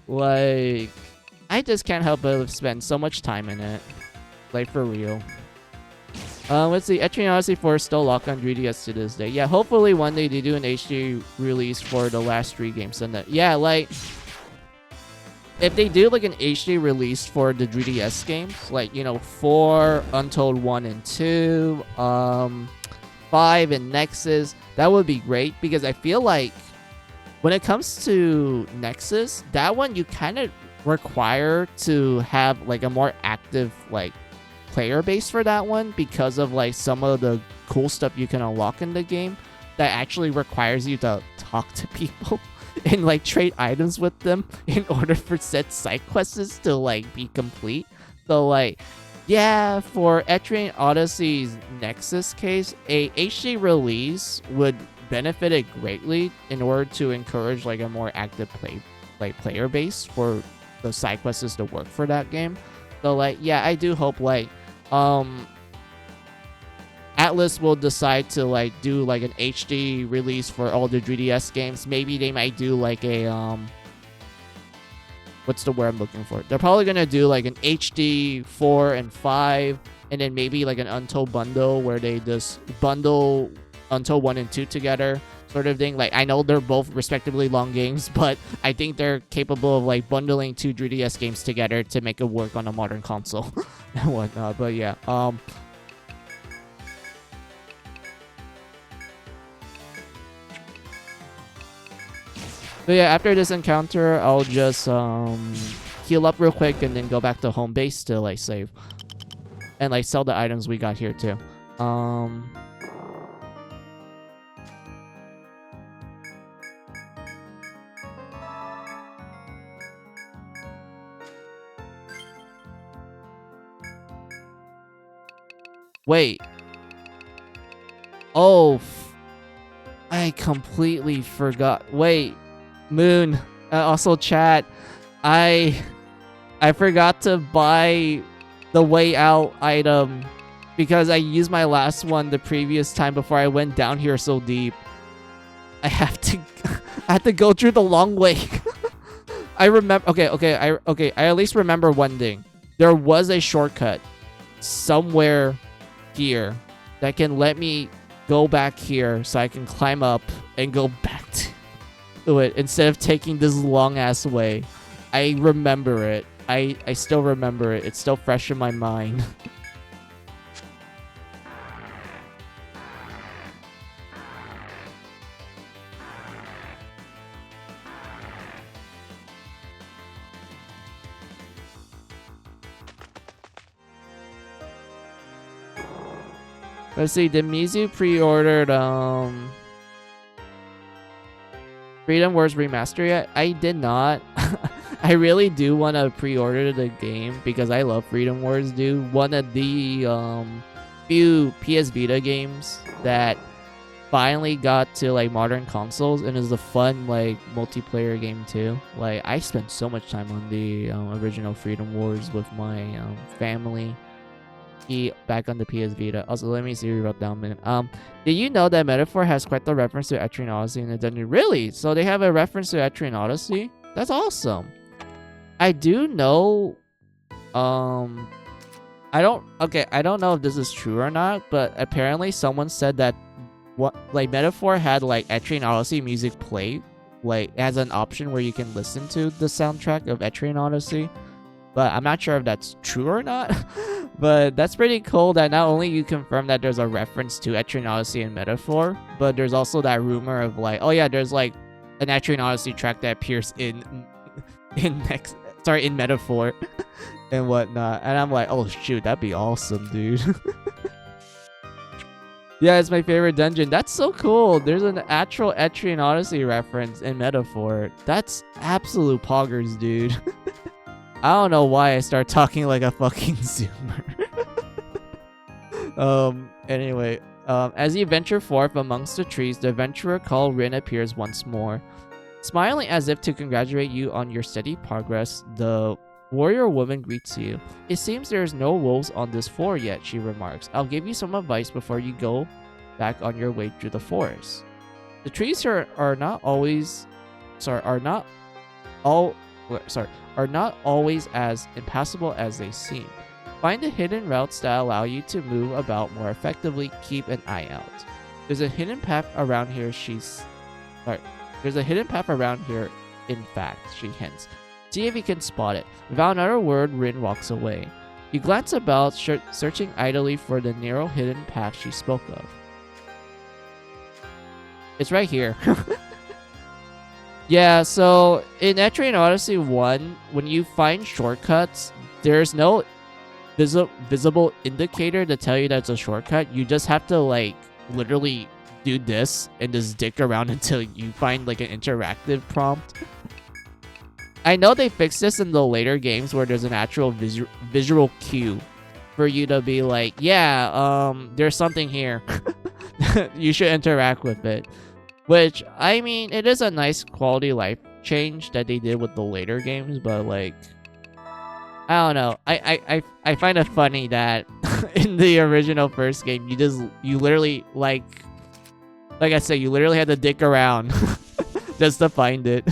Like, I just can't help but spend so much time in it. Like, for real. Let's see. Etrian Odyssey 4 is still locked on 3DS to this day. Yeah, hopefully one day they do an HD release for the last 3 games. And yeah, like, if they do like an HD release for the 3DS games, like, you know, 4, Untold 1 and 2, 5 and Nexus, that would be great, because I feel like when it comes to Nexus, that one you kind of require to have like a more active like player base for that one, because of like some of the cool stuff you can unlock in the game that actually requires you to talk to people and like trade items with them in order for said side quests to like be complete. So like, yeah, for Etrian Odyssey's Nexus case, a HD release would benefit it greatly in order to encourage like a more active player base for the side quests to work for that game. So like, yeah, I do hope like Atlas will decide to like do like an HD release for all the 3DS games. Maybe they might do like a what's the word I'm looking for? They're probably gonna do like an HD 4 and 5, and then maybe like an Untold bundle where they just bundle Untold 1 and 2 together, sort of thing. Like, I know they're both respectively long games, but I think they're capable of like bundling 2 3DS games together to make it work on a modern console and whatnot. But yeah, so yeah, after this encounter, I'll just heal up real quick and then go back to home base to like save and like sell the items we got here too. Wait. Oh, I completely forgot. Wait. Moon, also chat, I forgot to buy the way out item because I used my last one the previous time before I went down here so deep. I have to go through the long way. I remember. I at least remember one thing. There was a shortcut somewhere here that can let me go back here so I can climb up and go back to it instead of taking this long ass way. I remember it. I still remember it. It's still fresh in my mind. Let's see, did Mizu pre-ordered Freedom Wars Remaster yet? I did not. I really do want to pre-order the game because I love Freedom Wars, dude. One of the few PS Vita games that finally got to like modern consoles and is a fun like multiplayer game too. Like, I spent so much time on the original Freedom Wars with my family back on the PS Vita. Also, let me see, we wrote down a minute. Did you know that Metaphor has quite the reference to Etrian Odyssey in the dungeon? Really? So they have a reference to Etrian Odyssey? That's awesome. I do know, I don't know if this is true or not, but apparently someone said that Metaphor had like Etrian Odyssey music play, like as an option where you can listen to the soundtrack of Etrian Odyssey. but I'm not sure if that's true or not. But that's pretty cool that not only you confirm that there's a reference to Etrian Odyssey and Metaphor, but there's also that rumor of like, oh yeah, there's like an Etrian Odyssey track that appears in Metaphor and whatnot. And I'm like, oh shoot, that'd be awesome, dude. Yeah, it's my favorite dungeon. That's so cool. There's an actual Etrian Odyssey reference in Metaphor. That's absolute poggers, dude. I don't know why I start talking like a fucking zoomer. Anyway, as you venture forth amongst the trees, the adventurer called Rin appears once more. Smiling as if to congratulate you on your steady progress, the warrior woman greets you. It seems there's no wolves on this floor yet, she remarks. I'll give you some advice before you go back on your way through the forest. The trees are not always as impassable as they seem. Find the hidden routes that allow you to move about more effectively. Keep an eye out. There's a hidden path around here, There's a hidden path around here, in fact, she hints. See if you can spot it. Without another word, Rin walks away. You glance about, searching idly for the narrow hidden path she spoke of. It's right here. Yeah, so in Etrian Odyssey 1, when you find shortcuts, there's no visible indicator to tell you that's a shortcut. You just have to, like, literally do this and just dick around until you find, like, an interactive prompt. I know they fixed this in the later games where there's an actual visual cue for you to be like, yeah, there's something here. You should interact with it. Which, I mean, it is a nice quality life change that they did with the later games, but like, I don't know. I find it funny that in the original first game, you literally, like I said, you literally had to dick around just to find it.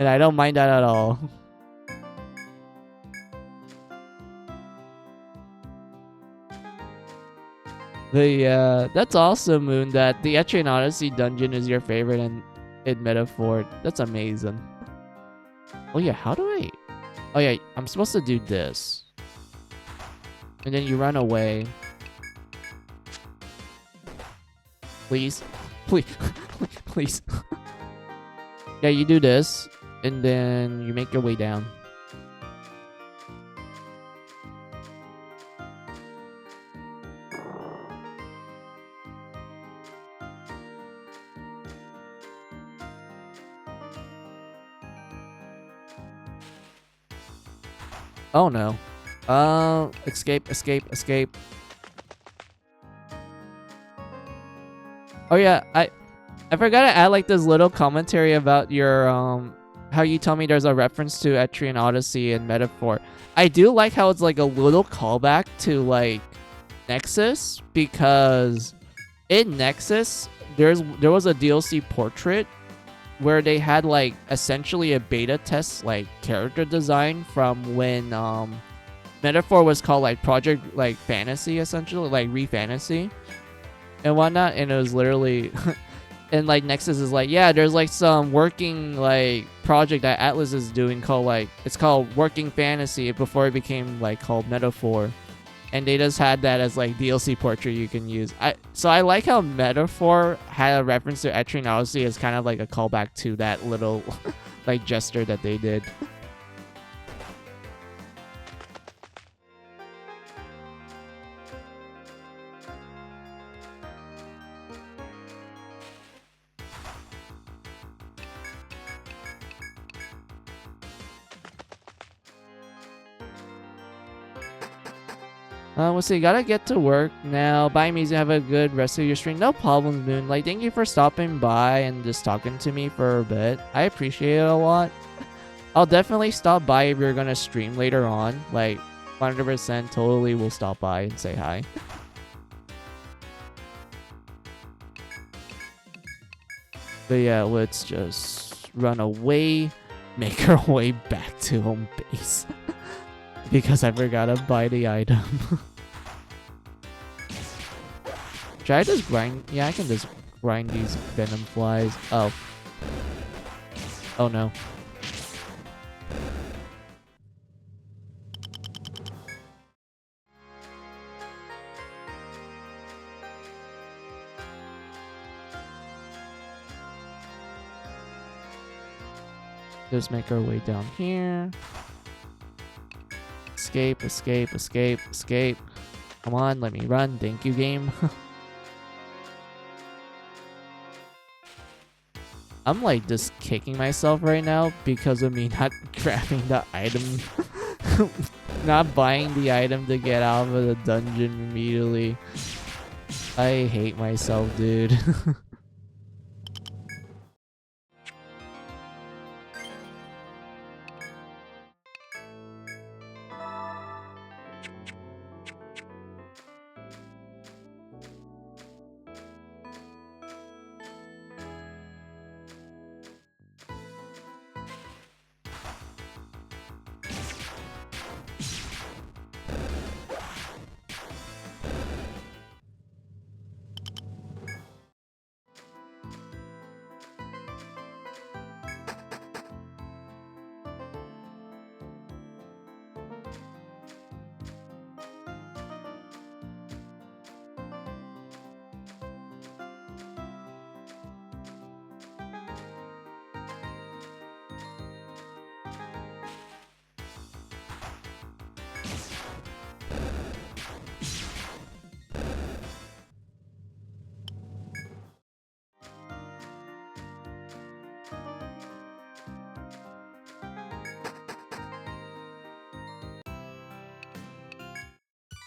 And I don't mind that at all. But yeah, that's awesome, Moon, that the Etrian Odyssey dungeon is your favorite in Metaphor. That's amazing. Oh yeah, how do I... Oh yeah, I'm supposed to do this. And then you run away. Please. Please. Please. Yeah, you do this. And then you make your way down. Oh no. Escape, escape, escape. Oh yeah, I forgot to add like this little commentary about your how you tell me there's a reference to Etrian Odyssey and Metaphor. I do like how it's like a little callback to like Nexus, because in Nexus there was a DLC portrait where they had like essentially a beta test like character design from when Metaphor was called like Project like Fantasy, essentially like Re-Fantasy and whatnot, and it was literally and like Nexus is like, yeah, there's like some working like project that Atlas is doing called like, it's called Working Fantasy before it became like called Metaphor, and they just had that as like DLC portrait you can use. So I like how Metaphor had a reference to Etrian Odyssey as kind of like a callback to that little like gesture that they did. We'll see. Gotta get to work now. Bye, Mizu. Have a good rest of your stream. No problem, Moon. Like, thank you for stopping by and just talking to me for a bit. I appreciate it a lot. I'll definitely stop by if you're gonna stream later on. Like, 100% totally will stop by and say hi. But yeah, let's just run away. Make our way back to home base. Because I forgot to buy the item. Should I just grind? Yeah, I can just grind these venom flies. Oh. Oh no. Just make our way down here. Escape, escape, escape, escape. Come on, let me run. Thank you, game. I'm like just kicking myself right now because of me not grabbing the item. Not buying the item to get out of the dungeon immediately. I hate myself, dude.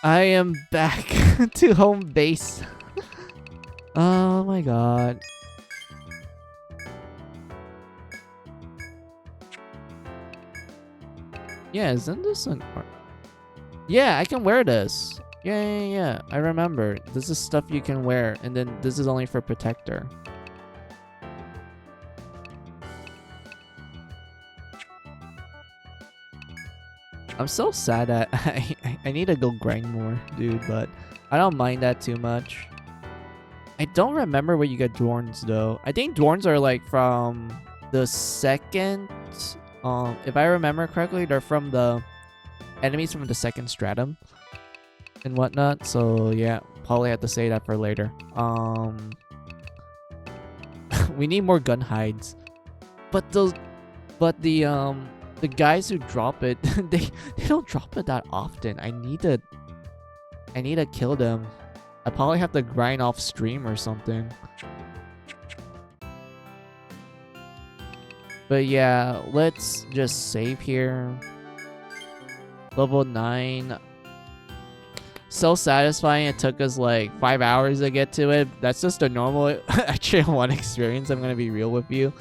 I am back to home base. Oh my god. Yeah, isn't this an... Yeah, I can wear this. Yeah. I remember. This is stuff you can wear, and then this is only for protector. I'm so sad that I need to go grind more, dude, but I don't mind that too much. I don't remember where you get Dwarns, though. I think Dwarns are, like, from the second... if I remember correctly, they're from the enemies from the second stratum and whatnot. So, yeah, probably have to say that for later. We need more gun hides. But the guys who drop it, they don't drop it that often. I need to kill them. I probably have to grind off stream or something. But yeah, let's just save here. Level 9. So satisfying. It took us like 5 hours to get to it. That's just a normal Etrian 1 experience. I'm going to be real with you.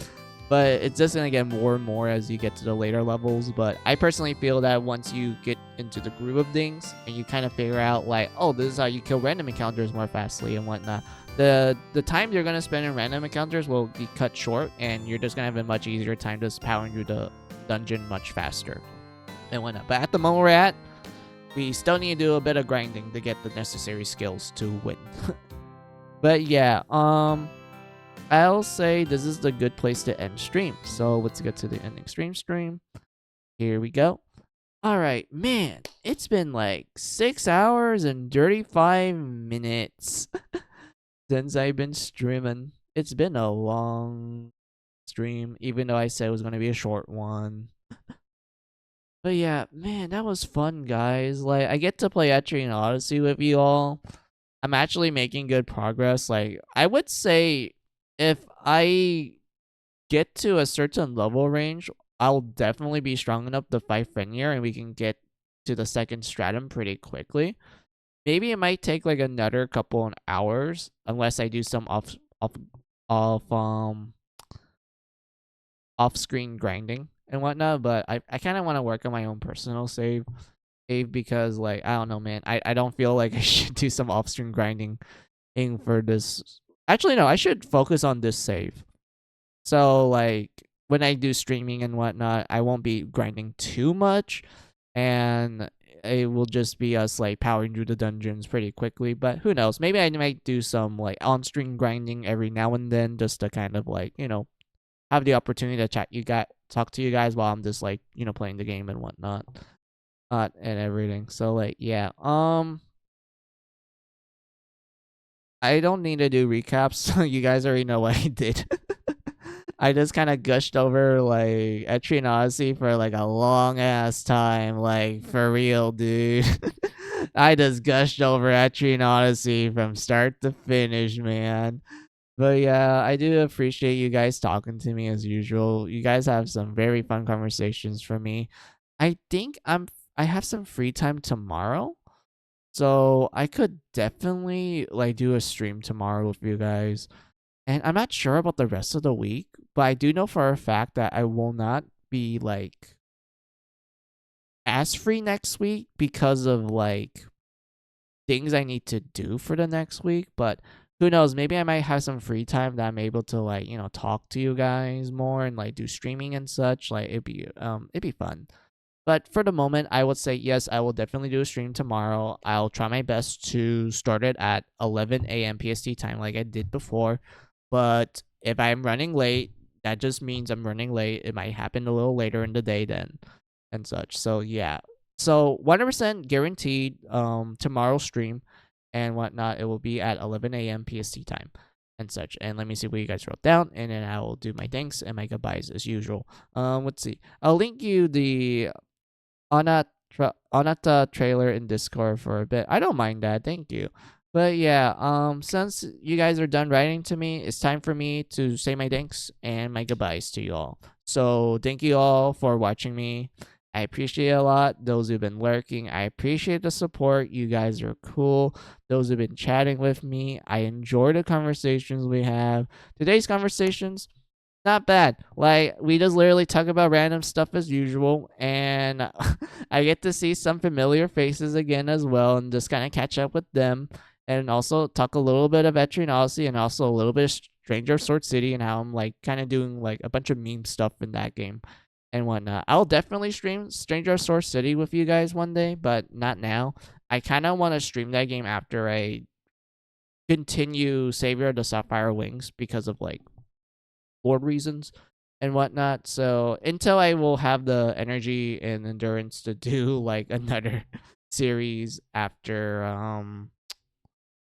But it's just going to get more and more as you get to the later levels. But I personally feel that once you get into the groove of things and you kind of figure out like, oh, this is how you kill random encounters more fastly and whatnot, the time you're going to spend in random encounters will be cut short, and you're just going to have a much easier time just powering through the dungeon much faster and whatnot. But at the moment we're at, we still need to do a bit of grinding to get the necessary skills to win. But yeah, I'll say this is the good place to end stream. So let's get to the ending stream. Here we go. All right, man, it's been like 6 hours and 35 minutes since I've been streaming. It's been a long stream, even though I said it was going to be a short one. But yeah, man, that was fun, guys. Like, I get to play Etrian Odyssey with you all. I'm actually making good progress. Like, I would say if I get to a certain level range, I'll definitely be strong enough to fight Fenrir, and we can get to the second stratum pretty quickly. Maybe it might take like another couple of hours, unless I do some off-screen grinding and whatnot. But I kind of want to work on my own personal save because, like, I don't know, man. I don't feel like I should do some off-screen grinding for this. Actually, no, I should focus on this save. So, like, when I do streaming and whatnot, I won't be grinding too much, and it will just be us, like, powering through the dungeons pretty quickly. But who knows? Maybe I might do some, like, on-stream grinding every now and then, just to kind of, like, you know, have the opportunity to talk to you guys while I'm just, like, you know, playing the game and whatnot, and everything. So, like, yeah, I don't need to do recaps. You guys already know what I did. I just kind of gushed over like Etrian Odyssey for like a long ass time, like for real, dude. I just gushed over Etrian Odyssey from start to finish, man. But yeah, I do appreciate you guys talking to me as usual. You guys have some very fun conversations for me. I think I have some free time tomorrow. So I could definitely like do a stream tomorrow with you guys. And I'm not sure about the rest of the week, but I do know for a fact that I will not be like as free next week because of like things I need to do for the next week. But who knows? Maybe I might have some free time that I'm able to like, talk to you guys more and like do streaming and such. Like it'd be fun. But for the moment, I would say yes, I will definitely do a stream tomorrow. I'll try my best to start it at 11 a.m. PST time like I did before. But if I'm running late, that just means I'm running late. It might happen a little later in the day then and such. So yeah. So 100% guaranteed tomorrow's stream and whatnot. It will be at 11 a.m. PST time and such. And let me see what you guys wrote down, and then I will do my thanks and my goodbyes as usual. Let's see. I'll link you the Onata trailer in Discord for a bit. I don't mind that. Thank you. But yeah, since you guys are done writing to me, it's time for me to say my thanks and my goodbyes to you all. So thank you all for watching me. I appreciate it a lot. Those who've been lurking, I appreciate the support. You guys are cool. Those who've been chatting with me, I enjoy the conversations we have. Today's conversations, not bad. Like, we just literally talk about random stuff as usual, and I get to see some familiar faces again as well, and just kind of catch up with them, and also talk a little bit of Etrian Odyssey, and also a little bit of Stranger Sword City, and how I'm like kind of doing like a bunch of meme stuff in that game and whatnot. I'll definitely stream Stranger Sword City with you guys one day, but not now. I kind of want to stream that game after I continue Savior of the Sapphire Wings because of like board reasons and whatnot. So until I will have the energy and endurance to do like another series after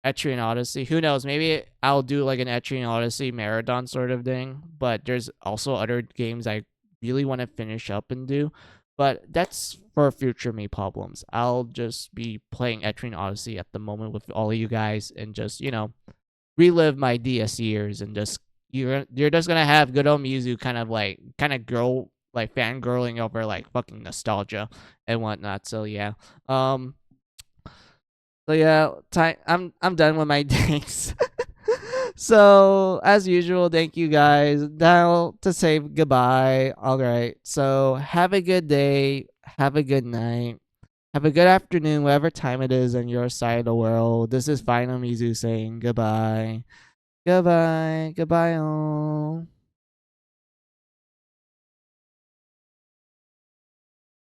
Etrian Odyssey, who knows? Maybe I'll do like an Etrian Odyssey marathon sort of thing. But there's also other games I really want to finish up and do. But that's for future me problems. I'll just be playing Etrian Odyssey at the moment with all of you guys and just, relive my DS years and just you're just gonna have good old Mizu kind of girl like fangirling over like fucking nostalgia and whatnot. So yeah. So yeah, I'm done with my thanks. So as usual, thank you guys. Now to say goodbye. All right. So have a good day. Have a good night. Have a good afternoon, whatever time it is on your side of the world. This is Final Mizu saying goodbye. Goodbye. Goodbye all.